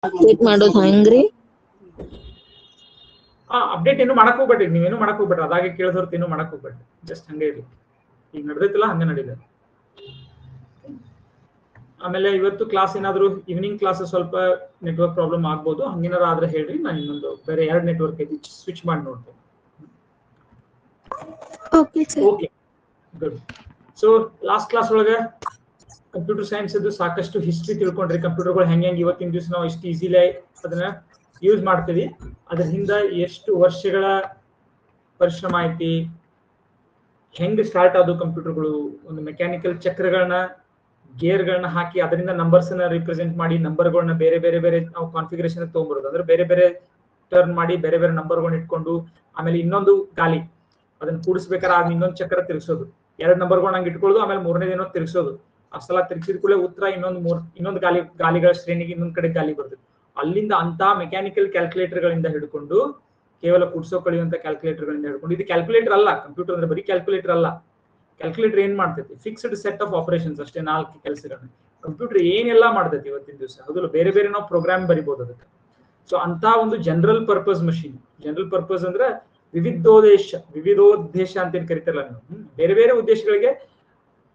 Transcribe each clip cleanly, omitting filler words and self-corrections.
Update ಮಾಡೋದು ಹೆಂಗ್ರಿ? Update ಏನು ಮಾಡಕ್ ಹೋಗ್ಬೇಡ್ರಿ, ನೀವೇನು ಮಾಡಕ್ ಹೋಗ್ಬೇಡ್ರಿ, ಅದಾಗೆ ಕೇಳಿದವ್ರದ್ದು ಏನು ಮಾಡಕ್ ಹೋಗ್ಬೇಡ್ರಿ, ಜಸ್ಟ್ ಹಂಗೆ ಇರಿ. ಈಗ ನಡೆದೈತಿಲ್ಲ ಹಂಗೆ ನಡೀದೆ. ಆಮೇಲೆ ಇವತ್ತು ಕ್ಲಾಸ್ ಏನಾದ್ರು ಈವ್ನಿಂಗ್ ಕ್ಲಾಸ್ ಸ್ವಲ್ಪ ನೆಟ್ವರ್ಕ್ ಪ್ರಾಬ್ಲಮ್ ಆಗ್ಬೋದು, ಹಂಗೇನಾರ ಆದ್ರೆ ಹೇಳ್ರಿ, ನಾನು ಇನ್ನೊಂದು ಬೇರೆ 2 ನೆಟ್ವರ್ಕ್ ಐತಿ ಸ್ವಿಚ್ ಮಾಡಿ ನೋಡ್ತೇನೆ. Okay sir. Okay good. So last class ಒಳಗೆ ಕಂಪ್ಯೂಟರ್ ಸೈನ್ಸ್ ಅದು ಸಾಕಷ್ಟು ಹಿಸ್ಟ್ರಿ ತಿಳ್ಕೊಂಡ್ರಿ. ಕಂಪ್ಯೂಟರ್ಗಳು ಹೆಂಗೆ ಇವತ್ತಿನ ದಿವಸ ನಾವು ಇಷ್ಟು ಈಸಿಲಿ ಅದನ್ನ ಯೂಸ್ ಮಾಡ್ತೀವಿ, ಅದ್ರ ಹಿಂದ ಎಷ್ಟು ವರ್ಷಗಳ ಪರಿಶ್ರಮ ಐತಿ, ಹೆಂಗ್ ಸ್ಟಾರ್ಟ್ ಆದವು ಕಂಪ್ಯೂಟರ್ಗಳು, ಒಂದು ಮೆಕ್ಯಾನಿಕಲ್ ಚಕ್ರಗಳನ್ನ ಗೇರ್ಗಳನ್ನ ಹಾಕಿ ಅದರಿಂದ ನಂಬರ್ಸ್ ಅನ್ನ ರಿಪ್ರೆಸೆಂಟ್ ಮಾಡಿ ನಂಬರ್ಗಳನ್ನ ಬೇರೆ ಬೇರೆ ಬೇರೆ ನಾವು ಕಾನ್ಫಿಗರೇಷನ್ ತಗೊಂಡ್ಬರೋದು, ಅಂದ್ರೆ ಬೇರೆ ಬೇರೆ ಟರ್ನ್ ಮಾಡಿ ಬೇರೆ ಬೇರೆ ನಂಬರ್ಗಳನ್ನ ಇಟ್ಕೊಂಡು, ಆಮೇಲೆ ಇನ್ನೊಂದು ಗಾಲಿ ಅದನ್ನ ಕೂಡಿಸ್ಬೇಕಾದ್ರೆ ಆಗ ಇನ್ನೊಂದು ಚಕ್ರ ತಿರ್ಗಿಸೋದು, 2 ನಂಬರ್ಗಳನ್ನ ಹಂಗೆ ಇಟ್ಕೊಳ್ಳೋದು, ಆಮೇಲೆ 3ನೇದೇನೋ ತಿರ್ಗಿಸೋದು, ಅಷ್ಟೆಲ್ಲ ತಿರ್ಗಿಸಿದ ಕೂಡಲೇ ಉತ್ತರ ಇನ್ನೊಂದು ಗಾಲಿಗಳ ಶ್ರೇಣಿಗೆ ಇನ್ನೊಂದ್ ಕಡೆ ಗಾಲಿ ಬರ್ತದೆ. ಅಲ್ಲಿಂದ ಅಂತ ಮೆಕ್ಯಾನಿಕಲ್ ಕ್ಯಾಲ್ಕುಲೇಟರ್ ಗಳಿಂದ ಹಿಡ್ಕೊಂಡು ಕೇವಲ ಕೂಡ್ಸೋ ಕಳೆಯುವಂತ ಕ್ಯಾಲ್ಕುಲೇಟರ್ ಗಳಿಂದ ಹಿಡ್ಕೊಂಡು, ಇದು ಕ್ಯಾಲ್ಕುಲೇಟರ್ ಅಲ್ಲ, ಕಂಪ್ಯೂಟರ್ ಅಂದ್ರೆ ಬರೀ ಕ್ಯಾಲ್ಕುಲೇಟರ್ ಅಲ್ಲ. ಕ್ಯಾಲ್ಕುಲೇಟರ್ ಏನ್ ಮಾಡ್ತೈತಿ? ಫಿಕ್ಸ್ಡ್ ಸೆಟ್ ಆಫ್ ಆಪರೇಷನ್ಸ್ ಅಷ್ಟೇ, 4 ಕೆಲಸಗಳನ್ನ. ಕಂಪ್ಯೂಟರ್ ಏನೆಲ್ಲ ಮಾಡ್ತೈತಿ ಇವತ್ತಿನ ದಿವಸ, ಹೌದಲ್ಲ, ಬೇರೆ ಬೇರೆ ನಾವು ಪ್ರೋಗ್ರಾಮ್ ಬರಿಬಹುದು ಅದಕ್ಕೆ. ಸೊ ಅಂತ ಒಂದು general purpose machine, general purpose ಅಂದ್ರೆ ವಿವಿಧೋದ್ದೇಶ ಅಂತ ಏನ್ ಕರಿತಾರಲ್ಲ ನೀವು, ಬೇರೆ ಬೇರೆ ಉದ್ದೇಶಗಳಿಗೆ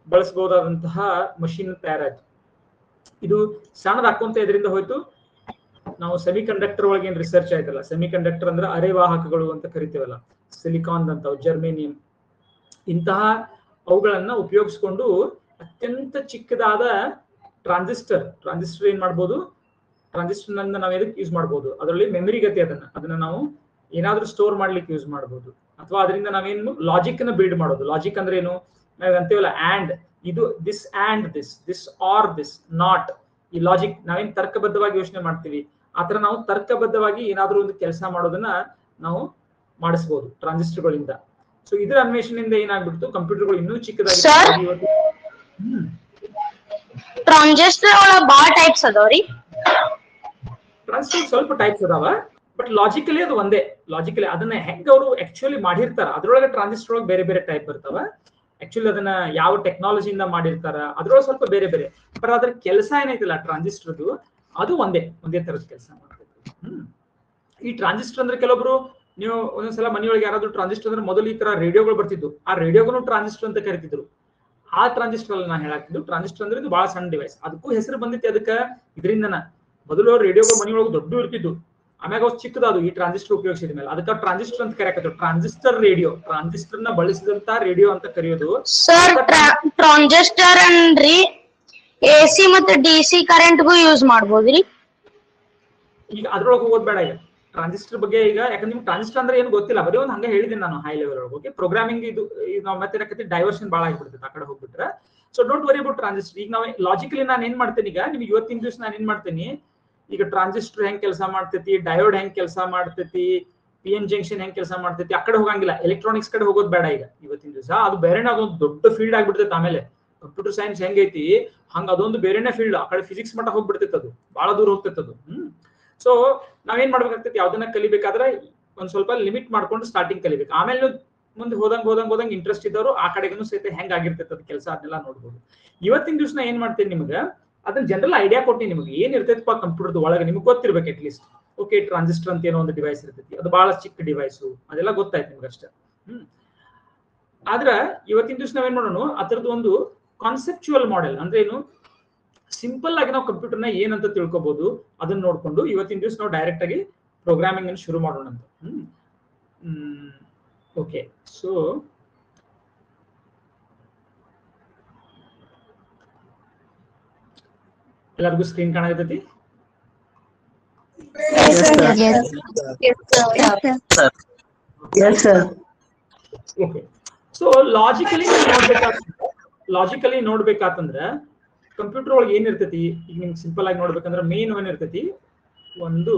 ಬಳಸಬಹುದಾದಂತಹ ಮಷೀನ್ ತಯಾರಾಯ್ತು. ಇದು ಸಣ್ಣದಾಕೊಂತ ಇದರಿಂದ ಹೋಯ್ತು. ನಾವು ಸೆಮಿ ಕಂಡಕ್ಟರ್ ಒಳಗೆ ಏನ್ ರಿಸರ್ಚ್ ಆಯ್ತಲ್ಲ, ಸೆಮಿ ಕಂಡಕ್ಟರ್ ಅಂದ್ರೆ ಅರೆವಾಹಕಗಳು ಅಂತ ಕರಿತೀವಲ್ಲ, ಸಿಲಿಕಾನ್ ಅಂತವು, ಜರ್ಮೇನಿಯಂ, ಇಂತಹ ಅವುಗಳನ್ನ ಉಪಯೋಗಿಸ್ಕೊಂಡು ಅತ್ಯಂತ ಚಿಕ್ಕದಾದ ಟ್ರಾನ್ಸಿಸ್ಟರ್ ಏನ್ ಮಾಡ್ಬೋದು, ಟ್ರಾನ್ಸಿಸ್ಟರ್ ನಂದ ನಾವ್ ಎದಕ್ಕೆ ಯೂಸ್ ಮಾಡ್ಬೋದು, ಅದರಲ್ಲಿ ಮೆಮರಿ ಗತಿ ಅದನ್ನ ನಾವು ಏನಾದ್ರೂ ಸ್ಟೋರ್ ಮಾಡ್ಲಿಕ್ಕೆ ಯೂಸ್ ಮಾಡ್ಬೋದು, ಅಥವಾ ಅದರಿಂದ ನಾವೇನು ಲಾಜಿಕ್ ಅನ್ನ ಬಿಲ್ಡ್ ಮಾಡೋದು. ಲಾಜಿಕ್ ಅಂದ್ರೆ ಏನು, ನಾವ್ ಅಂತೀವಲ್ಲ ಆಂಡ್, ಇದು this and this or this not, ಈ ಲಾಜಿಕ್ ನಾವೇನ್ ತರ್ಕಬದ್ಧವಾಗಿ ಯೋಚನೆ ಮಾಡ್ತೀವಿ, ಆತರ ನಾವು ತರ್ಕಬದ್ಧವಾಗಿ ಏನಾದ್ರೂ ಒಂದು ಕೆಲಸ ಮಾಡೋದನ್ನ ನಾವು ಮಾಡಿಸಬಹುದು ಟ್ರಾನ್ಸಿಸ್ಟರ್ಗಳಿಂದ. ಸೊ ಇದರ ಅನ್ವೇಷಣೆಯಿಂದ ಏನಾಗ್ಬಿಡ್ತು, ಕಂಪ್ಯೂಟರ್ಗಳು ಇನ್ನೂ ಚಿಕ್ಕದಾಗಿ. ಟ್ರಾನ್ಸಿಸ್ಟರ್ ಒಳಗ ಬಾಳ ಟೈಪ್ಸ್ ಅದಾವ್ರಿ. ಟ್ರಾನ್ಸಿಸ್ಟರ್ ಸ್ವಲ್ಪ ಟೈಪ್ಸ್ ಅದಾವ, ಬಟ್ ಲಾಜಿಕಲಿ ಅದು ಒಂದೇ. ಲಾಜಿಕಲಿ ಅದನ್ನ ಹೆಂಗ್ ಅವರು ಆಕ್ಚುಲಿ ಮಾಡಿರ್ತಾರ, ಅದ್ರೊಳಗೆ ಟ್ರಾನ್ಸಿಸ್ಟರ್ ಒಳಗೆ ಬೇರೆ ಬೇರೆ ಟೈಪ್ ಬರ್ತಾವ. ಆಕ್ಚುಲಿ ಅದನ್ನ ಯಾವ ಟೆಕ್ನಾಲಜಿಯಿಂದ ಮಾಡಿರ್ತಾರ ಅದ್ರೊಳಗೆ ಸ್ವಲ್ಪ ಬೇರೆ ಬೇರೆ, ಬಟ್ ಅದ್ರ ಕೆಲಸ ಏನೈತಿಲ್ಲ ಟ್ರಾನ್ಸಿಸ್ಟರ್ದು ಅದು ಒಂದೇ ತರದ ಕೆಲಸ ಮಾಡ್ತೈತಿ. ಈ ಟ್ರಾನ್ಸಿಸ್ಟರ್ ಅಂದ್ರೆ ಕೆಲವೊಬ್ರು, ನೀವು ಒಂದೊಂದ್ಸಲ ಮನೆಯೊಳಗೆ ಯಾರಾದ್ರೂ ಟ್ರಾನ್ಸಿಸ್ಟರ್ ಅಂದ್ರೆ ಮೊದಲು ಈ ತರ ರೇಡಿಯೋಗಳು ಬರ್ತಿದ್ವು, ಆ ರೇಡಿಯೋಗೂ ಟ್ರಾನ್ಸಿಸ್ಟರ್ ಅಂತ ಕರಿತಿದ್ರು. ಆ ಟ್ರಾನ್ಸಿಸ್ಟರ್ ಅಲ್ಲಿ ನಾನು ಹೇಳಾಕ್ತಿದ್ದು, ಟ್ರಾನ್ಸಿಸ್ಟರ್ ಅಂದ್ರೆ ಇದು ಬಹಳ ಸಣ್ಣ ಡಿವೈಸ್, ಅದಕ್ಕೂ ಹೆಸರು ಬಂದಿತ್ತು ಅದಕ್ಕೆ ಇದರಿಂದನ. ಮೊದಲು ರೇಡಿಯೋಗಳು ಮನೆಯೊಳಗೆ ದೊಡ್ಡ ಇರ್ತಿದ್ದು, ಆಮ್ಯಾಗ ಚಿಕ್ಕದಾದು ಈ ಟ್ರಾನ್ಸಿಸ್ಟರ್ ಉಪಯೋಗಿಸಿದ ಮೇಲೆ ಅದಕ್ಕೆ ಟ್ರಾನ್ಸಿಸ್ಟರ್ ಅಂತ ಕರೆಯಕತ್ತು. ಟ್ರಾನ್ಸಿಸ್ಟರ್ ರೇಡಿಯೋ, ಟ್ರಾನ್ಸಿಸ್ಟರ್ ನ ಬಳಸಿದಂತ ರೇಡಿಯೋ ಅಂತ ಕರೆಯೋದು. ಸರ್ ಟ್ರಾನ್ಸಿಸ್ಟರ್ ಅಂದ್ರಿ ಎಸಿ ಮತ್ತೆ ಡಿಸಿ ಕರೆಂಟ್ಗೂ ಯೂಸ್ ಮಾಡ್ಬೋದ್ರಿ? ಈಗ ಅದ್ರೊಳಗೆ ಹೋಗೋದ್ ಬೇಡ. ಈಗ ಟ್ರಾನ್ಸಿಸ್ಟರ್ ಬಗ್ಗೆ ಈಗ ಯಾಕಂದ್ರೆ ನಿಮ್ಗೆ ಟ್ರಾನ್ಸಿಸ್ಟರ್ ಅಂದ್ರೆ ಏನು ಗೊತ್ತಿಲ್ಲ, ಬರೀ ಒಂದು ಹಂಗೆ ಹೇಳಿದ್ದೀನಿ ನಾನು ಹೈ ಲೆವೆಲ್ ಒಳಗೆ. ಓಕೆ, ಪ್ರೋಗ್ರಾಮಿಂಗ್ ಇದು ನಾವು ಮತ್ತೆ ಡೈವರ್ಷನ್ ಭಾಳ ಆಗಿಬಿಡ್ತೈತೆ ಆ ಕಡೆ ಹೋಗ್ಬಿಟ್ರೆ. So don't worry about transistor. ಈಗ ನಾವು ಲಾಜಿಕಲಿ ನಾನು ಏನ್ ಮಾಡ್ತೇನೆ, ಈಗ ನಿಮ್ಗೆ ಇವತ್ತಿನ ದಿವಸ ನಾನು ಏನ್ ಮಾಡ್ತೇನೆ, ಈಗ ಟ್ರಾನ್ಸಿಸ್ಟರ್ ಹೆಂಗ್ ಕೆಲಸ ಮಾಡ್ತೈತಿ, ಡಯೋಡ್ ಹೆಂಗ್ ಕೆಲಸ ಮಾಡ್ತೈತಿ, PN ಜಂಕ್ಷನ್ ಹೆಂಗ್ ಕೆಲಸ ಮಾಡ್ತೈತಿ, ಆ ಕಡೆ ಹೋಗಂಗಿಲ್ಲ. ಎಲೆಕ್ಟ್ರಾನಿಕ್ಸ್ ಕಡೆ ಹೋಗೋದು ಬೇಡ ಈಗ ಇವತ್ತಿನ ದಿವಸ. ಅದು ಬೇರೆನೇ, ಅದೊಂದು ದೊಡ್ಡ ಫೀಲ್ಡ್ ಆಗ್ಬಿಡ್ತೈತೆ. ಆಮೇಲೆ ಕಂಪ್ಯೂಟರ್ ಸೈನ್ಸ್ ಹೆಂಗೈತಿ ಹಂಗ ಅದೊಂದು ಬೇರೆನೇ ಫೀಲ್ಡ್. ಆ ಕಡೆ ಫಿಸಿಕ್ಸ್ ಮಟ್ಟ ಹೋಗ್ಬಿಡ್ತೈತೆ, ಅದು ಬಹಳ ದೂರ ಹೋಗ್ತೈತೆ ಅದು. ಸೊ ನಾವೇನ್ ಮಾಡ್ಬೇಕಾಗ್ತೈತಿ, ಯಾವ್ದನ್ನ ಕಲಿಬೇಕಾದ್ರೆ ಒಂದ್ ಸ್ವಲ್ಪ ಲಿಮಿಟ್ ಮಾಡ್ಕೊಂಡು ಸ್ಟಾರ್ಟಿಂಗ್ ಕಲಿಬೇಕು. ಆಮೇಲೆ ಮುಂದೆ ಹೋದಂಗ್ ಇಂಟ್ರೆಸ್ಟ್ ಇದ್ದವರು ಆ ಕಡೆಗೂ ಸಹಿತ ಹೆಂಗ್ ಆಗಿರ್ತೈತೆ ಅದ್ ಕೆಲಸ, ಅದನ್ನೆಲ್ಲ ನೋಡ್ಬೋದು. ಇವತ್ತಿನ ದಿವಸ ಏನ್ ಮಾಡ್ತೀನಿ ನಿಮ್ಗೆ ಅದನ್ನ ಜನರಲ್ ಐಡಿಯಾ ಕೊಟ್ಟಿ, ನಿಮ್ಗೆ ಏನ್ ಇರ್ತೈತಪ್ಪ ಕಂಪ್ಯೂಟರ್ ಒಳಗೆ ನಿಮ್ಗೆ ಗೊತ್ತಿರ್ಬೇಕು ಅಟ್ಲೀಸ್ಟ್. ಓಕೆ, ಟ್ರಾನ್ಸಿಸ್ಟರ್ ಅಂತ ಏನೋ ಒಂದು ಡಿವೈಸ್ ಇರ್ತೈತಿ, ಅದು ಬಹಳ ಚಿಕ್ಕ ಡಿವೈಸು, ಅದೆಲ್ಲ ಗೊತ್ತಾಯ್ತು ನಿಮ್ಗೆ ಅಷ್ಟೇ. ಆದ್ರ ಇವತ್ತಿನ ದಿವಸ ನಾವೇನ್ ಮಾಡೋಣ, ಅದರದ್ದು ಒಂದು ಕಾನ್ಸೆಪ್ಚುಯಲ್ ಮಾಡೆಲ್ ಅಂದ್ರೆ ಏನು, ಸಿಂಪಲ್ ಆಗಿ ನಾವು ಕಂಪ್ಯೂಟರ್ನ ಏನಂತ ತಿಳ್ಕೊಬಹುದು ಅದನ್ನ ನೋಡ್ಕೊಂಡು ಇವತ್ತಿನ ದಿವಸ ನಾವು ಡೈರೆಕ್ಟ್ ಆಗಿ ಪ್ರೋಗ್ರಾಮಿಂಗ್ ಅನ್ನು ಶುರು ಮಾಡೋಣ ಅಂತ. ಓಕೆ, ಸೊ ಎಲ್ಲರಿಗೂ ಸ್ಕ್ರೀನ್ ಕಾಣಾಗತೈತಿ? ಓಕೆ, ಸೊ ಲಾಜಿಕಲಿ ನೋಡ್ಬೇಕಾತಂದ್ರ ಕಂಪ್ಯೂಟರ್ ಒಳಗೆ ಏನಿರ್ತೈತಿ, ಈಗ ನಿಮ್ಗೆ ಸಿಂಪಲ್ ಆಗಿ ನೋಡ್ಬೇಕಂದ್ರೆ ಮೇನ್ ಏನಿರ್ತೈತಿ, ಒಂದು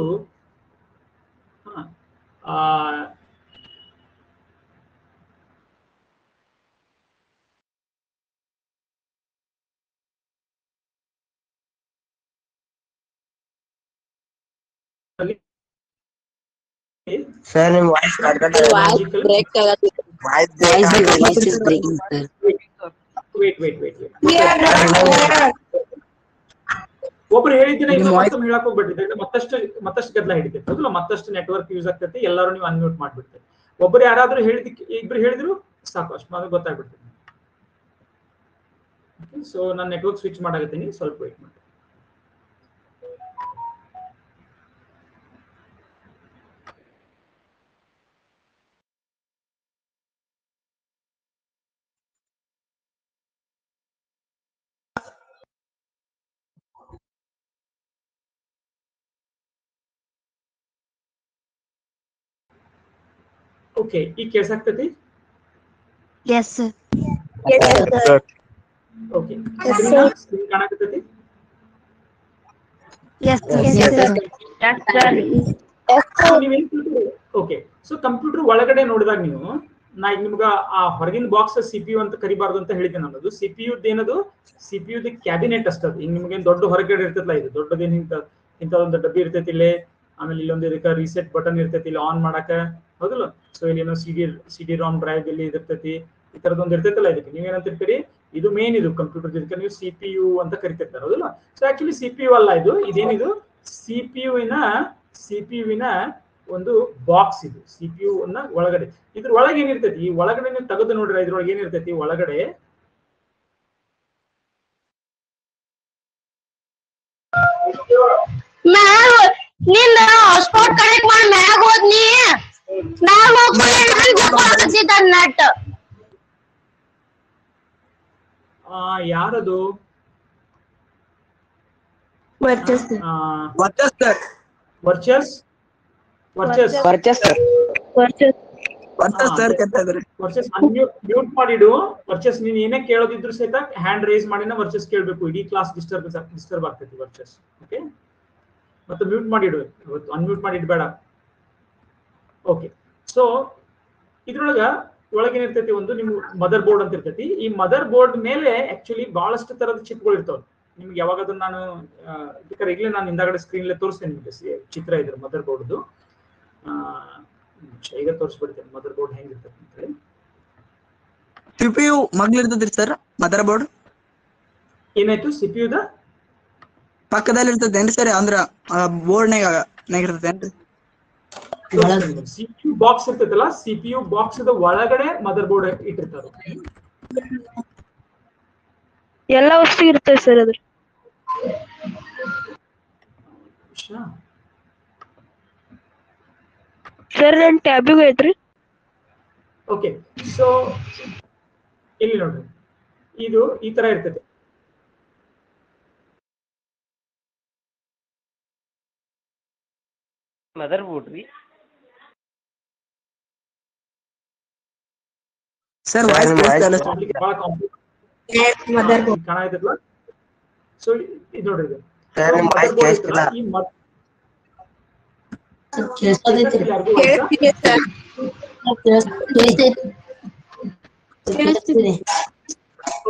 ಸರ್ ನಿಮ್ಮ ವಾಯ್ಸ್ ಬ್ರೇಕ್ ಆಗತ್ತೆ. wait ಒಬ್ರು ಹೇಳಿದ್ರೆ ಇನ್ನು ಮತ್ತೊಮ್ಮೆ ಹೇಳಕ್ ಹೋಗ್ಬಿಟ್ಟಿದ್ರೆ ಮತ್ತಷ್ಟು ಗದ್ದಲ ಹಿಡಿತೈತೆ ಹೌದಲ್ಲ, ಮತ್ತಷ್ಟು ನೆಟ್ವರ್ಕ್ ಯೂಸ್ ಆಗ್ತೈತಿ, ಎಲ್ಲರೂ ನೀವು ಅನ್ಮ್ಯೂಟ್ ಮಾಡ್ಬಿಡ್ತೀರಿ. ಒಬ್ರು ಯಾರಾದ್ರೂ ಇಬ್ರು ಹೇಳಿದ್ರು ಸಾಕು, ಅಷ್ಟು ಮಾತ್ರ ಗೊತ್ತಾಗ್ಬಿಡ್ತೈತಿ. ಸೊ ನಾನು ನೆಟ್ವರ್ಕ್ ಸ್ವಿಚ್ ಮಾಡಾಕತ್ತೀನಿ, ಸ್ವಲ್ಪ ವೇಟ್ ಮಾಡಿ. ಓಕೆ, ಈಗ ಕೇಳ್ಸಾಗ್ತೈತಿ? Yes sir. ಓಕೆ, ಸ್ಕ್ರೀನ್ ಕಾಣಾಕತ್ತೈತಿ? ಓಕೆ, ಸೊ ಕಂಪ್ಯೂಟರ್ ಒಳಗಡೆ ನೋಡಿದಾಗ ನೀವು, ನಾ ಈಗ ನಿಮ್ಗ ಆ ಹೊರಗಿನ ಬಾಕ್ಸ್ CPU ಅಂತ ಕರಿಬಾರ್ದು ಅಂತ ಹೇಳಿದ್ದೆ. ಅನ್ನೋದು CPU ಏನದು, CPU ಕ್ಯಾಬಿನೆಟ್ ಅಷ್ಟದು. ಈಗ ನಿಮ್ಗೆ ದೊಡ್ಡ ಹೊರಗಡೆ ಇರ್ತೈತಲ್ಲ, ಇದು ದೊಡ್ಡದೇನು ಇಂಥ ಒಂದು ಡಬ್ಬಿ ಇರ್ತೈತಿ ಇಲ್ಲಿ, ಆಮೇಲೆ ಇಲ್ಲೊಂದು ಇದಕ್ಕೆ ರೀಸೆಟ್ ಬಟನ್ ಇರ್ತೈತಿ ಇಲ್ಲಿ ಆನ್ ಮಾಡಾಕ, ಹೌದಲ್ಲ. ಸೊ ಇಲ್ಲಿ ಏನೋ CD ROM ಡ್ರೈವ್ ಇಲ್ಲಿ ಇರ್ತೈತಿ, ಈ ತರದೊಂದು ಇರ್ತೈತಲ್ಲ. ಇದಕ್ಕೆ ನೀವೇನಂತಿರ್ತೀರಿ, ಇದು ಮೇನ್, ಇದು ಕಂಪ್ಯೂಟರ್ ಇದಕ್ಕೆ ನೀವು CPU ಅಂತ ಕರಿತಿರ್ತಾರೆ, ಹೌದಲ್ಲ. ಸೊ ಆಕ್ಚುಲಿ CPU ಅಲ್ಲ ಇದು, ಇದೇನಿದು CPU ನ ಒಂದು ಬಾಕ್ಸ್. ಇದು CPU ನ ಒಳಗಡೆ, ಇದ್ರ ಒಳಗೆ ಏನಿರ್ತೈತಿ, ಈ ಒಳಗಡೆ ನೀವು ತೆಗೆದು ನೋಡ್ರಿ, ಇದ್ರೊಳಗೆ ಏನಿರ್ತೈತಿ ಒಳಗಡೆ. ನಿನ್ನ ಹಾಟ್ಸ್ಪಾಟ್ ಕನೆಕ್ಟ್ ಮಾಡಿ ಮ್ಯಾಗ ಹೋದ್ನಿ, ಮ್ಯಾಗ ಹೋಗ್ಬಿಟ್ಟು ನಟ್. ಯಾರದು? ವರ್ಚಸ್ ಮ್ಯೂಟ್ ಮಾಡಿಡು. ವರ್ಚಸ್ ನೀನ್ ಏನೇ ಕೇಳೋದಿದ್ರು ಸಹಿತ ಹ್ಯಾಂಡ್ ರೈಸ್ ಮಾಡಿನ ವರ್ಚಸ್ ಕೇಳ್ಬೇಕು, ಇಡೀ ಕ್ಲಾಸ್ ಡಿಸ್ಟರ್ಬ್ ಆಗ್ತೈತಿ ವರ್ಚಸ್. ಓಕೆ, ಮತ್ತೆ ಮ್ಯೂಟ್ ಮಾಡಿಡು, ಇವತ್ತು ಅನ್ಮ್ಯೂಟ್ ಮಾಡಿಡ್ಬೇಡ. ಓಕೆ, ಸೊ ಇದ್ರೊಳಗ ಒಳಗೇನಿರ್ತೈತಿ, ಒಂದು ನಿಮ್ ಮದರ್ ಬೋರ್ಡ್ ಅಂತ ಇರ್ತೈತಿ. ಈ ಮದರ್ ಬೋರ್ಡ್ ಮೇಲೆ ಆಕ್ಚುಲಿ ಬಹಳಷ್ಟು ತರದ ಚಿಪ್ಗಳು ಇರ್ತಾವ. ನಿಮ್ಗೆ ಯಾವಾಗ ಅದನ್ನ ನಾನು ಬೇಕಾದ್ರೆ ಈಗಲೇ ನಾನು ಹಿಂದಾಗಡೆ ಸ್ಕ್ರೀನ್ ತೋರಿಸ್ತೇನೆ ನಿಮ್ಗೆ ಚಿತ್ರ ಇದ್ರ ಮದರ್ ಬೋರ್ಡ್ದು. ಈಗ ತೋರಿಸ್ಬಿಡ್ತೇನೆ ಮದರ್ ಬೋರ್ಡ್ ಹೆಂಗಿರ್ತೈತಿ ಅಂತ ಹೇಳಿ. CPU ಮಗ್ಲಿರ್ತದ್ರಿ ಸರ್ ಮದರ್ ಬೋರ್ಡ್? ಏನಾಯ್ತು? CPU ದ ಪಕ್ಕದಲ್ಲಿ ಇರ್ತದೇನ್ರಿ ಸರ್? ಅಂದ್ರ ಬೋರ್ಡ್ನಾಗ ಇರ್ತದೇನ್ರಿ? CPU ಬಾಕ್ಸ್ ಇರ್ತೈತಲ್ಲ, CPU ಬಾಕ್ಸ್ ಒಳಗಡೆ ಮದರ್ ಬೋರ್ಡ್ ಇಟ್ಟಿರ್ತಾರೆ. ಎಲ್ಲ ವಸ್ತು ಇರ್ತದೆ ಸರ್ ಅದ್ರ. ಸರ್ ನನ್ನ ಟ್ಯಾಬಿಗೆ ಐತ್ರಿ. ಓಕೆ, ಸೊ ಇಲ್ಲಿ ನೋಡ್ರಿ, ಇದು ಈ ತರ ಇರ್ತೈತೆ. ಮದರ್ ಬೋರ್ಡ್ ರೀ ಸರ್. ವಾಯ್ಸ್ ಕೇಳಿಸ್ತಲ್ಲ ಮದರ್ ಬೋರ್ಡ್ ಕಾಣಾಯ್ತಲ್ಲ. ಸೊ ಇದು ನೋಡ್ರಿ, ಇದು ಈ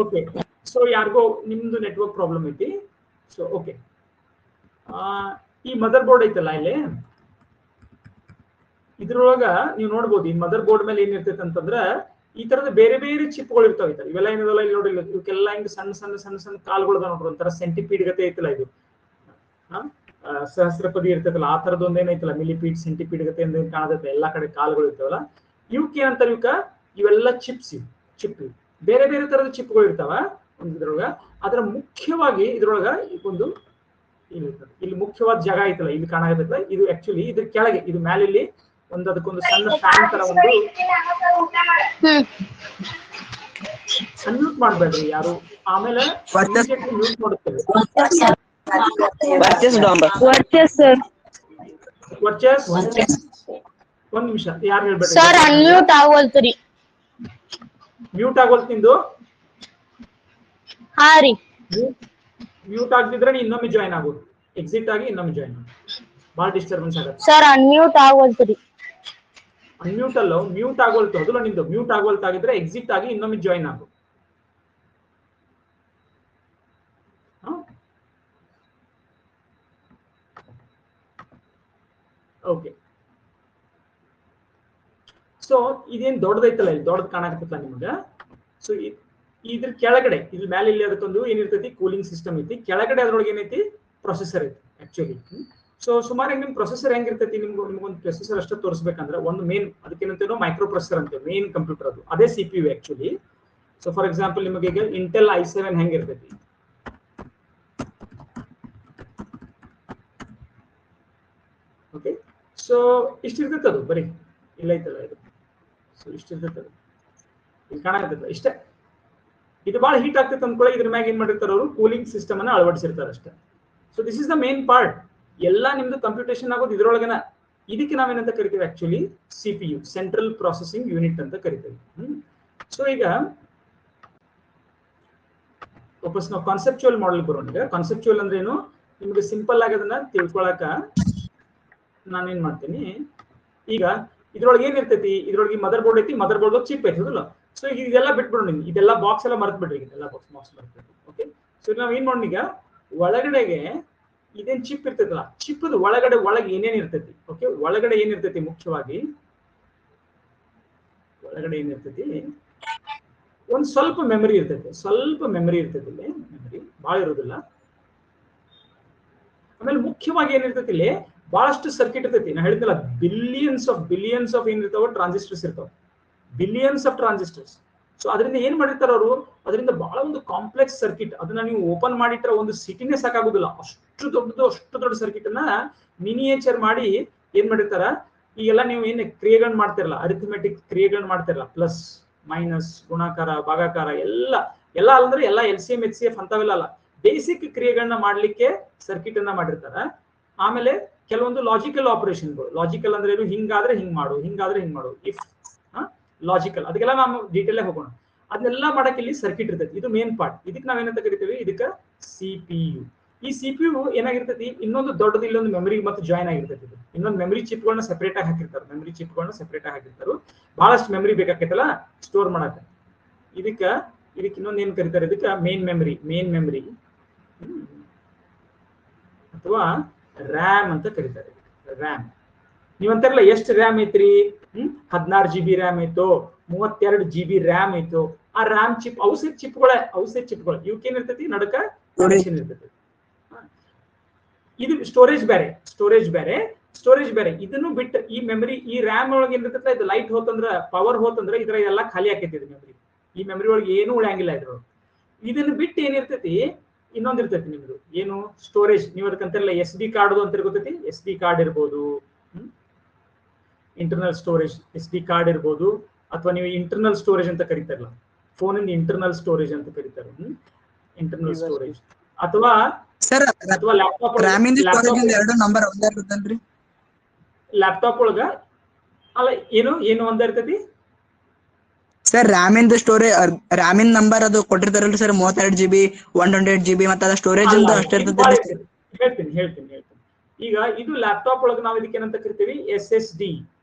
ಓಕೆ, ಸೊ ಯಾರಿಗೋ ನಿಮ್ದು ನೆಟ್ವರ್ಕ್ ಪ್ರಾಬ್ಲಮ್ ಐತಿ. ಸೊ ಓಕೆ, ಈ ಮದರ್ ಬೋರ್ಡ್ ಐತಲ್ಲ ಇಲ್ಲಿ, ಇದ್ರೊಳಗ ನೀವು ನೋಡ್ಬೋದು ಈ ಮದರ್ ಬೋರ್ಡ್ ಮೇಲೆ ಏನಿರ್ತೈತೆ ಅಂತಂದ್ರ ಈ ತರದ ಬೇರೆ ಬೇರೆ ಚಿಪ್ಗಳು ಇರ್ತಾವ. ಇವೆಲ್ಲ ಏನಿದಲ್ಲ ಇಲ್ಲಿ ನೋಡಿಲ್ಲ, ಇವಕ್ಕೆಲ್ಲ ಹಿಂಗ್ ಸಣ್ಣ ಸಣ್ಣ ಸಣ್ಣ ಸಣ್ಣ ಕಾಲ್ಗಳದ ನೋಡ್ರಿ, ಒಂಥರ ಸೆಂಟಿಪೀಡ್ ಗತೆ ಐತಲ್ಲ ಇದು. ಸಹಸ್ರಪದಿ ಇರ್ತೈತಲ್ಲ, ಆ ತರದ್ ಒಂದೇನೈತಲ್ಲ ಮಿಲಿಪೀಡ್ ಸೆಂಟಿಪೀಡ್ ಗತೆ ಕಾಣತೈತೆ, ಎಲ್ಲಾ ಕಡೆ ಕಾಲ್ಗಳು ಇರ್ತಾವಲ್ಲ. ಇವಕ್ಕೆ ಏನಂತಾರೆ, ಇವೆಲ್ಲ ಚಿಪ್ಸ್. ಚಿಪ್ ಬೇರೆ ಬೇರೆ ತರದ ಚಿಪ್ಗಳು ಇರ್ತಾವ ಒಂದು ಇದ್ರೊಳಗ. ಅದ್ರ ಮುಖ್ಯವಾಗಿ ಇದ್ರೊಳಗ ಒಂದು ಇಲ್ಲಿ ಮುಖ್ಯವಾದ ಜಾಗ ಐತಲ್ಲ, ಇಲ್ಲಿ ಕಾಣಾಗತ್ತಲ್ಲ, ಇದು ಆಕ್ಚುಲಿ ಇದ್ರ ಕೆಳಗೆ, ಇದು ಮೇಲೆ ಇಲ್ಲಿ ಒಂದು ಅದಕ್ಕೊಂದು ಸಣ್ಣ ಫ್ಯಾನ್ ತರ ಒಂದು. ಅನ್ಮ್ಯೂಟ್ ಮಾಡ್ಬೇಡ್ರಿ ಯಾರು, ಆಮೇಲೆ ಮ್ಯೂಟ್ ಮಾಡುತ್ತೇವೆ. ವರ್ಚಸ್ ಒಂದ್ ನಿಮಿಷ, ಯಾರು ಹೇಳ್ಬೇಡಿ ಸರ್ ಅನ್ಮ್ಯೂಟ್ ಆಗೋಲ್ತ್ರಿ. ಮ್ಯೂಟ್ ಆಗೋಲ್ತ ನಿಂದು? ಹಾ ರೀ. ಮ್ಯೂಟ್ ಆಗ್ತಿದ್ರೆ ನೀ ಇನ್ನೊಮ್ಮೆ ಜಾಯ್ನ್ ಆಗೋದು, ಎಕ್ಸಿಟ್ ಆಗಿ ಇನ್ನೊಮ್ಮೆ ಜಾಯ್ನ್ ಆಗೋದು, ಭಾಳ ಡಿಸ್ಟರ್ಬೆನ್ಸ್ ಆಗುತ್ತೆ. ಸರ್ ಅನ್ಮ್ಯೂಟ್ ಆಗೋಲ್ತ್ರಿ. ಅನ್ಮ್ಯೂಟ್ ಅಲ್ಲ, ಮ್ಯೂಟ್ ಆಗೋಲ್ತು. ಅದಲ್ಲ ನಿಂದು ಮ್ಯೂಟ್ ಆಗೋಲ್ತಾಗಿದ್ರೆ ಎಕ್ಸಿಟ್ ಆಗಿ ಇನ್ನೊಮ್ಮೆ ಜಾಯ್ನ್ ಆಗು. ಓಕೆ, ಸೊ ಇದೇನ್ ದೊಡ್ಡದೈತಲ್ಲ, ಇಲ್ಲಿ ದೊಡ್ಡದು ಕಾಣಕತ್ತಲ್ಲ ನಿಮ್ಗೆ. ಸೊ ಇದ್ರ ಕೆಳಗಡೆ, ಇದ್ರ ಮೇಲೆ ಇಲ್ಲಿ ಅದಕ್ಕೊಂದು ಏನಿರ್ತೈತಿ, ಕೂಲಿಂಗ್ ಸಿಸ್ಟಮ್ ಐತಿ. ಕೆಳಗಡೆ ಅದ್ರೊಳಗೆ ಏನೈತಿ, ಪ್ರೊಸೆಸರ್ ಐತಿ ಆಕ್ಚುಲಿ. ಸೊ ಸುಮಾರು ನಿಮ್ ಪ್ರೊಸೆಸರ್ ಹೆಂಗಿರ್ತೈತಿ, ನಿಮ್ಗೊಂದು ಪ್ರೊಸೆಸರ್ ಅಷ್ಟೇ ತೋರಿಸ್ಬೇಕಂದ್ರೆ ಒಂದು ಮೇನ್ ಅದಕ್ಕೇನಂತೇನೋ ಮೈಕ್ರೋ ಪ್ರೊಸೆಸರ್ ಅಂತೇವೆ, ಮೇನ್ ಕಂಪ್ಯೂಟರ್ ಅದು, ಅದೇ CPU actually. So for example ನಿಮಗೆ ಈಗ ಇಂಟೆಲ್ i7 ಹೆಂಗಿರ್ತೈತಿ, ಓಕೆ. ಸೊ ಇಷ್ಟಿರ್ತೈತೆ ಅದು, ಬರೀ ಇಲ್ಲ ಐತಲ್ಲ ಇದು. ಸೊ ಇಷ್ಟಿರ್ತೈತೆ ಅದು, ಇಲ್ಲಿ ಕಾಣಕತ್ತೈತೆ ಇಷ್ಟೇ. ಇದು ಬಹಳ ಹೀಟ್ ಆಗ್ತೈತೆ ಅಂದ್ಕೊಳ್ಳಿ, ಇದ್ರ ಮ್ಯಾಗ ಏನ್ ಮಾಡಿರ್ತಾರೆ ಅವರು ಕೂಲಿಂಗ್ ಸಿಸ್ಟಮ್ ಅನ್ನ ಅಳವಡಿಸಿರ್ತಾರೆ ಅಷ್ಟೇ. So this is the main part. ಎಲ್ಲ ನಿಮ್ದು ಕಂಪ್ಯೂಟೇಷನ್ ಆಗೋದು ಇದ್ರೊಳಗನ. ಇದಕ್ಕೆ ನಾವೇನಂತ ಕರಿತೀವಿ actually CPU, central processing unit ಅಂತ ಕರಿತೀವಿ. ಸೊ ಈಗ ವಾಪಸ್ ನಾವು ಕಾನ್ಸೆಪ್ಚುಯಲ್ ಮಾಡೆಲ್ ಬರೋಣ. ಈಗ ಕಾನ್ಸೆಪ್ಚುಯಲ್ ಅಂದ್ರೆ ಏನು, ನಿಮ್ಗೆ ಸಿಂಪಲ್ ಆಗಿ ಅದನ್ನ ತಿಳ್ಕೊಳಕ ನಾನೇನ್ ಮಾಡ್ತೀನಿ, ಈಗ ಇದ್ರೊಳಗೆ ಏನಿರ್ತೈತಿ, ಇದ್ರೊಳಗೆ ಮದರ್ ಬೋರ್ಡ್ ಐತಿ, ಮದರ್ ಬೋರ್ಡ್ ಚಿಪ್ ಐತದಲ್ಲ. ಸೊ ಈಗ ಇದೆಲ್ಲ ಬಿಟ್ಬಿಡೋಣ, ಇದೆಲ್ಲ ಬಾಕ್ಸ್ ಎಲ್ಲ ಮರ್ತ್ ಬಿಡ್ರಿ, ಇದೆಲ್ಲ ಬಾಕ್ಸ್ ಮರ್ತ್ಬಿಡ್ರಿ. ಓಕೆ. ಸೊ ನಾವ್ ಏನ್ ಮಾಡೋಣ, ಈಗ ಒಳಗಡೆಗೆ ಇದೇನ್ ಚಿಪ್ ಇರ್ತೈತಲ್ಲ, ಚಿಪ್ ಒಳಗಡೆ ಏನೇನ್ ಇರ್ತೈತಿ, ಓಕೆ. ಒಳಗಡೆ ಏನಿರ್ತೈತಿ, ಮುಖ್ಯವಾಗಿ ಒಳಗಡೆ ಏನಿರ್ತೈತಿ, ಒಂದ್ ಸ್ವಲ್ಪ ಮೆಮರಿ ಇರ್ತೈತಿ, ಇಲ್ಲಿ ಮೆಮರಿ ಭಾಳ ಇರೋದಿಲ್ಲ. ಆಮೇಲೆ ಮುಖ್ಯವಾಗಿ ಏನಿರ್ತೈತಿ, ಇಲ್ಲಿ ಬಹಳಷ್ಟು ಸರ್ಕ್ಯೂಟ್ ಇರ್ತೈತಿ. ನಾ ಹೇಳಿದ್ನಲ್ಲ, ಬಿಲಿಯನ್ಸ್ ಆಫ್ ಏನಿರ್ತಾವ ಟ್ರಾನ್ಸಿಸ್ಟರ್ಸ್ ಇರ್ತಾವ, ಬಿಲಿಯನ್ಸ್ ಆಫ್ ಟ್ರಾನ್ಸಿಸ್ಟರ್ಸ್. ಸೊ ಅದರಿಂದ ಏನ್ ಮಾಡಿರ್ತಾರ ಅವರು, ಅದರಿಂದ ಬಹಳ ಒಂದು ಕಾಂಪ್ಲೆಕ್ಸ್ ಸರ್ಕ್ಯೂಟ್, ಅದನ್ನ ನೀವು ಓಪನ್ ಮಾಡಿಟ್ರೆ ಒಂದು ಸಿಟಿನೇ ಸಾಕಾಗುದಿಲ್ಲ, ಅಷ್ಟು ದೊಡ್ಡ ಸರ್ಕ್ಯೂಟ್ ಅನ್ನ ಮಿನಿಯೇಚರ್ ಮಾಡಿ ಏನ್ ಮಾಡಿರ್ತಾರ. ಈಗೆಲ್ಲ ನೀವು ಏನ್ ಕ್ರಿಯೆಗಳನ್ನ ಮಾಡ್ತಿರಲ್ಲ, ಅರಿಥಮೆಟಿಕ್ ಕ್ರಿಯೆಗಳನ್ನ ಮಾಡ್ತಿರಲ್ಲ, ಪ್ಲಸ್ ಮೈನಸ್, ಗುಣಾಕಾರ, ಭಾಗಾಕಾರ, ಎಲ್ಲ ಅಂದ್ರೆ ಎಲ್ಲ LCM HCF ಅಂತವೆಲ್ಲ ಅಲ್ಲ, ಬೇಸಿಕ್ ಕ್ರಿಯೆಗಳನ್ನ ಮಾಡ್ಲಿಕ್ಕೆ ಸರ್ಕ್ಯೂಟ್ ಅನ್ನ ಮಾಡಿರ್ತಾರ. ಆಮೇಲೆ ಕೆಲವೊಂದು ಲಾಜಿಕಲ್ ಆಪರೇಷನ್ಗಳು, ಲಾಜಿಕಲ್ ಅಂದ್ರೆ ಏನು, ಹಿಂಗಾದ್ರೆ ಹಿಂಗ್ ಮಾಡು, ಹಿಂಗಾದ್ರೆ ಹಿಂಗ್ ಮಾಡು, ಇಫ್ ಲಾಜಿಕಲ್, ಅದಕ್ಕೆಲ್ಲ ನಾವು ಡೀಟೇಲ್ ಹೋಗೋಣ. ಅದನ್ನೆಲ್ಲ ಮಾಡಕ್ಕೆ ಇಲ್ಲಿ ಸರ್ಕ್ಯೂಟ್ ಇರ್ತೈತಿ. ಇದು ಮೇನ್ ಪಾರ್ಟ್. ಇದಕ್ಕೆ ನಾವೇನಂತ ಕರಿತೀವಿ, ಇದಕ್ಕೆ CPU. ಈ CPU ಏನಾಗಿರ್ತೈತಿ, ಇನ್ನೊಂದು ದೊಡ್ಡದು ಇಲ್ಲೊಂದು ಮೆಮರಿ ಮತ್ತು ಜಾಯ್ನ್ ಆಗಿರ್ತೈತಿ. ಇದು ಇನ್ನೊಂದು ಮೆಮರಿ ಚಿಪ್ಗಳನ್ನ ಸೆಪರೇಟ್ ಆಗಿ ಹಾಕಿರ್ತಾರೆ. ಬಹಳಷ್ಟು ಮೆಮರಿ ಬೇಕಾಕೈತಲ್ಲ ಸ್ಟೋರ್ ಮಾಡಕ್ಕೆ. ಇದಕ್ಕೆ ಇನ್ನೊಂದು ಏನ್ ಕರೀತಾರೆ, ಇದಕ್ಕೆ ಮೇನ್ ಮೆಮರಿ ಅಥವಾ ರ್ಯಾಮ್ ಅಂತ ಕರೀತಾರೆ. ರ್ಯಾಮ್ ನೀವಂತಾರಲ್ಲ, ಎಷ್ಟು ರ್ಯಾಮ್ ಐತ್ರಿ, 16 GB ರ್ಯಾಮ್ ಐತೋ, 32 GB ರ್ಯಾಮ್ ಐತೋ, ಆ ರ್ಯಾಮ್ ಚಿಪ್ ಔಷಧ ಚಿಪ್ಗಳು ಇವಕ್ಕೇನಿರ್ತೈತಿ, ನಡಕ ಕನೆಕ್ಷನ್ ಇರ್ತೈತಿ. ಇದು ಸ್ಟೋರೇಜ್ ಬೇರೆ. ಇದನ್ನು ಬಿಟ್ಟು ಈ ಮೆಮರಿ, ಈ ರ್ಯಾಮ್ ಒಳಗೆ ಏನಿರ್ತೈತಿ, ಇದು ಲೈಟ್ ಹೋತಂದ್ರ, ಪವರ್ ಹೋತಂದ್ರ ಇದ್ರ ಎಲ್ಲ ಖಾಲಿ ಆಕೈತಿ ಮೆಮರಿ. ಈ ಮೆಮರಿ ಒಳಗೆ ಏನು ಉಳಿಯಂಗಿಲ್ಲ ಇದ್ರೊಳಗೆ. ಇದನ್ನು ಬಿಟ್ಟು ಏನಿರ್ತೈತಿ, ಇನ್ನೊಂದು ಇರ್ತೈತಿ ನಿಮ್ದು ಏನು, ಸ್ಟೋರೇಜ್. ನೀವು ಅದಕ್ಕಂತಾರಲ್ಲ SD ಕಾರ್ಡ್ ಅಂತ ಗೊತ್ತೈತಿ, SD ಕಾರ್ಡ್ ಇರ್ಬೋದು, ಇಂಟರ್ನಲ್ ಸ್ಟೋರೇಜ್ SD ಕಾರ್ಡ್ ಇರ್ಬೋದು, ಅಥವಾ ನೀವು ಇಂಟರ್ನಲ್ ಸ್ಟೋರೇಜ್ ಅಂತ ಕರೀತಾರಲ್ಲ, ಫೋನ್ ಇಂದ ಇಂಟರ್ನಲ್ ಸ್ಟೋರೇಜ್ ಅಂತ ಕರೀತಾರೆ, ಇಂಟರ್ನಲ್ ಸ್ಟೋರೇಜ್. ಅಥವಾ ಲ್ಯಾಪ್ಟಾಪ್ ಒಳಗ ಅಲ್ಲ, ಏನು ಒಂದ ಇರ್ತೈತಿ ಸರ್, ರ್ಯಾಮಿಂದ ಸ್ಟೋರೇಜ್, ರ್ಯಾಮಿನ್ ನಂಬರ್ ಅದು ಕೊಟ್ಟಿರ್ತಾರಲ್ರಿ ಸರ್, 32 GB 128 GB ಮತ್ತೆ ಅದ ಸ್ಟೋರೇಜ್ ಅಷ್ಟೇ ಇರ್ತೈತಿ. ಹೇಳ್ತೀನಿ. ಈಗ ಇದು ಲ್ಯಾಪ್ಟಾಪ್ ಒಳಗೆ ನಾವು ಇದಕ್ಕೆ ಏನಂತ ಕರಿತೀವಿ, SSD,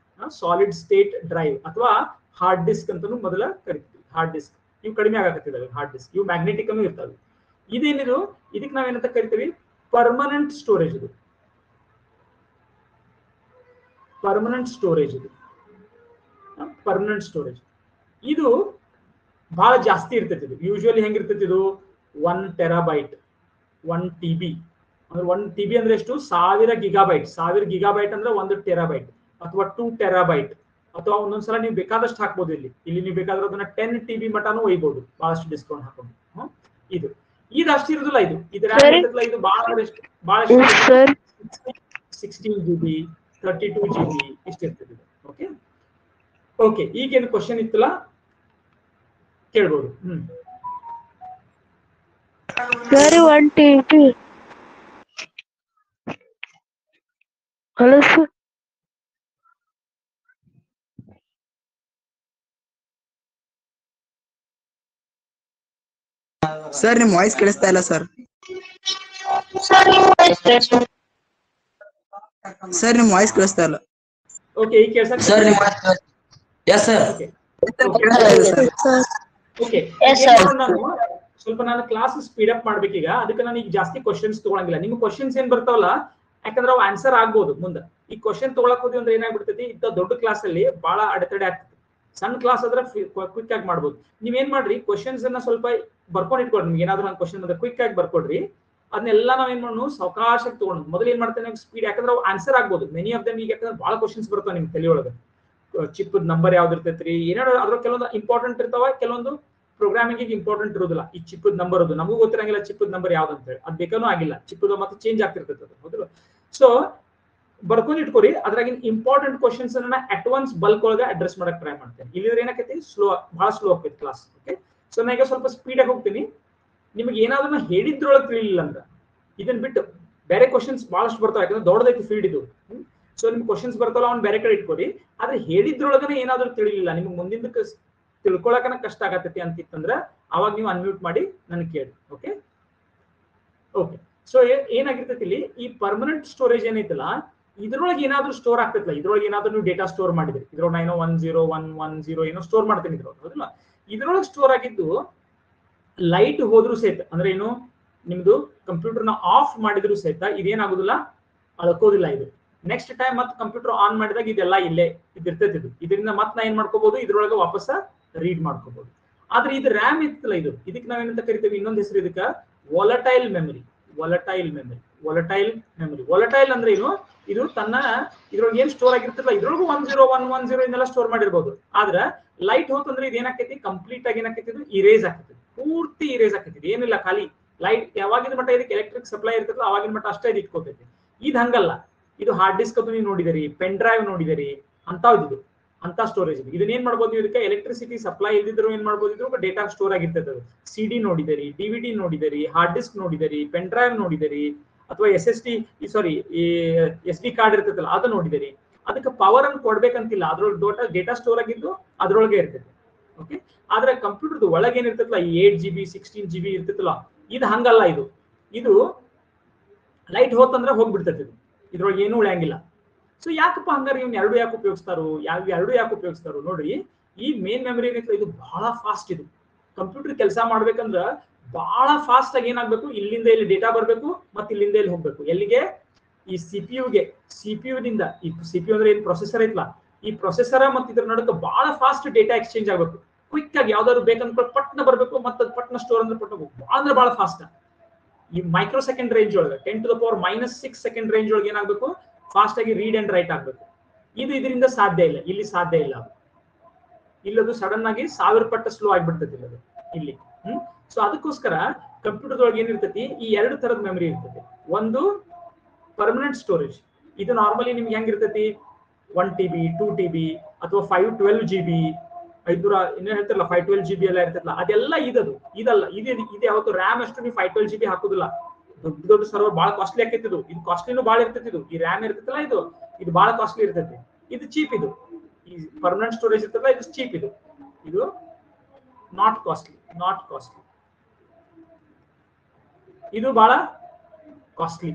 ಸಾಲಿಡ್ ಸ್ಟೇಟ್ ಡ್ರೈವ್, ಅಥವಾ ಹಾರ್ಡ್ ಡಿಸ್ಕ್ ಅಂತಾನು ಮೊದಲ ಕರಿತೀವಿ. ಹಾರ್ಡ್ ಡಿಸ್ಕ್ ಇವು ಕಡಿಮೆ ಆಗತ್ತಿದ್ದಾವೆ, ಹಾರ್ಡ್ ಡಿಸ್ಕ್ ಇವು ಮ್ಯಾಗ್ನೆಟಿಕ್ ಅನ್ನು ಇರ್ತವೆ. ಇದೇನಿದು, ಇದಕ್ಕೆ ನಾವೇನಂತ ಕರಿತೀವಿ, ಪರ್ಮನೆಂಟ್ ಸ್ಟೋರೇಜ್. ಇದು ಪರ್ಮನೆಂಟ್ ಸ್ಟೋರೇಜ್ ಇದು ಬಹಳ ಜಾಸ್ತಿ ಇರ್ತೈತಿ. ಇದು ಯೂಶುವಲಿ ಹೆಂಗಿರ್ತೈತಿ, ಇದು 1 TB, 1 TB ಅಂದ್ರೆ 1 TB ಅಂದ್ರೆ ಎಷ್ಟು, 1000 GB ಅಂದ್ರೆ 1 TB, ಅಥವಾ 2 TB, ಅಥವಾ ಒಂದೊಂದ್ಸಲ ನೀವು ಬೇಕಾದಷ್ಟು ಹಾಕ್ಬೋದು. ಇಲ್ಲಿ ನೀವು ಬೇಕಾದ್ರೆ ಅದನ್ನ 10 TB ಮಟಾನು ಒಯ್ಬಹುದು, ಬಹಳಷ್ಟು ಡಿಸ್ಕೌಂಟ್ ಹಾಕೊಂಡು. ಇದು ಅಷ್ಟು ಇರುದಿಲ್ಲ, ಇದು ಬಹಳ 16 GB 32 GB ಇಷ್ಟ ಇರ್ತದೆ. ಓಕೆ ಈಗೇನು ಕ್ವಶನ್ ಇತ್ತಲ್ಲ ಕೇಳ್ಬೋದು. ಸರಿ 1 TB. Hello sir. ಸರ್ ನಿಮ್ ವಾಯ್ಸ್ ಕೇಳಿಸ್ತಾ ಇಲ್ಲ ಸರ್. ಸರ್ ನಿಮ್ ವಾಯ್ಸ್ ಕೇಳಿಸ್ತಾ ಇಲ್ಲ. ಓಕೆ ಈಗ ಕೇಳಿಸ್ತಾ ಸರ್ ನಿಮ್ಮ ಎಸ್ ಸರ್. ಓಕೆ ಸ್ವಲ್ಪ ನಾನು ಕ್ಲಾಸ್ ಸ್ಪೀಡ್ ಅಪ್ ಮಾಡ್ಬೇಕೀಗ, ಅದಕ್ಕೆ ನಾನು ಈಗ ಜಾಸ್ತಿ ಕ್ವಶನ್ಸ್ ತಗೊಳಂಗಿಲ್ಲ. ನಿಮ್ಗೆ ಕ್ವಶನ್ಸ್ ಏನ್ ಬರ್ತಾವಲ್ಲ, ಯಾಕಂದ್ರೆ ಅವು ಆನ್ಸರ್ ಆಗ್ಬೋದು ಮುಂದೆ. ಈ ಕ್ವಶನ್ ತಗೊಳಕ್ ಹೋದ್ವಿ ಅಂದ್ರೆ ಏನಾಗ್ಬಿಡ್ತೈತಿ, ಇಂಥ ದೊಡ್ಡ ಕ್ಲಾಸ್ ಅಲ್ಲಿ ಬಹಳ ಅಡೆತಡೆ ಆಗ್ತದೆ. ಸಣ್ಣ ಕ್ಲಾಸ್ ಆದ್ರೆ ಕ್ವಿಕ್ ಆಗಿ ಮಾಡ್ಬೋದು. ನೀವೇನ್ ಮಾಡ್ರಿ, ಕ್ವಶನ್ಸ್ ಅನ್ನ ಸ್ವಲ್ಪ ಬರ್ಕೊಂಡು ಇಟ್ಕೊಡ್ರಿ. ನಿಮ್ಗೆ ಏನಾದ್ರು ಒಂದು ಕ್ವಶನ್ ಬಂದ್ರೆ ಕ್ವಿಕ್ ಆಗಿ ಬರ್ಕೊಡ್ರಿ. ಅದನ್ನೆಲ್ಲ ನಾವೇನ್ ಮಾಡೋಣ ಸಾವಕಾಶಕ್ಕೆ ತಗೊಂಡು ಮೊದಲು ಏನ್ ಮಾಡ್ತೇನೆ ಸ್ಪೀಡ್, ಯಾಕಂದ್ರೆ ಅವು ಆನ್ಸರ್ ಆಗ್ಬೋದು ಮೆನಿ ಆಫ್ ದಮ್. ಈಗ ಯಾಕಂದ್ರೆ ಬಹಳ ಕ್ವಶನ್ಸ್ ಬರ್ತಾವ ನಿಮ್ ತಲೆಯೊಳಗೆ, ಚಿಪ್ ನಂಬರ್ ಯಾವ್ದು ಇರ್ತೈತ್ರಿ, ಏನಾದ್ರು ಅದ್ರ ಕೆಲವೊಂದು ಇಂಪಾರ್ಟೆಂಟ್ ಇರ್ತಾವ, ಕೆಲವೊಂದು ಪ್ರೋಗ್ರಾಮಿಂಗ್ ಇಂಪಾರ್ಟೆಂಟ್ ಇರೋದಿಲ್ಲ. ಈ ಚಿಪ್ ನಂಬರ್ ಅದು ನಮಗೂ ಗೊತ್ತಿರಂಗಿಲ್ಲ, ಚಿಪ್ ನಂಬರ್ ಯಾವ್ದು ಅಂತ ಹೇಳಿ, ಅದ್ ಬೇಕಾನೂ ಆಗಿಲ್ಲ, ಚಿಪ್ ಮತ್ತೆ ಚೇಂಜ್ ಆಗ್ತಿರ್ತೈತೆ ಅದು, ಹೌದಲ್ಲ. ಸೊ ಬರ್ಕೊಂಡು ಇಟ್ಕೋರಿ, ಅದ್ರಾಗಿನ ಇಂಪಾರ್ಟೆಂಟ್ ಕ್ವಶನ್ಸ್ ಅನ್ನ ಅಟ್ ಒನ್ಸ್ ಬಲ್ಕ್ ಒಳಗೆ ಅಡ್ರೆಸ್ ಮಾಡಕ್ ಟ್ರೈ ಮಾಡ್ತೇನೆ. ಇಲ್ಲಿದ್ರೆ ಏನಾಕೈತಿ ಬಹಳ ಸ್ಲೋ ಆಗ್ತೈತಿ ಕ್ಲಾಸ್. ಓಕೆ, ಸೊ ನಾ ಈಗ ಸ್ವಲ್ಪ ಸ್ಪೀಡ್ ಆಗಿ ಹೋಗ್ತೀನಿ. ನಿಮ್ಗೆ ಏನಾದ್ರು ಹೇಳಿದ್ರೊಳಗೆ ತಿಳಿಲಿಲ್ಲ ಅಂದ್ರೆ ಇದನ್ನ ಬಿಟ್ಟು ಬೇರೆ ಕ್ವಶನ್ಸ್ ಬಹಳಷ್ಟು ಬರ್ತಾವ, ಯಾಕಂದ್ರೆ ದೊಡ್ಡದೈತಿ ಫೀಲ್ಡ್ ಇದು. ಸೊ ನಿಮ್ಗೆ ಕ್ವಶನ್ಸ್ ಬರ್ತಾವಲ್ಲ ಅವ್ನು ಬೇರೆ ಕಡೆ ಇಟ್ಕೊಡಿ. ಆದ್ರೆ ಹೇಳಿದ್ರೊಳಗನೆ ಏನಾದ್ರು ತಿಳಿಲಿಲ್ಲ, ನಿಮ್ಗೆ ಮುಂದಿನ ತಿಳ್ಕೊಳಕನ ಕಷ್ಟ ಆಗತ್ತೈತಿ ಅಂತಿತ್ತಂದ್ರೆ ಅವಾಗ ನೀವು ಅನ್ಮ್ಯೂಟ್ ಮಾಡಿ ನನಗೆ ಕೇಳಿ. Okay okay. ಸೊ ಏನಾಗಿರ್ತೈತಿ ಇಲ್ಲಿ, ಈ ಪರ್ಮನೆಂಟ್ ಸ್ಟೋರೇಜ್ ಏನೈತಲ್ಲ ಇದ್ರೊಳಗೆ ಏನಾದ್ರು ಸ್ಟೋರ್ ಆಗ್ತೈತಲ್ಲ, ಇದ್ರೊಳಗೆ ಏನಾದ್ರು ನೀವು ಡೇಟಾ ಸ್ಟೋರ್ ಮಾಡಿದ್ರಿ, ಇದ್ರೊಳಗೆ 90110 ಏನೋ ಸ್ಟೋರ್ ಮಾಡ್ತೀನಿ ಇದ್ರೊಳಗೆ, ಹೌದಲ್ಲ. ಇದ್ರೊಳಗೆ ಸ್ಟೋರ್ ಆಗಿದ್ದು ಲೈಟ್ ಹೋದ್ರು ಸಹಿತ, ಅಂದ್ರೆ ಏನು ನಿಮ್ದು ಕಂಪ್ಯೂಟರ್ನ ಆಫ್ ಮಾಡಿದ್ರು ಸಹಿತ ಇದೇನಾಗುದಿಲ್ಲ, ಅಳ್ಕೋದಿಲ್ಲ ಇದು. ನೆಕ್ಸ್ಟ್ ಟೈಮ್ ಮತ್ತೆ ಕಂಪ್ಯೂಟರ್ ಆನ್ ಮಾಡಿದಾಗ ಇದೆಲ್ಲ ಇಲ್ಲೇ ಇದಿರ್ತೈತಿ. ಇದರಿಂದ ಮತ್ತೆ ನಾ ಏನ್ ಮಾಡ್ಕೋಬಹುದು, ಇದ್ರೊಳಗೆ ವಾಪಸ್ ರೀಡ್ ಮಾಡ್ಕೋಬಹುದು. ಆದ್ರೆ ಇದು ರ್ಯಾಮ್ ಇತ್ತಲ್ಲ, ಇದಕ್ಕೆ ನಾವೇನಂತ ಕರಿತೀವಿ, ಇನ್ನೊಂದು ಹೆಸರು ಇದಕ್ಕೆ volatile memory. Volatile memory, volatile memory. Volatile ಅಂದ್ರೆ ಏನು, ಇದು ತನ್ನ ಇದ್ರೊಳಗೆ ಏನ್ ಸ್ಟೋರ್ ಆಗಿರ್ತಲ್ಲ ಇದ್ರೊಳಗೂ 10110 ಇದನ್ನೆಲ್ಲ ಸ್ಟೋರ್ ಮಾಡಿರ್ಬೋದು. ಆದ್ರೆ ಲೈಟ್ ಹೋತಂದ್ರೆ ಇದು ಏನಾಕೈತಿ, ಕಂಪ್ಲೀಟ್ ಆಗಿ ಏನಾಕೈತಿ, ಇದು ಇರೇಸ್ ಆಗ್ತೈತಿ, ಪೂರ್ತಿ ಇರೇಸ್ ಆಗ್ತೈತಿ. ಏನಿಲ್ಲ, ಖಾಲಿ ಲೈಟ್ ಯಾವಾಗಿನ ಮಟ್ಟ ಇದಕ್ಕೆ ಎಲೆಕ್ಟ್ರಿಕ್ ಸಪ್ಲೈ ಇರ್ತೈತಲ್ಲ ಅವಾಗಿನ ಮಟ್ಟ ಅಷ್ಟೇ ಇದು ಇಟ್ಕೋತೈತಿ. ಇದು ಹಂಗಲ್ಲ, ಇದು ಹಾರ್ಡ್ ಡಿಸ್ಕ್ ಅದು ನೀವು ನೋಡಿದಿರಿ, ಪೆನ್ ಡ್ರೈವ್ ನೋಡಿದಿರಿ, ಇದು ಅಂತ ಸ್ಟೋರೇಜ್ ಇದು. ಇದನ್ನ ಏನ್ ಮಾಡ್ಬೋದು ನೀವು, ಇದಕ್ಕೆ ಎಲೆಕ್ಟ್ರಿಸಿಟಿ ಸಪ್ಲೈ ಇಲ್ದಿದ್ರು ಏನ್ ಮಾಡ್ಬೋದು, ಇದ್ರು ಡೇಟಾ ಸ್ಟೋರ್ ಆಗಿರ್ತದೆ. ಅದು CD ನೋಡಿದಿರಿ, DVD ನೋಡಿದಿರಿ, ಹಾರ್ಡ್ ಡಿಸ್ಕ್ ನೋಡಿದಿರಿ, ಪೆನ್ ಡ್ರೈವ್ ನೋಡಿದಿರಿ, ಅಥವಾ SD ಕಾರ್ಡ್ ಇರ್ತೈತಲ್ಲ ಅದು ನೋಡಿದಿರಿ. ಅದಕ್ಕೆ ಪವರ್ ಅನ್ನು ಕೊಡ್ಬೇಕಂತಿಲ್ಲ, ಅದ್ರೊಳಗೆ ಡೇಟಾ ಸ್ಟೋರ್ ಆಗಿದ್ದು ಅದ್ರೊಳಗೆ ಇರ್ತೈತೆ. ಓಕೆ, ಆದ್ರೆ ಕಂಪ್ಯೂಟರ್ದು ಒಳಗೆ ಏನಿರ್ತೈತಲ್ಲ, 8GB 16GB ಇರ್ತೈತಲ್ಲ, ಇದು ಹಂಗಲ್ಲ. ಇದು ಲೈಟ್ ಹೋತಂದ್ರೆ ಹೋಗ್ಬಿಡ್ತೈತಿ, ಇದ್ರೊಳಗೆ ಏನೂ ಉಳಿಯಂಗಿಲ್ಲ. ಸೊ ಯಾಕಪ್ಪ ಹಂಗಾರೆ ಇವ್ನ ಎರಡು ಯಾಕೆ ಉಪಯೋಗಿಸ್ತಾರೋ ನೋಡ್ರಿ. ಈ ಮೇನ್ ಮೆಮರಿ ಏನೈತೆ ಇದು ಬಹಳ ಫಾಸ್ಟ್. ಇದು ಕಂಪ್ಯೂಟರ್ ಕೆಲಸ ಮಾಡ್ಬೇಕಂದ್ರ ಬಹಳ ಫಾಸ್ಟ್ ಆಗಿ ಏನಾಗ್ಬೇಕು, ಇಲ್ಲಿಂದ ಇಲ್ಲಿ ಡೇಟಾ ಬರ್ಬೇಕು, ಮತ್ತೆ ಇಲ್ಲಿಂದ ಇಲ್ಲಿ ಹೋಗ್ಬೇಕು. ಎಲ್ಲಿಗೆ, ಈ ಸಿಪಿಯುಗೆ. ಸಿಪಿಯುದಿಂದ ಈ ಸಿಪಿಯು ಅಂದ್ರೆ ಏನ್ ಪ್ರೊಸೆಸರ್ ಐತ್ಲಾ, ಈ ಪ್ರೊಸೆಸರ್ ಮತ್ತೆ ಇದ್ರ ನಡುಕ ಬಹಳ ಫಾಸ್ಟ್ ಡೇಟಾ ಎಕ್ಸ್ಚೇಂಜ್ ಆಗ್ಬೇಕು. ಕ್ವಿಕ್ ಆಗಿ ಯಾವ್ದಾದ್ರು ಬೇಕಂದ್ರೆ ಪಟ್ನ ಬರ್ಬೇಕು, ಮತ್ತೆ ಪಟ್ನ ಸ್ಟೋರ್ ಅಂದ್ರೆ ಪಟ್ಟ ಬಹಳ ಅಂದ್ರೆ ಬಹಳ ಫಾಸ್ಟ್. ಈ ಮೈಕ್ರೋ ಸೆಕೆಂಡ್ ರೇಂಜ್ ಒಳಗೆ 10⁻⁻6 ಸೆಕೆಂಡ್ ರೇಂಜ್ ಒಳಗೆ ಏನಾಗಬೇಕು, ಫಾಸ್ಟ್ ಆಗಿ ರೀಡ್ ಅಂಡ್ ರೈಟ್ ಆಗ್ಬೇಕು. ಇದು ಇದರಿಂದ ಸಾಧ್ಯ ಇಲ್ಲ, ಇಲ್ಲಿ ಸಾಧ್ಯ ಇಲ್ಲ. ಇಲ್ಲದು ಸಡನ್ ಆಗಿ 1000 ಪಟ್ಟು ಸ್ಲೋ ಆಗಿಬಿಡ್ತೈತಿ ಅದು ಇಲ್ಲಿ. ಸೊ ಅದಕ್ಕೋಸ್ಕರ ಕಂಪ್ಯೂಟರ್ ಒಳಗೆ ಏನಿರ್ತೈತಿ, ಈ ಎರಡು ತರದ ಮೆಮರಿ ಇರ್ತೈತಿ. ಒಂದು ಪರ್ಮನೆಂಟ್ ಸ್ಟೋರೇಜ್, ಇದು ನಾರ್ಮಲಿ ನಿಮ್ಗೆ ಹೆಂಗಿರ್ತೈತಿ, 1TB 2TB ಅಥವಾ 512GB 500 ಇನ್ನೇನ್ ಹೇಳ್ತಾರಲ್ಲ 512GB ಎಲ್ಲ ಇರ್ತೈತಲ್ಲ, ಅದೆಲ್ಲ ಇದಲ್ಲ. ಇದು ಯಾವತ್ತು ರ್ಯಾಮ್ ಅಷ್ಟು ನೀವು 512GB ಹಾಕುದಿಲ್ಲ. ದೊಡ್ಡ ಸರ್ವರ್ ಬಹಳ ಕಾಸ್ಟ್ಲಿ ಆಕೈತಿ. ಇದು ಕಾಸ್ಟ್ಲಿನೂ ಬಹಳ ಇರ್ತೈತಿ. ಈ ರ್ಯಾಮ್ ಇರ್ತೈತಲ್ಲ ಇದು ಬಹಳ ಕಾಸ್ಟ್ಲಿ ಇರ್ತೈತಿ. ಇದು ಚೀಪ್. ಈ ಪರ್ಮನೆಂಟ್ ಸ್ಟೋರೇಜ್ ಇರ್ತಲ್ಲ ಇದು ಚೀಪ್. ಇದು ನಾಟ್ ಕಾಸ್ಟ್ಲಿ. ಇದು ಬಹಳ ಕಾಸ್ಟ್ಲಿ.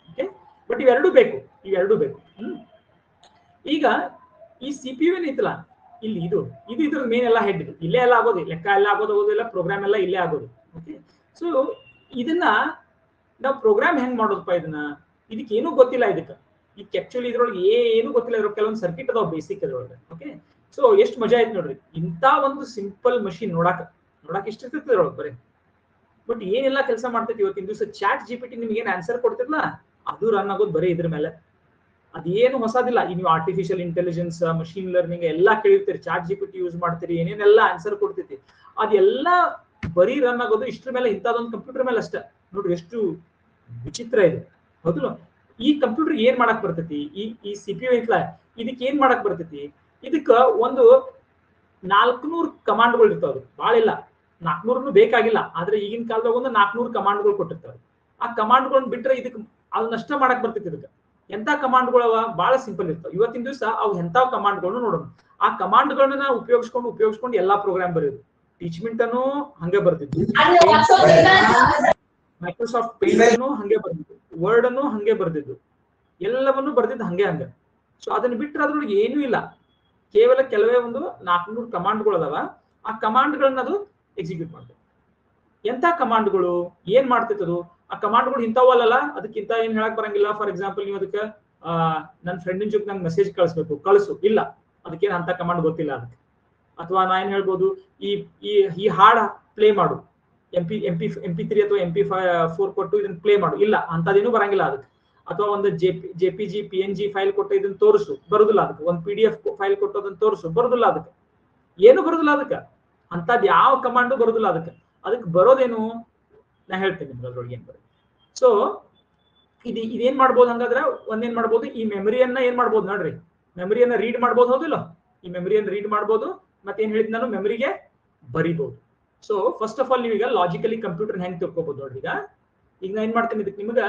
ಓಕೆ, ಬಟ್ ಇವೆರಡೂ ಬೇಕು. ಈಗ ಈ CPU ಏನೈತಲ್ಲ ಇಲ್ಲಿ, ಇದು ಇದ್ರ ಮೇನ್ ಎಲ್ಲ ಹೆಡ್. ಇಲ್ಲೇ ಎಲ್ಲ ಆಗೋದು, ಲೆಕ್ಕ ಎಲ್ಲ ಆಗೋದಿಲ್ಲ, ಪ್ರೋಗ್ರಾಮ್ ಎಲ್ಲ ಇಲ್ಲೇ ಆಗೋದು. ಓಕೆ, ಸೊ ಇದನ್ನ ನಾವು ಪ್ರೋಗ್ರಾಮ್ ಹೆಂಗ್ ಮಾಡೋದಪ್ಪ, ಇದಕ್ಕೆ ಏನೂ ಗೊತ್ತಿಲ್ಲ. ಇದಕ್ಕೆ ಆಕ್ಚುಲಿ ಇದ್ರೊಳಗೆ ಏನು ಗೊತ್ತಿಲ್ಲ. ಇದ್ರೊಳಗೆ ಕೆಲವೊಂದು ಸರ್ಕಿಟ್ ಅದಾವ ಬೇಸಿಕ್ ಅದ್ರೊಳಗೆ. ಓಕೆ, ಸೊ ಎಷ್ಟು ಮಜಾ ಆಯ್ತು ನೋಡ್ರಿ, ಇಂಥ ಒಂದು ಸಿಂಪಲ್ ಮಷಿನ್ ನೋಡಾಕ ಇಷ್ಟ ಇರ್ತೈತಿ ಇದ್ರೊಳಗೆ ಬರೀ. ಬಟ್ ಏನೆಲ್ಲ ಕೆಲಸ ಮಾಡ್ತೈತಿ ಇವತ್ತಿನ ದಿವಸ. ChatGPT ನಿಮ್ಗೆ ಏನ್ ಆನ್ಸರ್ ಕೊಡ್ತಿರ್ಲ ಅದು ರನ್ ಆಗೋದು ಬರೀ ಇದ್ರ ಮೇಲೆ. ಅದೇನು ಹೊಸದಿಲ್ಲ. ಈ ನೀವು ಆರ್ಟಿಫಿಷಿಯಲ್ ಇಂಟೆಲಿಜೆನ್ಸ್, ಮಷಿನ್ ಲರ್ನಿಂಗ್ ಎಲ್ಲ ಕೇಳಿರ್ತೀರಿ, ChatGPT ಯೂಸ್ ಮಾಡ್ತೀರಿ, ಏನೇನೆಲ್ಲ ಆನ್ಸರ್ ಕೊಡ್ತೈತಿ, ಅದೆಲ್ಲ ಬರೀ ರನ್ ಆಗೋದು ಇಷ್ಟ್ರ ಮೇಲೆ, ಇಂಥದೊಂದು ಕಂಪ್ಯೂಟರ್ ಮೇಲೆ ಅಷ್ಟೇ. ನೋಡ್ರಿ ಎಷ್ಟು ವಿಚಿತ್ರ ಇದೆ, ಹೌದಲ್ಲ. ಈ ಕಂಪ್ಯೂಟರ್ ಏನ್ ಮಾಡಕ್ ಬರ್ತೈತಿ, ಈ CPU ಐತ್ಲ, ಇದಕ್ಕೆ ಏನ್ ಮಾಡಕ್ ಬರ್ತೈತಿ, ಇದಕ್ಕ ಒಂದು 400 ಕಮಾಂಡ್ಗಳು ಇರ್ತಾವ. ಭಾಳ ಇಲ್ಲ, 400 ಬೇಕಾಗಿಲ್ಲ. ಆದ್ರೆ ಈಗಿನ ಕಾಲದಾಗ ಒಂದು 400 ಕಮಾಂಡ್ಗಳು ಕೊಟ್ಟಿರ್ತಾವೆ. ಆ ಕಮಾಂಡ್ಗಳನ್ನ ಬಿಟ್ರೆ ಇದಕ್ಕೆ ಅದನ್ನಷ್ಟ ಮಾಡಕ್ ಬರ್ತೈತಿ. ಇದಕ್ಕೆ ಎಂತ ಕಮಾಂಡ್ಗಳು ಬಹಳ ಸಿಂಪಲ್ ಇರ್ತಾವ. ಇವತ್ತಿನ ದಿವಸ ಅವು ಎಂತ ಕಮಾಂಡ್ಗಳನ್ನು ನೋಡೋಣ. ಆ ಕಮಾಂಡ್ಗಳನ್ನ ಉಪಯೋಗಿಸ್ಕೊಂಡು ಎಲ್ಲಾ ಪ್ರೋಗ್ರಾಮ್ ಬರೆಯೋದು. ಟೀಚ್ಮೆಂಟ್ ಅನ್ನು ಹಂಗೆ ಬರ್ತಿದ್ದು, ಮೈಕ್ರೋಸಾಫ್ಟ್ ಪೇಂಟ್ ಅನ್ನು ಹಂಗೆ ಬರ್ದಿದ್ದು, ವರ್ಡ್ ಅನ್ನು ಹಂಗೆ ಬರ್ದಿದ್ದು, ಎಲ್ಲವನ್ನು ಬರ್ದಿದ್ದು ಹಂಗೆ. ಸೊ ಅದನ್ನ ಬಿಟ್ಟರೆ ಅದ್ರೊಳಗೆ ಏನೂ ಇಲ್ಲ. ಕೇವಲ ಕೆಲವೇ ಒಂದು 400 ಕಮಾಂಡ್ಗಳು ಅದಾವ. ಆ ಕಮಾಂಡ್ಗಳನ್ನ ಅದು ಎಕ್ಸಿಕ್ಯೂಟ್ ಮಾಡ್ತದೆ. ಎಂತ ಕಮಾಂಡ್ಗಳು, ಏನ್ ಮಾಡ್ತೈತದು, ಆ ಕಮಾಂಡ್ಗಳು ಇಂಥವಲ್ಲ. ಅದಕ್ಕಿಂತ ಏನ್ ಹೇಳಕ್ ಬರಂಗಿಲ್ಲ. ಫಾರ್ ಎಕ್ಸಾಂಪಲ್ ನೀವು ಅದಕ್ಕೆ ನನ್ನ ಫ್ರೆಂಡಿನ ಜೊತೆ ನಂಗೆ ಮೆಸೇಜ್ ಕಳಿಸು ಇಲ್ಲ, ಅದಕ್ಕೇನು ಅಂತ ಕಮಾಂಡ್ ಗೊತ್ತಿಲ್ಲ ಅದಕ್ಕೆ. ಅಥವಾ ನಾ ಏನ್ ಹೇಳ್ಬೋದು, ಈ ಹಾಡ್ ಪ್ಲೇ ಮಾಡು, MP3 ಅಥವಾ MP4 ಕೊಟ್ಟು ಇದನ್ನ ಪ್ಲೇ ಮಾಡು, ಇಲ್ಲ ಅಂತದೇನು ಬರಂಗಿಲ್ಲ ಅದಕ್ಕೆ. ಅಥವಾ ಒಂದು JPG PNG ಫೈಲ್ ಕೊಟ್ಟು ಇದನ್ನ ತೋರಿಸು, ಬರುದಿಲ್ಲ ಅದಕ್ಕೆ. ಒಂದು PDF ಫೈಲ್ ಕೊಟ್ಟು ಅದನ್ನ ತೋರಿಸು, ಬರುದಿಲ್ಲ ಅದಕ್ಕೆ. ಏನು ಬರುದಿಲ್ಲ ಅದಕ್ಕೆ, ಅಂತದ್ ಯಾವ ಕಮಾಂಡು ಬರುದಿಲ್ಲ ಅದಕ್ಕೆ. ಅದಕ್ಕೆ ಬರೋದೇನು ನಾ ಹೇಳ್ತೇನೆ ನಿಮ್ಗೆ ಅದ್ರೊಳಗೆ ಏನ್ ಬರುತ್ತೆ. ಸೊ ಇದೇನ್ ಮಾಡ್ಬೋದು ಹಂಗಾದ್ರೆ, ಒಂದೇನ್ ಮಾಡ್ಬೋದು, ಈ ಮೆಮರಿಯನ್ನ ಏನ್ ಮಾಡ್ಬೋದು ನೋಡ್ರಿ, ಮೆಮರಿಯನ್ನ ರೀಡ್ ಮಾಡ್ಬೋದು, ಹೌದಿಲ್ಲ? ಈ ಮೆಮರಿಯನ್ನ ರೀಡ್ ಮಾಡ್ಬೋದು, ಮತ್ತೆ ಏನ್ ಹೇಳಿದ್ ನಾನು, ಮೆಮರಿಗೆ ಬರಿಬಹುದು. ಸೊ ಫಸ್ಟ್ ಆಫ್ ಆಲ್ ನೀವೀಗ ಲಾಜಿಕಲಿ ಕಂಪ್ಯೂಟರ್ ಹೆಂಗ್ ತಿಳ್ಕೊಬಹುದು ನೋಡ್ರಿ. ಈಗ ನಾ ಏನ್ ಮಾಡ್ತೇನೆ, ಇದಕ್ಕೆ ನಿಮ್ಗ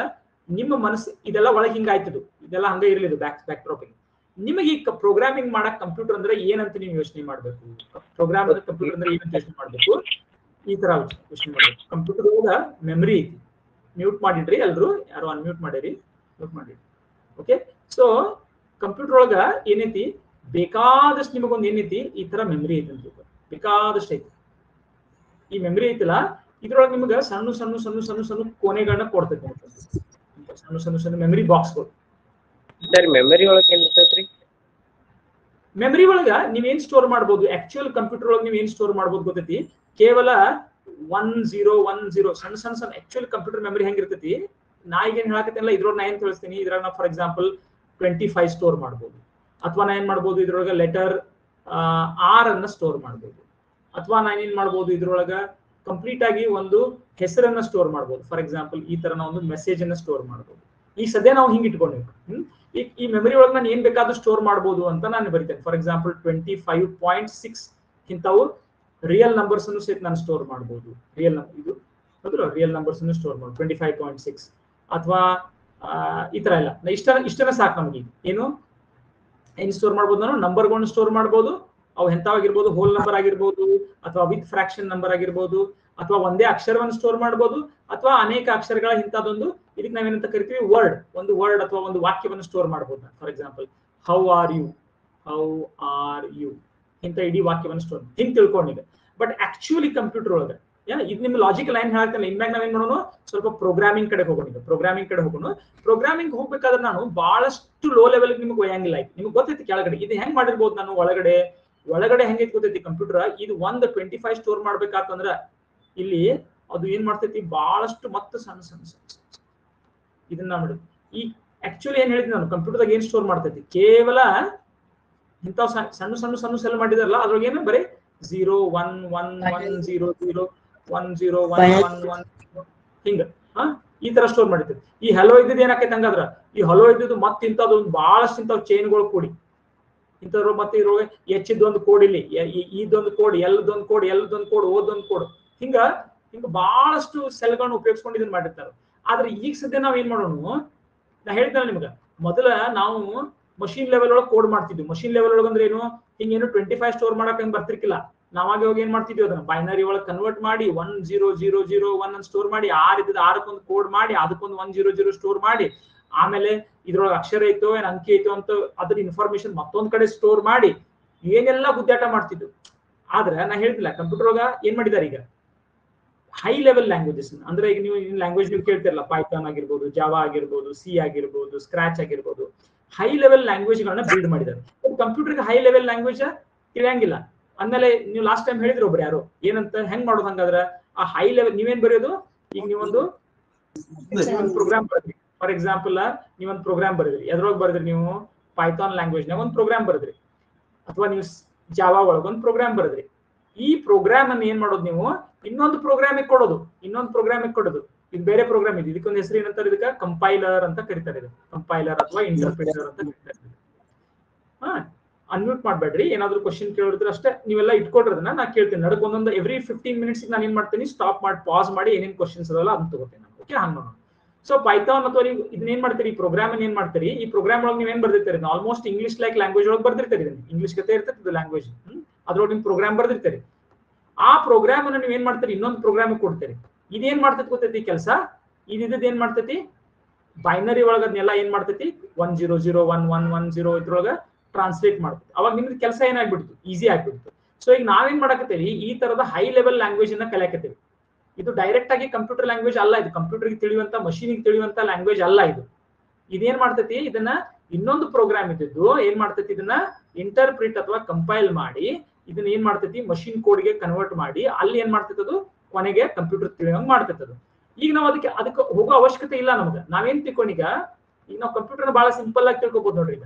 ನಿಮ್ಮ ಮನಸ್ಸು ಇದೆಲ್ಲ ಒಳಗೆ ಹಿಂಗಾಯ್ತದು, ಇದೆಲ್ಲ ಹಂಗ ಇರ್ಲಿದು ಬ್ಯಾಕ್ ಡ್ರಾಪಿಂಗ್. ನಿಮಗೆ ಈ ಪ್ರೋಗ್ರಾಮಿಂಗ್ ಮಾಡಕ್ ಕಂಪ್ಯೂಟರ್ ಅಂದ್ರೆ ಏನಂತ ನೀವು ಯೋಚನೆ ಮಾಡ್ಬೇಕು, ಪ್ರೋಗ್ರಾಮ್ ಕಂಪ್ಯೂಟರ್ ಅಂದ್ರೆ ಏನಂತ ಯೋಚನೆ ಮಾಡ್ಬೇಕು, ಈ ತರ ಯೋಚನೆ ಮಾಡ್ಬೇಕು. ಕಂಪ್ಯೂಟರ್ ಒಳಗ ಮೆಮರಿ ಐತಿ, ಮ್ಯೂಟ್ ಮಾಡಿಡ್ರಿ ಎಲ್ರು, ಯಾರು ಅನ್ಮ್ಯೂಟ್ ಮಾಡಿರಿ, ಮ್ಯೂಟ್ ಮಾಡಿರಿ. ಓಕೆ, ಸೊ ಕಂಪ್ಯೂಟರ್ ಒಳಗ ಏನೈತಿ, ಬೇಕಾದಷ್ಟು ನಿಮಗೊಂದು ಏನೈತಿ, ಈ ತರ ಮೆಮರಿ ಐತಿ ಅಂತ ಬೇಕಾದಷ್ಟು ಐತಿ. ಈ ಮೆಮರಿ ಐತಿಲ್ಲ, ಇದ್ರೊಳಗೆ ನಿಮ್ಗೆ ಸಣ್ಣ ಸಣ್ಣ ಸಣ್ಣ ಸಣ್ಣ ಸಣ್ಣ ಕೋಣೆಗಳನ್ನ ಕೊಡ್ತೈತಿ, ಸಣ್ಣ ಸಣ್ಣ ಸಣ್ಣ ಮೆಮರಿ ಬಾಕ್ಸ್ಗಳು. ಮೆಮರಿ ಒಳಗೆ ಏನ್ ಇರ್ತೈತ್ರಿ? ಮೆಮರಿ ಒಳಗ ನೀವೇನ್ ಸ್ಟೋರ್ ಮಾಡ್ಬೋದು, ಆಕ್ಚುಯಲ್ ಕಂಪ್ಯೂಟರ್ ಒಳಗೆ ನೀವ್ ಏನ್ ಸ್ಟೋರ್ ಮಾಡ್ಬೋದು ಗೊತ್ತೈತಿ, ಕೇವಲ 1010 ಸಣ್ಣ ಸಣ್ಣ ಸಣ್ಣ ಆಕ್ಚುಯಲ್ ಕಂಪ್ಯೂಟರ್ ಮೆಮರಿ ಹೆಂಗಿರ್ತೈತಿ, ನಾ ಈಗ ಏನ್ ಹೇಳಕತ್ತೇನಲ್ಲ ಇದ್ರೊಳಗೆ ನಾ ಏನ್ ತಿಳಿಸ್ತೀನಿ, ಇದ್ರಾಗ ನಾ ಫಾರ್ ಎಕ್ಸಾಂಪಲ್ 25 ಸ್ಟೋರ್ ಮಾಡ್ಬೋದು. ಅಥವಾ ನಾ ಏನ್ ಮಾಡ್ಬೋದು, ಇದ್ರೊಳಗ ಲೆಟರ್ R ಅನ್ನ ಸ್ಟೋರ್ ಮಾಡ್ಬೋದು. ಅಥವಾ ನಾನೇನ್ ಮಾಡ್ಬೋದು, ಇದ್ರೊಳಗ ಕಂಪ್ಲೀಟ್ ಆಗಿ ಒಂದು ಹೆಸರನ್ನ ಸ್ಟೋರ್ ಮಾಡ್ಬೋದು. ಫಾರ್ ಎಕ್ಸಾಂಪಲ್ ಈ ತರ ನಾವು ಒಂದು ಮೆಸೇಜ್ ಅನ್ನ ಸ್ಟೋರ್ ಮಾಡ್ಬೋದು. ಈ ಸದ್ಯ ನಾವು ಹಿಂಗ್ ಇಟ್ಕೊಂಡಿವಿ. ಈ ಮೆಮರಿ ಒಳಗೆ ನಾನು ಏನ್ ಬೇಕಾದ್ರೂ ಸ್ಟೋರ್ ಮಾಡ್ಬೋದು ಅಂತ ನಾನು ಬರಿತೇನೆ. ಫಾರ್ ಎಕ್ಸಾಂಪಲ್ 25.6 ಇಂಥವು ರಿಯಲ್ ನಂಬರ್ಸ್ ಅನ್ನು ಸಹಿತ ನಾನು ಸ್ಟೋರ್ ಮಾಡ್ಬೋದು. ಇದು ರಿಯಲ್ ನಂಬರ್ಸ್ ಅನ್ನು ಸ್ಟೋರ್ ಮಾಡ್ಬೋದು 25.6. ಅಥವಾ ಈ ತರ ಎಲ್ಲ ಇಷ್ಟನೇ ಸಾಕು ನಮ್ಗೆ. ಏನ್ ಸ್ಟೋರ್ ಮಾಡ್ಬೋದು, ನಾನು ನಂಬರ್ಗಳನ್ನ ಸ್ಟೋರ್ ಮಾಡ್ಬೋದು. ಅವು ಎಂಥವಾಗಿರ್ಬೋದು, ಹೋಲ್ ನಂಬರ್ ಆಗಿರ್ಬೋದು, ಅಥವಾ ವಿತ್ ಫ್ರಾಕ್ಷನ್ ನಂಬರ್ ಆಗಿರ್ಬೋದು, ಅಥವಾ ಒಂದೇ ಅಕ್ಷರವನ್ನು ಸ್ಟೋರ್ ಮಾಡ್ಬೋದು, ಅಥವಾ ಅನೇಕ ಅಕ್ಷರಗಳ ಇಂಥದ್ದೊಂದು ಇದಕ್ಕೆ ನಾವೇನಂತ ಕರಿತೀವಿ ಒಂದು ವರ್ಡ್ ಅಥವಾ ಒಂದು ವಾಕ್ಯವನ್ನು ಸ್ಟೋರ್ ಮಾಡ್ಬೋದು. For example how are you ಇಂಥ ಇಡೀ ವಾಕ್ಯವನ್ನು ಸ್ಟೋರ್ ಹಿಂಗ್ ತಿಳ್ಕೊಂಡಿದೆ. ಬಟ್ ಆಕ್ಚುಲಿ ಕಂಪ್ಯೂಟರ್ ಒಳಗೆ ಇದು ನಿಮ್ಮ ಲಾಜಿಕಲ್ ಲೈನ್ ಹೇಳ್ತಾನೆ. ಇನ್ಮ್ಯಾಗ ನಾವೇನ್ ಮಾಡೋಣ, ಸ್ವಲ್ಪ ಪ್ರೋಗ್ರಾಮಿಂಗ್ ಕಡೆ ಹೋಗೋಣ. ಪ್ರೋಗ್ರಾಮಿಂಗ್ ಹೋಗ್ಬೇಕಾದ್ರೆ ನಾನು ಬಹಳಷ್ಟು ಲೋ ಲೆವೆಲ್ ನಿಮ್ಗೆ ಒಯ್ಯಂಗಿಲ್ಲ. ನಿಮ್ಗೆ ಗೊತ್ತೈತಿ ಕೆಳಗಡೆ ಇದು ಹೆಂಗ್ ಮಾಡಿರ್ಬೋದು, ನಾನು ಒಳಗಡೆ ಹೆಂಗೈತಿ ಗೊತ್ತೈತಿ ಕಂಪ್ಯೂಟರ್. ಇದು 25 ಸ್ಟೋರ್ ಮಾಡ್ಬೇಕಾತಂದ್ರ ಇಲ್ಲಿ ಅದು ಏನ್ ಮಾಡ್ತೈತಿ, ಬಹಳಷ್ಟು ಮತ್ತೆ ಸಣ್ಣ ಸಣ್ಣ ಇದನ್ನ ಮಾಡಿ. ಈ ಆಕ್ಚುಲಿ ಏನ್ ಹೇಳಿದ್ವಿ ನಾನು, ಕಂಪ್ಯೂಟರ್ದಾಗ ಏನ್ ಸ್ಟೋರ್ ಮಾಡ್ತೈತಿ, ಕೇವಲ ಇಂಥವ್ ಸಣ್ಣ ಸಣ್ಣ ಸಣ್ಣ ಸೆಲ್ ಮಾಡಿದಾರಲ್ಲ, ಅದ್ರೊಳಗೆ ಏನು ಬರೀ 0 1 1 1 0 0 1 0 1 1 1 ಹಿಂಗ ಈ ತರ ಸ್ಟೋರ್ ಮಾಡಿರ್ತೈತಿ. ಈ ಹಲೋ ಇದ್ದಿದ್ದು ಏನಾಕೈತಿ ಹಂಗಾದ್ರ, ಈ ಹಲೋ ಇದ್ದಿದ್ದು ಮತ್ತೆ ಇಂಥದ್ದು ಬಹಳಷ್ಟು ಇಂಥವ್ ಚೈನ್ಗಳು ಕೂಡಿ ಇಂಥವ್ರು ಮತ್ತೆ ಇದ್ರೊಳಗೆ ಹೆಚ್ಚಿದ್ದೊಂದು ಕೋಡ್, ಇಲ್ಲಿ ಇದೊಂದು ಕೋಡ್, ಎಲ್ಲದೊಂದು ಕೋಡ್, ಓದೊಂದು ಕೋಡ್, ಹಿಂಗ ಬಹಳಷ್ಟು ಸೆಲ್ಗಳನ್ನ ಉಪಯೋಗಿಸ್ಕೊಂಡು ಇದನ್ನ ಮಾಡಿರ್ತಾರೆ. ಆದ್ರೆ ಈಗ ಸದ್ಯ ನಾವ್ ಏನ್ ಮಾಡೋಣ, ನಾ ಹೇಳಿದ್ನಲ್ಲ ನಿಮ್ಗ, ಮೊದಲ ನಾವು ಮಷೀನ್ ಲೆವೆಲ್ ಒಳಗೆ ಕೋಡ್ ಮಾಡ್ತಿದ್ವಿ. ಮಷೀನ್ ಲೆವೆಲ್ ಒಳಗೆ ಅಂದ್ರೆ ಏನು, ಹಿಂಗೇನು 25 ಸ್ಟೋರ್ ಮಾಡಕ್ ಹಂಗ್ ಬರ್ತಿರ್ಕಿಲ್ಲ. ನಾವಾಗ ಇವಾಗ ಏನ್ ಮಾಡ್ತಿದ್ವಿ, ಅದನ್ನ ಬೈನರಿ ಒಳಗೆ ಕನ್ವರ್ಟ್ ಮಾಡಿ 1 0 0 0 1 ಅನ್ನು ಸ್ಟೋರ್ ಮಾಡಿ, 6 ಇದ್ದದ 6ಕ್ಕೊಂದು ಕೋಡ್ ಮಾಡಿ, ಅದಕ್ಕೊಂದು 1 0 0 ಸ್ಟೋರ್ ಮಾಡಿ, ಆಮೇಲೆ ಇದ್ರೊಳಗೆ ಅಕ್ಷರ ಐತೋ ಏನ್ ಅಂಕಿ ಐತೋ ಅಂತ ಅದ್ರ ಇನ್ಫಾರ್ಮೇಶನ್ ಮತ್ತೊಂದ್ ಕಡೆ ಸ್ಟೋರ್ ಮಾಡಿ ಏನೆಲ್ಲ ಗುದ್ದಾಟ ಮಾಡ್ತಿದ್ವು. ಆದ್ರೆ ನಾ ಹೇಳ್ತಿಲ್ಲ, ಕಂಪ್ಯೂಟರ್ ಒಳಗ ಏನ್ ಮಾಡಿದಾರೆ ಈಗ ಹೈ ಲೆವೆಲ್ ಲ್ಯಾಂಗ್ವೇಜಸ್. ಅಂದ್ರೆ ಈಗ ನೀವು ಲ್ಯಾಂಗ್ವೇಜ್ ನೀವು ಕೇಳ್ತಿರಲ್ಲ, ಪೈಥಾನ್ ಆಗಿರ್ಬೋದು, ಜಾವಾ ಆಗಿರ್ಬೋದು, ಸಿ ಆಗಿರ್ಬೋದು, ಸ್ಕ್ರಾಚ್ ಆಗಿರ್ಬೋದು, ಹೈ ಲೆವೆಲ್ ಲ್ಯಾಂಗ್ವೇಜ್ ಗಳನ್ನ ಬಿಲ್ಡ್ ಮಾಡಿದ್ದಾರೆ. ಕಂಪ್ಯೂಟರ್ಗೆ ಹೈ ಲೆವೆಲ್ ಲ್ಯಾಂಗ್ವೇಜ್ ತಿಳಿಯಂಗಿಲ್ಲ. ಅಂದ್ಮೇಲೆ ನೀವು ಲಾಸ್ಟ್ ಟೈಮ್ ಹೇಳಿದ್ರು ಒಬ್ರು ಯಾರು ಏನಂತ, ಹೆಂಗ್ ಮಾಡೋದು ಹಂಗಾದ್ರ ಆ ಹೈ ಲೆವೆಲ್ ನೀವೇನ್ ಬರೆಯೋದು, ಈಗ ನೀವೊಂದು ಪ್ರೋಗ್ರಾಮ್ ಬರೆದ್ರಿ. ಫಾರ್ ಎಕ್ಸಾಂಪಲ್ ನೀವೊಂದು ಪ್ರೋಗ್ರಾಮ್ ಬರೆದ್ರಿ, ಎದ್ರೊಳಗೆ ಬರೆದ್ರಿ ನೀವು ಪೈಥಾನ್ ಲ್ಯಾಂಗ್ವೇಜ್ ನಾಗ ಒಂದು ಪ್ರೋಗ್ರಾಮ್ ಬರೆದ್ರಿ, ಅಥವಾ ನೀವು ಜಾವಾ ಒಳಗೆ ಒಂದು ಪ್ರೋಗ್ರಾಮ್ ಬರೆದ್ರಿ. ಈ ಪ್ರೋಗ್ರಾಮ್ ಅನ್ನು ಏನ್ ಮಾಡೋದು, ನೀವು ಇನ್ನೊಂದು ಪ್ರೋಗ್ರಾಮಿಗೆ ಕೊಡೋದು. ಇದು ಬೇರೆ ಪ್ರೋಗ್ರಾಮ್ ಇದೆ, ಇದಕ್ಕೊಂದು ಹೆಸರು ಏನಂತಾರೆ, ಇದಕ್ಕೆ ಕಂಪೈಲರ್ ಅಂತ ಕರೀತಾರೆ. ಇದು ಕಂಪೈಲರ್ ಅಥವಾ ಇಂಟರ್ಪ್ರಿಟರ್ ಅಂತ ಕರೀತಾರೆ. ಅನ್ಮ್ಯೂಟ್ ಮಾಡ್ಬೇಡ್ರಿ, ಏನಾದ್ರು ಕ್ವಶನ್ ಕೇಳಿದ್ರೆ ಅಷ್ಟೇ ನೀವೆಲ್ಲ ಇಟ್ಕೊಟ್ರದನ್ನ ನಾ ಕೇಳ್ತೀನಿ. ನಡಕ್ ಒಂದೊಂದು ಎವ್ರಿ 15 ಮಿನಿಟ್ಸ್ ನಾನು ಏನ್ ಮಾಡ್ತೀನಿ, ಸ್ಟಾಪ್ ಮಾಡಿ ಪಾಸ್ ಮಾಡಿ ಏನೇನ್ ಕ್ವಶನ್ಸ್ ಅದಲ್ಲ ಅದನ್ನ ತಗೋತೀನಿ ನಾನು. ಓಕೆ, ಹಂಗ ನೋಡೋಣ. ಸೊ ಪೈಥಾನ್ ಅಥವಾ ನೀವು ಇದನ್ನ ಏನ್ ಮಾಡ್ತೀರಿ, ಈ ಪ್ರೋಗ್ರಾಮ್ ಏನ್ ಮಾಡ್ತೀರಿ, ಈ ಪ್ರೋಗ್ರಾಮ್ ಒಳಗೆ ನೀವ್ ಏನ್ ಬರ್ದಿರ್ತೀರಿ, ಆಲ್ಮೋಸ್ಟ್ ಇಂಗ್ಲಿಷ್ ಲೈಕ್ ಲ್ಯಾಂಗ್ವೇಜ್ ಒಳಗೆ ಬರ್ದಿರ್ತೀರಿ. ಇಂಗ್ಲಿಷ್ ಗತೆ ಇರ್ತದೆ ಇದು ಲ್ಯಾಂಗ್ವೇಜ್, ಅದ್ರೊಳಗೆ ನಿಮ್ ಪ್ರೋಗ್ರಾಮ್ ಬರ್ದಿರ್ತೀರಿ. ಆ ಪ್ರೋಗ್ರಾಮ್ ಅನ್ನ ನೀವ್ ಏನ್ ಮಾಡ್ತೀರಿ, ಇನ್ನೊಂದು ಪ್ರೋಗ್ರಾಮ್ ಕೊಡ್ತೀರಿ. ಇದೇನ್ ಮಾಡ್ತೈತಿ ಗೊತ್ತೈತಿ ಕೆಲಸ, ಇದ್ ಏನ್ ಮಾಡ್ತೈತಿ, ಬೈನರಿ ಒಳಗ ಅದನ್ನೆಲ್ಲ ಏನ್ ಮಾಡ್ತೈತಿ 1 0 0 1 1 1 0 ಇದ್ರೊಳಗ ಟ್ರಾನ್ಸ್ಲೇಟ್ ಮಾಡ್ತೈತಿ. ಅವಾಗ ನಿಮ್ದು ಕೆಲಸ ಏನಾಗ್ಬಿಡ್ತು, ಈಸಿ ಆಗ್ಬಿಡ್ತು. ಸೊ ಈಗ ನಾವೇನ್ ಮಾಡಕತ್ತೀವಿ, ಈ ತರದ ಹೈ ಲೆವೆಲ್ ಲ್ಯಾಂಗ್ವೇಜ್ ಅನ್ನ ಕಲಿಯಕತ್ತೀವಿ. ಇದು ಡೈರೆಕ್ಟ್ ಆಗಿ ಕಂಪ್ಯೂಟರ್ ಲ್ಯಾಂಗ್ವೇಜ್ ಅಲ್ಲ, ಇದು ಕಂಪ್ಯೂಟರ್ಗೆ ತಿಳಿಯುವಂತ ಮಷೀನಿಗೆ ತಿಳಿಯುವಂತ ಲ್ಯಾಂಗ್ವೇಜ್ ಅಲ್ಲ. ಇದೇನ್ ಮಾಡ್ತೈತಿ, ಇದನ್ನ ಇನ್ನೊಂದು ಪ್ರೋಗ್ರಾಮ್ ಇದ್ದಿದ್ದು ಏನ್ ಮಾಡ್ತೈತಿ, ಇದನ್ನ ಇಂಟರ್ಪ್ರಿಟ್ ಅಥವಾ ಕಂಪೈಲ್ ಮಾಡಿ ಇದನ್ನ ಏನ್ ಮಾಡ್ತೈತಿ, ಮಷೀನ್ ಕೋಡ್ಗೆ ಕನ್ವರ್ಟ್ ಮಾಡಿ ಅಲ್ಲಿ ಏನ್ ಮಾಡ್ತೈತಿ, ಅದು ಕೊನೆಗೆ ಕಂಪ್ಯೂಟರ್ ತಿಳಿಯೋಂಗ್ ಮಾಡ್ತೈತದು. ಈಗ ನಾವು ಅದಕ್ಕೆ ಹೋಗೋ ಅವಶ್ಯಕತೆ ಇಲ್ಲ ನಮ್ಗೆ. ನಾವೇನ್ ತಿಳ್ಕೊಂಡೀಗ ಈಗ ನಾವು ಕಂಪ್ಯೂಟರ್ನ ಬಹಳ ಸಿಂಪಲ್ ಆಗಿ ತಿಳ್ಕೊಬಹುದು ನೋಡ್ರಿ.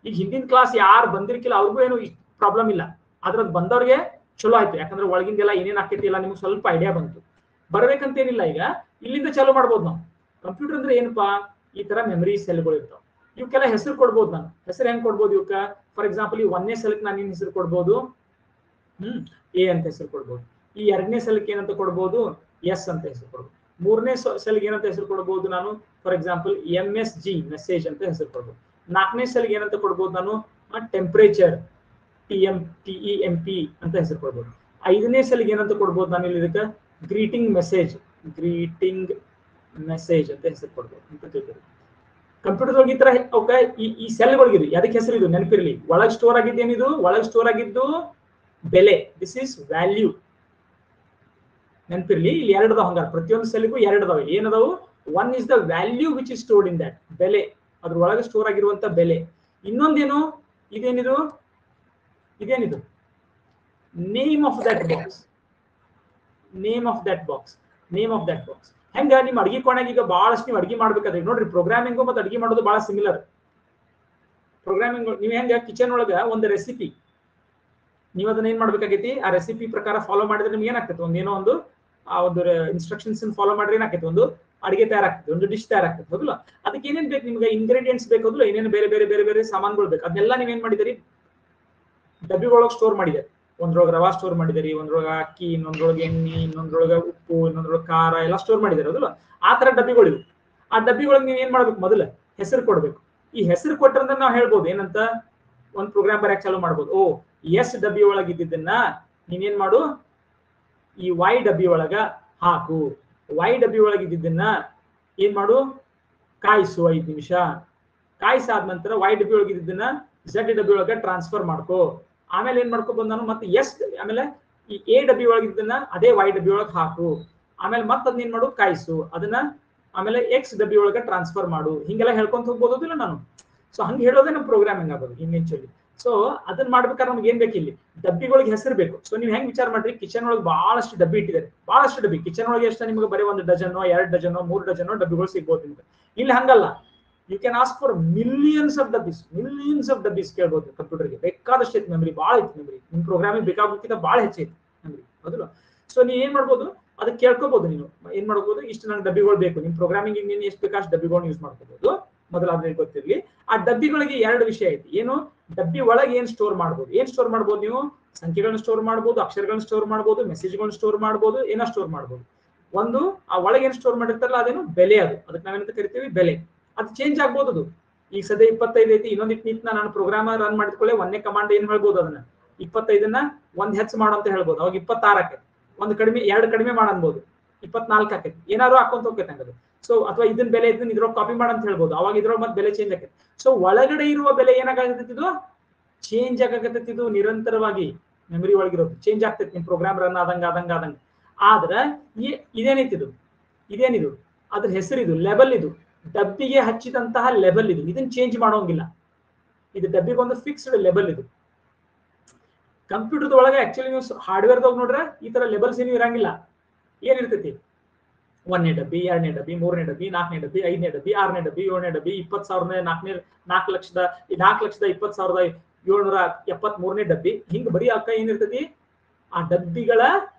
ಈಗ ಹಿಂದಿನ ಕ್ಲಾಸ್ ಯಾರು ಬಂದಿರ್ಕಿಲ್ಲ ಅವ್ರಿಗೂ ಏನು ಪ್ರಾಬ್ಲಮ್ ಇಲ್ಲ, ಅದ್ರದ್ ಬಂದವ್ರಿಗೆ ಚಲೋ ಆಯ್ತು. ಯಾಕಂದ್ರೆ ಒಳಗಿಂದೆಲ್ಲ ಏನೇನ್ ಆಕೈತಿ ಇಲ್ಲ ನಿಮ್ಗೆ ಸ್ವಲ್ಪ ಐಡಿಯಾ ಬಂತು. ಬರ್ಬೇಕಂತೇನಿಲ್ಲ, ಈಗ ಇಲ್ಲಿಂದ ಚಾಲೂ ಮಾಡ್ಬೋದು ನಾವು. ಕಂಪ್ಯೂಟರ್ ಅಂದ್ರೆ ಏನಪ್ಪಾ, ಈ ತರ ಮೆಮರಿ ಸೆಲ್ಗಳು ಇರ್ತಾವ. ಇವಕ್ಕೆಲ್ಲ ಹೆಸರು ಕೊಡ್ಬೋದು. ನಾನು ಹೆಸರು ಹೆಂಗ್ ಕೊಡ್ಬೋದು ಇವಕ್ಕ? ಫಾರ್ ಎಕ್ಸಾಂಪಲ್ ಈ 1ನೇ ಸೆಲ್ಗೆ ನಾನು ಏನ್ ಹೆಸರು ಕೊಡ್ಬೋದು? ಎ ಅಂತ ಹೆಸರು ಕೊಡ್ಬೋದು. ಈ 2ನೇ ಸೆಲ್ಗೆ ಏನಂತ ಕೊಡ್ಬೋದು? ಎಸ್ ಅಂತ ಹೆಸರು ಕೊಡ್ಬೋದು. 3ನೇ ಸೆಲ್ಗೆ ಏನಂತ ಹೆಸರು ಕೊಡ್ಬೋದು ನಾನು? ಫಾರ್ ಎಕ್ಸಾಂಪಲ್ MSG ಮೆಸೇಜ್ ಅಂತ ಹೆಸರು ಕೊಡ್ಬೋದು. 4ನೇ ಸೆಲ್ಗೆ ಏನಂತ ಕೊಡ್ಬೋದು ನಾನು? ಟೆಂಪರೇಚರ್ TEMP ಅಂತ ಹೆಸರು ಕೊಡ್ಬೋದು. 5ನೇ ಸೆಲ್ಗೆ ಏನಂತ ಕೊಡ್ಬೋದು ನಾನು ಇಲ್ಲಿ? ಇದಕ್ಕೆ ಗ್ರೀಟಿಂಗ್ ಮೆಸೇಜ್ ಅಂತ ಹೆಸರು ಕೊಡ್ಬೋದು ಅಂತ ತಿಳ್ಕೊಳ್ಳಿ. ಕಂಪ್ಯೂಟರ್ ಈ ತರ ಓಕೆ. ಈ ಸೆಲ್ಗಳಿಗಿದು ಅದಕ್ಕೆ ಹೆಸರು ಇದು ನೆನಪಿರ್ಲಿ. ಒಳಗೆ ಸ್ಟೋರ್ ಆಗಿದ್ದೇನಿದು? ಒಳಗೆ ಸ್ಟೋರ್ ಆಗಿದ್ದು ಬೆಲೆ. This is value. ನೆನಪಿರ್ಲಿ, ಇಲ್ಲಿ 2 ಅದಾವ. ಹಂಗಾರೆ ಪ್ರತಿಯೊಂದು ಸೆಲ್ಗೂ 2 ಅದಾವ. ಏನದಾವು? 1 is the value which is stored in that, ಬೆಲೆ, ಅದ್ರ ಒಳಗೆ ಸ್ಟೋರ್ ಆಗಿರುವಂತ ಬೆಲೆ. ಇನ್ನೊಂದೇನು? ಇದೇನಿದು? Name of that box. Name of that box. ಹೆಂಗ ನಿಮ್ ಅಡಿಗೆ ಕೋಣೆಗೆ ಈಗ ಬಹಳಷ್ಟು ನೀವು ಅಡಿಗೆ ಮಾಡ್ಬೇಕಾದ್ರೆ ನೋಡ್ರಿ, ಪ್ರೋಗ್ರಾಮಿಂಗು ಮತ್ತೆ ಅಡಿಗೆ ಮಾಡೋದು ಬಹಳ ಸಿಮಿಲರ್. ಪ್ರೋಗ್ರಾಮಿಂಗ್ ನೀವು ಹೆಂಗ ಕಿಚನ್ ಒಳಗ ಒಂದು ರೆಸಿಪಿ ನೀವು ಅದನ್ನ ಏನ್ ಮಾಡ್ಬೇಕಾಗೈತಿ, ಆ ರೆಸಿಪಿ ಪ್ರಕಾರ ಫಾಲೋ ಮಾಡಿದ್ರೆ ನಿಮ್ಗೆ ಏನಾಗ್ತೈತಿ? ಒಂದು ಇನ್ಸ್ಟ್ರಕ್ಷನ್ಸ್ ಫಾಲೋ ಮಾಡಿದ್ರೆ ಏನಾಗ್ತೈತಿ? ಒಂದು ಅಡಿಗೆ ತಯಾರಾಗ್ತದೆ, ಒಂದು ಡಿಶ್ ತಯಾರಾಗ್ತದೆ. ಹೌದಲ್ಲ? ಅದಕ್ಕೆ ಏನೇನ್ ಬೇಕು ನಿಮ್ಗೆ? ಇಂಗ್ರೀಡಿಯೆಂಟ್ಸ್ ಬೇಕು, ಏನೇನು ಬೇರೆ ಬೇರೆ ಬೇರೆ ಬೇರೆ ಸಾಮಾನುಗಳು ಬೇಕು. ಅದನ್ನೆಲ್ಲ ನೀವೇನ್ ಮಾಡಿದಿರಿ? ಡಬ್ಬಿಗಳೊಳಗೆ ಸ್ಟೋರ್ ಮಾಡಿದೆ. ಒಂದ್ರೊಳಗೆ ರವಾ ಸ್ಟೋರ್ ಮಾಡಿದಿರಿ, ಒಂದ್ರೊಳಗೆ ಅಕ್ಕಿ, ಇನ್ನೊಂದ್ರೊಳಗೆ ಎಣ್ಣೆ, ಇನ್ನೊಂದ್ರೊಳಗೆ ಉಪ್ಪು, ಇನ್ನೊಂದ್ರೊಳಗೆ ಖಾರ ಎಲ್ಲ ಸ್ಟೋರ್ ಮಾಡಿದಾರೆ. ಹೌದಲ್ಲ? ಆ ತರ ಡಬ್ಬಿಗಳಿವೆ. ಆ ಡಬ್ಬಿಗಳಿಗೆ ನೀವು ಏನ್ ಮಾಡ್ಬೇಕು? ಮೊದಲು ಹೆಸರು ಕೊಡ್ಬೇಕು. ಈ ಹೆಸರು ಕೊಟ್ಟರಂದ್ರೆ ನಾವು ಹೇಳ್ಬೋದು ಏನಂತ? ಒಂದ್ ಪ್ರೋಗ್ರಾಮ್ ಬರೆಯಕ್ ಚಾಲೂ ಮಾಡ್ಬೋದು. ಓ, ಎಸ್ ಡಬ್ಬಿ ಒಳಗೆ ಇದ್ದಿದ್ದನ್ನ ನೀನೇನ್ ಮಾಡು? ಈ Y ಡಬ್ಬಿ ಒಳಗ ಹಾಕು. Y ಡಬ್ಬಿ ಒಳಗೆ ಇದ್ದಿದ್ದನ್ನ ಏನ್ ಮಾಡು? ಕಾಯಿಸು 5 ನಿಮಿಷ. ಕಾಯಿಸಾದ ನಂತರ Y ಡಬ್ಬಿ ಒಳಗೆ ಇದ್ದಿದ್ದನ್ನ Z ಡಬ್ಬಿ ಒಳಗೆ ಟ್ರಾನ್ಸ್ಫರ್ ಮಾಡ್ಕೋ. ಆಮೇಲೆ ಏನ್ ಮಾಡ್ಕೊಬೋದು ನಾನು? ಮತ್ತೆ ಆಮೇಲೆ ಈ A ಡಬ್ಬಿ ಒಳಗೆ ಇದ್ದನ್ನ ಅದೇ Y ಡಬ್ಬಿ ಒಳಗೆ ಹಾಕು. ಆಮೇಲೆ ಮತ್ತೆ ಅದನ್ನ ಏನ್ ಮಾಡು? ಕಾಯಿಸು. ಅದನ್ನ ಆಮೇಲೆ X ಡಬ್ಬಿ ಒಳಗೆ ಟ್ರಾನ್ಸ್ಫರ್ ಮಾಡು. ಹಿಂಗೆಲ್ಲ ಹೇಳ್ಕೊಂತ ಹೋಗ್ಬೋದಿಲ್ಲ ನಾನು. ಸೊ ಹಂಗೆ ಹೇಳೋದೇ ನಮ್ಮ ಪ್ರೋಗ್ರಾಮಿಂಗ್ ಆಗೋದು ಇನ್ವೆಂಚುಲಿ. ಸೊ ಅದನ್ನ ಮಾಡ್ಬೇಕಾದ್ರೆ ನಮ್ಗೆ ಏನ್ ಬೇಕು? ಇಲ್ಲಿ ಡಬ್ಬಿಗಳಿಗೆ ಹೆಸರು ಬೇಕು. ಸೊ ನೀವು ಹೆಂಗ್ ವಿಚಾರ ಮಾಡ್ರಿ, ಕಿಚನ್ ಒಳಗೆ ಬಹಳಷ್ಟು ಡಬ್ಬಿ ಇಟ್ಟಿದ್ದಾರೆ. ಬಹಳಷ್ಟು ಡಬ್ಬಿ ಕಿಚನ್ ಒಳಗೆ ಎಷ್ಟು? ನಿಮ್ಗೆ ಬರೀ 1 ಡಜನ್ 2 ಡಜನ್ 3 ಡಜನ್ ಡಬ್ಬಿಗಳು ಸಿಗ್ಬೋದು ನಿಮ್ಗೆ. ಇಲ್ಲಿ ಹಂಗಲ್ಲ. You can ask for millions of ಡಬ್ಬಿಸ್ ಕೇಳ್ಬೋದು. ಕಂಪ್ಯೂಟರ್ಗೆ ಬೇಕಾದಷ್ಟು ಐತಿ ಮೆಮರಿ, ಭಾಳ ಐತಿ ಮೆಮರಿ. ನಿಮ್ ಪ್ರೋಗ್ರಾಮಿಂಗ್ ಬೇಕಾಗೋಕ್ಕಿಂತ ಭಾಳ ಹೆಚ್ಚೈತಿ ಮೆಮರಿ. ಹೌದಲ್ಲ? ಸೊ ನೀವು ಏನ್ ಮಾಡ್ಬೋದು? ಅದಕ್ಕೆ ಕೇಳ್ಕೋಬಹುದು. ನೀವು ಏನ್ ಮಾಡ್ಬೋದು? ಇಷ್ಟು ನಂಗೆ ಡಬ್ಬಿಗಳು ಬೇಕು. ನಿಮ್ ಪ್ರೋಗ್ರಾಮಿಂಗ್ ನೀನು ಎಷ್ಟು ಬೇಕಾಷ್ಟು ಡಬ್ಬಿಗಳನ್ನ ಯೂಸ್ ಮಾಡ್ಕೋಬಹುದು. ಮೊದಲು ಅದನ್ನ ಗೊತ್ತಿರ್ಲಿ. ಆ ಡಬ್ಬಿಗಳಿಗೆ 2 ವಿಷಯ ಐತಿ. ಏನು? ಡಬ್ಬಿ ಒಳಗೆ ಏನ್ ಸ್ಟೋರ್ ಮಾಡ್ಬೋದು? ನೀವು ಸಂಖ್ಯೆಗಳನ್ನ ಸ್ಟೋರ್ ಮಾಡ್ಬೋದು, ಅಕ್ಷರಗಳನ್ನ ಸ್ಟೋರ್ ಮಾಡ್ಬೋದು, ಮೆಸೇಜ್ಗಳನ್ನ ಸ್ಟೋರ್ ಮಾಡ್ಬೋದು, ಏನೋ ಸ್ಟೋರ್ ಮಾಡ್ಬೋದು. ಒಂದು ಆ ಒಳಗೆ ಏನ್ ಸ್ಟೋರ್ ಮಾಡಿರ್ತಾರಲ್ಲ ಅದೇನು ಬೆಲೆ. ಅದಕ್ಕೆ ನಾವೇನಂತ ಕರಿತೀವಿ? ಬೆಲೆ. ಅದು ಚೇಂಜ್ ಆಗ್ಬೋದು. ಅದು ಈಗ ಸದ್ಯ 25 ಐತಿ, ಇನ್ನೊಂದಿಟ್ಟು ನಿಂತ ನಾನು ಪ್ರೋಗ್ರಾಮ್ ರನ್ ಮಾಡಿದ್ಕೊಳ್ಳೆ 1ನೇ ಕಮಾಂಡ್ ಏನ್ ಹೇಳ್ಬೋದು? ಅದನ್ನ 25ನ್ನ 1 ಹೆಚ್ಚು ಮಾಡು ಅಂತ ಹೇಳ್ಬೋದು. ಅವಾಗ 26 ಆಕೈತಿ. 2 ಕಡಿಮೆ ಮಾಡಬಹುದು, 24 ಆಕೈತಿ. ಏನಾದ್ರು ಹಾಕೊಂತ ಹೋಗ್ತೈತೆ ಹಂಗದು. ಸೊ ಅಥವಾ ಇದನ್ನ ಬೆಲೆ ಇದನ್ನ ಇದ್ರೊಳಗೆ ಕಾಪಿ ಮಾಡಂತ ಹೇಳ್ಬೋದು. ಅವಾಗ ಇದ್ರೊಳಗೆ ಮತ್ತೆ ಬೆಲೆ ಚೇಂಜ್ ಆಕೈತಿ. ಸೊ ಒಳಗಡೆ ಇರುವ ಬೆಲೆ ಏನಾಗತೈತಿ? ಇದು ಚೇಂಜ್ ಆಗತೈತಿ. ಇದು ನಿರಂತರವಾಗಿ ಮೆಮರಿ ಒಳಗಿರೋದು ಚೇಂಜ್ ಆಗ್ತೈತಿ. ನಿಮ್ ಪ್ರೋಗ್ರಾಮ್ ರನ್ ಆದಂಗ. ಆದ್ರೆ ಇದೇನಿದು? ಅದ್ರ ಹೆಸರಿದು ಲೆವೆಲ್. ಇದು ಡಬ್ಬಿಗೆ ಹಚ್ಚಿದಂತಹ ಲೆವೆಲ್. ಇದನ್ನ ಚೇಂಜ್ ಮಾಡೋಂಗಿಲ್ಲ. ಇದು ಡಬ್ಬಿಗೆ ಒಂದು ಫಿಕ್ಸ್ಡ್ ಲೆವೆಲ್. ಇದು ಕಂಪ್ಯೂಟರ್ ಒಳಗೆ ಆಕ್ಚುಲಿ ನೀವು ಹಾರ್ಡ್ವೇರ್ದಾಗ ನೋಡ್ರೆ ಈ ತರ ಲೆವೆಲ್ಸ್ ಏನು ಇರಂಗಿಲ್ಲ. ಏನಿರ್ತೈತಿ? 1ನೇ ಡಬ್ಬಿ, 2ನೇ ಡಬ್ಬಿ, 3ನೇ ಡಬ್ಬಿ, 4ನೇ ಡಬ್ಬಿ, 5ನೇ ಡಬ್ಬಿ, 6ನೇ ಡಬ್ಬಿ, 7ನೇ ಡಬ್ಬಿ, 20,000 4,20,773ನೇ ಡಬ್ಬಿ. ಹಿಂಗ್ ಬರೀ ಅಕ್ಕ ಏನಿರ್ತೈತಿ? ಆ ಡಬ್ಬಿಗಳ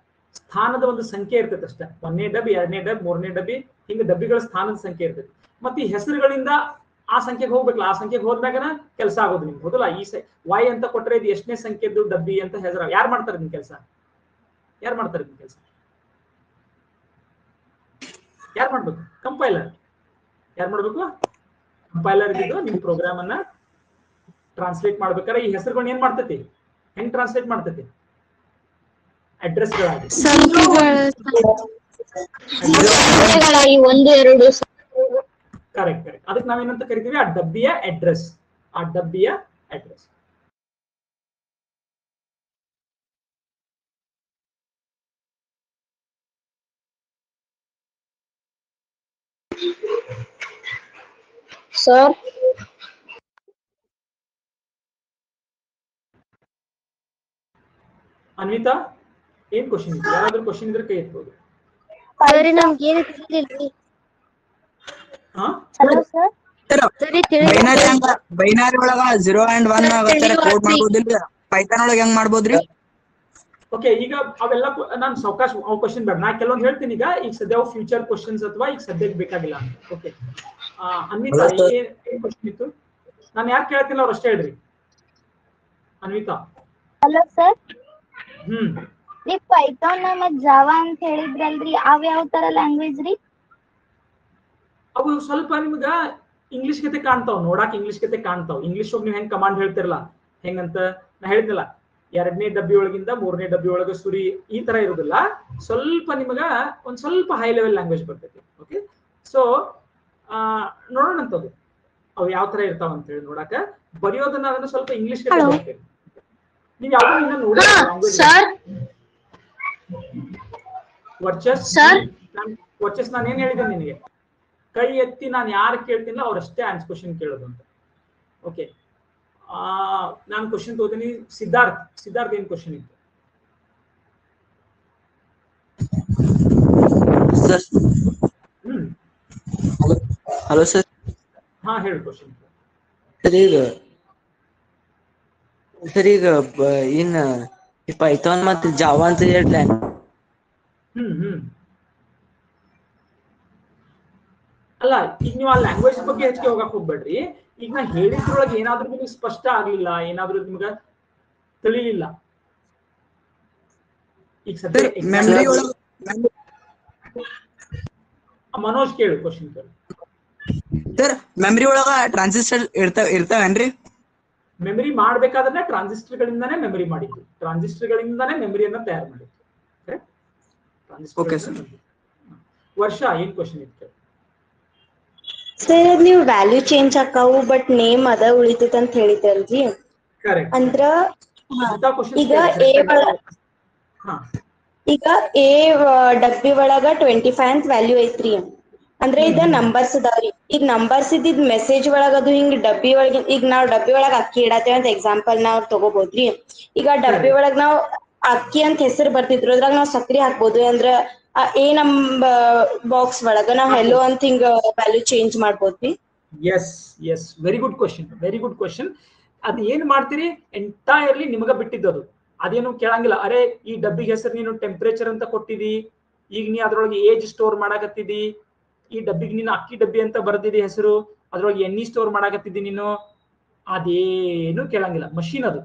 ಸ್ಥಾನದ ಒಂದು ಸಂಖ್ಯೆ ಇರ್ತೈತೆ ಅಷ್ಟೇ. 1ನೇ ಡಬ್ಬಿ, 2ನೇ ಡಬ್ಬಿ, 3ನೇ ಡಬ್ಬಿ, ಹಿಂಗ ಡಬ್ಬಿಗಳ ಸ್ಥಾನದ ಸಂಖ್ಯೆ ಇರ್ತೈತಿ. ಮತ್ತೆ ಈ ಹೆಸರುಗಳಿಂದ ಆ ಸಂಖ್ಯೆಗೆ ಹೋಗ್ಬೇಕಲ್ಲ. ಆ ಸಂಖ್ಯೆಗೆ ಹೋದ್ಮ್ಯಾಗನ ಕೆಲಸ ಆಗೋದು ನಿಮ್ಗೆ. ಹೌದಲ್ಲ? ಈ Y ಅಂತ ಕೊಟ್ರೆ ಇದು ಎಷ್ಟನೇ ಸಂಖ್ಯೆದ್ದು ಡಬ್ಬಿ ಅಂತ ಹೆಸರು. ಯಾರು ಮಾಡ್ತಾರೆ ನಿಮ್ ಕೆಲಸ? ಯಾರು ಮಾಡ್ಬೇಕು? ಕಂಪೈಲರ್. ಯಾರು ಮಾಡ್ಬೇಕು? ಕಂಪೈಲರ್ ಇದ್ದು ನಿಮ್ ಪ್ರೋಗ್ರಾಮ್ ಅನ್ನ ಟ್ರಾನ್ಸ್ಲೇಟ್ ಮಾಡ್ಬೇಕಾದ್ರೆ ಈ ಹೆಸರುಗಳನ್ನ ಏನ್ ಮಾಡ್ತೈತಿ? ಹೆಂಗ್ ಟ್ರಾನ್ಸ್ಲೇಟ್ ಮಾಡ್ತೈತಿ? ಅಡ್ರೆಸ್ಗಳಾಗಿ. ಕರೆಕ್ಟ್. ಅದಕ್ಕೆ ನಾವೇನಂತ ಕರಿತೀವಿ? ಆ ಡಬ್ಬಿಯ ಅಡ್ರೆಸ್. ಸರ್, ಅನ್ವಿತಾ, ಏನ್ ಕ್ವಶನ್ ಇದೆ? ಯಾರಾದ್ರೂ ಕ್ವಶನ್ ಇದ್ರೆ ಕೈ ಎತ್ಬೋದು. ಸರಿ ನಮ್ಗೆ ಏನು ತಿಳಿಲಿಲ್ಲ. ಹಾ ಹಲೋ ಸರ್. ಸರಿ ತಿಳಿ ಬೈನಾರಿ ಒಳಗ 0 and 1 ಕೋಡ್ ಮಾಡ್ಬೋದಿಲ್ರಿ? ಪೈಥಾನ್ ಒಳಗ ಹೆಂಗ್ ಮಾಡ್ಬೋದ್ರಿ? ಓಕೆ, ಈಗ ಅವೆಲ್ಲ ನಾನು ಸಾವಕಾಶ ಕ್ವಶನ್ ಬೇಡ, ನಾ ಕೆಲವೊಂದು ಹೇಳ್ತೀನಿ. ಈಗ ಸದ್ಯ ಫ್ಯೂಚರ್ ಕ್ವಶನ್ಸ್ ಅಥವಾ ಈಗ ಸದ್ಯಕ್ಕೆ ಬೇಕಾಗಿಲ್ಲ ಅಂತ. ಓಕೆ, ಅನ್ವಿತಾ ಏನ್ ಕ್ವಶನ್ ಇತ್ತು? ನಾನು ಯಾರು ಕೇಳ್ತಿಲ್ಲ ಅವ್ರು ಅಷ್ಟೇ ಹೇಳ್ರಿ. ಅನ್ವಿತಾ. Hello sir. ಹ್ಮ್, ನೀವ್ ಪೈಥಾನ್ ಮತ್ ಜಾವಾ ಅಂತ ಹೇಳಿದ್ರಲ್ರಿ, ಅವ್ ಯಾವ ತರ ಲ್ಯಾಂಗ್ವೇಜ್ ರೀ? ಅವು ಸ್ವಲ್ಪ ನಿಮ್ಗ ಇಂಗ್ಲಿಷ್ ಗತೆ ಕಾಣ್ತಾವ್, ನೋಡಾಕ ಇಂಗ್ಲಿಷ್ ಗತೆ ಕಾಣ್ತಾವ್. ಇಂಗ್ಲಿಷ್ ಒಳಗೆ ನೀವು ಹೆಂಗ್ ಕಮಾಂಡ್ ಹೇಳ್ತಿರಲ್ಲ ಹೆಂಗಂತ ನಾ ಹೇಳಿದ್ನಲ್ಲ, 2ನೇ ಡಬ್ಬಿ ಒಳಗಿಂದ 3ನೇ ಡಬ್ಬಿ ಒಳಗ ಸುರಿ, ಈ ತರ ಇರುದಿಲ್ಲ. ಸ್ವಲ್ಪ ನಿಮಗ ಒಂದ್ ಸ್ವಲ್ಪ ಹೈ ಲೆವೆಲ್ ಲ್ಯಾಂಗ್ವೇಜ್ ಬರ್ತೈತಿ. ಓಕೆ, ಸೊ ನೋಡೋಣ ಅಂತದ್ದು ಅವು ಯಾವ ತರ ಇರ್ತಾವ ಅಂತ ಹೇಳಿ. ನೋಡಾಕ ಬರೆಯೋದನ್ನ ಅದನ್ನ ಸ್ವಲ್ಪ ಇಂಗ್ಲಿಷ್ ಗತೆ ಬರ್ತೇವೆ. ನೀವ್ ಯಾವ್ದು ಇನ್ನ ನೋಡಿ ಸರ್ ವರ್ಚಸ್ ನಾನು ಏನ್ ಹೇಳಿದ್ದೇನೆ ನಿನಗೆ, ಕೈ ಎತ್ತಿ ನಾನು ಯಾರು ಕೇಳ್ತೀನೋ ಅವ್ರಷ್ಟೇ ಕ್ವಶನ್ ಕೇಳೋದು ಅಂತ. ಓಕೆ, ನಾನು ಕ್ವಶನ್ ತಗೋತೀನಿ. ಸಿದ್ಧಾರ್ಥ್ ಏನ್ ಕ್ವಶನ್ ಇತ್ತು? Sir hello sir. ಹಾ ಹೇಳಿ ಕ್ವಶನ್. ಸರ್ ಈಗ ಇನ್ ಪೈಥಾನ್ ಮತ್ತೆ ಜಾವಾ ಅಂತ ಹೇಳ್ತಾ ಅಲ್ಲ, ಈಗ ನೀವು ಆ ಲ್ಯಾಂಗ್ವೇಜ್ ಬಗ್ಗೆ ಹೆಚ್ಚಿಗೆ ಹೋಗಕ್ ಹೋಗ್ಬೇಡ್ರಿ. ಈಗ ನಾ ಹೇಳಿದ್ರೊಳಗೆ ಏನಾದ್ರೂ ನಿಮ್ಗೆ ಸ್ಪಷ್ಟ ಆಗ್ಲಿಲ್ಲ, ಏನಾದ್ರೂ ನಿಮ್ಗ ತಿಳಿಲಿಲ್ಲ, ಈಗ ಸದ್ಯ ಮನೋಜ್ ಕೇಳು ಕ್ವಶನ್ ಕೇಳು. ಸರ್ ಮೆಮರಿ ಒಳಗ ಟ್ರಾನ್ಸಿಸ್ಟರ್ ಇರ್ತಾವೇನ್ರಿ? ಮೆಮರಿ ಮಾಡ್ಬೇಕಾದ್ರೆ ಟ್ರಾನ್ಸಿಸ್ಟರ್ ಗಳಿಂದಾನೇ ಮೆಮರಿ ಮಾಡಿದ್ದು, ಟ್ರಾನ್ಸಿಸ್ಟರ್ ಗಳಿಂದಾನೇ ಮೆಮರಿಯನ್ನ ತಯಾರು ಮಾಡಿದ್ದು. Okay sir. ವರ್ಷ ಏನ್ ಕ್ವಶನ್ ಇತ್ತು? ಸರ್ ನೀವು ವ್ಯಾಲ್ಯೂ ಚೇಂಜ್ ಆಕಾವು ಬಟ್ ನೇಮ್ ಅದ ಉಳಿತೈತೆ ಅಂತ ಹೇಳಿದ್ರಲ್ರಿ, ಅಂದ್ರ ಈಗ ಎ ಡಬ್ಬಿ ಒಳಗ 25 ಅಂತ ವ್ಯಾಲ್ಯೂ ಐತ್ರಿ. ಅಂದ್ರೆ ಇದ ನಂಬರ್ಸ್ ಅದಾವ್ರಿ. ಈಗ ನಂಬರ್ಸ್ ಇದ್ದಿದ್ ಮೆಸೇಜ್ ಒಳಗ ಅದು ಹಿಂಗ್ ಡಬ್ಬಿ ಒಳಗ, ಈಗ ನಾವ್ ಡಬ್ಬಿ ಒಳಗ ಅಕ್ಕಿ ಇಡತ್ತೇವೆ ಅಂತ ಎಕ್ಸಾಂಪಲ್ ನಾವ್ ತಗೋಬಹುದ್ರಿ. ಈಗ ಡಬ್ಬಿ ಒಳಗ್ ನಾವ್ ಅಕ್ಕಿ ಅಂತ ಹೆಸರು ಬರ್ತಿದ್ರು, ಅದ್ರಾಗ ನಾವ್ ಸಕ್ರಿ ಹಾಕ್ಬೋದು. ಅಂದ್ರ ಎ ನಮ್ ಬಾಕ್ಸ್ ಒಳಗ ನಾವ್ ಹೆಲೋ ಅಂತ ಹಿಂಗ ವ್ಯಾಲ್ಯೂ ಚೇಂಜ್ ಮಾಡ್ಬೋದ್ರಿ. S very good question. ಅದ್ ಏನ್ ಮಾಡ್ತೀರಿ ಎಂಟೈರ್ಲಿ ನಿಮಗ ಬಿಟ್ಟಿದ್ದದು. ಅದೇನು ಕೇಳಂಗಿಲ್ಲ. ಅರೆ ಈ ಡಬ್ಬಿಗೆ ಹೆಸರು ನೀನು ಟೆಂಪರೇಚರ್ ಅಂತ ಕೊಟ್ಟಿದಿ, ಈಗ ನೀ ಅದ್ರೊಳಗೆ ಏಜ್ ಸ್ಟೋರ್ ಮಾಡಾಕತ್ತಿದಿ. ಈ ಡಬ್ಬಿಗೆ ನೀನು ಅಕ್ಕಿ ಡಬ್ಬಿ ಅಂತ ಬರ್ದಿದಿ ಹೆಸರು, ಅದ್ರೊಳಗೆ ಎಣ್ಣೆ ಸ್ಟೋರ್ ಮಾಡಾಕತ್ತಿದ್ದಿ ನೀನು. ಅದೇನು ಕೇಳಂಗಿಲ್ಲ. ಮಷೀನ್ ಅದು.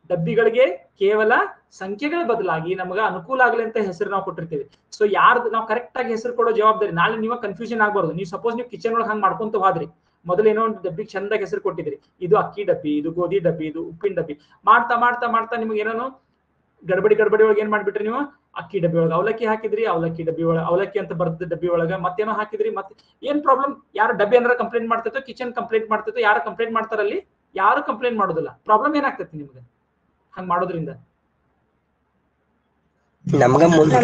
ಡಬ್ಬಿಗಳಿಗೆ ಕೇವಲ ಸಂಖ್ಯೆಗಳ ಬದಲಾಗಿ ನಮಗ ಅನುಕೂಲ ಆಗಲಿ ಅಂತ ಹೆಸರು ನಾವು ಕೊಟ್ಟಿರ್ತೀವಿ. ಸೊ ಯಾರ್ದು ನಾವು ಕರೆಕ್ಟ್ ಆಗಿ ಹೆಸರು ಕೊಡೋ ಜವಾಬ್ದಾರಿ. ನಾಳೆ ನೀವು ಕನ್ಫ್ಯೂಷನ್ ಆಗ್ಬಾರ್ದು. ನೀವು ಸಪೋಸ್ ನೀವು ಕಿಚನ್ ಒಳಗೆ ಹಂಗ್ ಮಾಡ್ಕೊಂತ ಹೋದ್ರಿ, ಮೊದಲೇನೋ ಒಂದು ಡಬ್ಬಿಗೆ ಚಂದಾಗಿ ಹೆಸರು ಕೊಟ್ಟಿದ್ರಿ, ಇದು ಅಕ್ಕಿ ಡಬ್ಬಿ, ಇದು ಗೋಧಿ ಡಬ್ಬಿ, ಇದು ಉಪ್ಪಿನ ಡಬ್ಬಿ. ಮಾಡ್ತಾ ಮಾಡ್ತಾ ಮಾಡ್ತಾ ನಿಮ್ಗೆ ಏನೋ ಗಡ್ಬಡಿ ಒಳಗೆ ಏನ್ ಮಾಡ್ಬಿಟ್ರಿ ನೀವು, ಅಕ್ಕಿ ಡಬ್ಬಿ ಒಳಗೆ ಅವಲಕ್ಕಿ ಹಾಕಿದ್ರಿ, ಅವಲಕ್ಕಿ ಡಬ್ಬಿ ಒಳಗೆ ಅವಲಕ್ಕಿ ಅಂತ ಬರ್ದ ಡಬ್ಬಿ ಒಳಗ ಮತ್ತೇನೋ ಹಾಕಿದ್ರಿ. ಮತ್ತೆ ಏನ್ ಪ್ರಾಬ್ಲಮ್? ಯಾರು ಡಬ್ಬಿ ಏನಾರ ಕಂಪ್ಲೇಂಟ್ ಮಾಡ್ತೈತೋ, ಕಿಚನ್ ಕಂಪ್ಲೇಂಟ್ ಮಾಡ್ತೈತೋ, ಯಾರು ಕಂಪ್ಲೇಂಟ್ ಮಾಡ್ತಾರಲ್ಲಿ? ಯಾರು ಕಂಪ್ಲೇಂಟ್ ಮಾಡೋದಿಲ್ಲ. ಪ್ರಾಬ್ಲಮ್ ಏನಾಗ್ತೈತಿ ನಿಮ್ಗೆ ಹಂಗ್ ಮಾಡೋದ್ರಿಂದ? ನಮಗ ಮುಂದೆ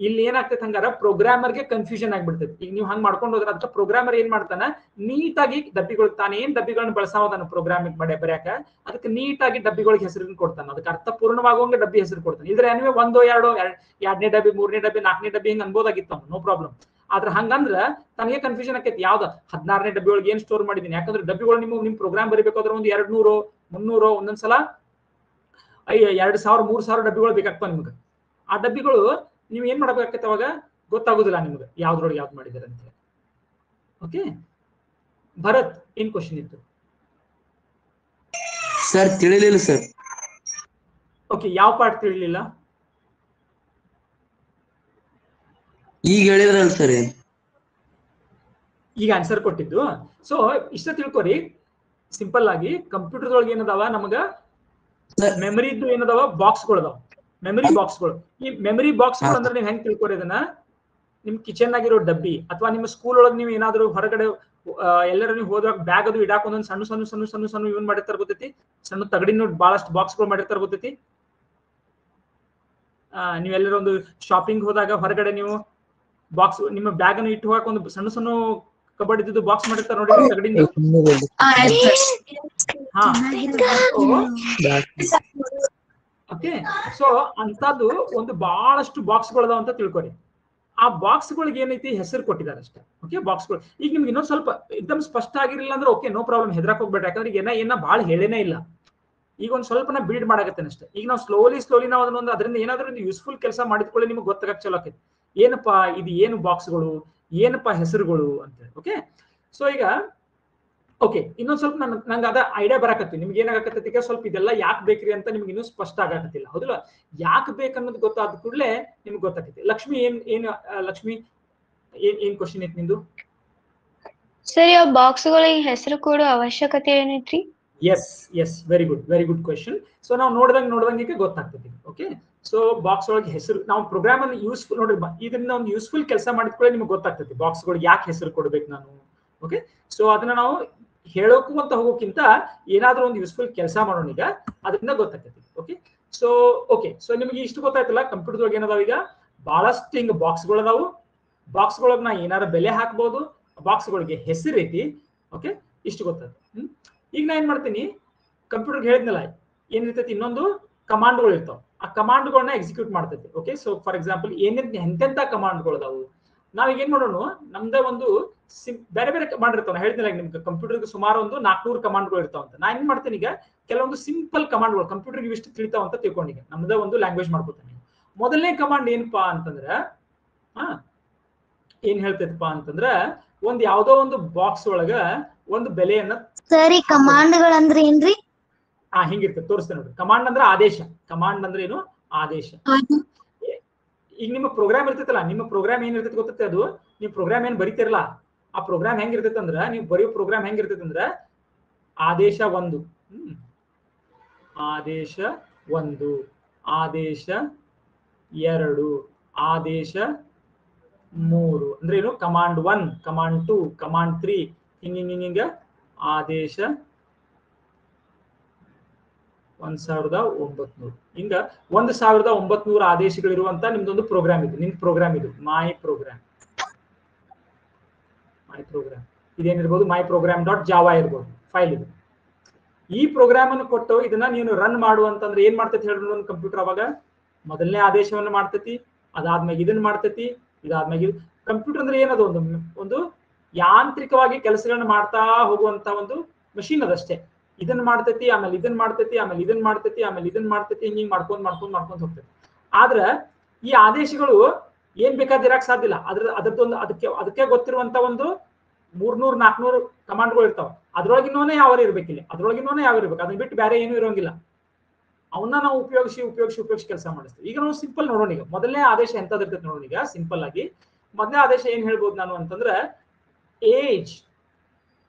ಇಲ್ಲಿ ಏನಾಗ್ತೈತೆ ಹಂಗಾರ ಪ್ರೋಗ್ರಾಮರ್ಗೆ ಕನ್ಫ್ಯೂಷನ್ ಆಗ್ಬಿಡ್ತೈತಿ. ಈಗ ನೀವು ಹಂಗ್ ಮಾಡ್ಕೊಂಡು ಹೋದ್ರೆ ಅದಕ್ಕೆ ಪ್ರೋಗ್ರಾಮರ್ ಏನ್ ಮಾಡ್ತಾನ, ನೀಟಾಗಿ ಡಬ್ಬಿಗಳು ತಾನೇ ಏನ್ ಡಬ್ಬಿಗಳನ್ನ ಬಳಸೋದನ್ನ ಪ್ರೋಗ್ರಾಮಿಂಗ್ ಬರ್ಯಾಕ ಅದಕ್ಕೆ ನೀಟಾಗಿ ಡಬ್ಬಿಗಳಿಗೆ ಹೆಸರನ್ನು ಕೊಡ್ತಾನ. ಅದಕ್ಕೆ ಅರ್ಥಪೂರ್ಣವಾಗುವಂಗೆ ಡಬ್ಬಿ ಹೆಸರು ಕೊಡ್ತಾನೆ. ಇದ್ರೆ ನೀವೇ 1, 2, 2ನೇ ಡಬ್ಬಿ, 3ನೇ ಡಬ್ಬಿ, 4ನೇ ಡಬ್ಬಿ ಹಿಂಗ್ ಅನ್ಬೋದಾಗಿತ್ತು, ನೋ ಪ್ರಾಬ್ಲಮ್. ಆದ್ರೆ ಹಂಗಂದ್ರ ತನಗೆ ಕನ್ಫ್ಯೂಷನ್ ಆಕೈತಿ. ಯಾವ್ದು 16ನೇ ಡಬ್ಬಿ ಒಳಗೆ ಏನ್ ಸ್ಟೋರ್ ಮಾಡಿದೀನಿ? ಯಾಕಂದ್ರೆ ಡಬ್ಬಿಗಳು ನಿಮ್ ಪ್ರೋಗ್ರಾಮ್ ಬರೀಬೇಕಾದ್ರೆ ಒಂದು 200, 300, ಒಂದೊಂದ್ಸಲ 2000, 3000 ಡಬ್ಬಿಗಳು ಬೇಕಾಗ್ತಾವ ನಿಮ್ಗೆ. ಆ ಡಬ್ಬಿಗಳು ನೀವು ಏನ್ ಮಾಡ್ಬೇಕಾಗತ್ತೆ ಅವಾಗ ಗೊತ್ತಾಗುದಿಲ್ಲ ನಿಮ್ಗೆ ಯಾವ್ದ್ರೊಳಗೆ ಯಾವ್ದು ಮಾಡಿದಾರೆ ಅಂತ. ಓಕೆ, ಭರತ್ ಏನ್ ಕ್ವಶನ್ ಇತ್ತು? ಸರ್ ತಿಳಿಲಿಲ್ಲ ಸರ್. ಓಕೆ, ಯಾವ ಪಾರ್ಟ್ ತಿಳಿಲಿಲ್ಲ? ಈಗ ಹೇಳಿದ್ರಲ್ಲ ಸರ್. ಈಗ ಆನ್ಸರ್ ಕೊಟ್ಟಿದ್ದು. ಸೊ ಇಷ್ಟ ತಿಳ್ಕೊರಿ ಸಿಂಪಲ್ ಆಗಿ. ಕಂಪ್ಯೂಟರ್ ಒಳಗೆ ಏನದಾವ ನಮಗ ಮೆಮರಿ ಇದ್ದು ಏನದಾವ ಬಾಕ್ಸ್ಗಳು ಅದಾವ, ಮೆಮರಿ ಬಾಕ್ಸ್ಗಳು. ಈ ಮೆಮರಿ ಬಾಕ್ಸ್ಗಳು ಅಂದ್ರೆ ನೀವು ಹೆಂಗ್ ತಿಳ್ಕೊರಿ ಅದನ್ನ, ನಿಮ್ ಕಿಚನ್ ಆಗಿರೋ ಡಬ್ಬಿ ಅಥವಾ ನಿಮ್ಮ ಸ್ಕೂಲ್ ಒಳಗೆ ನೀವು ಏನಾದ್ರು ಹೊರಗಡೆ ಎಲ್ಲರೂ ನೀವು ಹೋದಾಗ ಬ್ಯಾಗ್ ಅದು ಇಡಾಕ ಒಂದೊಂದು ಸಣ್ಣ ಸಣ್ಣ ಸಣ್ಣ ಸಣ್ಣ ಸಣ್ಣ ಇವನ್ ಮಾಡಿರ್ತಾರ ಗೊತ್ತೈತಿ, ಸಣ್ಣ ತಗಡಿನ ಬಹಳಷ್ಟು ಬಾಕ್ಸ್ಗಳು ಮಾಡಿರ್ತಾರ ಗೊತ್ತೈತಿ. ನೀವೆಲ್ಲರೂ ಒಂದು ಶಾಪಿಂಗ್ ಹೋದಾಗ ಹೊರಗಡೆ ನೀವು ಬಾಕ್ಸ್ ನಿಮ್ಮ ಬ್ಯಾಗ್ ಅನ್ನು ಇಟ್ಟು ಹೋಗಕ್ಕೆ ಒಂದು ಸಣ್ಣ ಸಣ್ಣ ಕಬಡ್ ಇದ್ದು ಬಾಕ್ಸ್ ಮಾಡಿರ್ತಾರೆ ನೋಡಿ ತಗಡಿನ. ಹಾ, ಓಕೆ. ಸೊ ಅಂತದ್ದು ಒಂದು ಬಹಳಷ್ಟು ಬಾಕ್ಸ್ಗಳದಾವ ಅಂತ ತಿಳ್ಕೊರಿ. ಆ ಬಾಕ್ಸ್ಗಳಿಗೆ ಏನೈತಿ ಹೆಸರು ಕೊಟ್ಟಿದ್ದಾರೆ ಅಷ್ಟೇ. ಓಕೆ, ಬಾಕ್ಸ್ಗಳು ಈಗ ನಿಮ್ಗೆ ಇನ್ನೊಂದು ಸ್ವಲ್ಪ एकदम ಸ್ಪಷ್ಟ ಆಗಿರಲಿಲ್ಲ ಅಂದ್ರೆ ಓಕೆ, ನೋ ಪ್ರಾಬ್ಲಮ್, ಹೆದರಕ್ ಹೋಗ್ಬೇಡ. ಯಾಕಂದ್ರೆ ಈಗ ಏನ ಭಾಳ ಹೇಳೇನೇ ಇಲ್ಲ. ಈಗ ಒಂದ್ ಸ್ವಲ್ಪ ನಾ ಬಿಲ್ಡ್ ಮಾಡಾಕತ್ತೇನೆ ಅಷ್ಟೇ. ಈಗ ನಾವು ಸ್ಲೋಲಿ ನಾವು ಅದನ್ನೊಂದು ಅದರಿಂದ ಏನಾದ್ರೂ ಒಂದು ಯೂಸ್ಫುಲ್ ಕೆಲಸ ಮಾಡಿದ್ಕೊಳ್ಳಿ, ನಿಮ್ಗೆ ಗೊತ್ತಾಗಕ್ಕೆ ಚಲೋ ಆಕೈತಿ ಏನಪ್ಪಾ ಇದು, ಏನು ಬಾಕ್ಸ್ಗಳು, ಏನಪ್ಪಾ ಹೆಸರುಗಳು ಅಂತ. ಓಕೆ, ಸೊ ಈಗ ಓಕೆ, ಇನ್ನೊಂದ್ ಸ್ವಲ್ಪ ನಂಗೆ ಅದ ಐಡಿಯಾ ಬರಾಕತ್ತಿ. ನಿಮ್ಗೆ ಏನಾಗತ್ತೈತಿ ಈಗ ಸ್ವಲ್ಪ ಇದೆಲ್ಲ ಯಾಕೆ ಬೇಕ್ರಿ ಅಂತ ನಿಮ್ಗೆ ಇನ್ನೂ ಸ್ಪಷ್ಟ ಆಗಕತ್ತಿಲ್ಲ, ಹೌದಿಲ್ಲ? ಯಾಕೆ ಬೇಕನ್ನೋದು ಗೊತ್ತಾದ ಕೂಡಲೇ ನಿಮ್ಗೆ ಗೊತ್ತಾಗತ್ತೆ. ಲಕ್ಷ್ಮಿ ಏನ್ ಲಕ್ಷ್ಮಿ ಏನ್ ಕ್ವಶನ್ ಐತಿ ನಿಂದು? ಸರಿ, ಆ ಬಾಕ್ಸ್ಗಳಿಗೆ ಹೆಸರು ಕೊಡೋ ಅವಶ್ಯಕತೆ ಏನೈತ್ರಿ? Yes very good question. So ನಾವು ನೋಡ್ದಂಗೆ ಈಗ ಗೊತ್ತಾಗ್ತದೆ. ಓಕೆ, ಸೊ ಬಾಕ್ಸ್ ಒಳಗೆ ಹೆಸರು ನಾವು ಪ್ರೋಗ್ರಾಮ್ ಅನ್ನು ಯೂಸ್ಫುಲ್ ನೋಡ್ರಿ, ಇದರಿಂದ ಒಂದು ಯೂಸ್ಫುಲ್ ಕೆಲಸ ಮಾಡಿದ್ಕೊಳ್ಳಿ ನಿಮ್ಗೆ ಗೊತ್ತಾಗ್ತದೆ ಬಾಕ್ಸ್ಗಳಿಗೆ ಯಾಕೆ ಹೆಸರು ಕೊಡ್ಬೇಕು ನಾನು. ಓಕೆ, ಸೊ ಅದನ್ನ ನಾವು ಹೇಳೋಕು ಅಂತ ಹೋಗೋಕ್ಕಿಂತ ಏನಾದ್ರೂ ಒಂದು ಯೂಸ್ಫುಲ್ ಕೆಲಸ ಮಾಡೋಣ ಈಗ, ಅದರಿಂದ ಗೊತ್ತಾಗ್ತದೆ. ಓಕೆ, ಸೊ ನಿಮ್ಗೆ ಇಷ್ಟು ಗೊತ್ತಾಯ್ತಲ್ಲ, ಕಂಪ್ಯೂಟರ್ ಒಳಗೆ ಏನದಾವ ಈಗ ಬಹಳಷ್ಟು ಹಿಂಗ ಬಾಕ್ಸ್ಗಳು ಅದಾವು. ಬಾಕ್ಸ್ಗಳಿಗೆ ನಾ ಏನಾರ ಬೆಲೆ ಹಾಕ್ಬೋದು, ಬಾಕ್ಸ್ಗಳಿಗೆ ಹೆಸರು ಐತಿ. ಓಕೆ, ಇಷ್ಟು ಗೊತ್ತಾಯ್ತು. ಈಗ ನಾ ಏನ್ ಮಾಡ್ತೀನಿ, ಕಂಪ್ಯೂಟರ್ಗೆ ಹೇಳಿದ್ನಲ್ಲ ಏನಿರ್ತೈತಿ, ಇನ್ನೊಂದು ಕಮಾಂಡ್ಗಳು ಇರ್ತಾವ. ಆ ಕಮಾಂಡ್ಗಳನ್ನ ಎಕ್ಸಿಕ್ಯೂಟ್ ಮಾಡ್ತೈತಿ. ಓಕೆ, ಸೊ ಫಾರ್ ಎಕ್ಸಾಂಪಲ್ ಎಂತೆಂತ ಕಮಾಂಡ್ಗಳು ಅದಾವು, ನಾವೀಗ ಏನ್ ಮಾಡೋಣ, ನಮ್ದೇ ಒಂದು ಬೇರೆ ಬೇರೆ ಕಮಾಂಡ್ ಇರ್ತಾವ. ಹೇಳಿದ್ನಲ್ಲ ನಿಮ್ಗೆ ಕಂಪ್ಯೂಟರ್ಗೆ ಸುಮಾರು ಒಂದು 400 ಕಮಾಂಡ್ಗಳು ಇರ್ತಾವ ಅಂತ. ನಾ ಏನ್ ಮಾಡ್ತೇನೆ ಈಗ, ಕೆಲವೊಂದು ಸಿಂಪಲ್ ಕಮಾಂಡ್ಗಳು ಕಂಪ್ಯೂಟರ್ಗೆ ಇಷ್ಟು ತಿಳಿತಾವ ಅಂತ ತಿಳ್ಕೊಂಡೀಗ ನಮ್ದೇ ಒಂದು ಲ್ಯಾಂಗ್ವೇಜ್ ಮಾಡ್ಕೊತಾನೆ. ಮೊದಲನೇ ಕಮಾಂಡ್ ಏನಪ್ಪಾ ಅಂತಂದ್ರ ಏನ್ ಹೇಳ್ತೈತಪ್ಪ ಅಂತಂದ್ರ, ಒಂದ್ ಯಾವ್ದೋ ಒಂದು ಬಾಕ್ಸ್ ಒಳಗ ಒಂದು ಬೆಲೆಯನ್ನ. ಸರಿ, ಕಮಾಂಡ್ಗಳಂದ್ರೆ ಏನ್ರಿ? ಹಿಂಗಿರ್ತದೆ, ತೋರಿಸ್ತೇನೆ ನೋಡ್ರಿ. ಕಮಾಂಡ್ ಅಂದ್ರೆ ಆದೇಶ. ಕಮಾಂಡ್ ಅಂದ್ರೆ ಏನು? ಆದೇಶ. ಈಗ ನಿಮ್ಮ ಪ್ರೋಗ್ರಾಮ್ ಇರ್ತೈತಲ್ಲ, ನಿಮ್ಮ ಪ್ರೋಗ್ರಾಮ್ ಏನ್ ಇರ್ತೈತಿ ಗೊತ್ತೈತೆ? ಅದು ನೀವು ಪ್ರೋಗ್ರಾಮ್ ಏನ್ ಬರೀತಿರಲ್ಲ, ಆ ಪ್ರೋಗ್ರಾಮ್ ಹೆಂಗಿರ್ತೈತೆ ಅಂದ್ರ, ನೀವು ಬರೆಯೋ ಪ್ರೋಗ್ರಾಮ್ ಹೆಂಗಿರ್ತೈತೆ ಅಂದ್ರ, ಆದೇಶ 1, ಆದೇಶ 1, ಆದೇಶ 2, ಆದೇಶ 3 ಅಂದ್ರೆ ಏನು? ಕಮಾಂಡ್ 1, ಕಮಾಂಡ್ 2, ಕಮಾಂಡ್ 3 ಹಿಂಗ ಆದೇಶ 1900 ಹಿಂಗ 1900 ಆದೇಶಗಳಿರುವಂತ ನಿಮ್ದೊಂದು ಪ್ರೋಗ್ರಾಮ್ ಇದು. ನಿಮ್ ಪ್ರೋಗ್ರಾಮ್ ಇದು ಮೈ ಪ್ರೋಗ್ರಾಮ್. ಇದೇನಿರ್ಬೋದು, ಮೈ ಪ್ರೋಗ್ರಾಮ್ .java ಇರ್ಬೋದು ಫೈಲ್ ಇದು. ಈ ಪ್ರೋಗ್ರಾಮ್ ಅನ್ನು ಕೊಟ್ಟು ಇದನ್ನ ನೀನು ರನ್ ಮಾಡು ಅಂತಂದ್ರೆ ಏನ್ ಮಾಡ್ತೈತಿ ಹೇಳ್ರಿ ಒಂದು ಕಂಪ್ಯೂಟರ್? ಅವಾಗ ಮೊದಲನೇ ಆದೇಶವನ್ನು ಮಾಡ್ತೈತಿ, ಅದಾದ್ಮೇಲೆ ಇದನ್ನ ಮಾಡ್ತೈತಿ, ಇದಾದ್ಮೇಲೆ ಕಂಪ್ಯೂಟರ್ ಅಂದ್ರೆ ಏನದು? ಒಂದು ಯಾಂತ್ರಿಕವಾಗಿ ಕೆಲಸಗಳನ್ನ ಮಾಡ್ತಾ ಹೋಗುವಂತ ಒಂದು ಮಷೀನ್ ಅದಷ್ಟೇ. ಇದನ್ನ ಮಾಡ್ತೈತಿ, ಆಮೇಲೆ ಇದನ್ನ ಮಾಡ್ತೈತಿ, ಆಮೇಲೆ ಇದನ್ನ ಮಾಡ್ತೈತಿ, ಆಮೇಲೆ ಇದನ್ನ ಮಾಡ್ತೈತಿ, ಹಿಂಗ್ ಮಾಡ್ಕೊಂಡ್ ಹೋಗ್ತೈತಿ. ಆದ್ರ ಈ ಆದೇಶಗಳು ಏನ್ ಬೇಕಾದ್ರೆ ಇರಕ್ ಸಾಧ್ಯ ಇಲ್ಲ. ಅದರದೊಂದು ಅದಕ್ಕೆ ಗೊತ್ತಿರುವಂತ ಒಂದು 300-400 ಕಮಾಂಡ್ಗಳು ಇರ್ತಾವ. ಅದ್ರೊಳಗಿನೋನೇ ಯಾವ ಇರ್ಬೇಕಿಲ್ಲ, ಅದ್ರೊಳಗಿನೋನೇ ಯಾವ ಇರ್ಬೇಕು, ಅದನ್ನ ಬಿಟ್ಟು ಬೇರೆ ಏನೂ ಇರೋಂಗಿಲ್ಲ. ಅವನ್ನ ನಾವು ಉಪಯೋಗಿಸಿ ಕೆಲಸ ಮಾಡಿಸ್ತೀವಿ. ಈಗ ನಾವು ಸಿಂಪಲ್ ನೋಡೋಣ. ಈಗ ಮೊದಲನೇ ಆದೇಶ ಎಂತದಿರ್ತೈತೆ ನೋಡೋಣ. ಈಗ ಸಿಂಪಲ್ ಆಗಿ ಮೊದಲನೇ ಆದೇಶ ಏನ್ ಹೇಳ್ಬೋದು ನಾನು ಅಂತಂದ್ರೆ, ಏಜ್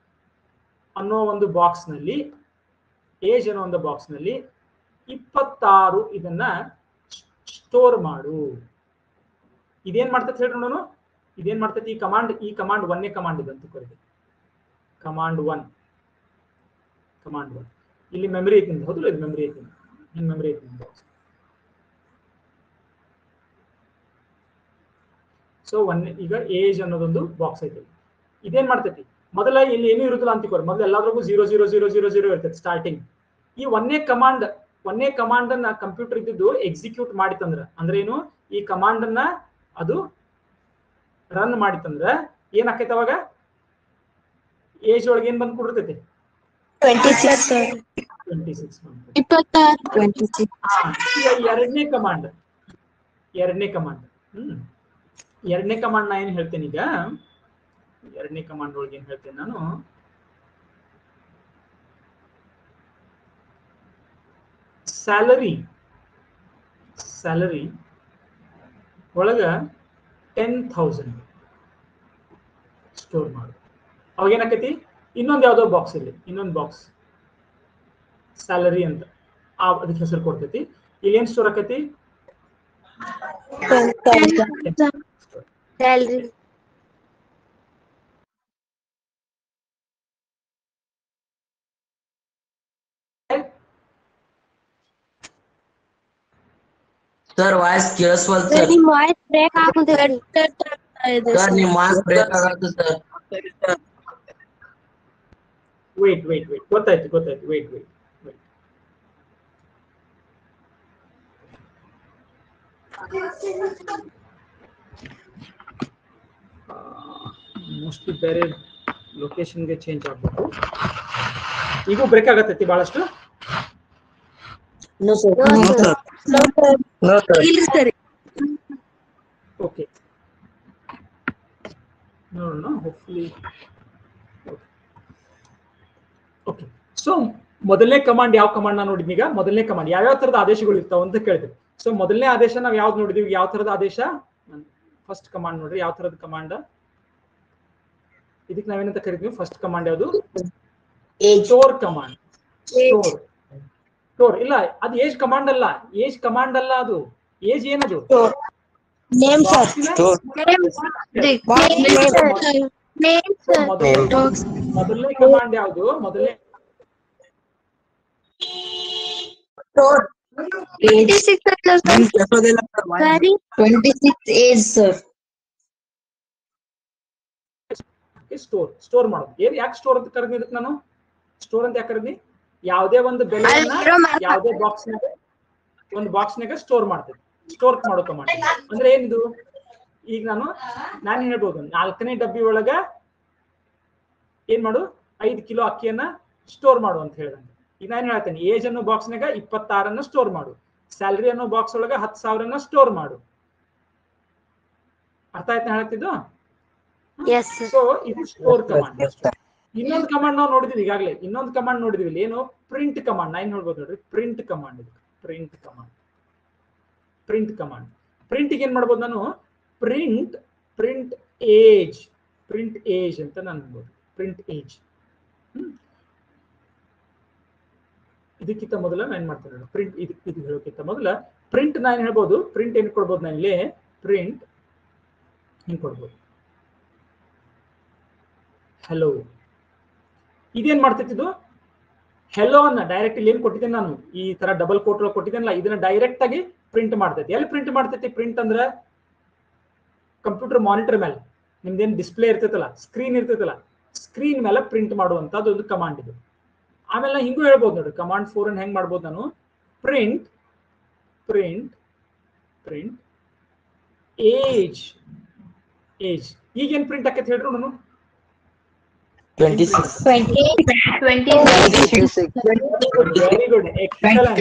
ಅನ್ನೋ ಒಂದು ಬಾಕ್ಸ್ ನಲ್ಲಿ 26 ಇದನ್ನ ಸ್ಟೋರ್ ಮಾಡು. ಇದೇನ್ ಮಾಡ್ತೈತಿ ಹೇಳ್ರಿ ನೋಡೋಣ. ಇದೇನ್ ಮಾಡ್ತೈತಿ? ಈ ಕಮಾಂಡ್ 1ನೇ ಕಮಾಂಡ್ ಇದಂತ ಕರೀತೀವಿ. ಕಮಾಂಡ್ 1 ಇಲ್ಲಿ ಮೆಮರಿ ಐತಿ, ಹೌದು ಇದು ಮೆಮರಿ ಐತಿ, ಮೆಮರಿ ಐತಿ ಬಾಕ್ಸ್. ಸೊ ಈಗ ಏಜ್ ಅನ್ನೋದೊಂದು ಬಾಕ್ಸ್ ಐತಿ. ಇದೇನ್ ಮಾಡ್ತೈತಿ? ಮೊದಲ ಇಲ್ಲಿ ಏನೂ ಇರುದಿಲ್ಲ ಅಂತಿಕೋರಿ. ಮೊದಲು ಎಲ್ಲಾದ್ರೂ 000000 ಇರ್ತೈತಿ ಸ್ಟಾರ್ಟಿಂಗ್. ಈ 1ನೇ ಕಮಾಂಡ್ ಅನ್ನ ಕಂಪ್ಯೂಟರ್ ಇದ್ದು ಎಕ್ಸಿಕ್ಯೂಟ್ ಮಾಡಿತಂದ್ರ ಅಂದ್ರೆ ಏನು? ಈ ಕಮಾಂಡ್ ಅನ್ನ ಅದು ರನ್ ಮಾಡಿತಂದ್ರ ಏನಾಕೈತಿ? ಅವಾಗ ಏಜ್ ಒಳಗೆ ಏನ್ ಬಂದ್ ಕೊಡಿರ್ತೈತಿ? 26. ಎರಡನೇ ಕಮಾಂಡ್ ನಾ ಏನ್ ಹೇಳ್ತೇನೆ ಈಗ, ಎರಡನೇ ಕಮಾಂಡ್ ಒಳಗೆ ಏನ್ ಹೇಳ್ತೇನೆ ನಾನು, ಸ್ಯಾಲರಿ ಒಳಗ 10,000 ಸ್ಟೋರ್ ಮಾಡು. ಅವಾಗ ಏನಾಕೈತಿ? ಇನ್ನೊಂದು ಯಾವ್ದೋ ಬಾಕ್ಸ್ ಇಲ್ಲಿ, ಇನ್ನೊಂದು ಬಾಕ್ಸ್ ಸ್ಯಾಲರಿ ಅಂತ ಅದಕ್ಕೆ ಹೆಸರು ಕೊಡ್ತೈತಿ. ಇಲ್ಲಿ ಏನ್ ಸ್ಟೋರ್ ಆಕೈತಿ? ಸ್ಯಾಲರಿ. ಸರ್ ವಾಯ್ಸ್ ಕೇಳಿಸ್ವಲ್ತು ಸರ್. ನಿಮ್ಮ ವಾಯ್ಸ್ ಬ್ರೇಕ್ ಆಗುತ್ತಿದೆ ಸರ್ ನಿಮ್ಮ ವಾಯ್ಸ್ ಬ್ರೇಕ್ ಆಗತ್ತೆ ಸರ್. ವೇಟ್ ಗೊತ್ತಾಯ್ತು ವೇಟ್ ಮೋಸ್ಟ್ಲಿ ಬೇರೆ ಲೊಕೇಶನ್ಗೆ ಚೇಂಜ್ ಆಗ್ಬೇಕು. ಈಗೂ ಬ್ರೇಕ್ ಆಗತ್ತೈತಿ ಬಹಳಷ್ಟು. No, sir. ಓಕೆ, ನೋಡೋಣ. Hopefully okay. ಸೊ ಮೊದಲನೇ ಕಮಾಂಡ್ ಯಾವ ಕಮಾಂಡ್ ನಾನು ನೋಡಿದ್ನಿ? ಈಗ ಮೊದಲನೇ ಕಮಾಂಡ್ ಯಾವ್ಯಾವ ತರದ ಆದೇಶಗಳು ಇರ್ತಾವ ಅಂತ ಕೇಳಿದ್ವಿ. ಸೊ ಮೊದಲನೇ ಆದೇಶ ನಾವು ಯಾವ್ದು ನೋಡಿದೀವಿ? ಯಾವ ತರದ ಆದೇಶ? ಫಸ್ಟ್ ಕಮಾಂಡ್ ನೋಡ್ರಿ. ಯಾವ ತರದ ಕಮಾಂಡ್? ಇದಕ್ಕೆ ನಾವೇನಂತ ಕರಿತೀವಿ? ಫಸ್ಟ್ ಕಮಾಂಡ್ ಯಾವುದು? Store command. ಸ್ಟೋರ್ ಇಲ್ಲ, ಅದು ಏಜ್ ಕಮಾಂಡ್ ಅಲ್ಲ. ಏಜ್ ಕಮಾಂಡ್ ಅಲ್ಲ, ಅದು ಏಜ್ ಏನದು? Name sir. ಮೊದಲನೇ ಕಮಾಂಡ್ ಯಾವುದು? ಮೊದಲನೇ 26 ಏಜ್ ಸರ್. ಸ್ಟೋರ್ ಮಾಡೋದು. ಯಾಕೆ ಸ್ಟೋರ್ ಅಂತ ಕರೆದಿ? ಇದಕ್ಕೆ ನಾನು ಸ್ಟೋರ್ ಅಂತ ಯಾಕೆ ಕರೆದಿ? ಯಾವುದೇ ಒಂದು ಬೆಲೆಯನ್ನ ಯಾವುದೇ ಒಂದು ಬಾಕ್ಸ್ನಾಗ ಸ್ಟೋರ್ ಮಾಡ್ತೇವೆ. ಸ್ಟೋರ್ ಮಾಡೋ ಕಮಾಂಡ್ ಅಂದ್ರೆ ಏನಿದು? ಈಗ ನಾನು ಹೇಳ್ಬೋದು, 4ನೇ ಡಬ್ಬಿ ಒಳಗ ಏನ್ ಮಾಡು, 5 ಕಿಲೋ ಅಕ್ಕಿಯನ್ನ ಸ್ಟೋರ್ ಮಾಡು ಅಂತ ಹೇಳಿದಂಗೆ. ಈಗ ನಾನು ಹೇಳ್ತೇನೆ, ಏಜ್ ಅನ್ನೋ ಬಾಕ್ಸ್ನಾಗ 26 ಸ್ಟೋರ್ ಮಾಡು, ಸ್ಯಾಲರಿ ಅನ್ನೋ ಬಾಕ್ಸ್ ಒಳಗ 10,000 ಸ್ಟೋರ್ ಮಾಡು. ಅರ್ಥ ಆಯ್ತಾ ಹೇಳ್ತಿದ್ದು? ಸೊ ಇದು ಸ್ಟೋರ್ ಕಮಾಂಡ್. ಇನ್ನೊಂದು ಕಮಾಂಡ್ ನಾವು ನೋಡಿದ್ವಿ ಈಗಾಗಲೇ. ಇನ್ನೊಂದು ಕಮಾಂಡ್ ನೋಡಿದ್ವಿ ಇಲ್ಲಿ, ಏನು? Print command. ನಾನು ನೋಡ್ಬೋದು ನೋಡ್ರಿ, ಪ್ರಿಂಟ್ ಕಮಾಂಡ್. ಇದು ಪ್ರಿಂಟ್ ಕಮಾಂಡ್. Print command. ಪ್ರಿಂಟ್ಗೆ ಏನ್ ಮಾಡ್ಬೋದು ನಾನು? ಪ್ರಿಂಟ್ ಏಜ್ ಅಂತ ನಾನು ಅನ್ಬೋದು. Print age. ಇದಕ್ಕಿಂತ ಮೊದಲ ನಾನು ಏನ್ ಮಾಡ್ತೇನೆ ನೋಡಿ, ಪ್ರಿಂಟ್ ಇದು ಹೇಳೋಕ್ಕಿಂತ ಮೊದಲ ಪ್ರಿಂಟ್ ನಾನು ಹೇಳ್ಬೋದು. ಪ್ರಿಂಟ್ ಏನ್ ಕೊಡ್ಬೋದು ನಾನು ಇಲ್ಲಿ? ಪ್ರಿಂಟ್ ಹಿಂಗ್ ಕೊಡ್ಬೋದು, ಹೆಲೋ. ಇದೇನ್ ಮಾಡ್ತೈತಿ? ಇದು ಹೆಲೋ ಅನ್ನ ಡೈರೆಕ್ಟ್ ಇಲ್ಲಿ ಏನ್ ಕೊಟ್ಟಿದ್ದೇನೆ ನಾನು, ಈ ತರ ಡಬಲ್ ಕೋಟ್ ಕೊಟ್ಟಿದ್ದೇನಲ್ಲ, ಇದನ್ನ ಡೈರೆಕ್ಟ್ ಆಗಿ ಪ್ರಿಂಟ್ ಮಾಡ್ತೈತಿ. ಎಲ್ಲಿ ಪ್ರಿಂಟ್ ಮಾಡ್ತೈತಿ? ಪ್ರಿಂಟ್ ಅಂದ್ರೆ ಕಂಪ್ಯೂಟರ್ ಮಾನಿಟರ್ ಮೇಲೆ ನಿಮ್ದೇನ್ ಡಿಸ್ಪ್ಲೇ ಇರ್ತೈತಲ್ಲ, ಸ್ಕ್ರೀನ್ ಇರ್ತೈತಲ್ಲ, ಸ್ಕ್ರೀನ್ ಮೇಲೆ ಪ್ರಿಂಟ್ ಮಾಡುವಂತದ್ದು ಒಂದು ಕಮಾಂಡ್ ಇದು. ಆಮೇಲೆ ಹಿಂಗೂ ಹೇಳ್ಬೋದು ನೋಡ್ರಿ, ಕಮಾಂಡ್ 4 ಅನ್ನು ಹೆಂಗ್ ಮಾಡ್ಬೋದು ನಾನು? Print age. ಈಗೇನ್ ಪ್ರಿಂಟ್ ಆಕೈತಿ ಹೇಳ್ರು ನಾನು? 26. Very good, excellent.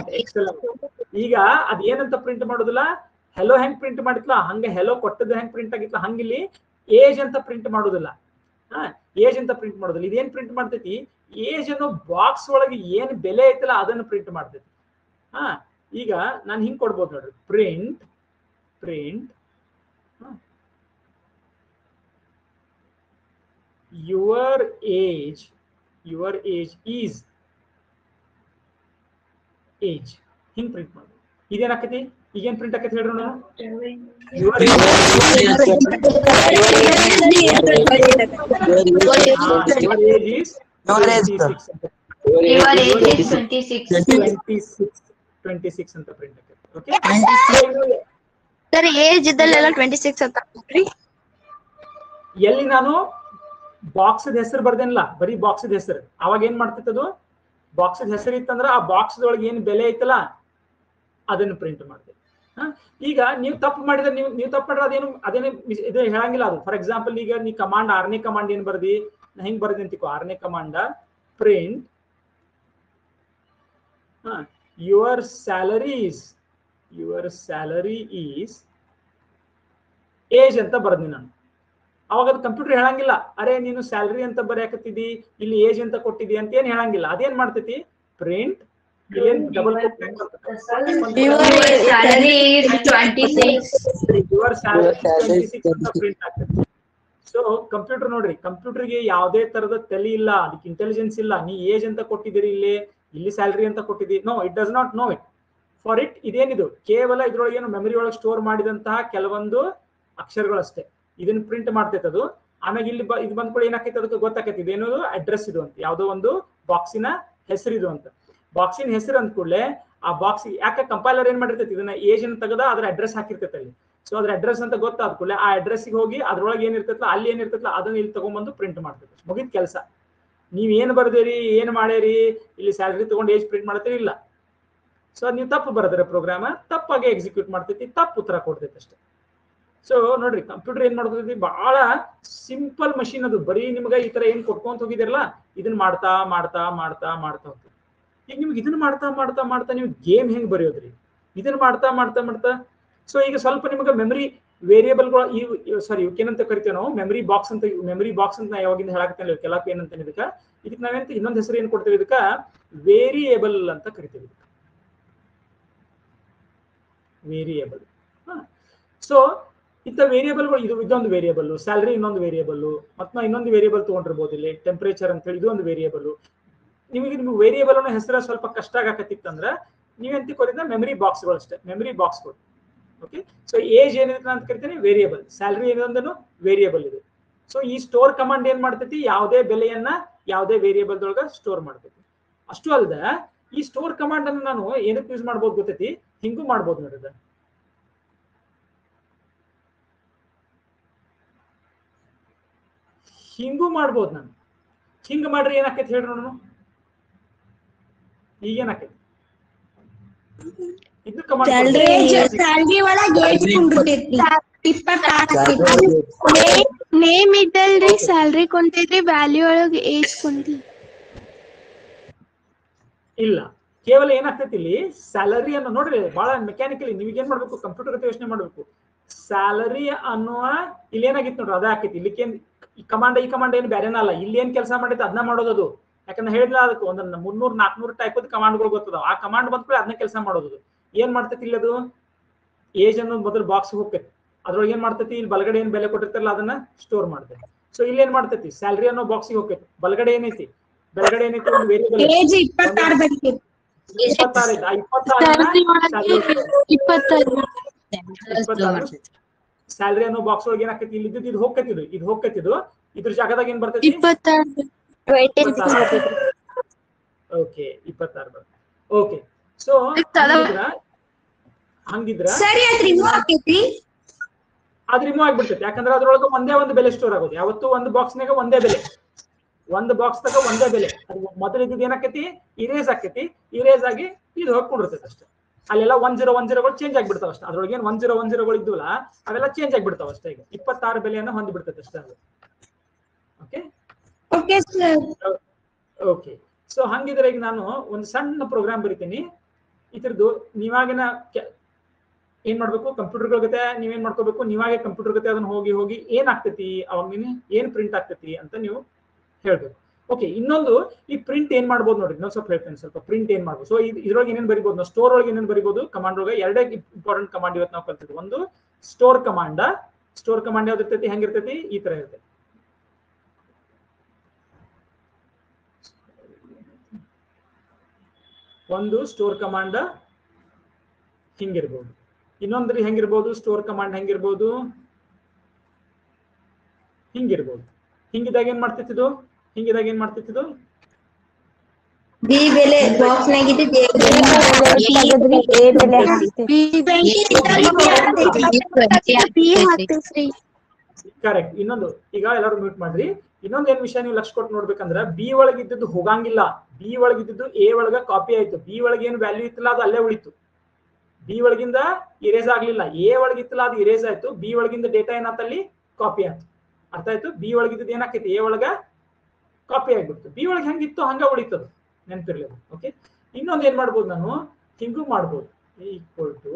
ಈಗ ಅದ್ ಏನಂತ ಪ್ರಿಂಟ್ ಮಾಡೋದಿಲ್ಲ, ಹೆಲೋ ಹೆಂಗ್ ಪ್ರಿಂಟ್ ಮಾಡಿತ್ಲಾ ಹಂಗೆ, ಹೆಲೋ ಕೊಟ್ಟದ್ದು ಹೆಂಗ್ ಪ್ರಿಂಟ್ ಆಗಿತ್ಲಾ ಹಂಗಿಲ್ಲಿ ಏಜ್ ಅಂತ ಪ್ರಿಂಟ್ ಮಾಡೋದಿಲ್ಲ. ಏಜ್ ಅಂತ ಪ್ರಿಂಟ್ ಮಾಡೋದಿಲ್ಲ. ಇದೇನ್ ಪ್ರಿಂಟ್ ಮಾಡ್ತೈತಿ? ಏಜ್ ಅನ್ನೋ ಬಾಕ್ಸ್ ಒಳಗೆ ಏನ್ ಬೆಲೆ ಐತಲ್ಲ ಅದನ್ನ ಪ್ರಿಂಟ್ ಮಾಡ್ತೈತಿ. ಈಗ ನಾನು ಹಿಂಗ್ ಕೊಡ್ಬೋದು ನೋಡ್ರಿ, print your age is age. ಹಿಂಗ್ ಪ್ರಿಂಟ್ ಮಾಡೋದು. ಇದೇನಾಕತಿ? ಈಗೇನ್ ಪ್ರಿಂಟ್ ಆಕತಿ ಹೇಳ್ರಿ ನಾನು? your age is 26 ಅಂತ ಪ್ರಿಂಟ್ ಆಕತಿ. ಓಕೆ ಸರ್, ಏಜ್ ಇದಲ್ಲೆಲ್ಲ 26 ಅಂತ ಹಾಕ್ರಿ. ಎಲ್ಲಿ ನಾನು ಬಾಕ್ಸ್ ಹೆಸರು ಬರ್ದೇನಿಲ್ಲ, ಬರೀ ಬಾಕ್ಸ್ ಹೆಸರು, ಅವಾಗ ಏನ್ ಮಾಡ್ತೈತೆ? ಅದು ಬಾಕ್ಸ್ ಹೆಸರು ಇತ್ತಂದ್ರ ಆ ಬಾಕ್ಸ್ ಒಳಗೆ ಏನ್ ಬೆಲೆ ಐತಲ್ಲ ಅದನ್ನು ಪ್ರಿಂಟ್ ಮಾಡ್ತೇವೆ. ಈಗ ನೀವು ತಪ್ಪು ಮಾಡಿದ್ರೆ ನೀವು ತಪ್ಪು ಮಾಡಿದ್ರೆ ಅದೇನು ಇದು ಹೇಳಂಗಿಲ್ಲ ಅದು. ಫಾರ್ ಎಕ್ಸಾಂಪಲ್, ಈಗ ನೀ ಕಮಾಂಡ್ 6ನೇ ಕಮಾಂಡ್ ಏನ್ ಬರ್ದಿ? ಹೆಂಗ್ ಬರ್ದಿ ಅಂತಿಕೋ, 6ನೇ command print your salary is age ಅಂತ ಬರ್ದಿ ನಾನು. ಅವಾಗ ಅದು ಕಂಪ್ಯೂಟರ್ ಹೇಳಂಗಿಲ್ಲ, ಅರೆ ನೀನು ಸ್ಯಾಲರಿ ಅಂತ ಬರೆಯಾಕತ್ತಿದಿ, ಇಲ್ಲಿ ಏಜ್ ಅಂತ ಕೊಟ್ಟಿದಿ ಅಂತ ಏನ್ ಹೇಳಂಗಿಲ್ಲ. ಅದೇನ್ ಮಾಡ್ತೈತಿ? ಪ್ರಿಂಟ್ ಡಬಲ್ ಸೊ ಕಂಪ್ಯೂಟರ್ ನೋಡ್ರಿ, ಕಂಪ್ಯೂಟರ್ಗೆ ಯಾವುದೇ ತರದ ತಲೆ ಇಲ್ಲ, ಅದಕ್ಕೆ ಇಂಟೆಲಿಜೆನ್ಸ್ ಇಲ್ಲ. ನೀ ಏಜ್ ಅಂತ ಕೊಟ್ಟಿದ್ದೀರಿ, ಇಲ್ಲಿ ಸ್ಯಾಲರಿ ಅಂತ ಕೊಟ್ಟಿದ್ದೀರಿ. No, it does not know it. For it ಇದೇನಿದು ಕೇವಲ ಇದ್ರೊಳಗೆ ಏನು ಮೆಮರಿ ಒಳಗೆ ಸ್ಟೋರ್ ಮಾಡಿದಂತಹ ಕೆಲವೊಂದು ಅಕ್ಷರಗಳಷ್ಟೇ. ಇದನ್ನ ಪ್ರಿಂಟ್ ಮಾಡ್ತೈತೆ ಅದು. ಆಮೇಲೆ ಇಲ್ಲಿ ಇದು ಬಂದ್ಕೊಳ್ಳಿ ಏನಾಕೈತೆ ಅದಕ್ಕೆ ಗೊತ್ತಾಕೈತಿ ಇದೇನದು ಅಡ್ರೆಸ್ ಇದು ಅಂತ, ಯಾವುದೋ ಒಂದು ಬಾಕ್ಸಿನ ಹೆಸರಿದು ಅಂತ. ಬಾಕ್ಸಿನ ಹೆಸರು ಅಂದ ಕೂಡಲೇ ಆ ಬಾಕ್ಸ್ ಯಾಕೆ ಕಂಪೈಲರ್ ಏನ್ ಮಾಡಿರ್ತೈತಿ, ಇದನ್ನ ಏಜ್ ಅನ್ನು ತೆಗೆದ ಅದ್ರ ಅಡ್ರೆಸ್ ಹಾಕಿರ್ತೈತೆ ಅಲ್ಲಿ. ಸೊ ಅದ್ರ ಅಡ್ರೆಸ್ ಅಂತ ಗೊತ್ತಾದ ಕೂಡಲೇ ಆ ಅಡ್ರೆಸ್ಗೆ ಹೋಗಿ ಅದ್ರೊಳಗೆ ಏನಿರ್ತೈತಲ್ಲ ಅಲ್ಲಿ ಏನಿರ್ತೈತಲ್ಲ ಅದನ್ನ ಇಲ್ಲಿ ತಗೊಂಡ್ಬಂದು ಪ್ರಿಂಟ್ ಮಾಡ್ತೈತೆ. ಮುಗಿದ ಕೆಲಸ. ನೀವ್ ಏನ್ ಬರ್ದೇರಿ, ಏನ್ ಮಾಡ್ಯಾರಿ, ಇಲ್ಲಿ ಸ್ಯಾಲರಿ ತಗೊಂಡು ಏಜ್ ಪ್ರಿಂಟ್ ಮಾಡ್ತೀರಿ ಇಲ್ಲ. ಸೊ ನೀವು ತಪ್ಪು ಬರೆದ್ರೆ ಪ್ರೋಗ್ರಾಮ್ ತಪ್ಪಾಗಿ ಎಕ್ಸಿಕ್ಯೂಟ್ ಮಾಡ್ತೈತಿ, ತಪ್ಪು ಉತ್ತರ ಕೊಡ್ತೈತಿ ಅಷ್ಟೇ. ಸೊ ನೋಡ್ರಿ ಕಂಪ್ಯೂಟರ್ ಏನ್ ಮಾಡ್ತೈತಿ, ಬಹಳ ಸಿಂಪಲ್ ಮಷೀನ್ ಅದು. ಬರೀ ನಿಮ್ಗೆ ಈ ತರ ಏನ್ ಕೊಟ್ಕೊಂತ ಹೋಗಿದಿರಲ್ಲ, ಇದನ್ನ ಮಾಡ್ತಾ ಮಾಡ್ತಾ ಮಾಡ್ತಾ ಮಾಡ್ತಾ ಹೋಗ್ತದೆ. ಈಗ ನಿಮ್ಗೆ ಇದನ್ನ ಮಾಡ್ತಾ ಮಾಡ್ತಾ ಮಾಡ್ತಾ ನೀವು ಗೇಮ್ ಹೆಂಗ್ ಬರೆಯೋದ್ರಿ, ಇದನ್ನ ಮಾಡ್ತಾ ಮಾಡ್ತಾ ಮಾಡ್ತಾ. ಸೊ ಈಗ ಸ್ವಲ್ಪ ನಿಮ್ಗೆ ಮೆಮರಿ ವೇರಿಯೇಬಲ್ಗಳು ಇವಕ್ಕೇನಂತ ಕರಿತೀವಿ ನಾವು, ಮೆಮರಿ ಬಾಕ್ಸ್ ಅಂತ ನಾ ಯಾವಾಗಿಂದ ಹೇಳಾಕತ್ತೇನೆ ಕೆಲವು ಏನಂತ ಇದಕ್ಕೆ ನಾವೇಂತ ಇನ್ನೊಂದು ಹೆಸರು ಏನ್ ಕೊಡ್ತೀವಿ, ಇದಕ್ಕ ವೇರಿಯೇಬಲ್ ಅಂತ ಕರಿತೀವಿ. ವೇರಿಯೇಬಲ್. ಸೊ ಇಂಥ ವೇರಿಯೇಬಲ್ಗಳು, ಇದೊಂದು ವೇರಿಯೇಬಲ್, ಸ್ಯಾಲರಿ ಇನ್ನೊಂದು ವೇರಿಯೇಬಲ್, ಮತ್ತೆ ಇನ್ನೊಂದು ವೇರಿಯೇಬಲ್ ತಗೊಂಡಿರ್ಬೋದು ಇಲ್ಲಿ, ಟೆಂಪರೇಚರ್ ಅಂತ ಹೇಳಿ ಇದು ಒಂದು ವೇರಿಯೇಬಲ್. ನಿಮಗೆ ವೇರಿಯೇಬಲ್ ಅನ್ನೋ ಹೆಸರು ಸ್ವಲ್ಪ ಕಷ್ಟ ಆಗಕತ್ತಿತ್ತಂದ್ರೆ ನೀವೆಂತ ಕೊರಿದ ಮೆಮರಿ ಬಾಕ್ಸ್ಗಳು ಅಷ್ಟೇ, ಮೆಮರಿ ಬಾಕ್ಸ್ಗಳು. ಓಕೆ, ಸೊ ಏಜ್ ಏನಿದೆ ಅಂತ ಕರಿತೀನಿ ವೇರಿಯೇಬಲ್, ಸ್ಯಾಲರಿ ಏನಂದನು ವೇರಿಯೇಬಲ್ ಇದೆ. ಸೊ ಈ ಸ್ಟೋರ್ ಕಮಾಂಡ್ ಏನ್ ಮಾಡ್ತೈತಿ, ಯಾವುದೇ ಬೆಲೆಯನ್ನ ಯಾವುದೇ ವೇರಿಯೇಬಲ್ ದೊಳಗ ಸ್ಟೋರ್ ಮಾಡ್ತೈತಿ. ಅಷ್ಟು ಅಲ್ಲದೆ ಈ ಸ್ಟೋರ್ ಕಮಾಂಡ್ ಅನ್ನು ನಾನು ಏನಕ್ಕೆ ಯೂಸ್ ಮಾಡ್ಬೋದು ಗೊತ್ತೈತಿ, ಹಿಂಗೂ ಮಾಡ್ಬೋದು ನೋಡಿದ. ಹಿಂಗೂ ಮಾಡ್ಬೋದು ನಾನು. ಹಿಂಗ್ ಮಾಡ್ರಿ ಏನಾಕೈತಿ ಹೇಳ್ರಿ ನೋಡೋಣ. ಈಗೇನಾಕೈತಿ ಇದು ಕಮಾಂಡ್ ನೇಮ್ ಇದ್ದಲ್ರಿ ಸ್ಯಾಲ್ರಿ ಕೊಂತೈತ್ರಿ, ವ್ಯಾಲ್ಯೂ ಒಳಗೆ ಏಜ್ ಕೊಂತಿ ಇಲ್ಲ. ಕೇವಲ ಏನಾಗ್ತೈತಿ ಇಲ್ಲಿ ಸ್ಯಾಲರಿ ಅನ್ನು ನೋಡ್ರಿ, ಬಹಳ ಮೆಕ್ಯಾನಿಕಲಿ ನೀವ್ ಏನ್ ಮಾಡ್ಬೇಕು, ಕಂಪ್ಯೂಟರ್ ಜೊತೆ ಯೋಚನೆ ಮಾಡ್ಬೇಕು. ಸ್ಯಾಲರಿ ಅನ್ನುವ ಇಲ್ಲಿ ಏನಾಗಿತ್ತು ನೋಡ್ರಿ, ಅದೇ ಆಕೈತಿ. ಇಲ್ಲಿಕ್ಕೆ ಈ ಕಮಾಂಡ್ ಏನು ಬೇರೆನ ಅಲ್ಲ, ಇಲ್ಲಿ ಏನ್ ಕೆಲಸ ಮಾಡೈತೆ ಅದನ್ನ ಮಾಡೋದು. ಯಾಕಂದ್ರೆ ಹೇಳಿಲ್ಲ ಅದಕ್ಕೆ ಒಂದು 300-400 ಟೈಪ್ ಕಮಾಂಡ್ಗಳು ಗೊತ್ತದ. ಆ ಕಮಾಂಡ್ ಬಂದ್ಕೊಳ್ಳಿ ಅದನ್ನ ಕೆಲಸ ಮಾಡೋದು. ಏನ್ ಮಾಡ್ತೈತಿ ಇಲ್ಲಿ ಅದು, ಏಜ್ ಅನ್ನೋದು ಮೊದಲು ಬಾಕ್ಸ್ ಹೋಗ್ತೈತಿ, ಅದ್ರೊಳಗೆ ಏನ್ ಮಾಡ್ತೈತಿ, ಇಲ್ಲಿ ಬಲಗಡೆ ಏನ್ ಬೆಲೆ ಕೊಟ್ಟಿರ್ತಾರಲ್ಲ ಅದನ್ನ ಸ್ಟೋರ್ ಮಾಡ್ತೈತಿ. ಸೊ ಇಲ್ಲಿ ಏನ್ ಮಾಡ್ತೈತಿ, ಸ್ಯಾಲರಿ ಅನ್ನೋ ಬಾಕ್ಸಿಗೆ ಹೋಗ್ತೈತಿ. ಬಲಗಡೆ ಏನೈತಿ, ಒಂದು ವೇರಿಯೇಬಲ್ 26 ಸ್ಯಾಲರಿ ಅನ್ನೋ ಬಾಕ್ಸ್ ಒಳಗೆ ಏನಾಕೈತಿ, ಇಲ್ಲಿ ಇದು ಹೋಗ್ಕೈತಿದು ಇದ್ರ ಜಾಗದಾಗ ಏನ್ ಬರ್ತೈತಿ, 26. ಓಕೆ 26 ಬರ್ತೈತಿ. ಓಕೆ, ಸೊ ಹಂಗಿದ್ರ ಅದ್ ರಿಮೂವ್ ಆಗ್ಬಿಡ್ತೈತಿ. ಯಾಕಂದ್ರೆ ಅದ್ರೊಳಗೆ ಒಂದೇ ಒಂದು ಬೆಲೆ ಸ್ಟೋರ್ ಆಗೋದು. ಯಾವತ್ತು ಒಂದು ಬಾಕ್ಸ್ನಾಗ ಒಂದೇ ಬೆಲೆ, ಒಂದು ಬಾಕ್ಸ್ ತಗ ಒಂದೇ ಬೆಲೆ. ಮೊದಲು ಇದ್ದು ಏನಾಕೈತಿ, ಇರೇಸ್ ಆಕೈತಿ. ಇರೇಸ್ ಆಗಿ ಇದು ಹೋಗ್ಕೊಂಡಿರ್ತೈತಿ ಅಷ್ಟೇ. ಅಲ್ಲೆಲ್ಲ 1010ಗಳು ಚೇಂಜ್ ಆಗ್ಬಿಡ್ತಾವ ಅಷ್ಟೇ. ಅದ್ರೊಳಗೆ ಏನ್ 1010ಗಳು ಇದ್ವಲ್ಲ ಅವೆಲ್ಲ ಚೇಂಜ್ ಆಗ್ಬಿಡ್ತಾವ ಅಷ್ಟೇ. ಈಗ 26 ಬೆಲೆಯನ್ನ ಹೊಂದ್ಬಿಡ್ತೈತೆ ಅಷ್ಟೇ ಅದು. ಓಕೆ ಓಕೆ, ಸೊ ಹಂಗಿದ್ರೆ ಈಗ ನಾನು ಒಂದು ಸಣ್ಣ ಪ್ರೋಗ್ರಾಮ್ ಬರಿತೀನಿ. ಇದ್ರದ್ದು ನೀವಾಗಿನ ಏನ್ ಮಾಡ್ಬೇಕು, ಕಂಪ್ಯೂಟರ್ಗಳ ಜೊತೆ ನೀವೇನ್ ಮಾಡ್ಕೋಬೇಕು, ನೀವಾಗೆ ಕಂಪ್ಯೂಟರ್ ಜೊತೆ ಅದನ್ನ ಹೋಗಿ ಏನಾಗ್ತೈತಿ, ಅವಾಗ ನೀನು ಏನ್ ಪ್ರಿಂಟ್ ಆಗ್ತೈತಿ ಅಂತ ನೀವು ಹೇಳ್ಬೇಕು. ಓಕೆ, ಇನ್ನೊಂದು ಈ ಪ್ರಿಂಟ್ ಏನ್ ಮಾಡ್ಬೋದು ನೋಡ್ರಿ, ಇನ್ನೊಂದು ಸ್ವಲ್ಪ ಹೇಳ್ತೇನೆ. ಸ್ವಲ್ಪ ಪ್ರಿಂಟ್ ಏನ್ ಮಾಡ್ಬೋದು. ಸೊ ಇದ್ರೊಳಗೆ ಏನೇನ್ ಬರಿಬೋದು ನಾವು, ಸ್ಟೋರ್ ಒಳಗೆ ಏನೇನ್ ಬರಿಬೋದು, ಕಮಾಂಡ್ ಒಳಗೆ ಎರಡೇ ಇಂಪಾರ್ಟೆಂಟ್ ಕಮಾಂಡ್ ಇವತ್ತು ನಾವು ಕಲ್ತಿದ್ವಿ. ಒಂದು ಸ್ಟೋರ್ ಕಮಾಂಡ್. ಸ್ಟೋರ್ ಕಮಾಂಡ್ ಯಾವ್ದು ಇರ್ತೈತಿ, ಹೆಂಗಿರ್ತೈತಿ, ಈ ತರ ಇರ್ತೈತಿ. ಒಂದು ಸ್ಟೋರ್ ಕಮಾಂಡ್ ಹಿಂಗಿರ್ಬೋದು, ಇನ್ನೊಂದ್ರಿ ಹೆಂಗಿರ್ಬೋದು, ಸ್ಟೋರ್ ಕಮಾಂಡ್ ಹೆಂಗಿರ್ಬೋದು, ಹಿಂಗಿರ್ಬೋದು. ಹಿಂಗಿದಾಗ ಏನ್ ಮಾಡ್ತಿತ್ತು, ಬಿ ಬೆಲೆ ಬಾಕ್ಸ್ ನಾಗಿದ್ದು ಕರೆಕ್ಟ್. ಇನ್ನೊಂದು ಈಗ ಎಲ್ಲರೂ ಮ್ಯೂಟ್ ಮಾಡ್ರಿ. ಇನ್ನೊಂದು ಏನ್ ವಿಷಯ ನೀವು ಲಕ್ಷ ಕೊಟ್ಟು ನೋಡ್ಬೇಕಂದ್ರ, ಬಿ ಒಳಗಿದ್ದು ಹೋಗಂಗಿಲ್ಲ. ಬಿ ಒಳಗಿದ್ದು ಎ ಒಳಗ ಕಾಪಿ ಆಯ್ತು. ಬಿ ಒಳಗೆ ಏನು ವ್ಯಾಲ್ಯೂ ಇತ್ತಲ್ಲ ಅದು ಅಲ್ಲೇ ಉಳಿತು. ಬಿ ಒಳಗಿಂದ ಇರೇಸ್ ಆಗ್ಲಿಲ್ಲ. ಎ ಒಳಗಿತ್ತಲ್ಲ ಅದು ಇರೇಸ್ ಆಯ್ತು. ಬಿ ಒಳಗಿಂದ ಡೇಟಾ ಏನಾತಲ್ಲಿ ಕಾಪಿ ಆಯ್ತು. ಅರ್ಥ ಆಯ್ತು. ಬಿ ಒಳಗಿದ್ದು ಏನಾಕೈತಿ, ಎ ಒಳಗ ಕಾಪಿ ಆಗ್ಬಿಡ್ತು. ಬಿ ಒಳಗೆ ಹೆಂಗಿತ್ತು ಹಂಗ ಉಳಿತದು, ನೆನಪಿರ್ಲಿ. ಓಕೆ, ಇನ್ನೊಂದು ಏನ್ ಮಾಡ್ಬೋದು, ನಾನು ಹಿಂಗೂ ಮಾಡ್ಬೋದು. ಈಕ್ವಲ್ ಟು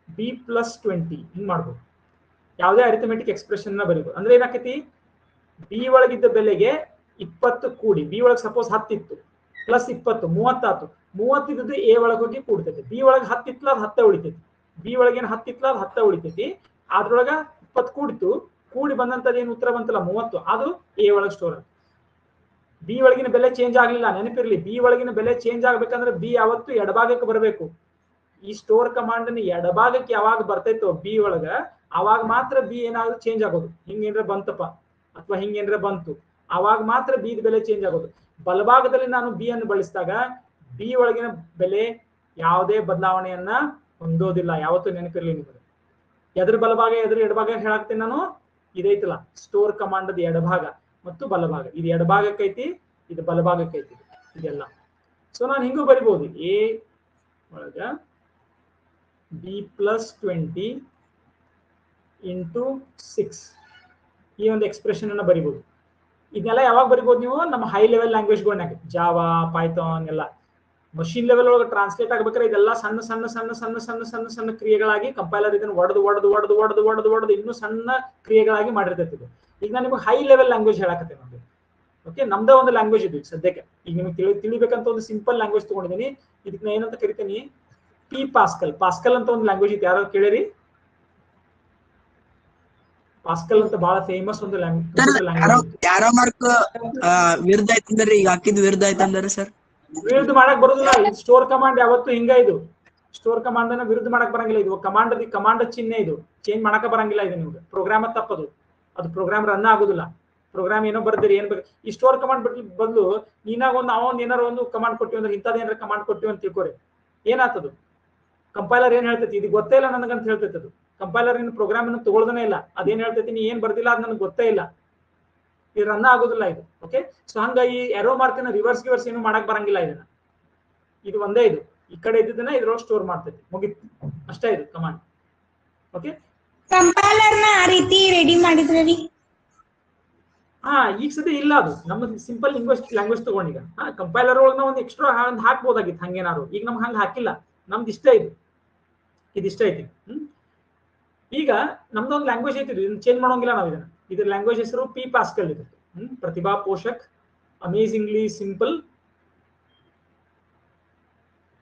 B+20 ಹಿಂಗ್ ಮಾಡ್ಬೋದು. ಯಾವುದೇ ಅರಿಥಮೆಟಿಕ್ ಎಕ್ಸ್ಪ್ರೆಷನ್ ನ ಬರೀಬೋದು. ಅಂದ್ರೆ ಏನಾಕೈತಿ, ಬಿ ಒಳಗಿದ್ದ ಬೆಲೆಗೆ 20 ಕೂಡಿ, ಬಿ ಒಳಗೆ ಸಪೋಸ್ 10 ಇತ್ತು, ಪ್ಲಸ್ 20 30 ಆಯ್ತು. 30 ಇದ್ದು ಎ ಒಳಗೆ ಹೋಗಿ ಕೂಡ್ತೈತಿ. ಬಿ ಒಳಗೆ 10 ಇತ್ತಲ್ಲ ಅದು 10 ಉಳಿತೈತಿ. ಬಿ ಒಳಗೆ ಏನು 10 ಇತ್ತಲ್ಲ ಅದು 10 ಉಳಿತೈತಿ. ಅದ್ರೊಳಗ 20 ಕೂಡಿತು, ಕೂಡಿ ಬಂದಂತದ್ದು ಏನು ಉತ್ತರ ಬಂತಲ್ಲ 30, ಅದು ಎ ಒಳಗೆ ಸ್ಟೋರ್ ಆಯ್ತು. ಬಿ ಒಳಗಿನ ಬೆಲೆ ಚೇಂಜ್ ಆಗ್ಲಿಲ್ಲ, ನೆನಪಿರ್ಲಿ. ಬಿ ಒಳಗಿನ ಬೆಲೆ ಚೇಂಜ್ ಆಗ್ಬೇಕಂದ್ರೆ ಬಿ ಯಾವತ್ತು ಎಡಭಾಗಕ್ಕೆ ಬರಬೇಕು. ಈ ಸ್ಟೋರ್ ಕಮಾಂಡ್ ಎಡಭಾಗಕ್ಕೆ ಯಾವಾಗ ಬರ್ತೈತೋ ಬಿ ಒಳಗ, ಅವಾಗ ಮಾತ್ರ ಬಿ ಏನಾದ್ರು ಚೇಂಜ್ ಆಗೋದು. ಹಿಂಗೇನ್ರ ಬಂತಪ್ಪ ಅಥವಾ ಹಿಂಗೇನ್ರ ಬಂತು, ಅವಾಗ ಮಾತ್ರ ಬಿ ಬೆಲೆ ಚೇಂಜ್ ಆಗೋದು. ಬಲಭಾಗದಲ್ಲಿ ನಾನು ಬಿ ಅನ್ನು ಬಳಸಿದಾಗ ಬಿ ಒಳಗಿನ ಬೆಲೆ ಯಾವುದೇ ಬದಲಾವಣೆಯನ್ನ ಹೊಂದೋದಿಲ್ಲ. ಯಾವತ್ತೂ ನೆನಪಿರ್ಲಿ ನಿಮಗೆ. ಎದ್ರ ಬಲಭಾಗ ಎದ್ರ ಎಡಭಾಗ ಹೇಳಾಕ್ತೇನೆ ನಾನು. ಇದೈತಲ್ಲ ಸ್ಟೋರ್ ಕಮಾಂಡ್ ಎಡಭಾಗ ಮತ್ತು ಬಲಭಾಗ. ಇದು ಎಡಭಾಗಕ್ಕೈತಿ, ಇದು ಬಲಭಾಗಕ್ಕೈತಿ. ಇದೆಲ್ಲ ಸೊ ನಾನು ಹಿಂಗೂ ಬರಿಬಹುದು ಎ ಒಳಗ b+20 ಇಂಟು 6 ಈ ಒಂದು ಎಕ್ಸ್ಪ್ರೆಷನ್ ಅನ್ನ ಬರಿಬಹುದು. ಇದನ್ನೆಲ್ಲ ಯಾವಾಗ ಬರಿಬಹುದು ನೀವು ನಮ್ಮ ಹೈ ಲೆವೆಲ್ ಲ್ಯಾಂಗ್ವೇಜ್ಗಳನ್ನಾಗ ಜಾವಾ ಪೈಥಾನ್ ಎಲ್ಲ ಮಷಿನ್ ಲೆವೆಲ್ ಒಳಗೆ ಟ್ರಾನ್ಸ್ಲೇಟ್ ಆಗ್ಬೇಕಾದ್ರೆ ಇದೆಲ್ಲ ಸಣ್ಣ ಸಣ್ಣ ಸಣ್ಣ ಸಣ್ಣ ಸಣ್ಣ ಸಣ್ಣ ಸಣ್ಣ ಕ್ರಿಯೆಗಳಾಗಿ ಕಂಪೈಲರ್ ಇದನ್ನು ಒಡೆದು ಇನ್ನೂ ಸಣ್ಣ ಕ್ರಿಯೆಗಳಾಗಿ ಮಾಡಿರ್ತೈತಿ ಇದು. ಈಗ ನಾನು ನಿಮಗೆ ಹೈ ಲೆವೆಲ್ ಲ್ಯಾಂಗ್ವೇಜ್ ಹೇಳಕತ್ತೆ ನೋಡಿ. ಓಕೆ, ನಮ್ದೇ ಒಂದು ಲ್ಯಾಂಗ್ವೇಜ್ ಇದು ಸದ್ಯಕ್ಕೆ. ಈಗ ನಿಮಗೆ ತಿಳಿಬೇಕಂತ ಒಂದು ಸಿಂಪಲ್ ಲ್ಯಾಂಗ್ವೇಜ್ ತಗೊಂಡಿದ್ದೀನಿ. ಇದಕ್ಕೆ ನಾ ಏನಂತ ಕರಿತೀನಿ, ಪಿ ಪಾಸ್ಕಲ್ ಅಂತ ಒಂದು ಲ್ಯಾಂಗ್ವೇಜ್ ಇತ್ತು. ಯಾರು ಕೇಳಿರಿ? ಪಾಸ್ಕಲ್ ಅಂತ ಬಹಳ ಫೇಮಸ್ ಒಂದು ಲ್ಯಾಂಗ್ವೇಜ್. ಯಾರೋ ಮಾರ್ಕ್ ವಿರುದ್ಧ ಆಯ್ತಂದ್ರಿ, ಈಗ ಹಾಕಿದ್ ವಿರುದ್ಧ ಆಯ್ತಂದ್ರೆ ಸರ್ ವಿರುದ್ಧ ಮಾಡಕ್ ಬರೋದಿಲ್ಲ. ಇದು ಸ್ಟೋರ್ ಕಮಾಂಡ್ ಯಾವತ್ತು ಹಿಂಗ, ಇದು ಸ್ಟೋರ್ ಕಮಾಂಡ್ ಅನ್ನ ವಿರುದ್ಧ ಮಾಡಕ್ ಬರಂಗಿಲ್ಲ. ಇದು ಕಮಾಂಡ್ ಚಿಹ್ನೆ, ಇದು ಚೇಂಜ್ ಮಾಡಕ ಬರಂಗಿಲ್ಲ. ಇದು ನಿಮ್ಗೆ ಪ್ರೋಗ್ರಾಮ್ ತಪ್ಪದು, ಅದು ಪ್ರೋಗ್ರಾಮ್ ರನ್ ಆಗುದಿಲ್ಲ. ಪ್ರೋಗ್ರಾಮ್ ಏನೋ ಬರ್ದಿರಿ ಏನ್ ಬೇಕು, ಈ ಸ್ಟೋರ್ ಕಮಾಂಡ್ ಬದಲು ನೀನಾಗ ಒಂದು ಏನಾರ ಒಂದು ಕಮಾಂಡ್ ಕೊಟ್ಟಿವಿ ಅಂದ್ರೆ ಇಂಥದ್ದು ಏನಾರ ಕಮಾಂಡ್ ಕೊಟ್ಟಿವಿ ಅಂತ ತಿಳ್ಕೊರಿ, ಏನಾಗ್ತದು ಕಂಪೈಲರ್ ಏನ್ ಹೇಳ್ತೈತಿ, ಇದು ಗೊತ್ತೇ ಇಲ್ಲ ನನಗಂತ ಹೇಳ್ತೈತಿ. ಅದು ಕಂಪೈಲರ್ ಇನ್ ಪ್ರೋಗ್ರಾಮ್ ಅನ್ನು ತಗೊಳ್ದನೇ ಇಲ್ಲ. ಅದೇನ್ ಹೇಳ್ತೈತಿ, ನೀ ಏನ್ ಬರ್ದಿಲ್ಲ ಅದ್ ನನಗೆ ಗೊತ್ತೇ ಇಲ್ಲ, ಇದು ರನ್ ಆಗೋದಿಲ್ಲ ಇದು. ಓಕೆ, ಸೊ ಹಂಗ ಈ ಎರೋ ಮಾರ್ಕ್ ನ ರಿವರ್ಸ್ ಏನು ಮಾಡಕ್ ಬರಂಗಿಲ್ಲ. ಇದನ್ನ ಇದು ಒಂದೇ, ಇದು ಈ ಕಡೆ ಇದ್ದದನ್ನ ಇದ್ರೊಳಗೆ ಸ್ಟೋರ್ ಮಾಡ್ತೈತಿ, ಮುಗಿತು ಅಷ್ಟೇ ಇದು ಕಮಾಂಡ್. ಓಕೆ, ಕಂಪೈಲರ್ ನ ಆ ರೀತಿ ರೆಡಿ ಮಾಡಿದ್ರಿ? ಹಾ, ಈಗ ಸದ್ಯ ಇಲ್ಲ. ಅದು ನಮ್ಮ ಸಿಂಪಲ್ ಲ್ಯಾಂಗ್ವೇಜ್ ತಗೊಂಡೀಗ ಕಂಪೈಲರ್ ಒಳಗ ಒಂದು ಎಕ್ಸ್ಟ್ರಾ ಹಾಕ್ಬೋದಾಗಿತ್ತು ಹಂಗೇನಾದ್ರು. ಈಗ ನಮ್ಗೆ ಹಂಗ ಹಾಕಿಲ್ಲ, ನಮ್ದು ಇಷ್ಟ ಇದು, ಇದಿಷ್ಟ ಐತಿ. ಈಗ ನಮ್ದೊಂದು ಲ್ಯಾಂಗ್ವೇಜ್ ಐತಿ, ಇದನ್ನ ಚೇಂಜ್ ಮಾಡೋಂಗಿಲ್ಲ ನಾವು. ಇದ್ರ ಲ್ಯಾಂಗ್ವೇಜ್ ಹೆಸರು ಪಿ ಪಾಸ್ಕಲ್ ಇದೆ. ಪ್ರತಿಭಾ ಪೋಷಕ್ ಅಮೇಜಿಂಗ್ಲಿ ಸಿಂಪಲ್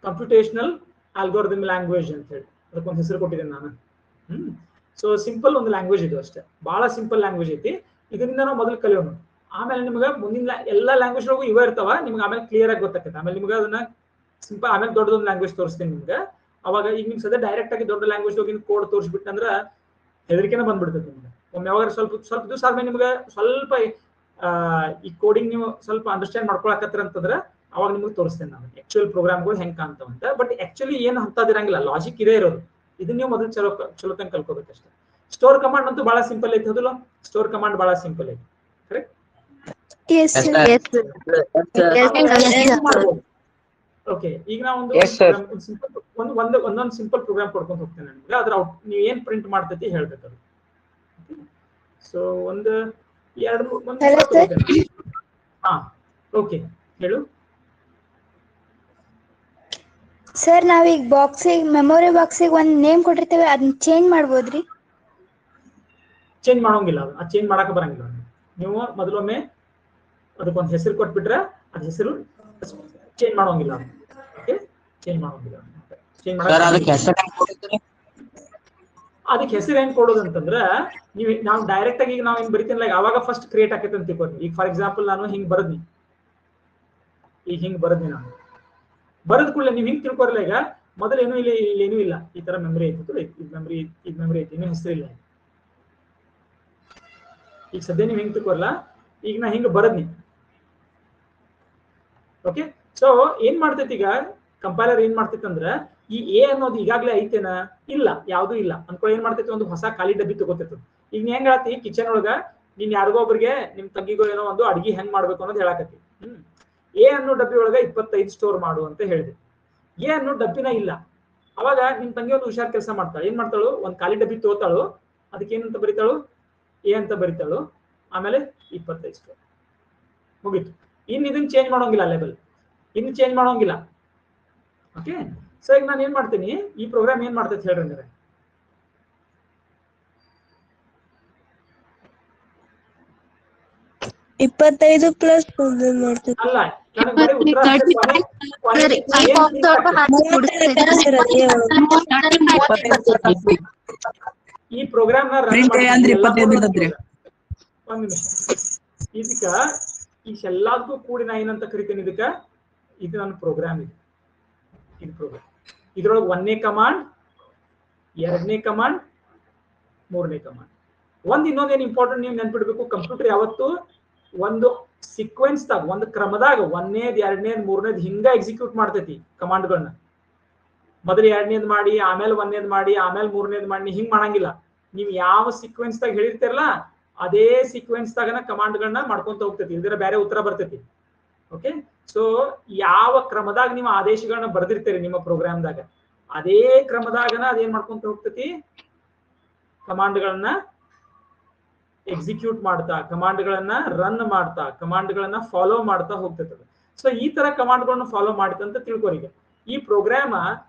ಕಂಪ್ಯೂಟೇಷನಲ್ ಆಲ್ಗೋರಿದಮ್ ಲ್ಯಾಂಗ್ವೇಜ್ ಅಂತ ಹೇಳಿ ಅದಕ್ಕೊಂದು ಹೆಸರು ಕೊಟ್ಟಿದ್ದೇನೆ ನಾನು. ಸೊ ಸಿಂಪಲ್ ಒಂದು ಲ್ಯಾಂಗ್ವೇಜ್ ಇದು ಅಷ್ಟೇ, ಬಹಳ ಸಿಂಪಲ್ ಲ್ಯಾಂಗ್ವೇಜ್ ಐತಿ. ಇದರಿಂದ ನಾವು ಮೊದಲು ಕಲಿಯೋಣ, ಆಮೇಲೆ ನಿಮ್ಗೆ ಮುಂದಿನ ಎಲ್ಲ ಲ್ಯಾಂಗ್ವೇಜ್ ಒಳಗೂ ಇವ ಇರ್ತಾವ, ನಿಮ್ಗೆ ಆಮೇಲೆ ಕ್ಲಿಯರ್ ಆಗಿ ಗೊತ್ತಾಗ್ತದೆ. ಆಮೇಲೆ ನಿಮ್ಗೆ ಅದನ್ನ ಸಿಂಪಲ್, ಆಮೇಲೆ ದೊಡ್ಡದೊಂದು ಲ್ಯಾಂಗ್ವೇಜ್ ತೋರಿಸ್ತೀನಿ ನಿಮ್ಗೆ. ಅವಾಗ ಈಗ ನಿಮ್ಗೆ ಸದ್ಯ ಡೈರೆಕ್ಟ್ ಆಗಿ ದೊಡ್ಡ ಲ್ಯಾಂಗ್ವೇಜ್ ಹೋಗಿ ಕೋಡ್ ತೋರಿಸ್ಬಿಟ್ಟಂದ್ರೆ ಹೆದರಿಕೆನ ಬಂದ್ಬಿಡ್ತೈತೆ ನಿಮ್ಗೆ. ಒಮ್ಮೆ ಯಾವಾಗ ಸ್ವಲ್ಪ ದಿವಸ ಆದ್ಮೇಲೆ ನಿಮ್ಗೆ ಸ್ವಲ್ಪ ಈ ಕೋಡಿಂಗ್ ನೀವು ಸ್ವಲ್ಪ ಅಂಡರ್ಸ್ಟ್ಯಾಂಡ್ ಮಾಡ್ಕೊಳಕತ್ರ ಅಂತಂದ್ರೆ ಅವಾಗ ನಿಮ್ಗೆ ತೋರಿಸ್ತೇನೆ ನಾನು ಆಕ್ಚುಯಲ್ ಪ್ರೋಗ್ರಾಮ್ಗಳು ಹೆಂಗ್ ಕಾಣ್ತಾವಂತ. ಬಟ್ ಆಕ್ಚುಲಿ ಏನು ಅಂತದಿರಂಗಿಲ್ಲ, ಲಾಜಿಕ್ ಇದೇ ಇರೋದು. ಇದನ್ನ ನೀವು ಮೊದಲು ಚಲೋ ತಂಗ ಕಲ್ಕೋಬೇಕಷ್ಟೇ. ಸ್ಟೋರ್ ಕಮಾಂಡ್ ಅಂತೂ ಬಹಳ ಸಿಂಪಲ್ ಐತಿ, ಹೌದಲ್ಲ? ಸ್ಟೋರ್ ಕಮಾಂಡ್ ಬಹಳ ಸಿಂಪಲ್ ಐತಿ, ಕರೆಕ್ಟ್? ಓಕೆ, ಈಗ ನಾವು ಒಂದೊಂದು ಸಿಂಪಲ್ ಪ್ರೋಗ್ರಾಮ್ ಕೊಡ್ಕೊಂಡು ಹೋಗ್ತೇನೆ ನಿಮ್ಗೆ. ಅದ್ರ ನೀವು ಏನ್ ಪ್ರಿಂಟ್ ಮಾಡ್ತೈತಿ ಹೇಳ್ಬೇಕು ಅದು. ಸೊ ಒಂದು ಹಾ, ಓಕೆ, ಹೇಳು ಸರ್. ನಾವೀಗ ಬಾಕ್ಸಿಗೆ, ಮೆಮೊರಿ ಬಾಕ್ಸಿಗೆ ಒಂದ್ ನೇಮ್ ಕೊಟ್ಟಿರ್ತೇವೆ, ಅದನ್ನ ಚೇಂಜ್ ಮಾಡ್ಬೋದ್ರಿ? ಚೇಂಜ್ ಮಾಡೋಂಗಿಲ್ಲ, ಅದು ಚೇಂಜ್ ಮಾಡಕ್ಕೆ ಬರಂಗಿಲ್ಲ. ನೀವು ಮೊದಲೊಮ್ಮೆ ಅದಕ್ಕೊಂದು ಹೆಸರು ಕೊಟ್ಬಿಟ್ರೆ ಅದ್ ಹೆಸರು ಚೇಂಜ್ ಮಾಡೋಂಗಿಲ್ಲ. ಓಕೆ, ಚೇಂಜ್ ಮಾಡೋಂಗಿಲ್ಲ. ಅದಕ್ಕೆ ಹೆಸರು ಹೆಂಗ್ ಕೊಡೋದು ಅಂತಂದ್ರೆ, ನಾವು ಡೈರೆಕ್ಟ್ ಆಗಿ ನಾವು ಹಿಂಗ್ ಬರಿತೀನಿ, ಲೈಕ್ ಅವಾಗ ಫಸ್ಟ್ ಕ್ರಿಯೇಟ್ ಆಕೈತೆ ಅಂತ ತಿಳ್ಕೊತೀನಿ. ಈಗ ಫಾರ್ ಎಕ್ಸಾಂಪಲ್ ನಾನು ಹಿಂಗ್ ಬರದ್ನಿ, ನಾನು ಬರದ್ ಕೂಡಲೇ ನೀವು ಹಿಂಗ್ ತಿಳ್ಕೊರಲ್ಲ, ಈಗ ಮೊದಲು ಏನೂ ಇಲ್ಲ, ಏನೂ ಇಲ್ಲ, ಈ ತರ ಮೆಮರಿ ಐತಿ, ಇದು ಮೆಮರಿ ಐತಿ, ಇನ್ನೂ ಹೆಸರು ಇಲ್ಲ. ಈಗ ಸದ್ಯ ನೀವು ಹಿಂಗ್ ತಿಳ್ಕೊರಲ್ಲ, ಈಗ ನಾ ಹಿಂಗ್ ಬರದ್ನಿ. ಓಕೆ, ಸೊ ಏನ್ ಮಾಡ್ತೈತಿ, ಈಗ ಕಂಪೈಲರ್ ಏನ್ ಮಾಡ್ತೈತಿ ಅಂದ್ರೆ, ಈ ಎ ಅನ್ನೋದು ಈಗಾಗಲೇ ಐತೇನ, ಇಲ್ಲ, ಯಾವ್ದು ಇಲ್ಲ ಅನ್ಕೊಳ್ಳಿ. ಏನ್ ಮಾಡ್ತೈತಿ, ಒಂದು ಹೊಸ ಖಾಲಿ ಡಬ್ಬಿ ತಗೋತೈತಿ. ಈಗ ನೀ ಹೆಂಗ್ ಹೇಳತಿ, ಕಿಚನ್ ಒಳಗ ನೀನ್ ಯಾರಿಗೋ ಒಬ್ರಿಗೆ ನಿಮ್ ತಂಗಿಗೋ ಏನೋ ಒಂದು ಅಡಿಗೆ ಹೆಂಗ್ ಮಾಡ್ಬೇಕು ಅನ್ನೋದು ಹೇಳಕತ್ತಿ. ಎ ಅನ್ನೋ ಡಬ್ಬಿ ಒಳಗ 25 ಸ್ಟೋರ್ ಮಾಡು ಅಂತ ಹೇಳಿದೆ. ಎ ಅನ್ನೋ ಡಬ್ಬಿನ ಇಲ್ಲ. ಅವಾಗ ನಿಮ್ ತಂಗಿ ಒಂದು ಹುಷಾರ್ ಕೆಲಸ ಮಾಡ್ತಾಳೆ. ಏನ್ ಮಾಡ್ತಾಳು, ಒಂದ್ ಖಾಲಿ ಡಬ್ಬಿ ತೋತಾಳು, ಅದಕ್ಕೆ ಏನಂತ ಬರಿತಾಳು, ಎ ಅಂತ ಬರಿತಾಳು, ಆಮೇಲೆ 25 ಸ್ಟೋರ್, ಮುಗೀತು. ಇನ್ ಇದನ್ನ ಚೇಂಜ್ ಮಾಡೋಂಗಿಲ್ಲ, ಲೆವೆಲ್ ಇನ್ನು ಚೇಂಜ್ ಮಾಡೋಂಗಿಲ್ಲ. ಓಕೆ, ಸೊ ಈಗ ನಾನು ಏನ್ ಮಾಡ್ತೀನಿ, ಈ ಪ್ರೋಗ್ರಾಮ್ ಏನ್ ಮಾಡ್ತೈತೆ ಹೇಳ್ರಿ ಅಂದ್ರೆ, ಅಲ್ಲ, ನನಗೆ ಬರೀ ಉತ್ತರ ಈ ಪ್ರೋಗ್ರಾಮ್ ನ ರನ್ ಮಾಡಿ ಒಂದ್ ನಿಮಿಷ. ಇದಕ್ಕ ಇಷ್ಟೆಲ್ಲದಕ್ಕೂ ಕೂಡಿ ನಾ ಏನಂತ ಕರಿತೀನಿ, ಇದಕ್ಕ ಇದು ನನ್ನ ಪ್ರೋಗ್ರಾಮ್. ಇದು ಪ್ರೋಗ್ರಾಮ್, ಇದ್ರೊಳಗೆ 1ನೇ ಕಮಾಂಡ್, 2ನೇ ಕಮಾಂಡ್, 3ನೇ ಕಮಾಂಡ್. ಇನ್ನೊಂದೇನು ಇಂಪಾರ್ಟೆಂಟ್ ನೀವು ನೆನ್ಪಿಡ್ಬೇಕು, ಕಂಪ್ಯೂಟರ್ ಯಾವತ್ತು ಒಂದು ಸೀಕ್ವೆನ್ಸ್ ದಾಗ, ಒಂದು ಕ್ರಮದಾಗ 1ನೇದ್ 2ನೇದ್ 3ನೇದ್ ಹಿಂಗ ಎಕ್ಸಿಕ್ಯೂಟ್ ಮಾಡ್ತೈತಿ ಕಮಾಂಡ್ಗಳನ್ನ. ಮೊದಲು 2ನೇದ್ ಮಾಡಿ, ಆಮೇಲೆ 1ನೇದ್ ಮಾಡಿ, ಆಮೇಲೆ 3ನೇದ್ ಮಾಡಿ, ಹಿಂಗ್ ಮಾಡಂಗಿಲ್ಲ. ನೀವು ಯಾವ ಸೀಕ್ವೆನ್ಸ್ ದಾಗ ಹೇಳಿರ್ತಿರಲ್ಲ ಅದೇ ಸೀಕ್ವೆನ್ಸ್ ದಾಗನ ಕಮಾಂಡ್ಗಳನ್ನ ಮಾಡ್ಕೊಂತ ಹೋಗ್ತೈತಿ, ಇಲ್ದಿರ ಬೇರೆ ಉತ್ತರ ಬರ್ತೈತಿ. ಓಕೆ, ಸೊ ಯಾವ ಕ್ರಮದಾಗ ನೀವು ಆದೇಶಗಳನ್ನ ಬರ್ದಿರ್ತೀರಿ ನಿಮ್ಮ ಪ್ರೋಗ್ರಾಮ್ದಾಗ ಅದೇ ಕ್ರಮದಾಗನ ಅದೇನ್ ಮಾಡ್ಕೊಂತ ಹೋಗ್ತತಿ ಕಮಾಂಡ್ಗಳನ್ನ ಎಕ್ಸಿಕ್ಯೂಟ್ ಮಾಡ್ತಾ ಕಮಾಂಡ್ಗಳನ್ನ ರನ್ ಮಾಡ್ತಾ ಕಮಾಂಡ್ಗಳನ್ನ ಫಾಲೋ ಮಾಡ್ತಾ ಹೋಗ್ತದೆ. ಸೊ ಈ ತರ ಕಮಾಂಡ್ಗಳನ್ನ ಫಾಲೋ ಮಾಡ್ತಾ ಅಂತ ತಿಳ್ಕೊರಿ. ಈಗ ಈ ಪ್ರೋಗ್ರಾಮ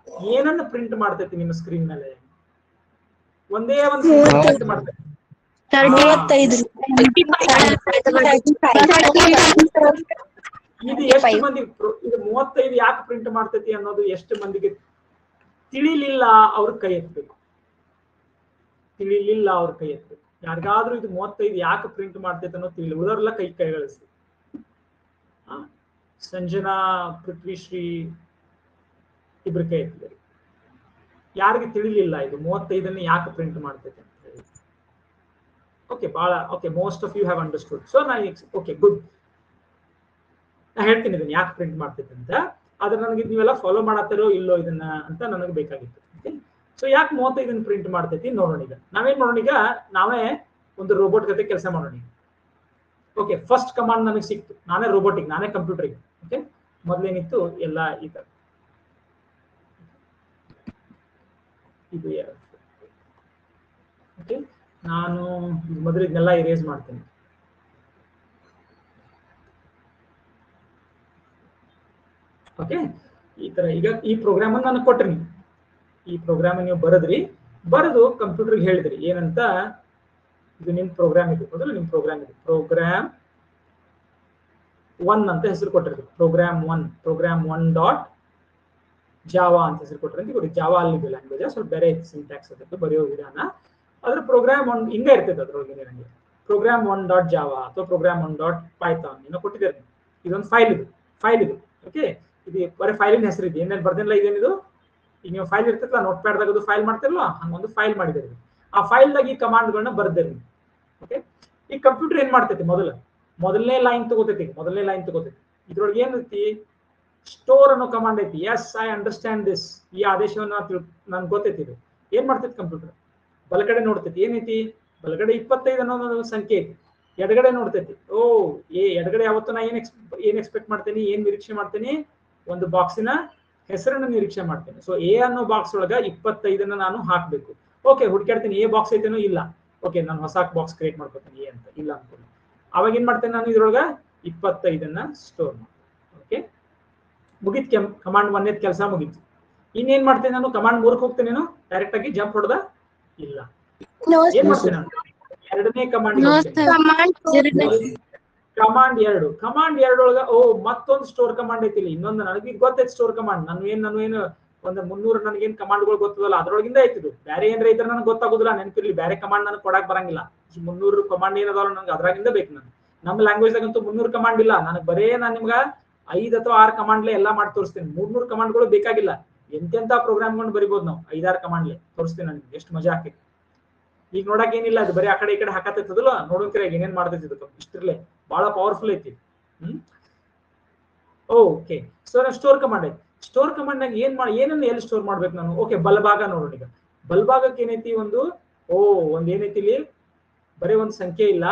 ಏನನ್ನ ಪ್ರಿಂಟ್ ಮಾಡ್ತೈತಿ ನಿಮ್ಮ ಸ್ಕ್ರೀನ್ ಮೇಲೆ? ಒಂದೇ ಒಂದು ಪ್ರಿಂಟ್ ಮಾಡ್ತೈತಿ. ಇದು ಎಷ್ಟು ಮಂದಿ ಇದು 35 ಯಾಕೆ ಪ್ರಿಂಟ್ ಮಾಡ್ತೈತಿ ಅನ್ನೋದು ಎಷ್ಟು ಮಂದಿಗೆ ತಿಳಿಲಿಲ್ಲ? ಅವ್ರ ಕೈ ಎತ್ತಬೇಕು. ತಿಳಿಲಿಲ್ಲ ಅವ್ರ ಕೈ ಎತ್ತಬೇಕು. ಯಾರಿಗಾದ್ರೂ ಇದು 35 ಯಾಕೆ ಪ್ರಿಂಟ್ ಮಾಡ್ತೈತೆ ಅನ್ನೋದು ತಿಳಿಲಿ. ಉಳಿದವ್ರೆಲ್ಲ ಕೈಗಳಿಸಿ. ಸಂಜನಾ, ಪೃಥ್ವಿಶ್ರೀ ಇಬ್ರು ಕೈ ಎತ್ತಿದ್ದಾರೆ. ಯಾರಿಗೆ ತಿಳಿಲಿಲ್ಲ ಇದು 35 ಯಾಕೆ ಪ್ರಿಂಟ್ ಮಾಡ್ತೈತೆ ಅಂತ ಹೇಳಿ? ಓಕೆ, ಬಹಳ okay, most of you have understood. So ನಾ ಓಕೆ ಗುಡ್, ನಾ ಹೇಳ್ತೀನಿ ಇದನ್ನ ಯಾಕೆ ಪ್ರಿಂಟ್ ಮಾಡ್ತೈತೆ ಅಂತ. ಆದ್ರೆ ನನಗೆ ನೀವೆಲ್ಲ ಫಾಲೋ ಮಾಡತ್ತಾರೋ ಇಲ್ಲೋ ಇದನ್ನ ಅಂತ ನನಗೆ ಬೇಕಾಗಿತ್ತು. ಸೊ ಯಾಕೆ 35 ಪ್ರಿಂಟ್ ಮಾಡ್ತೈತಿ ನೋಡೋಣ. ಈಗ ನಾವೇನ್ ಮಾಡೋಣ, ಈಗ ನಾವೇ ಒಂದು ರೋಬೋಟ್ ಜೊತೆ ಕೆಲಸ ಮಾಡೋಣ. ಓಕೆ, ಫಸ್ಟ್ ಕಮಾಂಡ್ ನನಗೆ ಸಿಕ್ತು. ನಾನೇ ರೋಬೋಟಿಕ್, ನಾನೇ ಕಂಪ್ಯೂಟರ್ಗೆ. ಓಕೆ, ಮೊದಲೇನಿತ್ತು ಎಲ್ಲ ಈ ತರ ಇದು. ಓಕೆ, ನಾನು ಮೊದಲು ಇದನ್ನೆಲ್ಲ ಇರೇಸ್ ಮಾಡ್ತೇನೆ. ಓಕೆ, ಈ ತರ ಈಗ ಈ ಪ್ರೋಗ್ರಾಮ್ ಅನ್ನು ನಾನು ಕೊಟ್ರಿ. ಈ ಪ್ರೋಗ್ರಾಮ್ ನೀವು ಬರದ್ರಿ, ಬರೆದು ಕಂಪ್ಯೂಟರ್ಗೆ ಹೇಳಿದ್ರಿ ಏನಂತ, ಇದು ನಿಮ್ ಪ್ರೋಗ್ರಾಮ್ ಇದೆ, ಮೊದಲು ನಿಮ್ ಪ್ರೋಗ್ರಾಮ್ ಇದೆ, ಪ್ರೋಗ್ರಾಮ್ 1 ಅಂತ ಹೆಸರು ಕೊಟ್ಟಿರ್ತೀವಿ. ಪ್ರೋಗ್ರಾಮ್ 1 ಡಾಟ್ ಜಾವಾ ಅಂತ ಹೆಸರು ಕೊಟ್ಟಿರ್ತೀವಿ. ಜಾವಾ ಅಲ್ಲಿ ಲ್ಯಾಂಗ್ವೇಜ್ ಸ್ವಲ್ಪ ಬೇರೆ ಸಿಂಟ್ಯಾಕ್ಸ್ ಅದಕ್ಕೆ ಬರೆಯೋ ವಿಧಾನ. ಅದ್ರ ಪ್ರೋಗ್ರಾಮ್ 1 ಹಿಂಗ ಇರ್ತೈತೆ. ಅದ್ರೊಳಗೆ ನನಗೆ ಪ್ರೋಗ್ರಾಮ್ 1 ಡಾಟ್ ಜಾವಾ ಅಥವಾ ಪ್ರೋಗ್ರಾಮ್ 1 ಡಾಟ್ ಪೈಥಾನ್ ಏನೋ ಕೊಟ್ಟಿದ್ದಾರೆ. ಇದೊಂದು ಫೈಲ್ ಇದು. ಓಕೆ, ಇದು ಬರೀ ಫೈಲಿನ ಹೆಸರು ಇದೆ, ಏನೇನು ಬರ್ದಿಲ್ಲ. ಇದೇನಿದು, ಈಗ ನೀವು ಫೈಲ್ ಇರ್ತೈತಲ್ಲ, ನೋಟ್ ಪ್ಯಾಡ್ದಾಗ ಅದು ಫೈಲ್ ಮಾಡ್ತಿರಲ್ಲ, ಹಂಗೊಂದು ಫೈಲ್ ಮಾಡಿದ್ದೀರಿ. ಆ ಫೈಲ್ದಾಗ ಈ ಕಮಾಂಡ್ಗಳನ್ನ ಬರ್ದಿರಿ. ಓಕೆ, ಈ ಕಂಪ್ಯೂಟರ್ ಏನ್ ಮಾಡ್ತೈತಿ, ಮೊದಲನೇ ಲೈನ್ ತಗೋತೈತಿ. ಇದ್ರೊಳಗೆ ಏನೈತಿ, ಸ್ಟೋರ್ ಅನ್ನೋ ಕಮಾಂಡ್ ಐತಿ. Yes, I understand this. ಈ ಆದೇಶವನ್ನ ನನ್ಗೆ ಗೊತ್ತೈತಿ. ಇದು ಏನ್ ಮಾಡ್ತೈತಿ, ಕಂಪ್ಯೂಟರ್ ಬಲಗಡೆ ನೋಡ್ತೈತಿ. ಏನೈತಿ ಬಲಗಡೆ 25 ಅನ್ನೋ ಸಂಖ್ಯೆ ಐತಿ. ಎಡಗಡೆ ನೋಡ್ತೈತಿ. ಎಡಗಡೆ ಯಾವತ್ತು ನಾ ಏನ್ ಎಕ್ಸ್ಪೆಕ್ಟ್ ಮಾಡ್ತೇನೆ, ಏನ್ ನಿರೀಕ್ಷೆ ಮಾಡ್ತೇನೆ, ಒಂದು ಬಾಕ್ಸಿನ ಹೆಸರನ್ನು ನಿರೀಕ್ಷೆ ಮಾಡ್ತೇನೆ. ಸೊ ಎ ಅನ್ನೋ ಬಾಕ್ಸ್ ಒಳಗ 25 ನಾನು ಹಾಕ್ಬೇಕು. ಓಕೆ, ಹುಡುಕಾಡ್ತೀನಿ, ಎ ಬಾಕ್ಸ್ ಐತೇನೋ ಇಲ್ಲ. ಓಕೆ, ನಾನು ಹೊಸ ಬಾಕ್ಸ್ ಕ್ರಿಯೇಟ್ ಮಾಡ್ಕೊತೀನಿ ಎ ಅಂತ. ಇಲ್ಲ ಅನ್ಕೊಳ್ಳಿ. ಅವಾಗ ಏನ್ ಮಾಡ್ತೇನೆ ನಾನು, ಇದ್ರೊಳಗ 25 ಸ್ಟೋರ್ ಮಾಡ್ತೀನಿ. ಓಕೆ, ಮುಗಿತ್ ಕಮಾಂಡ್ 1 ಕೆಲಸ ಮುಗೀತು. ಇನ್ನೇನ್ ಮಾಡ್ತೇನೆ ನಾನು, ಕಮಾಂಡ್ 3 ಹೋಗ್ತೇನೇನು, ಡೈರೆಕ್ಟ್ ಆಗಿ ಜಂಪ್ ಹೊಡೆದ ಇಲ್ಲ. ಏನ್ ಮಾಡ್ತೇನೆ ನಾನು, ಎರಡನೇ ಕಮಾಂಡ್ ಕಮಾಂಡ್ 2 ಒಳಗ ಮತ್ತೊಂದು ಸ್ಟೋರ್ ಕಮಾಂಡ್ ಐತಿ. ಇನ್ನೊಂದು ನನಗೆ ಗೊತ್ತೈತಿ ಸ್ಟೋರ್ ಕಮಾಂಡ್. ನಾನು ಏನು ಒಂದು 300 ನನಗೇನ್ ಕಮಾಂಡ್ಗಳು ಗೊತ್ತದಲ್ಲ ಅದ್ರೊಳಗಿಂದ ಐತಿದು. ಬೇರೆ ಏನ್ರ ಇದ್ರೆ ನನಗೆ ಗೊತ್ತಾಗುದಿಲ್ಲ, ನೆನಪಿರ್ಲಿ. ಬೇರೆ ಕಮಾಂಡ್ ನನಗೆ ಕೊಡಕ್ ಬರಂಗಿಲ್ಲ. 300 ಕಮಾಂಡ್ ಏನದಾವ ನನಗೆ ಅದ್ರಾಗಿಂದ ಬೇಕು. ನಮ್ಮ ಲ್ಯಾಂಗ್ವೇಜ್ ಆಗಂತೂ 300 ಕಮಾಂಡ್ ಇಲ್ಲ. ನನಗೆ ಬರೇ ನಾನು ನಿಮ್ಗ 5 ಅಥವಾ 6 ಕಮಾಂಡ್ಲೆ ಎಲ್ಲಾ ಮಾಡಿ ತೋರಿಸ್ತೇನೆ. 300 ಕಮಾಂಡ್ಗಳು ಬೇಕಾಗಿಲ್ಲ. ಎಂತೆಂತ ಪ್ರೋಗ್ರಾಮ್ಗಳನ್ನ ಬರಿಬಹುದು ನಾವು. 5-6 ಕಮಾಂಡ್ಲೆ ತೋರಿಸ್ತೇನೆ ನಾನು, ಎಷ್ಟು ಮಜಾ ಆಗ್ತೈತಿ. ಈಗ ನೋಡಕ್ ಏನಿಲ್ಲ, ಅದು ಬರೀ ಆ ಕಡೆ ಈ ಕಡೆ ಹಾಕತ್ತೈತದಲ್ಲ, ನೋಡೋಕ್ರೆ ಏನೇನ್ ಮಾಡ್ತೈತಿ ಇಷ್ಟಿರ್ಲೆ. ಬಹಳ ಪವರ್ಫುಲ್ ಐತಿ. ಓಕೆ, ಸೊ ಸ್ಟೋರ್ ಕಮಾಂಡ್ ಐತಿ. ಸ್ಟೋರ್ ಕಮಾಂಡ್ ನಾಗ ಏನನ್ನ ಎಲ್ಲಿ ಸ್ಟೋರ್ ಮಾಡ್ಬೇಕು ನಾನು? ಓಕೆ, ಬಲಭಾಗ ನೋಡೋಣ. ಈಗ ಬಲಭಾಗಕ್ಕೆ ಏನೈತಿ, ಒಂದ್ ಏನೈತಿ ಇಲ್ಲಿ, ಬರೀ ಒಂದು ಸಂಖ್ಯೆ ಇಲ್ಲ.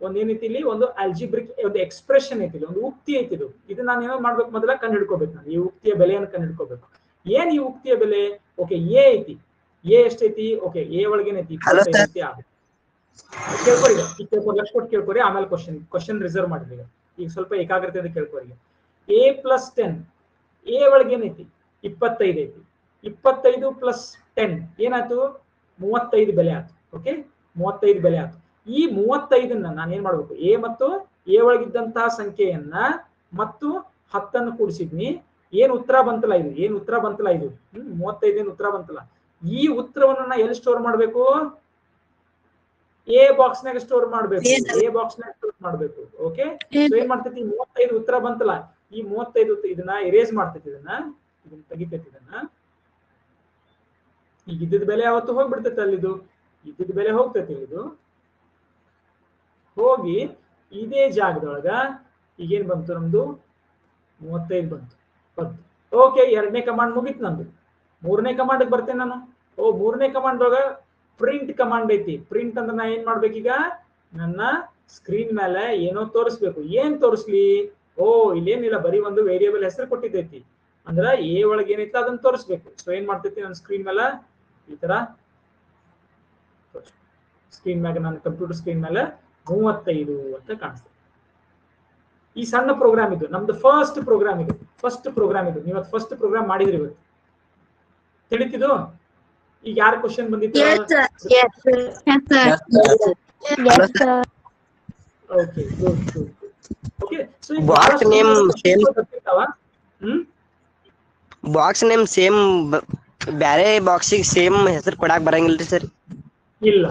ಒಂದೇನೈತಿ ಇಲ್ಲಿ, ಒಂದು ಆಲ್ಜಿಬ್ರಿಕ್ ಒಂದು ಎಕ್ಸ್ಪ್ರೆಷನ್ ಐತಿ, ಒಂದು ಉಕ್ತಿ ಐತಿ. ಇದು ನಾನು ಏನೋ ಮಾಡ್ಬೇಕು, ಮೊದಲ ಕಂಡು ಹಿಡ್ಕೋಬೇಕು. ನಾನು ಈ ಉಕ್ತಿಯ ಬೆಲೆಯನ್ನು ಕಂಡು ಹಿಡ್ಕೋಬೇಕು. ಏನ್ ಈ ಉಕ್ತಿಯ ಬೆಲೆ? ಓಕೆ, ಎ ಐತಿ. ಎ ಎಷ್ಟೈತಿ? ಓಕೆ, ಎ ಒಳಗೇನೈತಿ 25 ಐತಿ. ಕೇಳ್ಕೊರಿ, ಲಕ್ಷ ಕೊಟ್ಟು ಕೇಳ್ಕೊರಿ. ಆಮೇಲೆ ಕ್ವಶನ್ ರಿಸರ್ವ್ ಮಾಡಿದ್ರಿ. ಈಗ ಸ್ವಲ್ಪ ಏಕಾಗ್ರತೆಯಿಂದ ಕೇಳ್ಕೊರಿ. ಎ ಪ್ಲಸ್ 10, ಎ ಒಳಗೇನೈತಿ 25 ಐತಿ. 25 ಪ್ಲಸ್ 10 ಏನಾಯ್ತು? 35 ಬೆಲೆ ಆಯ್ತು. ಓಕೆ, 35 ಬೆಲೆ ಆಯ್ತು. ಈ 35 ನಾನು ಏನ್ ಮಾಡ್ಬೇಕು, ಎ ಮತ್ತು ಎ ಒಳಗಿದ್ದಂತಹ ಸಂಖ್ಯೆಯನ್ನ ಮತ್ತು 10 ಕೂಡಿಸಿದ್ನಿ. ಏನ್ ಉತ್ತರ ಬಂತಲ್ಲ ಇದು, 35 ಏನ್ ಉತ್ತರ ಬಂತಲ್ಲ, ಈ ಉತ್ತರವನ್ನ ನಾ ಎಲ್ಲಿ ಸ್ಟೋರ್ ಮಾಡ್ಬೇಕು? ಎ ಬಾಕ್ಸ್ ನಾಗ ಸ್ಟೋರ್ ಮಾಡ್ಬೇಕು. ಓಕೆ, ಸೊ ಏನ್ ಮಾಡ್ತೈತಿ, 35 ಉತ್ತರ ಬಂತಲ್ಲ, ಈ 35 ಇದನ್ನ ಎರೇಸ್ ಮಾಡ್ತೈತಿ. ಇದನ್ನ ತೆಗಿತೈತಿ. ಈಗ ಇದ್ದಿದ್ದ ಬೆಲೆ ಯಾವತ್ತು ಹೋಗ್ಬಿಡ್ತೈತಿ. ಅಲ್ಲಿದು ಇದ್ದಿದ್ದ ಬೆಲೆ ಹೋಗ್ತೈತಿ. ಇದು ಹೋಗಿ ಇದೇ ಜಾಗದೊಳಗ ಈಗೇನ್ ಬಂತು, ನಮ್ದು 35 ಬಂತು. ಓಕೆ, 2ನೇ ಕಮಾಂಡ್ ಮುಗಿತು ನಂದು. 3ನೇ ಕಮಾಂಡ್ ಬರ್ತೇನೆ ನಾನು. ಮೂರನೇ ಕಮಾಂಡ್ ಒಳಗ ಪ್ರಿಂಟ್ ಕಮಾಂಡ್ ಐತಿ. ಪ್ರಿಂಟ್ ಅಂದ್ರೆ ನಾ ಏನ್ ಮಾಡ್ಬೇಕೀಗ, ನನ್ನ ಸ್ಕ್ರೀನ್ ಮೇಲೆ ಏನೋ ತೋರಿಸ್ಬೇಕು. ಏನ್ ತೋರಿಸ್ಲಿ? ಓ ಇಲ್ಲೇನಿಲ್ಲ, ಬರೀ ಒಂದು ವೇರಿಯೇಬಲ್ ಹೆಸರು ಕೊಟ್ಟಿದ್ದೈತಿ. ಅಂದ್ರ ಎ ಒಳಗೆ ಏನೈತಿ ಅದನ್ನ ತೋರಿಸ್ಬೇಕು. ಸೊ ಏನ್ ಮಾಡ್ತೈತಿ ನನ್ನ ಸ್ಕ್ರೀನ್ ಮೇಲೆ ಈ ತರ ಸ್ಕ್ರೀನ್ ಮ್ಯಾಗ, ನನ್ನ ಕಂಪ್ಯೂಟರ್ ಸ್ಕ್ರೀನ್ ಮೇಲೆ 35 ಅಂತ ಕಾಣಿಸ್ತದೆ. ಈ ಸಣ್ಣ ಪ್ರೋಗ್ರಾಮ್ ಇದು ನಮ್ದು ಫಸ್ಟ್ ಪ್ರೋಗ್ರಾಮ್ ಇದು ನೀವು ಫಸ್ಟ್ ಪ್ರೋಗ್ರಾಮ್ ಮಾಡಿದ್ರಿ ಇವತ್ತು, ತಿಳಿತಿದ್ದು? ಈಗ ಯಾರ ಕ್ವಶನ್ ಬಂದಿತ್ತು? Okay good good. Okay so ಈ box name same, box name same, ಬ್ಯಾರೆ ಬಾಕ್ಸಿಗೆ ಸೇಮ್ ಹೆಸರು ಕೊಡಾಕ್ ಬರಂಗಿಲ್ರಿ ಸರ್? ಇಲ್ಲ,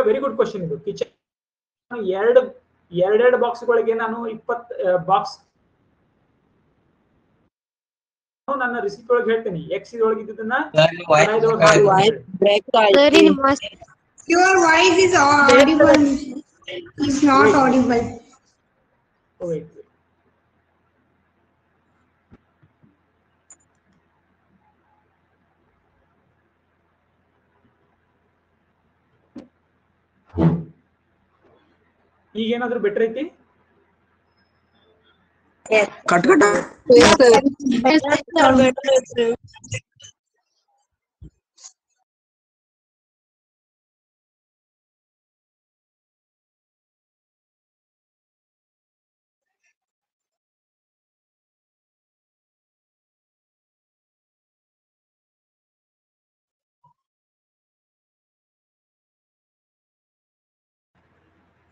ವೆರಿ ಗುಡ್ ಕ್ವಶನ್ ಇದು. ಕಿಚನ್ ಎರಡೆರಡು ಬಾಕ್ಸ್ಗಳಿಗೆ ನಾನು 20 ಬಾಕ್ಸ್ ನನ್ನ ರಿಸಿಪ್ಟ್ ಒಳಗೆ ಹೇಳ್ತೀನಿ. ಎಕ್ಸ್ ಒಳಗೆ ಇದ್ದದನ್ನ Your voice is audible. It's not audible. wait. ಈಗ ಏನಾದ್ರು ಬೆಟರ್ ಐತಿ? ಕಟ್ ಕಟ್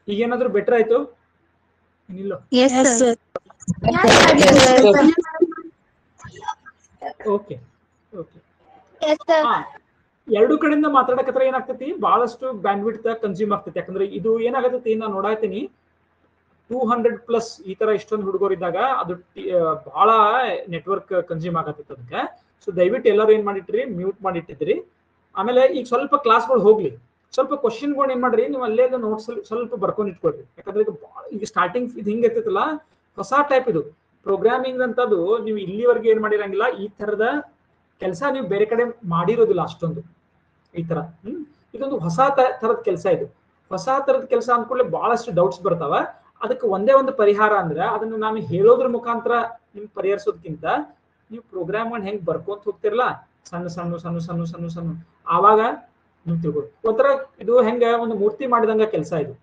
ಈಗ ಏನಾದ್ರು ಬೆಟರ್ ಆಯ್ತು? ಏನಿಲ್ಲ. Okay okay. ಎರಡು ಕಡೆಯಿಂದ ಮಾತಾಡಕತ್ರ ಏನಾಗ್ತೈತಿ, ಬಹಳಷ್ಟು ಬ್ಯಾಂಡ್ವಿಡ್ತ್ ಕನ್ಸ್ಯೂಮ್ ಆಗ್ತೈತಿ. ಯಾಕಂದ್ರೆ ಇದು ಏನಾಗತೈತಿ, ನಾನು ನೋಡಾತೀನಿ 200+ ಈ ತರ ಇಷ್ಟೊಂದು ಹುಡುಗರಿದ್ದಾಗ ಅದು ಬಹಳ ನೆಟ್ವರ್ಕ್ ಕನ್ಸ್ಯೂಮ್ ಆಗತೈತಿ ಅದಕ್ಕೆ. ಸೊ ದಯವಿಟ್ಟು ಎಲ್ಲರೂ ಏನ್ ಮಾಡಿಟ್ರಿ, ಮ್ಯೂಟ್ ಮಾಡಿಟ್ಟಿದ್ರಿ. ಆಮೇಲೆ ಈಗ ಸ್ವಲ್ಪ ಕ್ಲಾಸ್ಗಳು ಹೋಗ್ಲಿ, ಸ್ವಲ್ಪ ಕ್ವಶನ್ಗಳು ಏನ್ ಮಾಡ್ರಿ, ನೀವು ಅಲ್ಲೇ ನೋಟ್ಸ್ ಸ್ವಲ್ಪ ಬರ್ಕೊಂಡು ಇಟ್ಕೊಳ್ರಿ. ಯಾಕಂದ್ರೆ ಈಗ ಸ್ಟಾರ್ಟಿಂಗ್ ಇದು ಹಿಂಗ ಇರ್ತೈತಲ್ಲ, ಹೊಸ ಟೈಪ್ ಇದು ಪ್ರೋಗ್ರಾಮಿಂಗ್ ಅಂತದ್ದು. ನೀವು ಇಲ್ಲಿವರೆಗೆ ಏನ್ ಮಾಡಿರಂಗಿಲ್ಲ, ಈ ತರದ ಕೆಲಸ ನೀವು ಬೇರೆ ಕಡೆ ಮಾಡಿರೋದಿಲ್ಲ ಅಷ್ಟೊಂದು ಈ ತರ. ಇದೊಂದು ಹೊಸ ತರದ ಕೆಲಸ ಇದು. ಹೊಸ ತರದ ಕೆಲಸ ಅಂದ್ಕೊಳ್ಳಿ ಬಹಳಷ್ಟು ಡೌಟ್ಸ್ ಬರ್ತಾವ. ಅದಕ್ಕೆ ಒಂದೇ ಒಂದು ಪರಿಹಾರ ಅಂದ್ರೆ, ಅದನ್ನ ನಾನು ಹೇಳೋದ್ರ ಮುಖಾಂತರ ನಿಮ್ಗೆ ಪರಿಹರಿಸೋದಕ್ಕಿಂತ ನೀವು ಪ್ರೋಗ್ರಾಮ್ ಹೆಂಗ್ ಬರ್ಕೊಂತ ಹೋಗ್ತಿರಲ್ಲ, ಸಣ್ಣ ಸಣ್ಣ ಸಣ್ಣ ಸಣ್ಣ ಸಣ್ಣ ಸಣ್ಣ, ಆವಾಗ ನೀವು ತಿಳ್ಬೋದು. ಒಂಥರ ಇದು ಹೆಂಗ ಒಂದು ಮೂರ್ತಿ ಮಾಡಿದಂಗ ಕೆಲಸ ಇದು.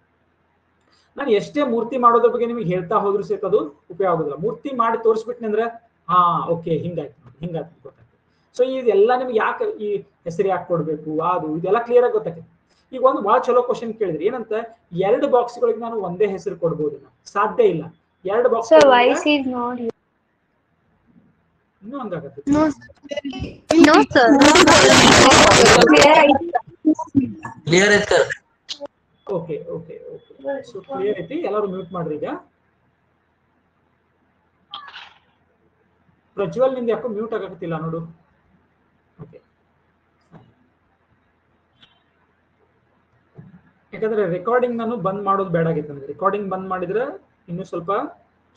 ನಾನು ಎಷ್ಟೇ ಮೂರ್ತಿ ಮಾಡೋದ್ರ ಬಗ್ಗೆ ನಿಮ್ಗೆ ಹೇಳ್ತಾ ಹೋದ್ರು ಸಹಿತ ಅದು ಉಪಯೋಗ ಆಗೋದಿಲ್ಲ. ಮೂರ್ತಿ ಮಾಡಿ ತೋರಿಸ್ಬಿಟ್ನಿ ಅಂದ್ರೆ ಹಾ ಓಕೆ ಹಿಂಗಾಯ್ತು ಗೊತ್ತಾಗ್ತದೆ. ಸೊ ಇದೆಲ್ಲ ನಿಮ್ಗೆ ಯಾಕೆ ಈ ಹೆಸರು ಯಾಕೆ ಕೊಡ್ಬೇಕು, ಅದು ಇದೆಲ್ಲ ಕ್ಲಿಯರ್ ಆಗಿ ಗೊತ್ತಾಗ್ತದೆ. ಈಗ ಒಂದು ಬಹಳ ಚಲೋ ಕ್ವಶನ್ ಕೇಳಿದ್ರಿ, ಏನಂತ 2 ಬಾಕ್ಸ್ಗಳಿಗೆ ನಾನು ಒಂದೇ ಹೆಸರು ಕೊಡ್ಬೋದು? ಸಾಧ್ಯ ಇಲ್ಲ. 2 ಬಾಕ್ಸ್ ಇನ್ನೂ ಹಂಗಾಗತ್ತೆ. ಕ್ಲಿಯರ್ ಐತೆ. Okay okay okay. So clear ಐತಿ, ಎಲ್ಲರೂ ಮ್ಯೂಟ್ ಮಾಡ್ರಿ. ಈಗ ಪ್ರಜ್ವಲ್ ನಿಂದ ಯಾಕೋ ಮ್ಯೂಟ್ ಆಗಕತ್ತಿಲ್ಲ ನೋಡು. ಓಕೆ, ಯಾಕಂದ್ರೆ ರೆಕಾರ್ಡಿಂಗ್ ನಾನು ಬಂದ್ ಮಾಡೋದು ಬೇಡ ಆಗಿತ್ತು ನನಗೆ. ರೆಕಾರ್ಡಿಂಗ್ ಬಂದ್ ಮಾಡಿದ್ರೆ ಇನ್ನೂ ಸ್ವಲ್ಪ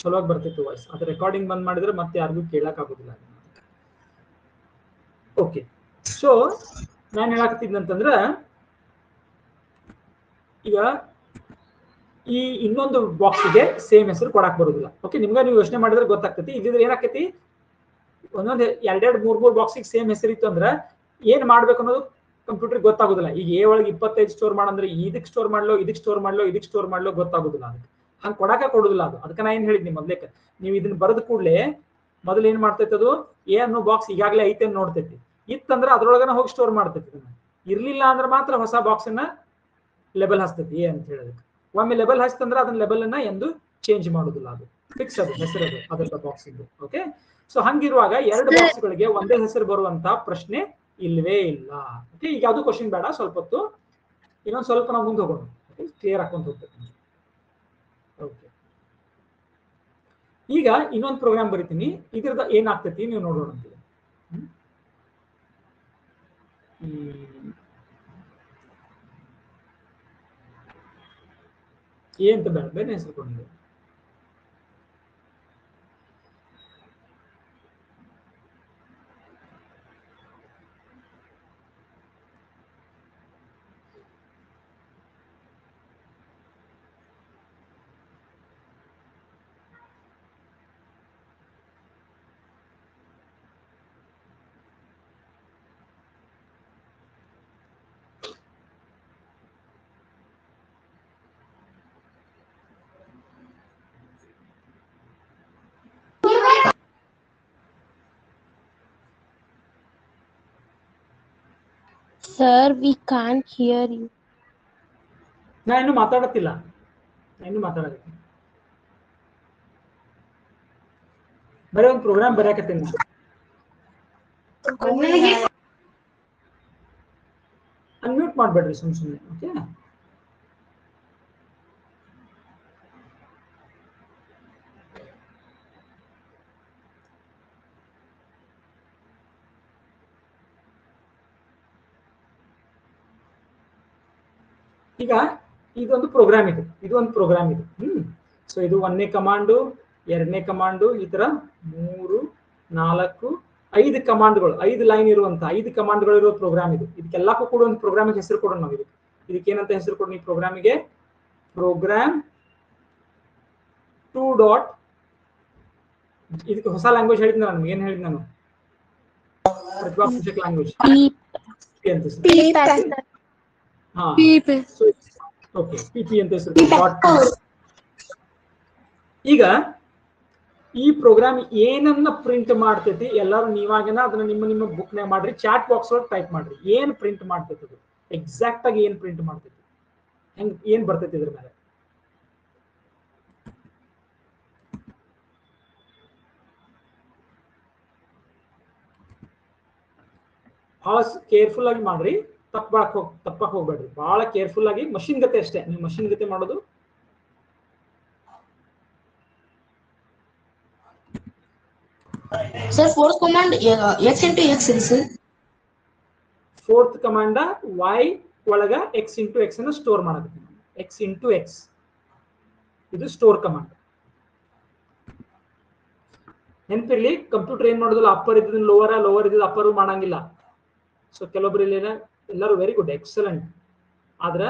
ಚಲೋಗಿ ಬರ್ತಿತ್ತು ವಾಯ್ಸ್. ಅದು ರೆಕಾರ್ಡಿಂಗ್ ಬಂದ್ ಮಾಡಿದ್ರೆ ಮತ್ತೆ ಯಾರಿಗೂ ಕೇಳಕ್ ಆಗೋದಿಲ್ಲ. ಓಕೆ, ಸೊ ನಾನು ಹೇಳಾಕತ್ತಿದ್ನಂತಂದ್ರ, ಈಗ ಈ ಇನ್ನೊಂದು ಬಾಕ್ಸ್ಗೆ ಸೇಮ್ ಹೆಸರು ಕೊಡಾಕ್ ಬರೋದಿಲ್ಲ. ಓಕೆ, ನಿಮ್ಗೆ ನೀವು ಯೋಚನೆ ಮಾಡಿದ್ರೆ ಗೊತ್ತಾಗ್ತೈತಿ. ಇಲ್ಲಿದ್ರೆ ಏನಾಕೈತಿ, ಒಂದೊಂದು 2 3 ಬಾಕ್ಸಿಗೆ ಸೇಮ್ ಹೆಸರಿತ್ತು ಅಂದ್ರೆ ಏನ್ ಮಾಡ್ಬೇಕು ಅನ್ನೋದು ಕಂಪ್ಯೂಟರ್ ಗೊತ್ತಾಗೋದಿಲ್ಲ. ಈಗ ಎ ಒಳಗೆ 25 ಸ್ಟೋರ್ ಮಾಡಂದ್ರೆ ಇದಕ್ಕೆ ಸ್ಟೋರ್ ಮಾಡ್ಲೋ, ಇದಕ್ಕೆ ಸ್ಟೋರ್ ಮಾಡ್ಲೋ, ಇದಕ್ಕೆ ಸ್ಟೋರ್ ಮಾಡ್ಲೋ ಗೊತ್ತಾಗೋದಿಲ್ಲ. ಅದಕ್ಕೆ ಹಂಗೆ ಕೊಡೋದಿಲ್ಲ ಅದು. ಅದಕ್ಕೆ ನಾ ಏನ್ ಹೇಳಿದ್ನಿ ಮೊದ್ಲೇಕ, ನೀವು ಇದನ್ನ ಬರೆದ ಕೂಡಲೇ ಮೊದಲು ಏನ್ ಮಾಡ್ತೈತೆ, ಅದು ಎ ಅನ್ನೋ ಬಾಕ್ಸ್ ಈಗಾಗಲೇ ಐತೆ ಅಂತ ನೋಡ್ತೈತಿ. ಇತ್ತಂದ್ರೆ ಅದ್ರೊಳಗನ ಹೋಗಿ ಸ್ಟೋರ್ ಮಾಡ್ತೈತಿ. ಇರ್ಲಿಲ್ಲ ಅಂದ್ರೆ ಮಾತ್ರ ಹೊಸ ಬಾಕ್ಸ್ ಅನ್ನ ಲೆಬಲ್ ಹಚ್ತೈತಿ ಎ ಅಂತ ಹೇಳೋದಕ್ಕೆ. ಒಮ್ಮೆ ಲೆಬಲ್ ಹಚ್ತಂದ್ರೆ ಅದನ್ನ ಲೆಬಲ್ ಅನ್ನ ಎಂದು ಚೇಂಜ್ ಮಾಡೋದಿಲ್ಲ. ಅದು ಫಿಕ್ಸ್, ಅದು ಹೆಸರು ಅದರ ಬಾಕ್ಸ್ ಇಂದು. ಓಕೆ, ಸೊ ಹಂಗಿರುವಾಗ 2 ಬಾಕ್ಸ್ಗಳಿಗೆ ಒಂದೇ ಹೆಸರು ಬರುವಂತ ಪ್ರಶ್ನೆ ಇಲ್ವೇ ಇಲ್ಲ. ಓಕೆ, ಈಗ ಅದು ಕ್ವಶನ್ ಬೇಡ, ಸ್ವಲ್ಪ ಹೊತ್ತು ಇನ್ನೊಂದು ಸ್ವಲ್ಪ ನಾವು ಮುಂದೆ ಹೋಗೋಣ. ಕ್ಲಿಯರ್ ಹಾಕೊಂಡು ಹೋಗ್ಬೇಕು. ಓಕೆ, ಈಗ ಇನ್ನೊಂದು ಪ್ರೋಗ್ರಾಮ್ ಬರಿತೀನಿ. ಇದ್ರದ ಏನಾಗ್ತೈತಿ ನೀವು ನೋಡೋಣ ಅಂತೀವಿ. ಏನಂತ ಬೇಡ, ಬೇರೆ ಹೆಸರು ಕೊಟ್ಟಿದೆ. Sir, we can't hear you. ನಾ ಇನ್ನು ಮಾತಾಡತ್ತಿಲ್ಲ, ಬರೀ ಒಂದು ಪ್ರೋಗ್ರಾಮ್ ಬರೆಯಕತ್ತೀನಿ ನಾನು. ಅನ್ಮ್ಯೂಟ್ ಮಾಡ್ಬೇಡ್ರಿ ಸುಮ್ಮನೆ. ಓಕೆ, ಈಗ ಇದೊಂದು ಪ್ರೋಗ್ರಾಮ್ ಇದೆ, ಸೊ ಇದು 1ನೇ ಕಮಾಂಡು, 2ನೇ ಕಮಾಂಡು, ಈ ತರ 3, 4, 5 ಕಮಾಂಡ್ಗಳು, 5 ಲೈನ್ ಇರುವಂತ 5 ಕಮಾಂಡ್ಗಳು ಇರೋ ಪ್ರೋಗ್ರಾಮ್ ಇದು. ಇದಕ್ಕೆಲ್ಲಕ್ಕೂ ಕೂಡ ಒಂದು ಪ್ರೋಗ್ರಾಮಿಗೆ ಹೆಸರು ಕೊಡೋಣ ನಾವು. ಇದಕ್ಕೆ ಏನಂತ ಹೆಸರು ಕೊಡೋಣ ಈ ಪ್ರೋಗ್ರಾಮಿಗೆ? ಪ್ರೋಗ್ರಾಮ್ 2. ಇದಕ್ಕೆ ಹೊಸ ಲ್ಯಾಂಗ್ವೇಜ್ ಹೇಳಿದ್ ನಾನು, ಏನ್ ಹೇಳಿದ್ ನಾನು? ಪ್ರತಿಭಾ ಪೂಜಕ್ ಲ್ಯಾಂಗ್ವೇಜ್ ಅಂತ. ಓಕೆ, ಪಿಪಿ ಅಂತ ಹೆಸರು. ಈಗ ಈ ಪ್ರೋಗ್ರಾಮ್ ಏನನ್ನ ಪ್ರಿಂಟ್ ಮಾಡ್ತೈತಿ ಎಲ್ಲರೂ ನೀವಾಗೇನ ಅದನ್ನ ನಿಮ್ಮ ಬುಕ್ನಾಗ ಮಾಡ್ರಿ, ಚಾಟ್ ಬಾಕ್ಸ್ ಒಳಗೆ ಟೈಪ್ ಮಾಡ್ರಿ. ಏನ್ ಪ್ರಿಂಟ್ ಮಾಡ್ತೈತಿ ಅದು, ಎಕ್ಸಾಕ್ಟ್ ಆಗಿ ಏನ್ ಪ್ರಿಂಟ್ ಮಾಡ್ತೈತಿ, ಏನ್ ಬರ್ತೈತಿ ಇದ್ರ ಮೇಲೆ? ಬಹಳ ಕೇರ್ಫುಲ್ ಆಗಿ ಮಾಡ್ರಿ, ತಪ್ಪಕ್ ಹೋಗ್ಬೇಡ್ರಿ. ಬಹಳ ಕೇರ್ಫುಲ್ ಆಗಿ, ಮಷಿನ್ ಗತೆ ಅಷ್ಟೇ, ನೀವು ಮಷಿನ್ ಗತೆ ಮಾಡೋದು. Sir, fourth command x into x is sir. Fourth command y ಒಳಗ x into x ಅನ್ನು ಸ್ಟೋರ್ ಮಾಡಬೇಕು. x into x ಇದು ಸ್ಟೋರ್ ಕಮಾಂಡ್. ನೆನಪಿರ್ಲಿ, ಕಂಪ್ಯೂಟರ್ ಏನ್ ಮಾಡೋದಿಲ್ಲ, ಅಪ್ಪರ್ ಇದ್ದಿದ್ದನ್ನು ಲೋವರ್, ಲೋವರ್ ಇದ್ದಿದ್ದು ಅಪ್ಪರ್ ಮಾಡಂಗಿಲ್ಲ. ಸೊ ಕೆಲವೊಬ್ರು ಇಲ್ಲಿ ಎಲ್ಲರೂ ವೆರಿ ಗುಡ್, ಎಕ್ಸಲೆಂಟ್. ಆದ್ರ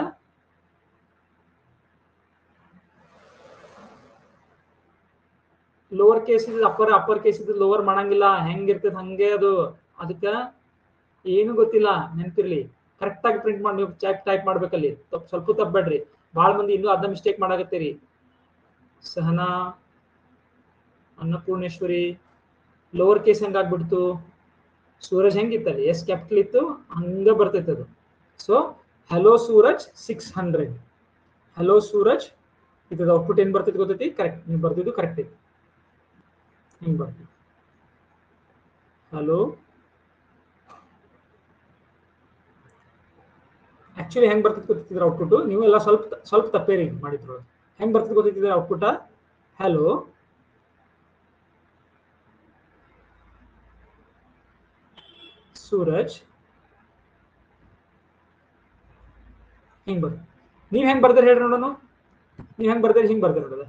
ಲೋವರ್ ಕೇಸ್ ಇದ್ ಅಪ್ಪರ್, ಅಪ್ಪರ್ ಕೇಸ್ ಇದ್ ಲೋವರ್ ಮಾಡಂಗಿಲ್ಲ. ಹೆಂಗಿರ್ತದೆ ಹಂಗೆ ಅದು. ಅದಕ್ಕ ಏನು ಗೊತ್ತಿಲ್ಲ, ನೆನಪಿರ್ಲಿ. ಕರೆಕ್ಟ್ ಆಗಿ ಪ್ರಿಂಟ್ ಮಾಡಿ ನೀವು ಟೈಪ್ ಮಾಡ್ಬೇಕಲ್ಲಿ. ಸ್ವಲ್ಪ ತಪ್ಪಬೇಡ್ರಿ. ಬಹಳ ಮಂದಿ ಇನ್ನೂ ಅದನ್ನ ಮಿಸ್ಟೇಕ್ ಮಾಡಾಕತ್ತೀರಿ. ಸಹನಾ, ಅನ್ನಪೂರ್ಣೇಶ್ವರಿ, ಲೋವರ್ ಕೇಸ್ ಹೆಂಗಾಗ್ಬಿಡ್ತು? ಸೂರಜ್ ಹೆಂಗಿತ್ತಲ್ಲಿ ಎಸ್ ಕ್ಯಾಪಿಟಲ್ ಇತ್ತು, ಹಂಗ ಬರ್ತೈತೆ ಅದು. So hello Suraj 600. Hello Suraj ಇದ್ರ ಔಟ್ಪುಟ್ ಏನ್ ಬರ್ತೈತಿ ಗೊತ್ತೈತಿ? ಕರೆಕ್ಟ್, ನೀವು ಬರ್ತಿದ್ದು ಕರೆಕ್ಟ್ ಐತಿ. ಹಿಂಗ್ ಬರ್ತೀವಿ. ಹಲೋ ಆಕ್ಚುಲಿ ಹೆಂಗ್ ಬರ್ತೈತಿ ಗೊತ್ತಿದ್ರ ಔಟ್ಪುಟ್? ನೀವು ಎಲ್ಲ ಸ್ವಲ್ಪ ತಪ್ಪೇರಿ ಮಾಡಿದ್ರು. ಹೆಂಗ್ ಬರ್ತೈತಿ ಗೊತ್ತಿದ್ರ ಔಟ್ಪುಟ್? ಹಲೋ ಸೂರಜ್ ಹಿಂಗ್ ಬರ್ತ. ನೀವ್ ಹೆಂಗ್ ಬರ್ತೀರಿ ಹೇಳ್ರಿ ನೋಡೋಣ. ನೀವ್ ಹೆಂಗ್ ಬರ್ತೀರಿ? ಹಿಂಗ್ ಬರ್ತೀರಿ ನೋಡೋದ.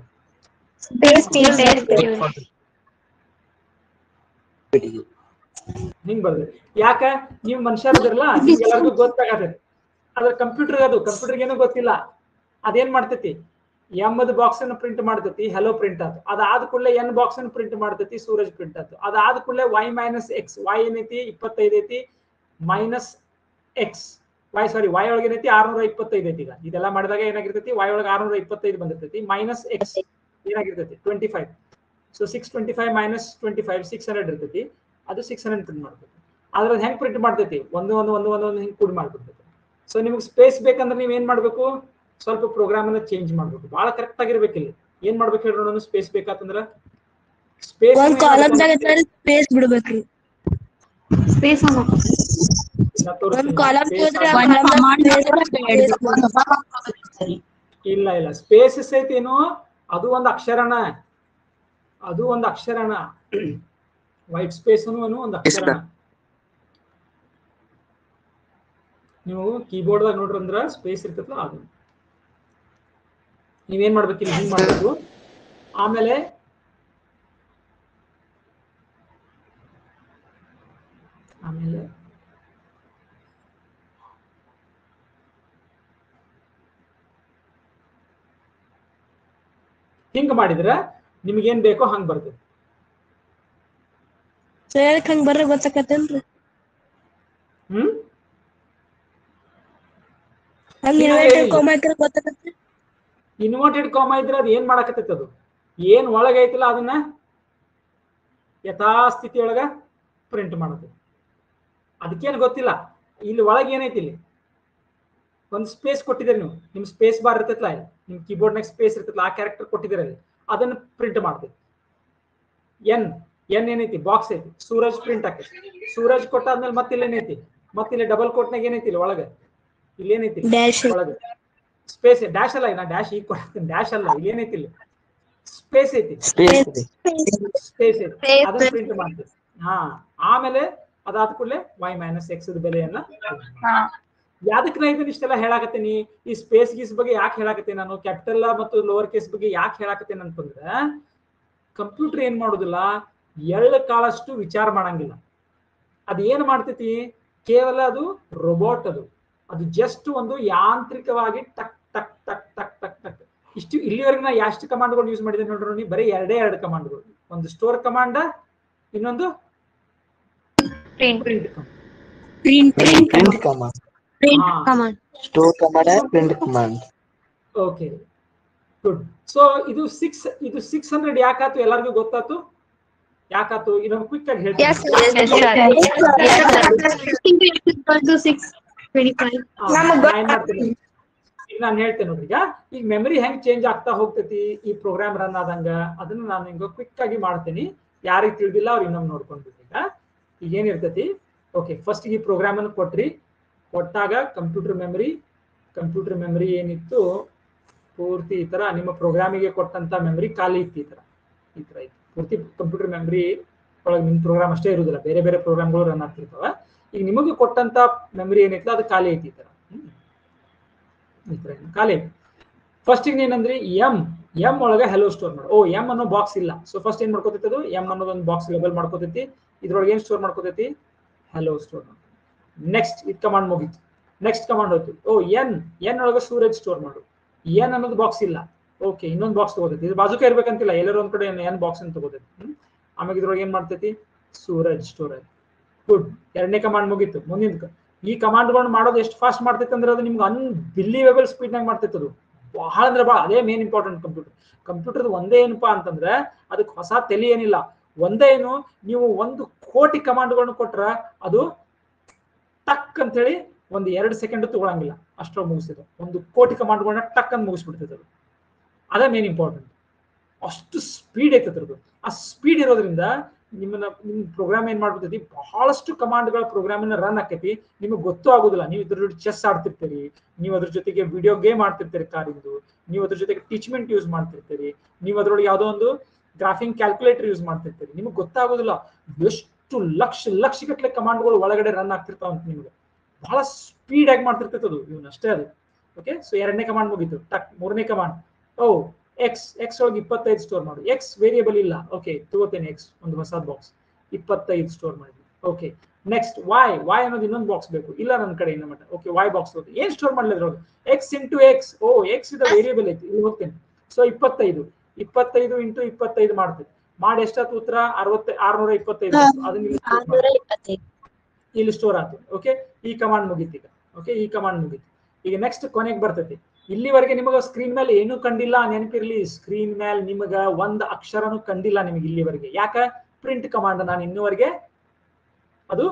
ಹಿಂಗ್ ಬರ್ತೀರಿ. ಯಾಕ? ನೀವು ಮನುಷ್ಯರದಿರಲ್ಲ, ಎಲ್ಲರಿಗೂ ಗೊತ್ತಾಗತೈತಿ. ಅದ್ರ ಕಂಪ್ಯೂಟರ್ಗೆ ಏನೂ ಗೊತ್ತಿಲ್ಲ. ಅದೇನ್ ಮಾಡ್ತೈತಿ? ಎಮ್ಮದ ಬಾಕ್ಸ್ ಅನ್ನು ಪ್ರಿಂಟ್ ಮಾಡ್ತೈತಿ, ಹೆಲೋ ಪ್ರಿಂಟ್ ಆಯ್ತು. ಅದಾದ ಕೂಡಲೇ ಎನ್ ಬಾಕ್ಸ್ ಅನ್ನು ಪ್ರಿಂಟ್ ಮಾಡ್ತೈತಿ, ಸೂರಜ್ ಪ್ರಿಂಟ್ ಆಯ್ತು. ಅದಾದ ಕೂಡಲೇ y ಮೈನಸ್ ಎಕ್ಸ್, y ಏನೈತಿ 25 ಐತಿ, ಮೈನಸ್ ಎಕ್ಸ್ y ಒಳಗೆ ಏನೈತಿ 625 ಐತಿ. ಈಗ ಇದೆಲ್ಲ ಮಾಡಿದಾಗ ಏನಾಗಿರ್ತೈತಿ? y ಒಳಗೆ 625 ಬಂದಿರ್ತೈತಿ, ಮೈನಸ್ ಎಕ್ಸ್ ಏನಾಗಿರ್ತೈತಿ 25. ಸೊ 625 ಮೈನಸ್ 25 600 ಇರ್ತೈತಿ. ಅದು 600 ಪ್ರಿಂಟ್ ಮಾಡ್ತೈತಿ. ಆದ್ರೆ ಅದು ಹೆಂಗ್ ಪ್ರಿಂಟ್ ಮಾಡ್ತೈತಿ? ಒಂದು ಹಿಂಗ್ ಕೂಡಿ ಮಾಡ್ಬಿಡ್ತೈತಿ. ಸೊ ನಿಮ್ಗೆ ಸ್ಪೇಸ್ ಬೇಕಂದ್ರೆ ನೀವ್ ಏನ್ ಮಾಡ್ಬೇಕು? ಸ್ವಲ್ಪ ಪ್ರೋಗ್ರಾಮ್ ಅನ್ನ ಚೇಂಜ್ ಮಾಡ್ಬೇಕು. ಬಹಳ ಕರೆಕ್ಟ್ ಆಗಿರ್ಬೇಕು. ಇಲ್ಲಿ ಏನ್ ಮಾಡ್ಬೇಕು ಹೇಳಿ ನೋಡೋಣ. ಸ್ಪೇಸ್ ಬೇಕಂತಂದ್ರ ಸ್ಪೇಸ್ ಸ್ಪೇಸ್ ಬಿಡಬೇಕ್ರಿ. ಸ್ಪೇಸ್ ಇಲ್ಲ ಸ್ಪೇಸಸ್ ಐತೇನು? ಅದು ಒಂದು ಅಕ್ಷರಣ, ವೈಟ್ ಸ್ಪೇಸ್ ಒಂದು ಅಕ್ಷರಣ. ನೀವು ಕೀಬೋರ್ಡ್ ದಾಗ ನೋಡ್ರಿ ಅಂದ್ರ ಸ್ಪೇಸ್ ಇರ್ತೈತಲ್ಲ ಅದು. ನೀವೇನ್ ಮಾಡ್ಬೇಕು? ಇಲ್ಲಿ ಹಿಂಗ್ ಮಾಡ್ಬೇಕು. ಆಮೇಲೆ ಹಿಂಗ್ ಮಾಡಿದ್ರ ನಿಮ್ಗೇನ್ ಬೇಕೋ ಹಂಗ್ ಬರ್ತೈತಿ. ಹಂಗ್ ಬರ್ರ ಗೊತ್ತಾಕತ್ತೇನ್ರಿ? ಇನ್ವರ್ಟೆಡ್ ಕಾಮ ಇದ್ರೆ ಅದು ಏನ್ ಮಾಡಾಕತ್ತೈತಿ? ಅದು ಏನ್ ಒಳಗೈತಿಲ್ಲ ಅದನ್ನ ಯಥಾಸ್ಥಿತಿ ಒಳಗ ಪ್ರಿಂಟ್ ಮಾಡತೈತಿ. ಅದಕ್ಕೇನು ಗೊತ್ತಿಲ್ಲ. ಇಲ್ಲಿ ಒಳಗೆ ಏನೈತಿ ಇಲ್ಲಿ ಒಂದು ಸ್ಪೇಸ್ ಕೊಟ್ಟಿದ್ದೀರಿ ನೀವು, ನಿಮ್ ಸ್ಪೇಸ್ ಬಾರ್ ಇರ್ತೈತಲ್ಲ, ನಿಮ್ ಕೀಬೋರ್ಡ್ನಾಗ ಸ್ಪೇಸ್ ಇರ್ತೈತಲ್ಲ, ಆ ಕ್ಯಾರೆಕ್ಟರ್ ಕೊಟ್ಟಿದ್ದೀರಿ ಅಲ್ಲಿ, ಅದನ್ನ ಪ್ರಿಂಟ್ ಮಾಡ್ತೀವಿ. ಎನ್ ಏನೈತಿ ಬಾಕ್ಸ್ ಐತಿ, ಸೂರಜ್ ಪ್ರಿಂಟ್ ಆಕೈತಿ. ಸೂರಜ್ ಕೊಟ್ಟಾದ್ಮೇಲೆ ಮತ್ತೆ ಇಲ್ಲಿ ಏನೈತಿ, ಮತ್ತೆ ಇಲ್ಲಿ ಡಬಲ್ ಕೋಟ್ನಾಗ ಏನೈತಿ ಇಲ್ಲಿ ಒಳಗೆ, ಇಲ್ಲಿ ಏನೈತಿ ಒಳಗೆ ಸ್ಪೇಸ್, ಡ್ಯಾಶ್ ಅಲ್ಲ, ನಾ ಡ್ಯಾಶ್ ಈಗ ಕೊಡ್ತೀನಿ, ಡ್ಯಾಶ್ ಅಲ್ಲ, ಇಲ್ಲಿ ಏನೈತಿ ಇಲ್ಲಿ ಸ್ಪೇಸ್ ಐತಿ, ಸ್ಪೇಸ್ ಐತಿ, ಅದನ್ನ ಪ್ರಿಂಟ್ ಮಾಡ್ತೀವಿ. ಹಾ, ಆಮೇಲೆ ಅದಾದ ಕೂಡಲೇ y - x ಬೆಲೆಯನ್ನ. ಯಾದಕ್ಕೆ ನಾ ಇದನ್ನ ಇಷ್ಟೆಲ್ಲ ಹೇಳಾಕತ್ತೀನಿ, ಈ ಸ್ಪೇಸ್ ಗೀಸ್ ಬಗ್ಗೆ ಯಾಕೆ ಹೇಳಾಕತ್ತೀನಿ ನಾನು, ಕ್ಯಾಪಿಟಲ್ ಮತ್ತು ಲೋವರ್ ಕೇಸ್ ಬಗ್ಗೆ ಯಾಕೆ ಹೇಳಾಕತ್ತೇನೆ ಅಂತಂದ್ರೆ, ಕಂಪ್ಯೂಟರ್ ಏನ್ ಮಾಡುದಿಲ್ಲ, ಎಳ್ಳು ಕಾಳಷ್ಟು ವಿಚಾರ ಮಾಡಂಗಿಲ್ಲ. ಅದ್ ಏನ್ ಮಾಡ್ತೈತಿ, ಕೇವಲ ಅದು ರೋಬೋಟ್, ಅದು ಜಸ್ಟ್ ಒಂದು ಯಾಂತ್ರಿಕವಾಗಿ ಟಕ್ ಟಕ್ ಟಕ್ ಟಕ್ ಟಕ್ ಟಕ್ ಇಷ್ಟು. ಇಲ್ಲಿವರೆಗೆ ನಾ ಎಷ್ಟು ಕಮಾಂಡ್ಗಳು ಯೂಸ್ ಮಾಡಿದೆ ನೋಡ್ರಿ, ನೀವು ಬರೀ ಎರಡು ಕಮಾಂಡ್ಗಳು, ಒಂದು ಸ್ಟೋರ್ ಕಮಾಂಡ್, ಇನ್ನೊಂದು print command. Store command and print command. Okay, good. So ಇದು 600 ಯಾಕಾತು, ಎಲ್ಲರಿಗೂ ಗೊತ್ತಾತು ಯಾಕಾತು? ಇನ್ನೊಂದು ಕ್ವಿಕ್ ಆಗಿ ಹೇಳ್ತೀನಿ. ಈಗ ನಾನು ಹೇಳ್ತೇನೆ ನೋಡ್ರಿ, ಈಗ ಮೆಮರಿ ಹೆಂಗ್ ಚೇಂಜ್ ಆಗ್ತಾ ಹೋಗ್ತೈತಿ ಈ ಪ್ರೋಗ್ರಾಮ್ ರನ್ ಆದಂಗ, ಅದನ್ನ ನಾನು ಹಿಂಗ ಕ್ವಿಕ್ ಆಗಿ ಮಾಡ್ತೀನಿ. ಯಾರಿಗೆ ತಿಳಿದಿಲ್ಲ ಅವ್ರು ಇನ್ನೊಮ್ಮೆ ನೋಡ್ಕೊಂಡ್ಬಿಟ್ಟು. ಈಗ ಏನಿರ್ತೈತಿ, ಓಕೆ, ಫಸ್ಟ್ ಈ ಪ್ರೋಗ್ರಾಮ್ ಅನ್ನು ಕೊಟ್ಟಾಗ ಕಂಪ್ಯೂಟರ್ ಮೆಮರಿ ಏನಿತ್ತು ಪೂರ್ತಿ ಈ ತರ ನಿಮ್ಮ ಪ್ರೋಗ್ರಾಮಿಗೆ ಕೊಟ್ಟಂತ ಮೆಮರಿ ಖಾಲಿ ಇತ್ತು, ಈ ತರ ಇತ್ತು. ಪೂರ್ತಿ ಕಂಪ್ಯೂಟರ್ ಮೆಮರಿ ಒಳಗೆ ನಿಮ್ ಪ್ರೋಗ್ರಾಮ್ ಅಷ್ಟೇ ಇರುವುದಿಲ್ಲ, ಬೇರೆ ಬೇರೆ ಪ್ರೋಗ್ರಾಮ್ಗಳು ರನ್ ಆಗ್ತಿರ್ತಾವ. ಈಗ ನಿಮಗೆ ಕೊಟ್ಟಂತ ಮೆಮರಿ ಏನೈತಲ್ಲ ಅದು ಖಾಲಿ ಐತಿ, ಈ ತರ ಖಾಲಿ ಐತಿ. ಫಸ್ಟ್ ಈಗ ಏನಂದ್ರಿ, ಎಂ ಒಳಗೆ ಹೆಲೋ ಸ್ಟೋರ್ ಮಾಡು. ಓ, ಎಂ ಅನ್ನೋ ಬಾಕ್ಸ್ ಇಲ್ಲ, ಸೊ ಫಸ್ಟ್ ಏನ್ ಮಾಡ್ಕೋತೈತಿ, ಅದು ಎಂ ಅನ್ನೋದೊಂದು ಬಾಕ್ಸ್ ಲೇಬಲ್ ಮಾಡ್ಕೋತೈತಿ. ಇದ್ರೊಳಗೆ ಏನ್ ಸ್ಟೋರ್ ಮಾಡ್ಕೋತೈತಿ, ಹೆಲೋ ಸ್ಟೋರ್. ನೆಕ್ಸ್ಟ್ ಇದು ಕಮಾಂಡ್ ಮುಗೀತು. ನೆಕ್ಸ್ಟ್ ಕಮಾಂಡ್ ಹೋಯ್ತು, ಓ ಎನ್ ಒಳಗೆ ಸೂರಜ್ ಸ್ಟೋರ್ ಮಾಡು. ಎನ್ ಅನ್ನೋದು ಬಾಕ್ಸ್ ಇಲ್ಲ, ಓಕೆ, ಇನ್ನೊಂದು ಬಾಕ್ಸ್ ತಗೋತೈತಿ. ಇದು ಬಾಜುಕ ಇರ್ಬೇಕಂತಿಲ್ಲ, ಎಲ್ಲರೂ ಒಂದ್ ಕಡೆ ಎನ್ ಬಾಕ್ಸ್ ಅಂತ ತಗೋತೈತಿ. ಆಮೇಲೆ ಇದ್ರೊಳಗೆ ಏನ್ ಮಾಡ್ತೈತಿ, ಸೂರಜ್ ಸ್ಟೋರ್ ಆಯ್ತು. ಗುಡ್, ಎರಡನೇ ಕಮಾಂಡ್ ಮುಗೀತು. ಮುಂದಿನ ಈ ಕಮಾಂಡ್ಗಳನ್ನ ಮಾಡೋದು ಎಷ್ಟು ಫಾಸ್ಟ್ ಮಾಡ್ತೈತೆ ಅಂದ್ರೆ, ಅದು ನಿಮ್ಗೆ ಅನ್ಬಿಲೀವೇಬಲ್ ಸ್ಪೀಡ್ನಾಗ ಮಾಡ್ತೈತೆ. ಅದು ಬಹಳ ಅಂದ್ರೆ ಬಹಳ, ಅದೇ ಮೇನ್ ಇಂಪಾರ್ಟೆಂಟ್ ಕಂಪ್ಯೂಟರ್ ಒಂದೇ ಏನಪ್ಪಾ ಅಂತಂದ್ರೆ, ಅದಕ್ಕೆ ಹೊಸ ತಲೆ ಏನಿಲ್ಲ. ಒಂದೇ ಏನು, ನೀವು 1 ಕೋಟಿ ಕಮಾಂಡ್ಗಳನ್ನ ಕೊಟ್ರ ಅದು ಟಕ್ ಅಂತ ಹೇಳಿ 1-2 ಸೆಕೆಂಡ್ ತಗೊಳಂಗಿಲ್ಲ, ಅಷ್ಟರ ಮುಗಿಸಿದ. 1 ಕೋಟಿ ಕಮಾಂಡ್ಗಳನ್ನ ಟಕ್ ಅಂತ ಮುಗಿಸ್ಬಿಡ್ತೈತೆ ಅದು. ಅದೇ ಮೇನ್ ಇಂಪಾರ್ಟೆಂಟ್, ಅಷ್ಟು ಸ್ಪೀಡ್ ಐತದ್ರದ್ದು. ಆ ಸ್ಪೀಡ್ ಇರೋದ್ರಿಂದ ನಿಮ್ ಪ್ರೋಗ್ರಾಮ್ ಏನ್ ಮಾಡ್ಬಿಡ್ತೈತಿ, ಬಹಳಷ್ಟು ಕಮಾಂಡ್ಗಳ ಪ್ರೋಗ್ರಾಮ್ ಅನ್ನ ರನ್ ಆಕೈತಿ, ನಿಮಗೆ ಗೊತ್ತೂ ಆಗುದಿಲ್ಲ. ನೀವು ಇದ್ರ ಜೊತೆ ಚೆಸ್ ಆಡ್ತಿರ್ತೀರಿ, ನೀವು ಅದ್ರ ಜೊತೆಗೆ ವಿಡಿಯೋ ಗೇಮ್ ಆಡ್ತಿರ್ತೀರಿ ಕಾರಿಂದು, ನೀವು ಅದ್ರ ಜೊತೆಗೆ ಟೀಚ್ಮೆಂಟ್ ಯೂಸ್ ಮಾಡ್ತಿರ್ತೀರಿ, ನೀವು ಅದ್ರೊಳಗೆ ಯಾವುದೋ ಒಂದು ಗ್ರಾಫಿಂಗ್ ಕ್ಯಾಲ್ಕುಲೇಟರ್ ಯೂಸ್ ಮಾಡ್ತಿರ್ತೀರಿ. ನಿಮಗೆ ಗೊತ್ತಾಗೋದಿಲ್ಲ ಎಷ್ಟು ಲಕ್ಷ ಗಟ್ಟಲೆ ಕಮಾಂಡ್ಗಳು ಒಳಗಡೆ ರನ್ ಆಗ್ತಿರ್ತಾವ ಅಂತ. ನಿಮ್ಗೆ ಬಹಳ ಸ್ಪೀಡ್ ಆಗಿ ಮಾಡ್ತಿರ್ತೈತೆ ಅದು, ಇವನ್ ಅಷ್ಟೇ ಅದು. ಓಕೆ, ಸೊ ಎರಡನೇ ಕಮಾಂಡ್ ಮುಗೀತು. ಟಕ್, ಮೂರನೇ ಕಮಾಂಡ್, ಓ ಎಕ್ಸ್ ಒಳಗೆ 25 ಸ್ಟೋರ್ ಮಾಡು. ಎಕ್ಸ್ ವೇರಿಯಬಲ್ ಇಲ್ಲ, ಓಕೆ, ತಗೋತೇನೆ ಎಕ್ಸ್, ಒಂದು ಹೊಸ ಬಾಕ್ಸ್ 25 ಸ್ಟೋರ್ ಮಾಡಿ. ಓಕೆ, ನೆಕ್ಸ್ಟ್ ವೈ ಅನ್ನೋದು ಇನ್ನೊಂದು ಬಾಕ್ಸ್ ಬೇಕು, ಇಲ್ಲ ನನ್ನ ಕಡೆ ಇನ್ನ ಮಟ್ಟ. ಓಕೆ, ವೈ ಬಾಕ್ಸ್ ಹೋಗಿ ಏನ್ ಸ್ಟೋರ್ ಮಾಡ್ಲಿ ಅದ್ರೊಳಗೆ, ಎಕ್ಸ್ ಇಂಟು ಎಕ್ಸ್. ಓ, ಎಕ್ಸ್ ಇದು ವೇರಿಯಬಲ್ ಐತಿ, ಇಲ್ಲಿ ಹೋಗ್ತೇನೆ. ಸೊ 25 ಇಂಟು 25 ಮಾಡ್ತೀವಿ. ಮಾಡಿ ಎಷ್ಟಾಯ್ತು ಉತ್ತರ, 625. ಅದನ್ನ ಇಲ್ಲಿ ಸ್ಟೋರ್ ಆಯ್ತು. ಓಕೆ, ಈ ಕಮಾಂಡ್ ಮುಗೀತು ಈಗ. ಓಕೆ, ಈ ಕಮಾಂಡ್ ಮುಗೀತು. ಈಗ ನೆಕ್ಸ್ಟ್ ಕೊನೆಗೆ ಬರ್ತೈತಿ. ಇಲ್ಲಿವರೆಗೆ ನಿಮಗ ಸ್ಕ್ರೀನ್ ಮೇಲೆ ಏನೂ ಕಂಡಿಲ್ಲ, ನೆನಪಿರ್ಲಿ, ಸ್ಕ್ರೀನ್ ಮೇಲೆ ನಿಮಗ ಒಂದ್ ಅಕ್ಷರನೂ ಕಂಡಿಲ್ಲ ನಿಮಗೆ ಇಲ್ಲಿವರೆಗೆ. ಯಾಕ, ಪ್ರಿಂಟ್ ಕಮಾಂಡ್ ನಾನು ಇನ್ನೂವರೆಗೆ ಅದು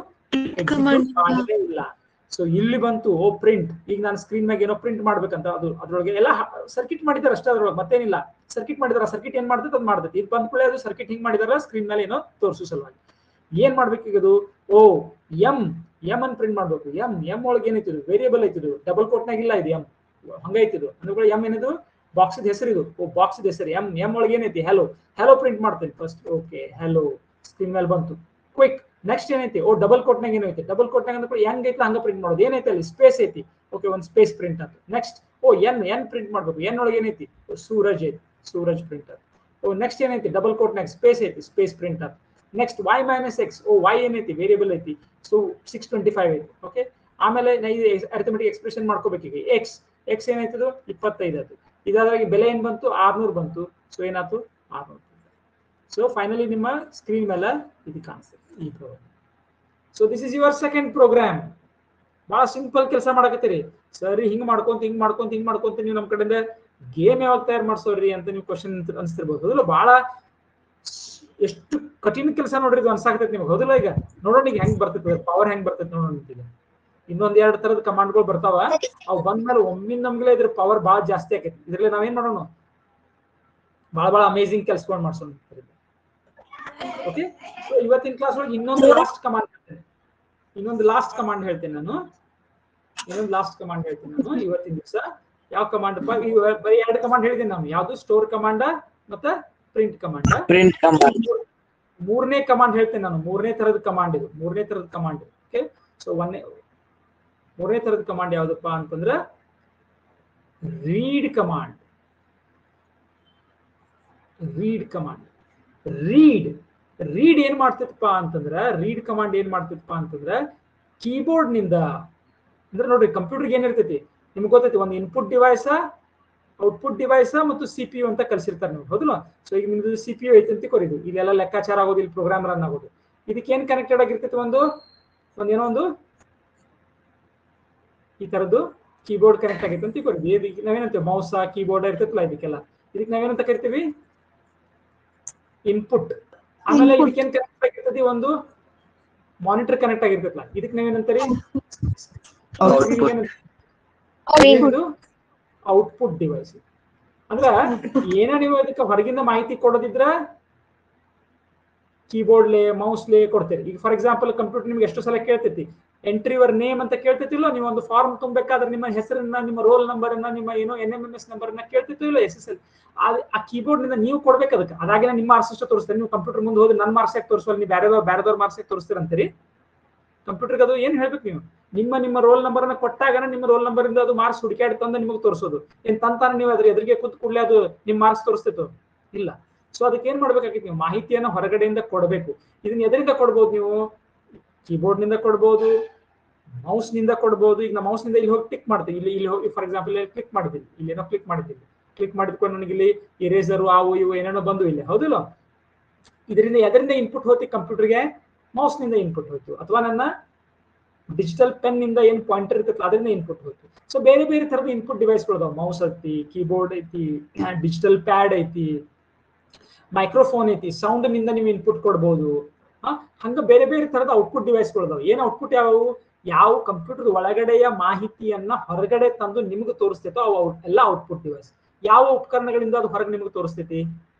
ಇಲ್ಲ. ಸೊ ಇಲ್ಲಿ ಬಂತು, ಓ ಪ್ರಿಂಟ್. ಈಗ ನಾನು ಸ್ಕ್ರೀನ್ ಮ್ಯಾಗ ಏನೋ ಪ್ರಿಂಟ್ ಮಾಡ್ಬೇಕಂತ, ಅದು ಅದ್ರೊಳಗೆ ಎಲ್ಲ ಸರ್ಕಿಟ್ ಮಾಡಿದಾರೆ ಅಷ್ಟೇ, ಅದ್ರೊಳಗೆ ಮತ್ತೇನಿಲ್ಲ. ಸರ್ಕಿಟ್ ಮಾಡಿದಾರ, ಸರ್ಕಿಟ್ ಏನ್ ಮಾಡ್ತೈತೆ ಅದು ಮಾಡ್ತೈತಿ. ಇದು ಬಂದ ಕೂಡಲೇ ಅದು ಸರ್ಕಿಟ್ ಹಿಂಗ್ ಮಾಡಿದಾರ, ಸ್ಕ್ರೀನ್ ಮೇಲೆ ಏನೋ ತೋರಿಸೋ ಸಲುವಾಗಿ. ಏನ್ ಮಾಡ್ಬೇಕು ಈಗ ಅದು, ಓ ಎಂ ಅನ್ ಪ್ರಿಂಟ್ ಮಾಡ್ಬೇಕು. ಎಂ ಒಳಗೆ ಏನೈತಿದು, ವೇರಿಯಬಲ್ ಐತಿದು, ಡಬಲ್ ಕೋಟ್ನಾಗ ಇಲ್ಲ ಇದು, ಎಂ ಹಂಗೈತಿದು. ಅಂದ್ರೆ ಎಂ ಏನಿದು, ಬಾಕ್ಸ್ ಹೆಸರು ಇದು. ಓ, ಬಾಕ್ಸ್ ಹೆಸರು ಎಂ ಒಳಗೆ ಏನೈತಿ, ಹೆಲೋ ಪ್ರಿಂಟ್ ಮಾಡ್ತೇನೆ ಫಸ್ಟ್. ಓಕೆ, ಹೆಲೋ ಸ್ಕ್ರೀನ್ ಮೇಲೆ ಬಂತು. ಕ್ವಿಕ್, ನೆಕ್ಸ್ಟ್ ಏನೈತಿ, ಓ ಡಬಲ್ ಕೋಟ್ನಾಗ ಏನೈತಿ, ಡಬಲ್ ಕೋಟ್ನಾಗ ಅಂದ್ರೆ ಹೆಂಗೈತಿ ಹಂಗ ಪ್ರಿಂಟ್ ಮಾಡೋದು. ಏನೈತಿ ಅಲ್ಲಿ, ಸ್ಪೇಸ್ ಐತಿ. ಓಕೆ, ಒಂದು ಸ್ಪೇಸ್ ಪ್ರಿಂಟ್ ಆಯ್ತು. ನೆಕ್ಸ್ಟ್, ಓ ಎನ್ ಪ್ರಿಂಟ್ ಮಾಡ್ಬೇಕು. ಎನ್ ಒಳಗೆ ಏನೈತಿ, ಸೂರಜ್ ಐತಿ, ಸೂರಜ್ ಪ್ರಿಂಟ್ ಆಯ್ತು. ಓ ನೆಕ್ಸ್ಟ್ ಏನೈತಿ, ಡಬಲ್ ಕೋಟ್ನಾಗ ಸ್ಪೇಸ್ ಐತಿ, ಸ್ಪೇಸ್ ಪ್ರಿಂಟ್ ಆಯ್ತು. Next y - x. ಓ ವೈ ಏನೈತಿ, ವೇರಿಯಬಲ್ ಐತಿ, ಸೊ 625 ಐತಿ. ಓಕೆ, ಆಮೇಲೆ ಅರಿಥಮೆಟಿಕ್ ಎಕ್ಸ್ಪ್ರೆಷನ್ ಮಾಡ್ಕೋಬೇಕೀಗ. ಎಕ್ಸ್ ಏನಾಯ್ತದು, 25 ಆಯ್ತು. ಇದಾದಾಗ ಬೆಲೆ ಏನ್ ಬಂತು, 600 ಬಂತು. ಸೊ ಏನಾಯ್ತು, 600. ಸೊ ಫೈನಲಿ ನಿಮ್ಮ ಸ್ಕ್ರೀನ್ ಮೇಲೆ ಇದು ಕಾಣಿಸ್ತದೆ, ಈ program. So this is your second program. ಬಹಳ ಸಿಂಪಲ್ ಕೆಲಸ ಮಾಡಕತ್ತೀರಿ. ಸರಿ, ಹಿಂಗ್ ಮಾಡ್ಕೊಂತ ನೀವು ನಮ್ಮ ಕಡೆಯಿಂದ ಗೇಮ್ ಯಾವಾಗ ತಯಾರು ಮಾಡ್ಸೋರಿ ಅಂತ ನೀವು ಕ್ವಶನ್ ಅನ್ಸ್ತಿರ್ಬೋದು. ಹೌದಲ್ಲ, ಬಹಳ ಎಷ್ಟು ಕಠಿಣ ಕೆಲಸ ನೋಡ್ರಿ ಇದು ಅನ್ಸಾಕತೈತಿ ನಿಮ್ಗೆ. ಹೌದಲ್ಲ, ಈಗ ನೋಡೋಣ ಈಗ ಹೆಂಗ್ ಬರ್ತೈತೆ, ಪವರ್ ಹೆಂಗ್ ಬರ್ತೈತೆ ನೋಡೋಣ. ಈಗ ಇನ್ನೊಂದ್ 2 ತರದ ಕಮಾಂಡ್ಗಳು ಬರ್ತಾವ. ಅವು ಬಂದ್ಮೇಲೆ ಒಮ್ಮಿಂದ ನಮ್ಗೆ ಇದ್ರ ಪವರ್ ಬಹಳ ಜಾಸ್ತಿ ಆಕೈತಿ. ಇದ್ರಲ್ಲಿ ನಾವೇನ್ ಮಾಡೋಣ, ಬಹಳ ಅಮೇಜಿಂಗ್ ಕೆಲ್ಸಗಳು ಮಾಡ್ಸೋಣ. ಓಕೆ, ಸೊ ಇವತ್ತಿನ ಕ್ಲಾಸ್ ಒಳಗೆ ಇನ್ನೊಂದು ಲಾಸ್ಟ್ ಕಮಾಂಡ್ ಹೇಳ್ತೇನೆ. ಇನ್ನೊಂದು ಲಾಸ್ಟ್ ಕಮಾಂಡ್ ಹೇಳ್ತೀನಿ ನಾನು ಇವತ್ತಿನ ದಿವಸ. ಯಾವ ಕಮಾಂಡ್? ಬರೀ 2 ಕಮಾಂಡ್ ಹೇಳಿದ್ದೀನಿ ನಾನು. ಯಾವ್ದು? ಸ್ಟೋರ್ ಕಮಾಂಡ್ ಮತ್ತೆ ಪ್ರಿಂಟ್ ಕಮಾಂಡ್. ಮೂರನೇ ಕಮಾಂಡ್ ಹೇಳ್ತೇನೆ ನಾನು. ಮೂರನೇ ತರದ ಕಮಾಂಡ್ ಇದು. ಓಕೆ, ಸೊ ಮೂರನೇ ತರದ ಕಮಾಂಡ್ ಯಾವ್ದಪ್ಪ ಅಂತಂದ್ರೆ ರೀಡ್ ಕಮಾಂಡ್. ರೀಡ್ ಏನ್ ಮಾಡ್ತಿತ್ತಪ್ಪ ಅಂತಂದ್ರ, ರೀಡ್ ಕಮಾಂಡ್ ಏನ್ ಮಾಡ್ತಿತ್ತಪ್ಪ ಅಂತಂದ್ರ ಕೀಬೋರ್ಡ್ ನಿಂದ, ಅಂದ್ರೆ ನೋಡ್ರಿ ಕಂಪ್ಯೂಟರ್ ಏನಿರ್ತೈತಿ ನಿಮ್ಗೆ ಗೊತ್ತೈತಿ, ಒಂದು ಇನ್ಪುಟ್ ಡಿವೈಸ್, ಔಟ್ಪುಟ್ ಡಿವೈಸ್ ಮತ್ತು CPU ಅಂತ ಕಲ್ಸಿರ್ತಾರೆ ನೀವು, ಹೌದಲ್ಲ? ಸೊ ಈಗ ನಿಮ್ದು CPU ಐತಿ ಅಂತ ಕೊರಿದು ಇಲ್ಲೆಲ್ಲ ಲೆಕ್ಕಾಚಾರ ಆಗೋದು, ಇಲ್ಲಿ ಪ್ರೋಗ್ರಾಮ್ ರನ್ ಆಗೋದು. ಇದಕ್ಕೆ ಏನ್ ಕನೆಕ್ಟೆಡ್ ಆಗಿರ್ತೈತಿ? ಒಂದು ಈ ತರದ್ದು ಕೀಬೋರ್ಡ್ ಕನೆಕ್ಟ್ ಆಗೈತೆ ಅಂತ ಕೊರಿದು. ಇದಕ್ಕೆ ನಾವೇನಂತೀವಿ? ಮೌಸ್, ಕೀಬೋರ್ಡ್ ಇರ್ತೈತಲ್ಲ, ಇದಕ್ಕೆಲ್ಲ ಇದಕ್ಕೆ ನಾವೇನಂತ ಕರಿತೀವಿ? ಇನ್ಪುಟ್. ಆಮೇಲೆ ಇದಕ್ಕೆ ಏನ್ ಕನೆಕ್ಟ್ ಆಗಿರ್ತದೆ? ಒಂದು ಮಾನಿಟರ್ ಕನೆಕ್ಟ್ ಆಗಿರ್ತೈತಲ್ಲ, ಇದಕ್ಕೆ ನಾವೇನಂತೀರಿ? Output device. ಅಂದ್ರ ಏನ ನೀವು ಅದಕ್ಕೆ ಹೊರಗಿಂದ ಮಾಹಿತಿ ಕೊಡೋದಿದ್ರ ಕೀಬೋರ್ಡ್ಲೆ ಮೌಸ್ಲೆ ಕೊಡ್ತೀರಿ. ಈಗ ಫಾರ್ ಎಕ್ಸಾಂಪಲ್ ಕಂಪ್ಯೂಟರ್ ನಿಮ್ಗೆ ಎಷ್ಟು ಸಲ ಕೇಳ್ತೈತಿ, ಎಂಟ್ರಿ ಯುವರ್ ನೇಮ್ ಅಂತ ಕೇಳ್ತಿತ್ತಿಲ್ಲ? ನೀವು ಒಂದು ಫಾರ್ಮ್ ತುಂಬಬೇಕಾದ್ರೆ ನಿಮ್ಮ ಹೆಸರನ್ನ, ನಿಮ್ಮ ರೋಲ್ ನಂಬರ್ ಅನ್ನ, ನಿಮ್ಮ ಏನೋ NMMS ನಂಬರ್ ಅನ್ನ ಕೇಳ್ತಿತ್ತು ಇಲ್ಲ? SSL. ಆ ಕೀಬೋರ್ಡ್ ನಿಂದ ನೀವು ಕೊಡ್ಬೇಕು ಅದಕ್ಕೆ. ಅದಾಗಿನ ನಿಮ್ಮ ಮಾರ್ಕ್ಸ್ ಅಷ್ಟು ತೋರಿಸ್ತಾರೆ. ನೀವು ಕಂಪ್ಯೂಟರ್ ಮುಂದೆ ಹೋದ್ರೆ ನನ್ನ ಮಾರ್ಕ್ಸ್ ಯಾಕೆ ತೋರಿಸಲ್ಲ, ನೀವು ಬೇರೆದವ್ರ ಮಾರ್ಕ್ಸ್ ಯಾಕೆ ತೋರಿಸ್ತೀರ ಅಂತೀರಿ? ಕಂಪ್ಯೂಟರ್ಗೆ ಅದು ಏನ್ ಹೇಳ್ಬೇಕು ನೀವು? ನಿಮ್ಮ ರೋಲ್ ನಂಬರ್ ಅನ್ನ ಕೊಟ್ಟಾಗ ನಿಮ್ಮ ರೋಲ್ ನಂಬರ್ ಇಂದ ಅದು ಮಾರ್ಕ್ಸ್ ಹುಡುಕಾಡಿ ತಂದು ನಿಮಗೆ ತೋರಿಸೋದು. ಏನ್ ತಂತಾನ ನೀವು ಅದ್ರ ಎದುರಿಗೆ ಕೂತ್ ಕೂಡಲೇ ಅದು ನಿಮ್ ಮಾರ್ಕ್ಸ್ ತೋರಿಸ್ತಿತ್ತು? ಇಲ್ಲ. ಸೊ ಅದಕ್ಕೆ ಏನ್ ಮಾಡ್ಬೇಕಾಗಿತ್ತು? ನೀವು ಮಾಹಿತಿಯನ್ನ ಹೊರಗಡೆಯಿಂದ ಕೊಡಬೇಕು. ಇದನ್ನ ಎದರಿಂದ ಕೊಡ್ಬೋದು ನೀವು? ಕೀಬೋರ್ಡ್ ನಿಂದ ಕೊಡ್ಬೋದು, ಮೌಸ್ ನಿಂದ ಕೊಡ್ಬೋದು. ಈಗ ನಾ ಮೌಸ್ ನಿಂದ ಇಲ್ಲಿ ಹೋಗಿ ಕ್ಲಿಕ್ ಮಾಡ್ತೀವಿ, ಇಲ್ಲಿ ಹೋಗಿ ಫಾರ್ ಎಕ್ಸಾಂಪಲ್ ಕ್ಲಿಕ್ ಮಾಡಿದ್ದೀನಿ, ಇಲ್ಲೇನೋ ಕ್ಲಿಕ್ ಮಾಡಿದ್ಕೊಂಡು ನನಗೆ ಇಲ್ಲಿ ಇರೇಸರು ಅವು ಇವು ಏನೇನೋ ಬಂದು ಇಲ್ಲಿ, ಹೌದಿಲ್ಲ? ಇದರಿಂದ ಎದರಿಂದ ಇನ್ಪುಟ್ ಹೋಗ್ತಿ ಕಂಪ್ಯೂಟರ್ಗೆ? ಮೌಸ್ ನಿಂದ ಇನ್ಪುಟ್ ಹೋಯ್ತು, ಅಥವಾ ನನ್ನ ಡಿಜಿಟಲ್ ಪೆನ್ ನಿಂದ ಏನ್ ಪಾಯಿಂಟರ್ ಇರ್ತೈತಿ ಅದರಿಂದ ಇನ್ಪುಟ್ ಹೋಯ್ತು. ಸೊ ಬೇರೆ ತರದ ಇನ್ಪುಟ್ ಡಿವೈಸ್ಗಳು ಅದಾವ. ಮೌಸ್ ಐತಿ, ಕೀಬೋರ್ಡ್ ಐತಿ, ಡಿಜಿಟಲ್ ಪ್ಯಾಡ್ ಐತಿ, ಮೈಕ್ರೋಫೋನ್ ಐತಿ. ಸೌಂಡ್ ನಿಂದ ನೀವು ಇನ್ಪುಟ್ ಕೊಡ್ಬೋದು. ಹಂಗ ಬೇರೆ ತರದ ಔಟ್ಪುಟ್ ಡಿವೈಸ್ಗಳು ಅದಾವ. ಏನ್ ಔಟ್ಪುಟ್? ಯಾವ ಕಂಪ್ಯೂಟರ್ ಒಳಗಡೆಯ ಮಾಹಿತಿಯನ್ನ ಹೊರಗಡೆ ತಂದು ನಿಮ್ಗೆ ತೋರಿಸ್ತೈತೋ ಅವು ಎಲ್ಲ ಔಟ್ಪುಟ್ ಡಿವೈಸ್. ಯಾವ ಉಪಕರಣಗಳಿಂದ ಅದು ಹೊರಗೆ ನಿಮ್ಗೆ ತೋರಿಸ್ತೈತಿ?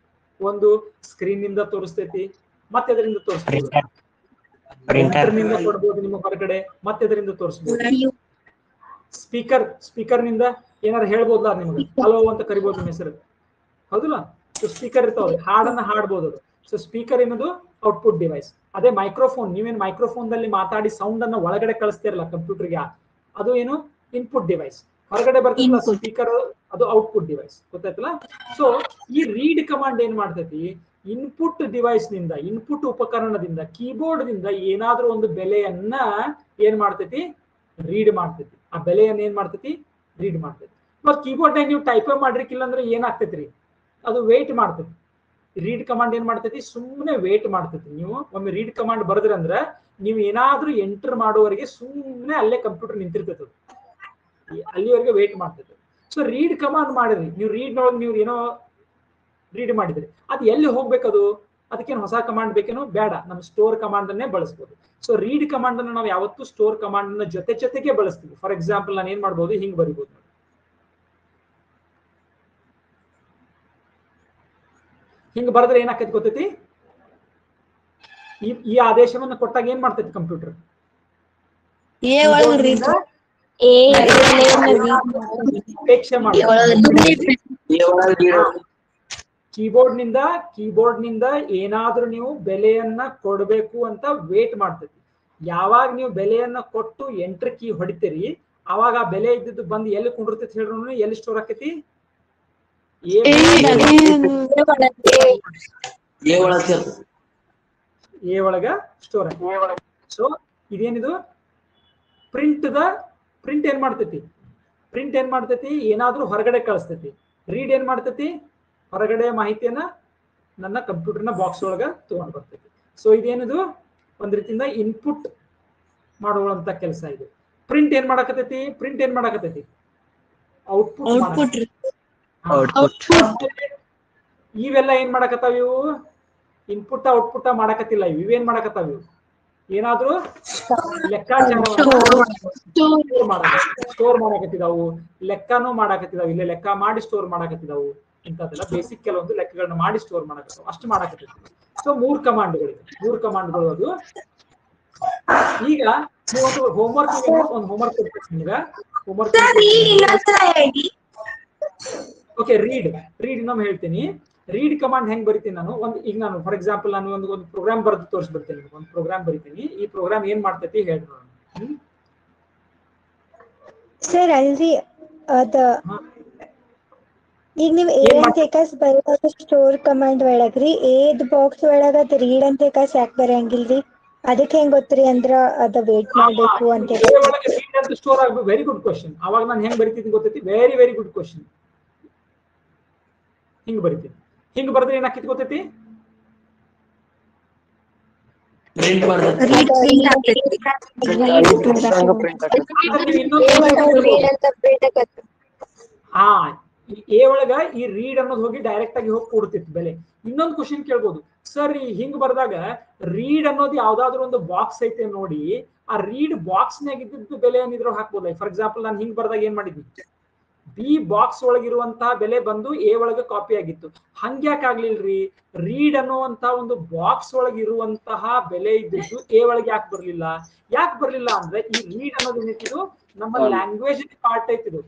ಒಂದು ಸ್ಕ್ರೀನ್ ನಿಂದ ತೋರಿಸ್ತೈತಿ, ಮತ್ತೆ ಅದರಿಂದ ತೋರಿಸ್ಬೋದು. ಪ್ರಿಂಟರ್ ನಿಂದ ಕೊಡ್ಬೋದು ನಿಮ್ಗೆ ಹೊರಗಡೆ, ಮತ್ತೆ ಅದರಿಂದ ತೋರಿಸ್ಬೋದು. ಸ್ಪೀಕರ್ ನಿಂದ ಏನಾರು ಹೇಳ್ಬೋದಲ್ಲ ನಿಮ್ಗೆ, ಹಲೋ ಅಂತ ಕರಿಬೋದು ನಿಮ್ಮ ಹೆಸರು, ಹೌದಲ್ಲ? ಸೊ ಸ್ಪೀಕರ್ ಇರ್ತಾವ್ರಿ, ಹಾಡನ್ನ ಹಾಡ್ಬೋದು ಅದು. ಸೊ ಸ್ಪೀಕರ್ ಏನದು? Output device. ಅದೇ ಮೈಕ್ರೋಫೋನ್, ನೀವೇನು ಮೈಕ್ರೋಫೋನ್ ದಲ್ಲಿ ಮಾತಾಡಿ ಸೌಂಡ್ ಅನ್ನ ಒಳಗಡೆ ಕಳಿಸ್ತಿರಲ್ಲ ಕಂಪ್ಯೂಟರ್ಗೆ, ಅದು ಏನು? Input device. ಹೊರಗಡೆ ಬರ್ತಿಲ್ಲ ಸ್ಪೀಕರ್, ಅದು ಔಟ್ಪುಟ್ ಡಿವೈಸ್. ಗೊತ್ತಾಯ್ತಲ್ಲ? ಸೊ ಈ ರೀಡ್ ಕಮಾಂಡ್ ಏನ್ ಮಾಡ್ತೈತಿ? ಇನ್ಪುಟ್ ಡಿವೈಸ್ ನಿಂದ, ಇನ್ಪುಟ್ ಉಪಕರಣದಿಂದ, ಕೀಬೋರ್ಡ್ ದಿಂದ ಏನಾದ್ರೂ ಒಂದು ಬೆಲೆಯನ್ನ ಏನ್ ಮಾಡ್ತೈತಿ? ರೀಡ್ ಮಾಡ್ತೈತಿ. ಆ ಬೆಲೆಯನ್ನ ಏನ್ ಮಾಡ್ತೈತಿ? ರೀಡ್ ಮಾಡ್ತೈತಿ. ಮತ್ ಕೀಬೋರ್ಡ್ ನೀವು ಟೈಪ್ ಮಾಡಿರ್ಕಿಲ್ಲ ಅಂದ್ರೆ ಏನಾಗ್ತೈತ್ರಿ? ಅದು ವೇಟ್ ಮಾಡ್ತೈತಿ. ರೀಡ್ ಕಮಾಂಡ್ ಏನ್ ಮಾಡ್ತೈತಿ? ಸುಮ್ಮನೆ ವೇಟ್ ಮಾಡ್ತೈತಿ. ನೀವು ಒಮ್ಮೆ ರೀಡ್ ಕಮಾಂಡ್ ಬರೆದ್ರಿ ಅಂದ್ರೆ ನೀವು ಏನಾದ್ರೂ ಎಂಟರ್ ಮಾಡುವವರೆಗೆ ಸುಮ್ಮನೆ ಅಲ್ಲೇ ಕಂಪ್ಯೂಟರ್ ನಿಂತಿರ್ತೈತಿ, ಅಲ್ಲಿವರೆಗೆ ವೇಟ್ ಮಾಡ್ತೈತಿ. ಸೊ ರೀಡ್ ಕಮಾಂಡ್ ಮಾಡಿದ್ರಿ ನೀವು, ನೀವು ಏನೋ ರೀಡ್ ಮಾಡಿದ್ರಿ, ಅದು ಎಲ್ಲಿ ಹೋಗ್ಬೇಕದು? ಅದಕ್ಕೇನು ಹೊಸ ಕಮಾಂಡ್ ಬೇಕೇನೋ? ಬೇಡ, ನಮ್ಮ ಸ್ಟೋರ್ ಕಮಾಂಡ್ ಅನ್ನೇ ಬಳಸಬಹುದು. ಸೊ ರೀಡ್ ಕಮಾಂಡ್ ಅನ್ನು ನಾವು ಯಾವತ್ತೂ ಸ್ಟೋರ್ ಕಮಾಂಡ್ ನ ಜೊತೆಗೆ ಬಳಸ್ತೀವಿ. ಫಾರ್ ಎಕ್ಸಾಂಪಲ್ ನಾನು ಏನ್ ಮಾಡ್ಬೋದು? ಹಿಂಗ್ ಬರಿಬಹುದು. ಹಿಂಗ್ ಬರೆದ್ರೆ ಏನಾಕೈತಿ ಗೊತ್ತೈತಿ? ಈ ಆದೇಶವನ್ನು ಕೊಟ್ಟಾಗ ಏನ್ ಮಾಡ್ತೈತಿ ಕಂಪ್ಯೂಟರ್? ಅಪೇಕ್ಷೆ ಮಾಡ್ತೈತಿ. ಕೀಬೋರ್ಡ್ ನಿಂದ ಏನಾದ್ರೂ ನೀವು ಬೆಲೆಯನ್ನ ಕೊಡ್ಬೇಕು ಅಂತ ವೇಟ್ ಮಾಡ್ತೈತಿ. ಯಾವಾಗ ನೀವು ಬೆಲೆಯನ್ನ ಕೊಟ್ಟು ಎಂಟರ್ ಕೀ ಹೊಡಿತೀರಿ, ಅವಾಗ ಆ ಬೆಲೆ ಇದ್ದಿದ್ದು ಬಂದು ಎಲ್ಲಿ ಕುಂಡಿರ್ತೈತಿ ಹೇಳ್ರು? ಎಲ್ಲಿ ಸ್ಟೋರ್ ಆಕೈತಿ? ಎ ಒಳಗ ಸ್ಟೋರ್ ಆಕೈತಿ. ಸೊ ಇದೇನಿದು? ಪ್ರಿಂಟ್ ಏನ್ ಮಾಡ್ತೈತಿ? ಏನಾದ್ರೂ ಹೊರಗಡೆ ಕಳಿಸ್ತೈತಿ. ರೀಡ್ ಏನ್ ಮಾಡ್ತೈತಿ? ಹೊರಗಡೆ ಮಾಹಿತಿಯನ್ನ ನನ್ನ ಕಂಪ್ಯೂಟರ್ನ ಬಾಕ್ಸ್ ಒಳಗ ತಗೊಂಡ್ ಬರ್ತೈತಿ. ಸೊ ಇದೇನಿದು? ಒಂದ್ ರೀತಿಯಿಂದ ಇನ್ಪುಟ್ ಮಾಡುವಂತ ಕೆಲಸ ಇದು. ಪ್ರಿಂಟ್ ಏನ್ ಮಾಡಕತೈತಿ? ಔಟ್ಪುಟ್. ಇವೆಲ್ಲ ಏನ್ ಮಾಡಕತ್ತಾವ? ಇವು ಇನ್ಪುಟ್ ಔಟ್ಪುಟ್ ಮಾಡಕತ್ತಿಲ್ಲ. ಇವೇನ್ ಮಾಡಕತ್ತಾವ? ಏನಾದ್ರೂ ಲೆಕ್ಕಾಚಾರವನ್ನ ಸ್ಟೋರ್ ಮಾಡಕತ್ತಿದಾವು, ಲೆಕ್ಕನೂ ಮಾಡಕತ್ತಿದಾವು, ಇಲ್ಲೇ ಲೆಕ್ಕ ಮಾಡಿ ಸ್ಟೋರ್ ಮಾಡಕತ್ತಿದಾವು. ಇಂಥದ್ದೆಲ್ಲ ಬೇಸಿಕ್ ಕೆಲವೊಂದು ಲೆಕ್ಕಗಳನ್ನ ಮಾಡಿ ಸ್ಟೋರ್ ಮಾಡಕತ್ತಿದಾವು, ಅಷ್ಟು ಮಾಡಕತ್ತಿದ್ವಿ. ಸೊ 3 ಕಮಾಂಡ್ಗಳಿವೆ, 3 ಕಮಾಂಡ್ಗಳು ಅದು. ಈಗ ನೀವೊಂದು ಹೋಮ್ವರ್ಕ್ ಕೊಡ್ಬೇಕು ನಿಮ್ಗೆ. ಹೋಮ್ವರ್ಕ್ ಓಕೆ, ರೀಡ್ ಇನ್ನೊಮ್ಮೆ ಹೇಳ್ತೀನಿ. ರೀಡ್ ಕಮಾಂಡ್ ಹೆಂಗ್ ಬರಿತೀನಿ ನಾನು, ಈಗ ನಾನು ಫಾರ್ ಎಕ್ಸಾಂಪಲ್ ನಾನು ಒಂದು ಪ್ರೋಗ್ರಾಮ್ ಬರೆದು ತೋರಿಸ್ಬಿಡ್ತೀನಿ. ಒಂದು ಪ್ರೋಗ್ರಾಮ್ ಬರಿತೀನಿ, ಈ ಪ್ರೋಗ್ರಾಮ್ ಏನ್ ಮಾಡ್ತೈತಿ ಹೇಳಿ ನೋಡೋಣ. ಸರ್ ಅಲ್ರಿ ಅದ ಈಗ ನೀವು ಎ ಅಂತ ಏಕಾಸ್ ಬರೋದಾಗ ಸ್ಟೋರ್ ಕಮಾಂಡ್ ಒಳಗ್ರಿ ಏದ್ ಬಾಕ್ಸ್ ಒಳಗ ಅದ ರೀಡ್ ಅಂತ ಏಕಾಸ್ ಯಾಕೆ ಬರಂಗಿಲ್ರಿ? ಅದಕ್ಕೆ ಹೆಂಗ್ ಗೊತ್ತ್ರಿ ಅಂದ್ರ ಅದ ವೇಟ್ ಮಾಡ್ಬೇಕು ಅಂತ ಸ್ಟೋರ್ ಆಗ್ಬೇಕು. Very good question. ಅವಾಗ ನಾನು ಹೆಂಗ್ ಬರಿತೀನಿ ಗೊತ್ತೈತಿ? Very good question. ಹಿಂಗ್ ಬರಿತೀನಿ. ಹಿಂಗ್ ಬರೆದ್ರೆ ಏನಾಗ್ತೈತಿ ಗೊತ್ತೈತಿ? ಹಾ, ಎ ಒಳಗ ಈ ರೀಡ್ ಅನ್ನೋದು ಹೋಗಿ ಡೈರೆಕ್ಟ್ ಆಗಿ ಹೋಗಿ ಕೂಡ್ತಿತ್ತು ಬೆಲೆ. ಇನ್ನೊಂದು ಕ್ವಶನ್ ಕೇಳ್ಬೋದು, ಸರ್ ಈ ಹಿಂಗ್ ಬರ್ದಾಗ ರೀಡ್ ಅನ್ನೋದು ಯಾವ್ದಾದ್ರು ಒಂದು ಬಾಕ್ಸ್ ಐತೆ ನೋಡಿ, ಆ ರೀಡ್ ಬಾಕ್ಸ್ ನಾಗ ಇದ್ದಿದ್ದು ಬೆಲೆ ಏನಿದ್ರು ಹಾಕ್ಬೋದು. ಫಾರ್ ಎಕ್ಸಾಂಪಲ್ ನಾನು ಹಿಂಗ್ ಬರ್ದಾಗ ಏನ್ ಮಾಡಿದ್ವಿ, ಬಿ ಬಾಕ್ಸ್ ಒಳಗಿರುವಂತಹ ಬೆಲೆ ಬಂದು ಎ ಒಳಗೆ ಕಾಪಿ ಆಗಿತ್ತು. ಹಂಗ್ಯಾಕ್ ಆಗ್ಲಿಲ್ರಿ? ರೀಡ್ ಅನ್ನುವಂತ ಒಂದು ಬಾಕ್ಸ್ ಒಳಗೆ ಇರುವಂತಹ ಬೆಲೆ ಇದ್ದಿದ್ದು ಎ ಒಳಗೆ ಯಾಕೆ ಬರ್ಲಿಲ್ಲ ಅಂದ್ರೆ ಈ ರೀಡ್ ಅನ್ನೋದು ಏನಿತ್ತು ನಮ್ಮ ಲ್ಯಾಂಗ್ವೇಜ್ ಪಾರ್ಟ್ ಐತಿದು,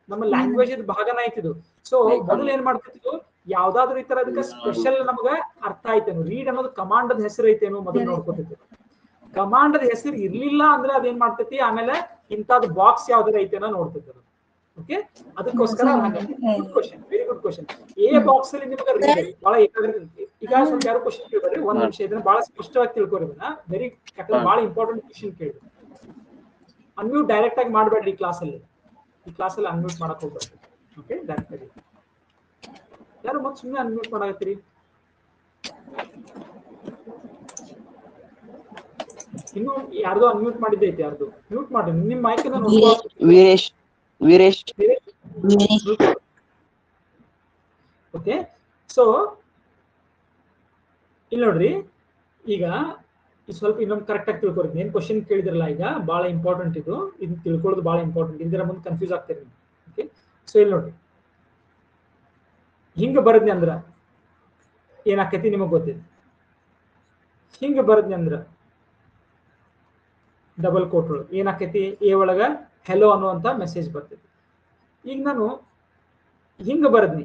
ನಮ್ಮ ಲ್ಯಾಂಗ್ವೇಜ್ ಭಾಗನ ಐತಿದು. ಸೊ ಮೊದಲು ಏನ್ ಮಾಡ್ತಿತ್ತು, ಯಾವ್ದಾದ್ರು ಈ ತರ ಅದಕ್ಕೆ ಸ್ಪೆಷಲ್ ನಮ್ಗ ಅರ್ಥ ಐತೇನು, ರೀಡ್ ಅನ್ನೋದು ಕಮಾಂಡ್ ಅದ ಹೆಸರು ಐತೇನು ಮೊದಲು ನೋಡ್ಕೊತಿತ್ತು. ಕಮಾಂಡ್ ಅದ ಹೆಸರು ಇರ್ಲಿಲ್ಲ ಅಂದ್ರೆ ಅದೇನ್ ಮಾಡ್ತೈತಿ, ಆಮೇಲೆ ಇಂಥದ್ದು ಬಾಕ್ಸ್ ಯಾವ್ದಾರ ಐತೇನೋ ನೋಡ್ತೈತಿ. ಓಕೆ, ಅದಕ್ಕೋಸ್ಕರ very good question. A box ಅಲ್ಲಿ ನಿಮ್ಗೆ ಬಹಳ ಈಗ ಸ್ವಲ್ಪ ಯಾರು ಕ್ವಶನ್ ಕೇಳ್ಬಾರ್ರಿ, ಒಂದ್ ನಿಮಿಷ ಇದನ್ನ ಬಹಳ ಸ್ಪಷ್ಟವಾಗಿ ತಿಳ್ಕೊರಿ. ವೆರಿ, ಯಾಕಂದ್ರೆ ಬಹಳ ಇಂಪಾರ್ಟೆಂಟ್ ಕ್ವಶನ್ ಕೇಳಿದ್ರು. ಅನ್ಮ್ಯೂಟ್ ಡೈರೆಕ್ಟ್ ಆಗಿ ಮಾಡ್ಬೇಡ್ರಿ ಈ ಕ್ಲಾಸಲ್ಲಿ ಅನ್ಮ್ಯೂಟ್ ಮಾಡಕ್ ಹೋಗ್ಬೇಡ್ರಿ. ಓಕೆ, ಡೈರೆಕ್ಟ್ ಆಗಿ ಯಾರು ಮತ್ತೆ ಸುಮ್ಮನೆ ಅನ್ಮ್ಯೂಟ್ ಮಾಡಾಕತ್ತೀರಿ? ಇನ್ನು ಯಾರ್ದು ಅನ್ಮ್ಯೂಟ್ ಮಾಡಿದ್ದೈತಿ? ಯಾರ್ದು ಮ್ಯೂಟ್ ಮಾಡ್ರಿ, ನಿಮ್ ಮೈಕ್ ವೀರೇಶ್. ಓಕೆ, ಸೊ ಇಲ್ಲಿ ನೋಡ್ರಿ, ಈಗ ಸ್ವಲ್ಪ ಇನ್ನೊಂದು ಕರೆಕ್ಟ್ ಆಗಿ ತಿಳ್ಕೊರಿ. ಏನ್ ಕ್ವಶನ್ ಕೇಳಿದ್ರಲ್ಲ ಈಗ ಬಹಳ ಇಂಪಾರ್ಟೆಂಟ್ ಇದು, ಇದನ್ನ ತಿಳ್ಕೊಳ್ಳೋದು ಬಹಳ ಇಂಪಾರ್ಟೆಂಟ್. ಇದರ ಮುಂದೆ ಕನ್ಫ್ಯೂಸ್ ಆಗ್ತೀರಿ. ಓಕೆ, ಸೊ ಇಲ್ಲಿ ನೋಡ್ರಿ, ಹಿಂಗ ಬರದ್ನಿ ಅಂದ್ರ ಏನಾಕೈತಿ ನಿಮಗ್ ಗೊತ್ತಿದೆ. ಹಿಂಗ ಬರದ್ನಿ ಅಂದ್ರ ಡಬಲ್ ಕೋಟ್ ಒಳಗೆ ಏನಾಕೈತಿ, ಎ ಒಳಗ ಹೆಲೋ ಅನ್ನುವಂತ ಮೆಸೇಜ್ ಬರ್ತೈತಿ. ಈಗ ನಾನು ಹಿಂಗ ಬರದ್ನಿ,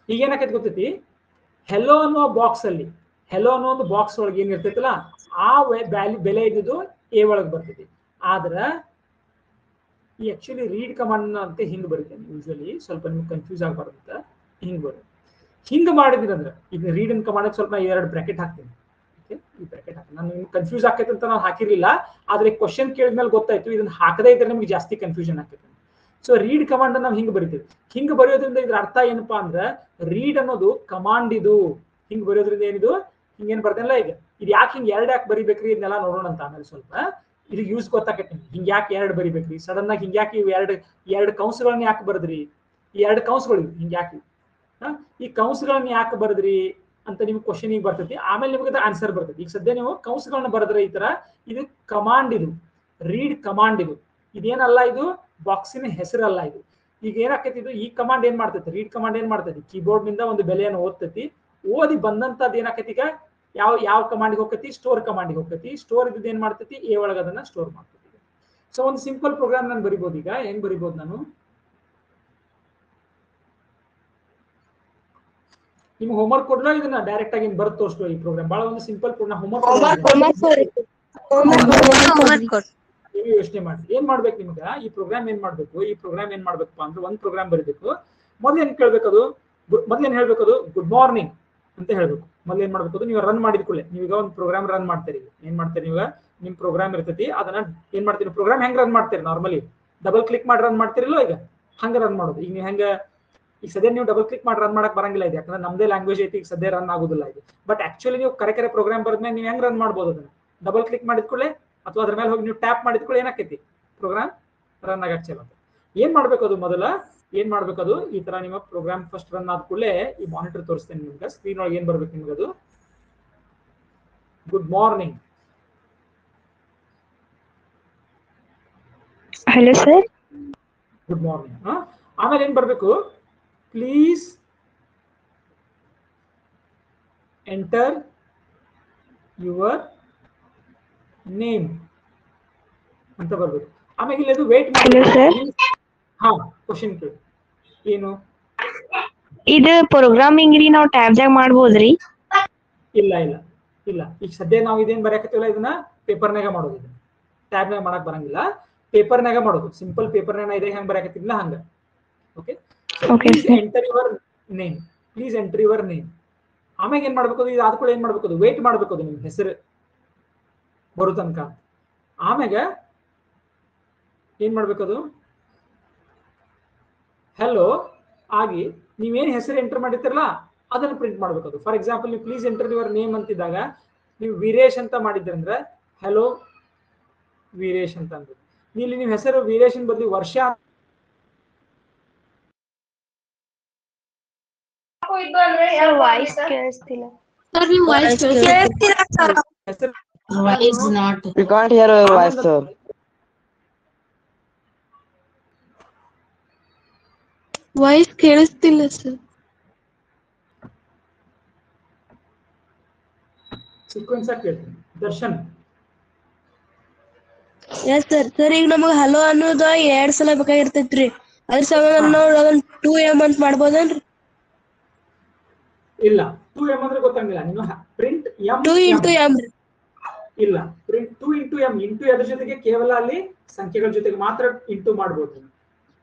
ಈಗ ಏನಾಕೈತಿ ಗೊತ್ತೈತಿ, ಹೆಲೋ ಅನ್ನೋ ಬಾಕ್ಸ್ ಅಲ್ಲಿ, ಹೆಲೋ ಅನ್ನೋ ಒಂದು ಬಾಕ್ಸ್ ಒಳಗೆ ಏನ್ ಇರ್ತೈತಲ್ಲ ಆ ಬೆಲೆ ಇದ್ದಿದ್ದು ಎ ಒಳಗೆ ಬರ್ತೈತಿ. ಆದ್ರ ಈ ಆಕ್ಚುಲಿ ರೀಡ್ ಕಮಾಂಡ್ ಅಂತ ಹಿಂಗ್ ಬರೀತೇನೆ ಯೂಶಲಿ, ಸ್ವಲ್ಪ ನಿಮ್ಗೆ ಕನ್ಫ್ಯೂಸ್ ಆಗಬಾರ್ದು ಅಂತ ಹಿಂಗ್ ಬರುತ್ತೆ. ಹಿಂಗ್ ಮಾಡಿದ್ರಂದ್ರೆ ಈಗ ರೀಡ್ ಅನ್ ಕಮಾಂಡ್ ಸ್ವಲ್ಪ 2 ಬ್ರಾಕೆಟ್ ಹಾಕ್ತೀನಿ. ಈ ಬ್ರಾಕೆಟ್ ಹಾಕಿ ನಾನು ನಿಮ್ಗೆ ಕನ್ಫ್ಯೂಸ್ ಆಕೈತೆ ಅಂತ ನಾನು ಹಾಕಿರ್ಲಿಲ್ಲ, ಆದ್ರೆ ಕ್ವಶನ್ ಕೇಳಿದ್ಮೇಲೆ ಗೊತ್ತಾಯ್ತು. ಇದನ್ನ ಹಾಕದೇ ಇದ್ರೆ ನಿಮ್ಗೆ ಜಾಸ್ತಿ ಕನ್ಫ್ಯೂಷನ್ ಆಕೈತೆ. ಸೊ ರೀಡ್ ಕಮಾಂಡ್ ನಾವು ಹಿಂಗ್ ಬರಿತೀವಿ. ಹಿಂಗ್ ಬರೆಯೋದ್ರಿಂದ ಇದ್ರ ಅರ್ಥ ಏನಪ್ಪಾ ಅಂದ್ರೆ, ರೀಡ್ ಅನ್ನೋದು ಕಮಾಂಡ್ ಇದು. ಹಿಂಗ್ ಬರೆಯೋದ್ರಿಂದ ಏನಿದು, ಹಿಂಗೇನ್ ಬರ್ದೇನಲ್ಲ, ಈಗ ಇದು ಯಾಕೆ ಹಿಂಗ್ 2 ಯಾಕೆ ಬರಿಬೇಕ್ರಿ ಇದನ್ನೆಲ್ಲ ನೋಡೋಣ ಅಂತ ಆಮೇಲೆ ಸ್ವಲ್ಪ ಇದು ಯೂಸ್ ಗೊತ್ತಾಕೈತಿ. ಹಿಂಗ್ ಯಾಕೆ 2 ಬರಿಬೇಕ್ರಿ ಸಡನ್ ಆಗಿ, ಹಿಂಗ್ ಯಾಕೆ ಎರಡು ಕೌನ್ಸ್ಗಳನ್ನ ಯಾಕೆ ಬರದ್ರಿ, ಈ 2 ಕೌನ್ಸ್ಗಳು ಹಿಂಗ್ ಯಾಕೆ, ಈ ಕೌನ್ಸ್ಗಳನ್ನ ಯಾಕೆ ಬರದ್ರಿ ಅಂತ ನಿಮ್ಗೆ ಕ್ವಶನ್ ಈಗ ಬರ್ತೈತಿ. ಆಮೇಲೆ ನಿಮ್ಗೆ ಆನ್ಸರ್ ಬರ್ತೈತಿ. ಈಗ ಸದ್ಯ ನೀವು ಕೌನ್ಸ್ಗಳನ್ನ ಬರೆದ್ರೆ ಈ ತರ, ಇದು ಕಮಾಂಡ್, ಇದು ರೀಡ್ ಕಮಾಂಡ್. ಇದೇನಲ್ಲ, ಇದು ಬಾಕ್ಸಿನ ಹೆಸರಲ್ಲ. ಇದು ಈಗ ಏನಾಕೈತಿ, ಇದು ಈ ಕಮಾಂಡ್ ಏನ್ ಮಾಡ್ತೈತಿ, ರೀಡ್ ಕಮಾಂಡ್ ಏನ್ ಮಾಡ್ತೈತಿ, ಕೀಬೋರ್ಡ್ ನಿಂದ ಒಂದು ಬೆಲೆಯನ್ನು ಓದ್ತೈತಿ. ಓದಿ ಬಂದಂತದ್ದು ಏನಾಕೈತಿ, ಈಗ ಯಾವ ಕಮಾಂಡಿಗೆ ಹೋಗ್ತೈತಿ, ಸ್ಟೋರ್ ಕಮಾಂಡಿಗೆ ಹೋಗ್ತೈತಿ. ಸ್ಟೋರ್ ಇದ್ದು ಏನ್ ಮಾಡ್ತೈತಿ, ಎ ಒಳಗೆ ಅದನ್ನ ಸ್ಟೋರ್ ಮಾಡ್ತೈತಿ. ಸೊ ಒಂದು ಸಿಂಪಲ್ ಪ್ರೋಗ್ರಾಮ್ ನಾನು ಬರಿಬಹುದು. ಈಗ ಹೆಂಗ್ ಬರಿಬಹುದು, ನಾನು ನಿಮ್ಗೆ ಹೋಮ್ವರ್ಕ್ ಕೊಡ್ಲಾ, ಇದನ್ನ ಡೈರೆಕ್ಟ್ ಆಗಿ ಬರ್ದು ತೋರಿಸ್ಲೋ. ಈ ಪ್ರೋಗ್ರಾಮ್ ಬಹಳ ಒಂದು ಸಿಂಪಲ್ ಪ್ರೋಗ್ರಾಮ್. ಹೋಮ್ವರ್ಕ್ ಯೋಚನೆ ಮಾಡಿ ಏನ್ ಮಾಡ್ಬೇಕು ನಿಮ್ಗೆ, ಈ ಪ್ರೋಗ್ರಾಮ್ ಏನ್ ಮಾಡ್ಬೇಕು ಅಂದ್ರೆ ಒಂದ್ ಪ್ರೋಗ್ರಾಮ್ ಬರೀಬೇಕು. ಮೊದ್ಲು ಏನ್ ಕೇಳ್ಬೇಕದು, ಮೊದ್ಲೇನ್ ಹೇಳ್ಬೇಕದು, ಗುಡ್ ಮಾರ್ನಿಂಗ್ ಅಂತ ಹೇಳ್ಬೇಕು. ಮೊದ್ಲು ಏನ್ ಮಾಡ್ಬೇಕು, ನೀವು ರನ್ ಮಾಡಿದ ಕೂಡಲೇ, ನೀವೀಗ ಒಂದು ಪ್ರೋಗ್ರಾಮ್ ರನ್ ಮಾಡ್ತೀರಿ. ಏನ್ ಮಾಡ್ತೀರಿ, ನೀವಾಗ ನಿಮ್ ಪ್ರೋಗ್ರಾಮ್ ಇರ್ತೈತಿ, ಅದನ್ನ ಏನ್ ಮಾಡ್ತೀರಿ, ಪ್ರೋಗ್ರಾಮ್ ಹೆಂಗ್ ರನ್ ಮಾಡ್ತೀರಿ, ನಾರ್ಮಲಿ ಡಬಲ್ ಕ್ಲಿಕ್ ಮಾಡಿ ರನ್ ಮಾಡ್ತಿರಲ್ಲ, ಈಗ ಹಂಗ ರನ್ ಮಾಡೋದು. ಈಗ ನೀವು ಹೆಂಗ, ಈಗ ಸದ್ಯ ನೀವು ಡಬಲ್ ಕ್ಲಿಕ್ ಮಾಡಿ ರನ್ ಮಾಡಕ್ ಬರಂಗಿಲ್ಲ ಇದೆ, ಯಾಕಂದ್ರೆ ನಮ್ದೇ ಲ್ಯಾಂಗ್ವೇಜ್ ಐತಿ, ಈಗ ಸದ್ಯ ರನ್ ಆಗುದಿಲ್ಲ ಇದು. ಬಟ್ ಆಕ್ಚುಲಿ ನೀವು ಕರೆ ಪ್ರೋಗ್ರಾಮ್ ಬರೆದ್ಮೇಲೆ ನೀವು ಹೆಂಗ್ ರನ್ ಮಾಡ್ಬೋದು, ಅದನ್ನ ಡಬಲ್ ಕ್ಲಿಕ್ ಮಾಡಿದ ಕೂಡಲೇ ಅಥವಾ ಅದ್ರ ಮೇಲೆ ಹೋಗಿ ನೀವು ಟ್ಯಾಪ್ ಮಾಡಿದ ಕೂಡಲೇ ಏನಾಕೈತಿ, ಪ್ರೋಗ್ರಾಮ್ ರನ್ ಆಗಕ್ಕೆ ಚಲೋ. ಏನ್ ಮಾಡ್ಬೇಕು, ಅದು ಮೊದಲ ಏನ್ ಮಾಡ್ಬೇಕದು, ಈ ತರ ನಿಮ್ಮ ಪ್ರೋಗ್ರಾಮ್ ಫಸ್ಟ್ ರನ್ ಆದ ಕೂಡಲೇ ಈ ಮಾನಿಟರ್ ತೋರಿಸ್ತೇನೆ ನಿಮ್ಗೆ. ಸ್ಕ್ರೀನ್ ಒಳಗೆ ಏನ್ ಬರ್ಬೇಕು ನಿಮ್ಗೆ, ಅದು good morning. Hello sir. Good morning. ಆಮೇಲೆ ಏನ್ ಬರ್ಬೇಕು, ಪ್ಲೀಸ್ ಎಂಟರ್ ಯುವರ್ ನೇಮ್ ಅಂತ ಬರ್ಬೇಕು. ಆಮೇಲೆ ಇಲ್ಲಿ ವೇಟ್ ಮಾಡಿ. ಹಾ, ಕ್ವಶನ್ ಕೇಳಿ ಏನು. ಇದು ಪ್ರೋಗ್ರಾಮಿಂಗ್ ರೀ ನಾವು ಟ್ಯಾಬ್ದಾಗ ಮಾಡ್ಬೋದ್ರಿ? ಇಲ್ಲ ಇಲ್ಲ ಇಲ್ಲ, ಈಗ ಸದ್ಯ ನಾವು ಇದೇನ್ ಬರೆಯಕತ್ತೀವಲ್ಲ ಇದನ್ನ ಪೇಪರ್ನಾಗ ಮಾಡೋದು. ಇದನ್ನ ಟ್ಯಾಬ್ನಾಗ ಮಾಡಕ್ ಬರಂಗಿಲ್ಲ, ಪೇಪರ್ನಾಗ ಮಾಡೋದು. ಸಿಂಪಲ್ ಪೇಪರ್ನಾಗ ಇದೆ ಹೆಂಗ್ ಬರೆಯಕತ್ತಿದ್ನ ಹಂಗ. Okay, please enter your name, please enter your name. ಆಮೇಲೆ ಏನ್ ಮಾಡ್ಬೇಕು, ಇದು ಆದ ಕೂಡ ಏನ್ ಮಾಡ್ಬೇಕು, ವೇಟ್ ಮಾಡ್ಬೇಕು ನಿಮ್ ಹೆಸರು ಬರೋ ತನಕ. ಆಮ್ಯಾಗ ಏನ್ ಮಾಡ್ಬೇಕದು, ಹೆಲೋ ಆಗಿ ನೀವೇನ್ ಹೆಸರು ಎಂಟರ್ ಮಾಡಿರ್ತಿರಲ್ಲ ಅದನ್ನ ಪ್ರಿಂಟ್ ಮಾಡ್ಬೇಕದು. ಫಾರ್ ಎಕ್ಸಾಂಪಲ್ ನೀವು ಪ್ಲೀಸ್ ಎಂಟರ್ ಯುವರ್ ನೇಮ್ ಅಂತಿದ್ದಾಗ ನೀವು ವೀರೇಶ್ ಅಂತ ಮಾಡಿದ್ರಂದ್ರೆ ಹೆಲೋ ವೀರೇಶ್ ಅಂತ ಅಂದ್ರಿ. ಇಲ್ಲಿ ನಿಮ್ಮ ಹೆಸರು ವೀರೇಶನ್ ಬದಲಿ ವರ್ಷ ವಾಯ್ಸ್ ಕೇಳಿಸ್ತಿಲ್ಲ ಸರ್. ನಿಮ್ಮ ವಾಯ್ಸ್ ಕೇಳಿಸ್ತಿಲ್ಲ sir. Voice not. We can't hear your voice, sir. Voice ಕೇಳಿಸ್ತಿಲ್ಲ ಸರ್. ಸೀಕ್ವೆನ್ಸ್ ಆಗಿ ಕೇಳ್ತೀನಿ. ದರ್ಶನ್. Yes sir. ಸರ್ ಈಗ ನಮಗ ಹಲೋ ಅನ್ನೋದು 2 ಸಲ ಬೇಕಾಗಿರ್ತೈತ್ರಿ. ಅದ್ರ ಸಂಬಂಧ ನಾವು ಅದನ್ನ 2M ಅಂತ ಮಾಡ್ಬೋದೇನ್ರಿ? ಇಲ್ಲ, 2M ಅಂದ್ರೆ ಗೊತ್ತಾಗಿಲ್ಲ. ನೀನು ಪ್ರಿಂಟ್ M 2 into M. ಇಲ್ಲ, ಪ್ರಿಂಟ್ 2 into M. ಇಂಟು ಅದ್ರ ಜೊತೆಗೆ ಕೇವಲ ಅಲ್ಲಿ ಸಂಖ್ಯೆಗಳ ಜೊತೆಗೆ ಮಾತ್ರ ಇಂಟು ಮಾಡ್ಬೋದು.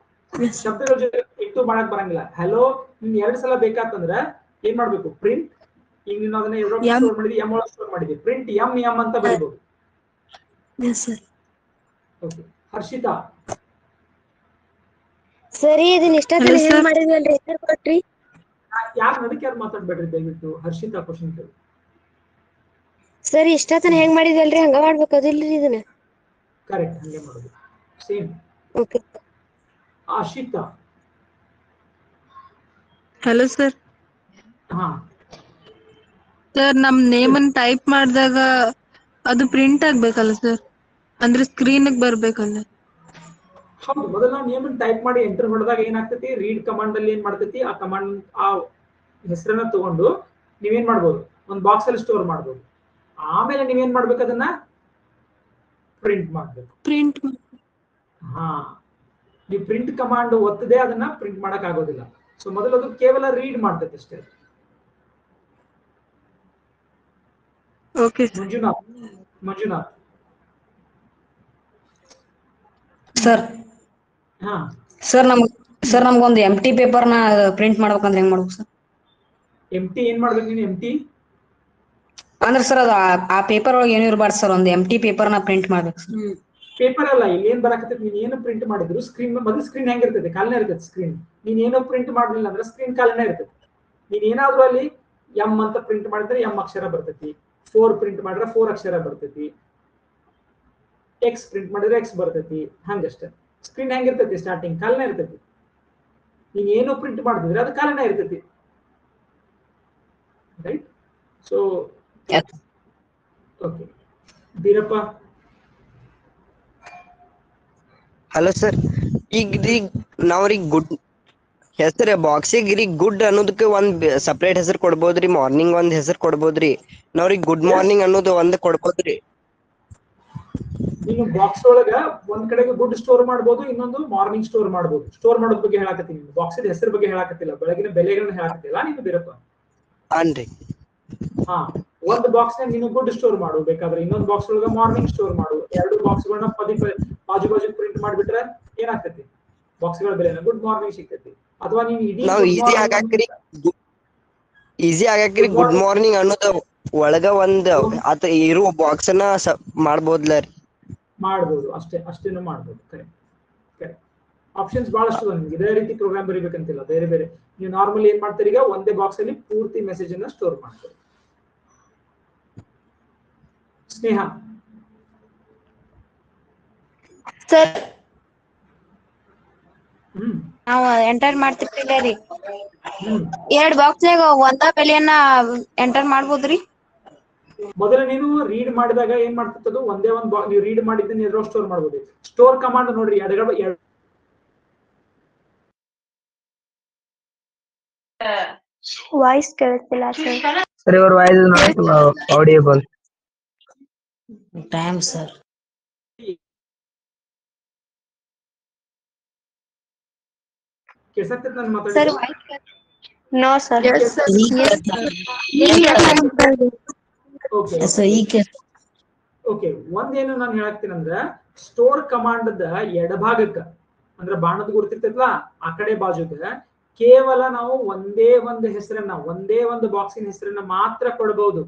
ಶಬ್ದಗಳ ಜೊತೆ ಇಂಟು ಮಾಡಕ್ ಬರಂಗಿಲ್ಲ. ಹಲೋ ನಿನ್ 2 ಸಲ ಬೇಕಾತಂದ್ರೆ ಏನ್ ಮಾಡ್ಬೇಕು, ಪ್ರಿಂಟ್. ಈಗ ನೀನು ಅದನ್ನ ಎದ್ರೊಳಗೆ ಸ್ಟೋರ್ ಮಾಡಿದಿ, M ಒಳಗೆ ಸ್ಟೋರ್ ಮಾಡಿದಿ, ಪ್ರಿಂಟ್ M ಅಂತ ಬರೀಬಹುದು. ಓಕೆ, ಹರ್ಷಿತಾ. ಸರಿ, ಇದನ್ನ ಇಷ್ಟೊತ್ತನ ಹೆಂಗ್ ಮಾಡಿದ್ವಲ್ರಿ, ಹೆಸರು ಕೊಟ್ರಿ? ಯಾರು ನಡಕ್ಕೆ ಯಾರು ಮಾತಾಡ್ಬೇಡ್ರಿ ದಯವಿಟ್ಟು. ಹರ್ಷಿತಾ ಕ್ವಶನ್ ಕೇಳಿ. ಸರಿ, ಇಷ್ಟೊತ್ತನ ಹೆಂಗ್ ಮಾಡಿದ್ವಲ್ರಿ ಹಂಗ ಮಾಡ್ಬೇಕು ಅದಿಲ್ರಿ ಇದನ್ನ? ಕರೆಕ್ಟ್, ಹಂಗೆ ಮಾಡೋದು. Same. Okay. Ashita. Hello sir. ಹಾ ಸರ್, ನಮ್ ನೇಮ್ ಅನ್ನು ಟೈಪ್ ಮಾಡಿದಾಗ ಅದು ಪ್ರಿಂಟ್ ಆಗ್ಬೇಕಲ್ಲ ಸರ್? ಅಂದ್ರೆ ಸ್ಕ್ರೀನ್ ಬರ್ಬೇಕಲ್ಲ? ಹೌದು, ಮೊದಲ ನಾವು ನೇಮನ್ನು ಟೈಪ್ ಮಾಡಿ ಎಂಟರ್ ಹೊಡೆದಾಗ ಏನಾಗ್ತೈತಿ, ರೀಡ್ ಕಮಾಂಡ್ ಅಲ್ಲಿ ಏನ್ ಮಾಡ್ತೈತಿ, ಆ ಕಮಾಂಡ್ ಆ ಹೆಸರನ್ನ ತಗೊಂಡು ನೀವೇನ್ ಮಾಡ್ಬೋದು, ಒಂದು ಬಾಕ್ಸ್ ಅಲ್ಲಿ ಸ್ಟೋರ್ ಮಾಡ್ಬೋದು. ಆಮೇಲೆ ನೀವೇನ್ ಮಾಡ್ಬೇಕು, ಅದನ್ನ ಪ್ರಿಂಟ್ ಮಾಡ್ಬೇಕು. ಹಾ, ನೀವು ಪ್ರಿಂಟ್ ಕಮಾಂಡ್ ಒತ್ತದೇ ಅದನ್ನ ಪ್ರಿಂಟ್ ಮಾಡಕ್ ಆಗೋದಿಲ್ಲ. ಸೊ ಮೊದಲು ಅದು ಕೇವಲ ರೀಡ್ ಮಾಡ್ತೈತೆ ಅಷ್ಟೇ. ಓಕೆ. ಮಂಜುನಾಥ್. ಸರ್. ಹಾ ಸರ್ ನಮ್ಗೊಂದು ಎಂಟಿ ಪೇಪರ್ ನ ಪ್ರಿಂಟ್ ಮಾಡ್ಬೇಕಂದ್ರೆ ಹೆಂಗ್ ಮಾಡ್ಬೇಕು ಸರ್? ಎಂಟಿ ಏನ್ ಮಾಡ್ಬೇಕು ನೀನು? ಎಂಟಿ ಅಂದ್ರೆ ಸರ್ ಅದು ಆ ಪೇಪರ್ ಒಳಗೆ ಏನು ಇರಬಾರ್ದು ಸರ್, ಒಂದು ಎಂಟಿ ಪೇಪರ್ ನ ಪ್ರಿಂಟ್ ಮಾಡ್ಬೇಕು ಸರ್. ಪೇಪರ್ ಅಲ್ಲ, ಇಲ್ಲಿ ಏನ್ ಬರಾಕತ್ತೈತಿ, ನೀನ್ ಏನು ಪ್ರಿಂಟ್ ಮಾಡಿದ್ರು ಸ್ಕ್ರೀನ್ ಮೊದಲು ಸ್ಕ್ರೀನ್ ಹೆಂಗಿರ್ತೈತಿ, ಕಾಲನೇ ಇರ್ತೈತಿ ಸ್ಕ್ರೀನ್. ನೀನ್ ಏನೋ ಪ್ರಿಂಟ್ ಮಾಡಲಿಲ್ಲ ಅಂದ್ರೆ ಸ್ಕ್ರೀನ್ ಕಾಲನೇ ಇರ್ತೈತಿ. ನೀನ್ ಏನಾದ್ರೂ ಅಲ್ಲಿ ಎಂ ಅಂತ ಪ್ರಿಂಟ್ ಮಾಡಿದ್ರೆ ಎಂ ಅಕ್ಷರ ಬರ್ತೈತಿ, 4 ಪ್ರಿಂಟ್ ಮಾಡಿದ್ರೆ 4 ಅಕ್ಷರ ಬರ್ತೈತಿ, ಎಕ್ಸ್ ಪ್ರಿಂಟ್ ಮಾಡಿದ್ರೆ ಎಕ್ಸ್ ಬರ್ತೈತಿ. ಹಂಗಷ್ಟೇ ಸ್ಕ್ರೀನ್ ಹೆಂಗಿರ್ತೈತಿ, ಸ್ಟಾರ್ಟಿಂಗ್ ಕಾಲನೇ ಇರ್ತೈತಿ. ನೀನ್ ಏನೋ ಪ್ರಿಂಟ್ ಮಾಡಿದ್ರೆ ಅದು ಕಾಲನೇ ಇರ್ತೈತಿ, right? So okay, Birappa. Hello sir. ಈಗ ನಾವ್ರಿಗೆ ಗುಡ್ ಹೆಸರು ಬಾಕ್ಸಿಗೆ ರೀ ಗುಡ್ ಅನ್ನೋದಕ್ಕೆ ಒಂದ್ ಸಪ್ರೇಟ್ ಹೆಸರು ಕೊಡ್ಬೋದ್ರಿ, ಮಾರ್ನಿಂಗ್ ಒಂದ್ ಹೆಸರು ಕೊಡ್ಬೋದ್ರಿ, ನಾವ್ರಿಗೆ ಗುಡ್ ಮಾರ್ನಿಂಗ್ ಅನ್ನೋದು ಒಂದ್ ಕೊಡ್ಬೋದ್ರಿ. ನೀನು ಬಾಕ್ಸ್ ಒಳಗ ಒಂದ್ ಕಡೆಗೆ ಗುಡ್ ಸ್ಟೋರ್ ಮಾಡ್ಬೋದು, ಇನ್ನೊಂದು ಮಾರ್ನಿಂಗ್ ಸ್ಟೋರ್ ಮಾಡ್ಬೋದು. ಸ್ಟೋರ್ ಮಾಡೋದ್ ಬಗ್ಗೆ ಹೇಳಾಕತ್ತೀನಿ, ಬಾಕ್ಸಿದ ಹೆಸರು ಬಗ್ಗೆ ಹೇಳಾಕತ್ತಿಲ್ಲ, ಬೆಳಗಿನ ಬೆಲೆಗಳನ್ನ ಹೇಳಾಕತ್ತಿಲ್ಲ ನೀನು ಬೀರಪ್ಪ. ಹಾನ್ರಿ. ಹಾ, ಒಂದು ಬಾಕ್ಸ್ ನ ನೀನು ಗುಡ್ ಸ್ಟೋರ್ ಮಾಡು, ಬೇಕಾದ್ರೆ ಇನ್ನೊಂದು ಬಾಕ್ಸ್ ಒಳಗ ಮಾರ್ನಿಂಗ್ ಸ್ಟೋರ್ ಮಾಡು. 2 ಬಾಕ್ಸ್ ಗಳನ್ನ ಬಾಜು ಬಾಜು ಪ್ರಿಂಟ್ ಮಾಡ್ಬಿಟ್ರೆ ಏನಾಗ್ತೈತಿ, ಬಾಕ್ಸ್ ಗಳ ಬೆಲೆನ ಗುಡ್ ಮಾರ್ನಿಂಗ್ ಸಿಗ್ತೈತಿ. ಅಥವಾ ನೀನು ಇಡೀ ಈಸಿ ಆಗಾಕ್ರಿ ಗುಡ್ ಮಾರ್ನಿಂಗ್ ಅನ್ನೋದ ಒಳಗ ಒಂದ್ ಅತ ಇರೋ ಬಾಕ್ಸ್ ನ ಮಾಡ್ಬೋದ್ಲ ರೀ? ಮಾಡ್ಬೋದು, ಅಷ್ಟೇನು ಮಾಡ್ಬೋದು. Correct correct. ಆಪ್ಷನ್ಸ್ ಬಹಳಷ್ಟು ನಿಮ್ಗೆ. ಇದೇ ರೀತಿ ಪ್ರೋಗ್ರಾಮ್ ಬರೀಬೇಕಂತಿಲ್ಲ, ಬೇರೆ ಬೇರೆ. ನೀವು ನಾರ್ಮಲ್ ಏನ್ ಮಾಡ್ತೀರಿ, ಈಗ ಒಂದೇ ಬಾಕ್ಸ್ ಅಲ್ಲಿ ಪೂರ್ತಿ ಮೆಸೇಜ್ ಅನ್ನ ಸ್ಟೋರ್ ಮಾಡ್ತೀರಿ. ಸ್ನೇಹ. ಸರ್, ನಾವು ಎಂಟರ್ ಮಾಡ್ತಿರ್ತಿಲ್ಲ ರೀ, 2 ಬಾಕ್ಸ್ನಾಗ ಒಂದ ಬೆಲೆಯನ್ನ ಎಂಟರ್ ಮಾಡ್ಬೋದ್ರಿ? ಮೊದಲು ನೀನು ರೀಡ್ ಮಾಡಿದಾಗ ಏನ್ ಮಾಡ್ತಿತ್ತದು ಒಂದೇ ಒಂದು ನೀವು ರೀಡ್ ಮಾಡಿದ್ದನ್ನ ಎದ್ರೋ ಸ್ಟೋರ್ ಮಾಡ್ಬೋದು. ಸ್ಟೋರ್ ಕಮಾಂಡ್ ನೋಡ್ರಿ ವಾಯ್ಸ್ ಕೇಳಿಸ್ತಿಲ್ಲ sir. Sir, your voice is not audible. Time, sir. ಕೇಳ್ಸಕ್ತೈತೆ ನಾನು ಸರ್ ಮಾತಾಡಿದ್ದು? No sir. ಓಕೆ, ಒಂದೇನು ನಾನು ಹೇಳಕ್ತೀನಿ ಅಂದ್ರ ಸ್ಟೋರ್ ಕಮಾಂಡ್ ಎಡಭಾಗಕ್ಕ ಅಂದ್ರ ಬಾಣದ ಗುರುತಿರ್ತೈತಲ್ಲ ಆ ಕಡೆ ಬಾಜುಗ ಕೇವಲ ನಾವು ಒಂದೇ ಒಂದು ಹೆಸರನ್ನ ಒಂದೇ ಒಂದು ಬಾಕ್ಸಿನ ಹೆಸರನ್ನ ಮಾತ್ರ ಕೊಡಬಹುದು.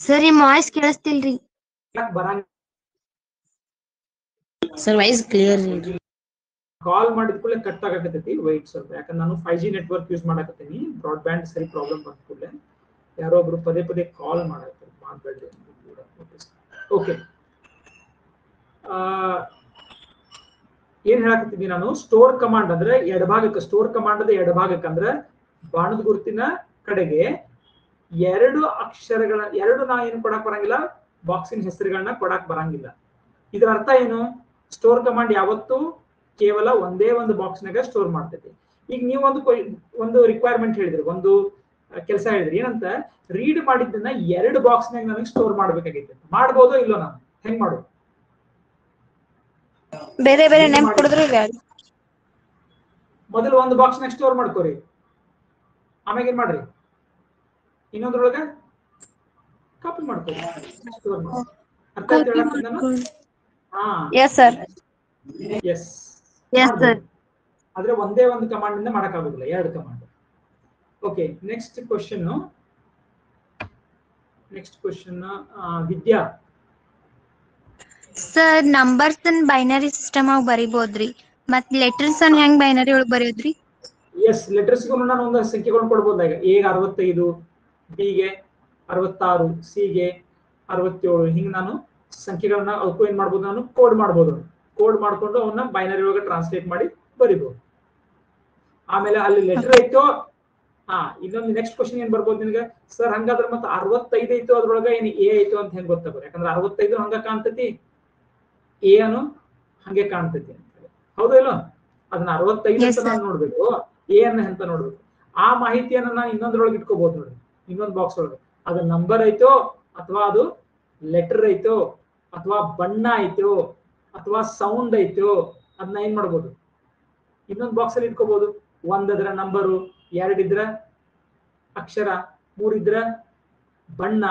ಸರಿ ವಾಯ್ಸ್ ಕೇಳಿಸ್ತಿಲ್ರಿ ಬರಂಗ ಸರ್ ವಾಯ್ಸ್ ಕ್ಲಿಯರ್ ಇಲ್ರಿ. ಕಾಲ್ ಮಾಡಿದ ಕೂಡಲೇ ಕಟ್ ಆಗಕತ್ತೈತಿ. ವೈಟ್ ಸ್ವಲ್ಪ, ಯಾಕಂದ್ರೆ ನಾನು 5G ನೆಟ್ವರ್ಕ್ ಯೂಸ್ ಮಾಡಕತ್ತೀನಿ. ಬ್ರಾಡ್ಬ್ಯಾಂಡ್ ಸರಿ ಪ್ರಾಬ್ಲಮ್ ಬಂದ ಕೂಡಲೇ ಯಾರೋ ಒಬ್ರು ಪದೇ ಪದೇ ಕಾಲ್ ಮಾಡತ್ತಾರೆ, ಮಾಡಬೇಡ್ರಿ. ಓಕೆ, ಏನ್ ಹೇಳಕತ್ತಿದ್ವಿ ನಾನು? ಸ್ಟೋರ್ ಕಮಾಂಡ್ ಅಂದ್ರೆ ಎಡಭಾಗಕ್ಕೆ, ಸ್ಟೋರ್ ಕಮಾಂಡ್ ಎಡಭಾಗಕ್ಕೆ ಅಂದ್ರೆ ಬಾಣದ ಗುರುತಿನ ಕಡೆಗೆ ಎರಡು ಅಕ್ಷರಗಳ ನಾ ಏನು ಕೊಡಕ್ ಬರಂಗಿಲ್ಲ, ಬಾಕ್ಸಿನ ಹೆಸರುಗಳನ್ನ ಕೊಡಕ್ ಬರಂಗಿಲ್ಲ. ಇದರ ಅರ್ಥ ಏನು? ಸ್ಟೋರ್ ಕಮಾಂಡ್ ಯಾವತ್ತು ಕೇವಲ ಒಂದೇ ಒಂದು ಬಾಕ್ಸ್ನಾಗ ಸ್ಟೋರ್ ಮಾಡ್ತೈತಿ. ಈಗ ನೀವು ಒಂದು ರಿಕ್ವೈರ್ಮೆಂಟ್ ಹೇಳಿದ್ರಿ, ಒಂದು ಕೆಲಸ ಹೇಳಿದ್ರಿ, ಏನಂತ ರೀಡ್ ಮಾಡಿದ್ದನ್ನ ಎರಡು ಬಾಕ್ಸ್ನಾಗ ನನಗೆ ಸ್ಟೋರ್ ಮಾಡ್ಬೇಕಾಗಿತ್ತು. ಮಾಡ್ಬೋದೋ ಇಲ್ಲೋ? ನಾನು ಹೆಂಗ್ ಮಾಡೋದು? ಬೇರೆ ಬೇರೆ ನೇಮ್ ಕೊಡಿದ್ರೆ ಮೊದಲು ಒಂದು ಬಾಕ್ಸ್ನಾಗ ಸ್ಟೋರ್ ಮಾಡ್ಕೋರಿ, ಆಮ್ಯಾಗ ಏನ್ ಮಾಡ್ರಿ ಇನ್ನೊಂದ್ರೊಳಗ ಕಾಪಿ ಮಾಡ್ಕೋರಿ, ಸ್ಟೋರ್ ಮಾಡಿ. ಅರ್ಥ ಆಯ್ತು ಹೇಳಕ್ತೀನಿ ನಾನು? Yes sir. Yes sir. ಆದ್ರೆ ಒಂದೇ ಒಂದು ಕಮಾಂಡ್ ಇಂದ ಮಾಡಕ್ಕಾಗೋದಿಲ್ಲ, ಎರಡು ಕಮಾಂಡ್. ಓಕೆ, ನೆಕ್ಸ್ಟ್ ಕ್ವಶನ್ ವಿದ್ಯಾ. ಸರ್ ನಂಬರ್ಸ್ ಅನ್ ಬೈನರಿ ಸಿಸ್ಟಮ್ ಆಗಿ ಬರಿಬೋದ್ರಿ, ಮತ್ ಲೆಟರ್ಸ್ ಅನ್ ಹೆಂಗ್ ಬೈನರಿ ಒಳಗ್ ಬರೆಯೋದ್ರಿ? ಎಸ್, ಲೆಟರ್ಸ್ಗೂ ನಾನು ಒಂದು ಸಂಖ್ಯೆಗಳನ್ನು ಕೊಡ್ಬೋದು. ಈಗ ಎ 65, ಬಿ ಗೆ 66, ಸಿ ಗೆ 67, ಹಿಂಗ್ ನಾನು ಸಂಖ್ಯೆಗಳನ್ನ ಅವಕ್ಕೂ ಏನ್ ಮಾಡ್ಬೋದು, ನಾನು ಕೋಡ್ ಮಾಡ್ಬೋದು. ಕೋಡ್ ಮಾಡ್ಕೊಂಡು ಅವನ್ನ ಬೈನರಿ ಒಳಗೆ ಟ್ರಾನ್ಸ್ಲೇಟ್ ಮಾಡಿ ಬರಿಬಹುದು. ಆಮೇಲೆ ಅಲ್ಲಿ ಲೆಟರ್ ಐತೋ, ಇನ್ನೊಂದು ನೆಕ್ಸ್ಟ್ ಕ್ವಶನ್ ಏನ್ ಬರ್ಬೋದು ನಿನ್ಗೆ? ಸರ್ ಹಂಗಾದ್ರೆ ಮತ್ತೆ 65 ಐತೋ ಅದ್ರೊಳಗ ಏನ್ ಎ ಐತೋ ಅಂತ ಹೆಂಗ್ ಗೊತ್ತಾಗೋದು? ಯಾಕಂದ್ರೆ 65 ಹಂಗ ಕಾಣ್ತೈತಿ, ಎ ಅನು ಹಂಗೆ ಕಾಣ್ತೈತಿ ಅಂತ. ಹೌದು ಇಲ್ಲೋ? ಅದನ್ನ 65 ಅಂತ ನಾನು ನೋಡ್ಬೇಕು, ಎ ಅನ್ನ ಅಂತ ನೋಡ್ಬೇಕು. ಆ ಮಾಹಿತಿಯನ್ನ ನಾನು ಇನ್ನೊಂದ್ರೊಳಗೆ ಇಟ್ಕೋಬಹುದು ನೋಡಿ, ಇನ್ನೊಂದು ಬಾಕ್ಸ್ ಒಳಗೆ. ಅದು ನಂಬರ್ ಐತೋ ಅಥವಾ ಅದು ಲೆಟರ್ ಐತೋ ಅಥವಾ ಬಣ್ಣ ಐತೋ ಅಥವಾ ಸೌಂಡ್ ಐತೋ ಅದನ್ನ ಏನ್ ಮಾಡ್ಬೋದು, ಇನ್ನೊಂದು ಬಾಕ್ಸ್ ಅಲ್ಲಿ ಇಟ್ಕೋಬಹುದು. 1 ಇದ್ರ ನಂಬರು, 2 ಇದ್ರ ಅಕ್ಷರ, 3 ಇದ್ರ ಬಣ್ಣ.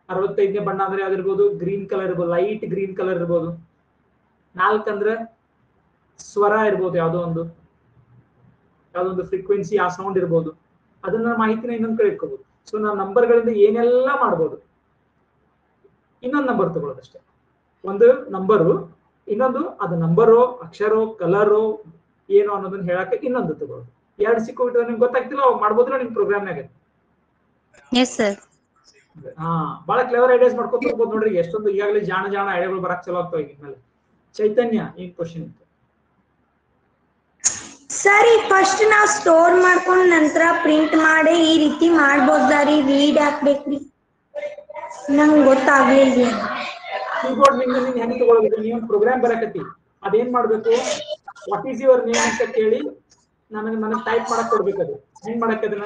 65ನೇ ಬಣ್ಣ ಅಂದ್ರೆ ಯಾವ್ದಿರ್ಬೋದು? ಗ್ರೀನ್ ಕಲರ್ ಇರ್ಬೋದು, ಲೈಟ್ ಗ್ರೀನ್ ಕಲರ್ ಇರ್ಬೋದು. 4 ಅಂದ್ರೆ ಸ್ವರ ಇರ್ಬೋದು, ಯಾವ್ದೋ ಒಂದು ಫ್ರೀಕ್ವೆನ್ಸಿ, ಆ ಸೌಂಡ್ ಇರ್ಬೋದು. ಅದನ್ನ ಮಾಹಿತಿನ ಇನ್ನೊಂದ್ ಕಡೆ ಇಟ್ಕೋಬಹುದು. ಸೊ ನಾವು ನಂಬರ್ಗಳಿಂದ ಏನೆಲ್ಲ ಮಾಡ್ಬೋದು. ಇನ್ನೊಂದು ನಂಬರ್ ತಗೊಳ್ಳೋದಷ್ಟೇ, ಒಂದು ನಂಬರು, ಇನ್ನೊಂದು ಅದು ನಂಬರು, ಅಕ್ಷರೋ, ಕಲರು ಏನು ಅನ್ನೋದನ್ನ ಹೇಳಕ್ಕೆ ಇನ್ನೊಂದು ತಗೊಳ್ಳೋದು. 2 ಸಿಕ್ಕೋಬಿಟ್ಟು ನಿಮ್ಗೆ ಗೊತ್ತಾಗ್ತಿಲ್ಲ, ಅವಾಗ ಮಾಡ್ಬೋದಿಲ್ಲ ನಿಮ್ ಪ್ರೋಗ್ರಾಮ್ನಾಗ. ಬಹಳ ಕ್ಲೆವರ್ ಐಡಿಯಾಸ್ ಮಾಡ್ಕೊತ ಹೋಗ್ಬೋದು ನೋಡ್ರಿ. ಎಷ್ಟೊಂದು ಈಗಾಗಲೇ ಜಾಣ ಐಡಿಯಾಗಳು ಬರಕ್ ಚಲೋ ಆಗ್ತಾವ. ಈಗ ಮೇಲೆ ಚೈತನ್ಯ ಏನ್ ಕ್ವಶನ್ ಇತ್ತು? ಸರಿ, ಫಸ್ಟ್ ನಾವು ಸ್ಟೋರ್ ಮಾಡ್ಕೊಂಡ್ ನಂತರ ಪ್ರಿಂಟ್ ಮಾಡಿ ಈ ರೀತಿ ಮಾಡ್ಬೋದಾರಿ? ರೀಡ್ ಹಾಕ್ಬೇಕ್ರಿ, ನಂಗೆ ಗೊತ್ತಾಗ್ಲಿಲ್ಲ. ಕೀಬೋರ್ಡ್ ನಿಂದ ನೀನ್ ಹೆಂಗ್ ತಗೊಳ್ಳೋದು? ನೀವು ಪ್ರೋಗ್ರಾಮ್ ಬರಕತ್ತಿ, ಅದೇನ್ ಮಾಡ್ಬೇಕು? ವಾಟ್ ಈಸ್ ಯುವರ್ ನೇಮ್ ಅಂತ ಕೇಳಿ ನನಗೆ ಟೈಪ್ ಮಾಡಕ್ ಕೊಡ್ಬೇಕು. ಅದು ಹೆಂಗ್ ಮಾಡಕ್? ಅದನ್ನ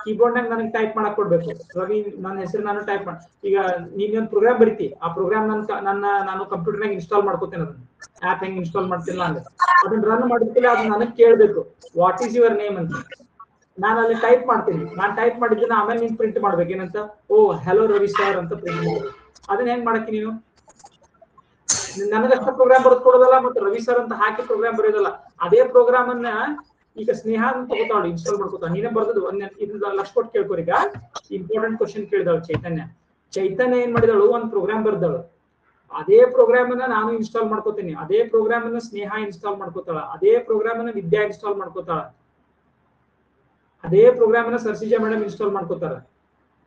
ಕೀಬೋರ್ಡ್ ನಾಗ ನನಗೆ ಟೈಪ್ ಮಾಡಕ್ ಕೊಡ್ಬೇಕು. ರವಿ ನನ್ನ ಹೆಸರು ನಾನು ಟೈಪ್ ಮಾಡಿ. ಈಗ ನೀನ್ ಒಂದು ಪ್ರೋಗ್ರಾಮ್ ಬರೀತಿ, ಆ ಪ್ರೋಗ್ರಾಮ್ ನಾನು ಕಂಪ್ಯೂಟರ್ನಾಗ ಇನ್ಸ್ಟಾಲ್ ಮಾಡ್ಕೋತೇನೆ. ಅದನ್ನ ಆಪ್ ಹೆಂಗ್ ಇನ್ಸ್ಟಾಲ್ ಮಾಡ್ತಿಲ್ಲ ಅಂದ್ರೆ ಅದನ್ನ ರನ್ ಮಾಡಿದ್ಮೇಲೆ ಅದು ನನಗೆ ಕೇಳ್ಬೇಕು ವಾಟ್ ಈಸ್ ಯುವರ್ ನೇಮ್ ಅಂತ. ನಾನು ಅಲ್ಲಿ ಟೈಪ್ ಮಾಡ್ತೀನಿ. ನಾನು ಟೈಪ್ ಮಾಡಿದ್ದನ್ನ ಆಮೇಲೆ ನೀನ್ ಪ್ರಿಂಟ್ ಮಾಡ್ಬೇಕು. ಏನಂತ? ಓ ಹೆಲೋ ರವಿ ಸರ್ ಅಂತ ಪ್ರಿಂಟ್ ಮಾಡ್ಬೇಕು. ಅದನ್ನ ಹೆಂಗ್ ಮಾಡಕ್ಕೆ? ನೀನು ನನಗಷ್ಟ ಪ್ರೋಗ್ರಾಮ್ ಬರೆದು ಕೊಡೋದಲ್ಲ, ಮತ್ತೆ ರವಿ ಸರ್ ಅಂತ ಹಾಕಿ ಪ್ರೋಗ್ರಾಮ್ ಬರೆಯೋದಲ್ಲ. ಅದೇ ಪ್ರೋಗ್ರಾಮ್ ಅನ್ನ ಈಗ ಸ್ನೇಹ ಅಂತ ತಗೋತಾಳು, ಇನ್ಸ್ಟಾಲ್ ಮಾಡ್ಕೋತಾಳ. ನೀನೇ ಬರ್ದದ್ದು ಇದನ್ನ ಲಕ್ಷ ಕೊಟ್ಟು ಕೇಳ್ಕೊರಿ. ಈಗ ಇಂಪಾರ್ಟೆಂಟ್ ಕ್ವಶನ್ ಕೇಳಿದಳು ಚೈತನ್ಯ ಏನ್ ಮಾಡಿದಳು? ಒಂದು ಪ್ರೋಗ್ರಾಮ್ ಬರ್ದಳು. ಅದೇ ಪ್ರೋಗ್ರಾಮ್ ಅನ್ನ ನಾನು ಇನ್ಸ್ಟಾಲ್ ಮಾಡ್ಕೋತೀನಿ, ಅದೇ ಪ್ರೋಗ್ರಾಮ್ ಅನ್ನ ಸ್ನೇಹ ಇನ್ಸ್ಟಾಲ್ ಮಾಡ್ಕೋತಾಳ, ಅದೇ ಪ್ರೋಗ್ರಾಮ್ ಅನ್ನ ವಿದ್ಯಾ ಇನ್ಸ್ಟಾಲ್ ಮಾಡ್ಕೋತಾಳ, ಅದೇ ಪ್ರೋಗ್ರಾಮ್ ಅನ್ನ ಸರ್ಸಿಜಾ ಮೇಡಮ್ ಇನ್ಸ್ಟಾಲ್ ಮಾಡ್ಕೋತಾರ.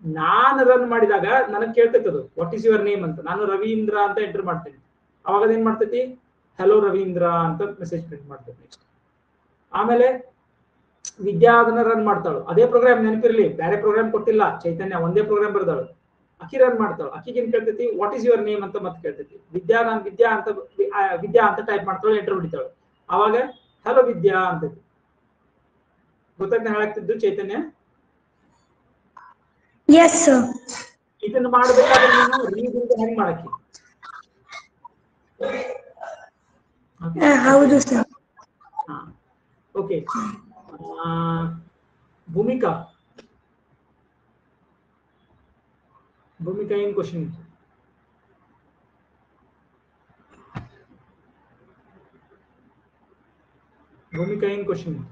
ನಾನು ರನ್ ಮಾಡಿದಾಗ ನನಗೆ ಕೇಳ್ತೈತದು ವಾಟ್ ಈಸ್ ಯುವರ್ ನೇಮ್ ಅಂತ. ನಾನು ರವೀಂದ್ರ ಅಂತ ಎಂಟರ್ ಮಾಡ್ತೇನೆ. ಅವಾಗ ಅದೇನ್ ಮಾಡ್ತೈತಿ? ಹಲೋ ರವೀಂದ್ರ ಅಂತ ಮೆಸೇಜ್ ಪ್ರಿಂಟ್ ಮಾಡ್ತೇವೆ ನೆಕ್ಸ್ಟ್. ಆಮೇಲೆ ವಿದ್ಯಾ ಅದನ್ನ ರನ್ ಮಾಡ್ತಾಳು, ಅದೇ ಪ್ರೋಗ್ರಾಮ್ ನೆನಪಿರ್ಲಿ, ಬೇರೆ ಪ್ರೋಗ್ರಾಮ್ ಕೊಟ್ಟಿಲ್ಲ, ಚೈತನ್ಯ ಒಂದೇ ಪ್ರೋಗ್ರಾಮ್ ಬರ್ದಾಳು, ಅಕ್ಕಿ ರನ್ ಮಾಡ್ತಾಳು. ಅಕ್ಕಿಗೆ ಏನ್ ಕೇಳ್ತೈತಿ, ವಾಟ್ ಈಸ್ ಯುವರ್ ನೇಮ್ ಅಂತ ಮತ್ತೆ ಕೇಳ್ತೈತಿ. ನಾನು ವಿದ್ಯಾ ಅಂತ ಟೈಪ್ ಮಾಡ್ತಾಳು, ಎಂಟರ್ ಹೊಡಿತಾಳು. ಅವಾಗ ಹಲೋ ವಿದ್ಯಾ ಅಂತೈತಿ. ಗೊತ್ತಾಗ್ತಾ ಹೇಳಾಗ್ತಿದ್ದು ಚೈತನ್ಯ? Yes sir. ಇದನ್ನ ಮಾಡ್ಬೇಕಾದ್ರೆ ನೀನು ರೀಡ್ ಹೆಂಗ್ ಮಾಡಕ್ಕೆ? ಹೌದು ಸರ್. ಓಕೆ. ಭೂಮಿಕಾ ಏನ್ ಕ್ವಶನ್ ಇತ್ತು? ಭೂಮಿಕಾ ಏನ್ ಕ್ವಶನ್ ಇತ್ತು?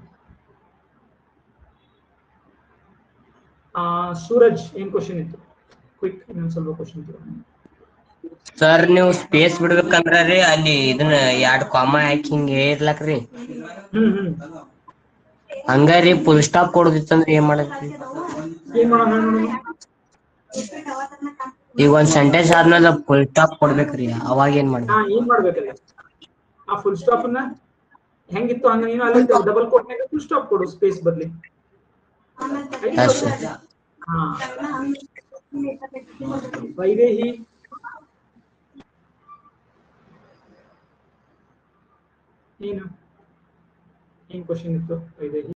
ಸೂರಜ್ ಏನ್ ಕ್ವಶನ್ ಇತ್ತು? ಕ್ವಿಕ್ ಇನ್ನೊಂದ್ ಸ್ವಲ್ಪ ಕ್ವಶನ್ ಇತ್ತು. ಸರ್ ನೀವು ಸ್ಪೇಸ್ ಬಿಡ್ಬೇಕಂದ್ರ ರೀ ಅಲ್ಲಿ ಇದನ್ನ 2 ಕಾಮ ಹಾಕಿ ಹಿಂಗೆ ಇರ್ಲಕ್ರಿ, ಹಂಗಾರಿ ಫುಲ್ ಸ್ಟಾಪ್ ಕೊಡೋದಿತ್ತಂದ್ರೆ ಏನ್ ಮಾಡಕ್ರಿ? ಈಗ ಒಂದ್ ಸೆಂಟೆನ್ಸ್ ಆದ್ಮೇಲೆ ಫುಲ್ ಸ್ಟಾಪ್ ಕೊಡ್ಬೇಕ್ರಿ, ಅವಾಗ ಏನ್ ಮಾಡ್ಬೇಕು? ಏನ್ ಮಾಡ್ಬೇಕಲ್ಲ, ಆ ಫುಲ್ ಸ್ಟಾಪ್ ಅನ್ನ ಹೆಂಗಿತ್ತು ಹಂಗ ನೀನು ಅಲ್ಲಿ ಡಬಲ್ ಕೋಟ್ನಾಗ ಫುಲ್ ಸ್ಟಾಪ್ ಕೊಡು, ಸ್ಪೇಸ್ ಬದ್ಲಿ. ವೈದೇಹಿ ಏನ್ ಕ್ವಶನ್ ಇತ್ತು ವೈದೇಹಿ?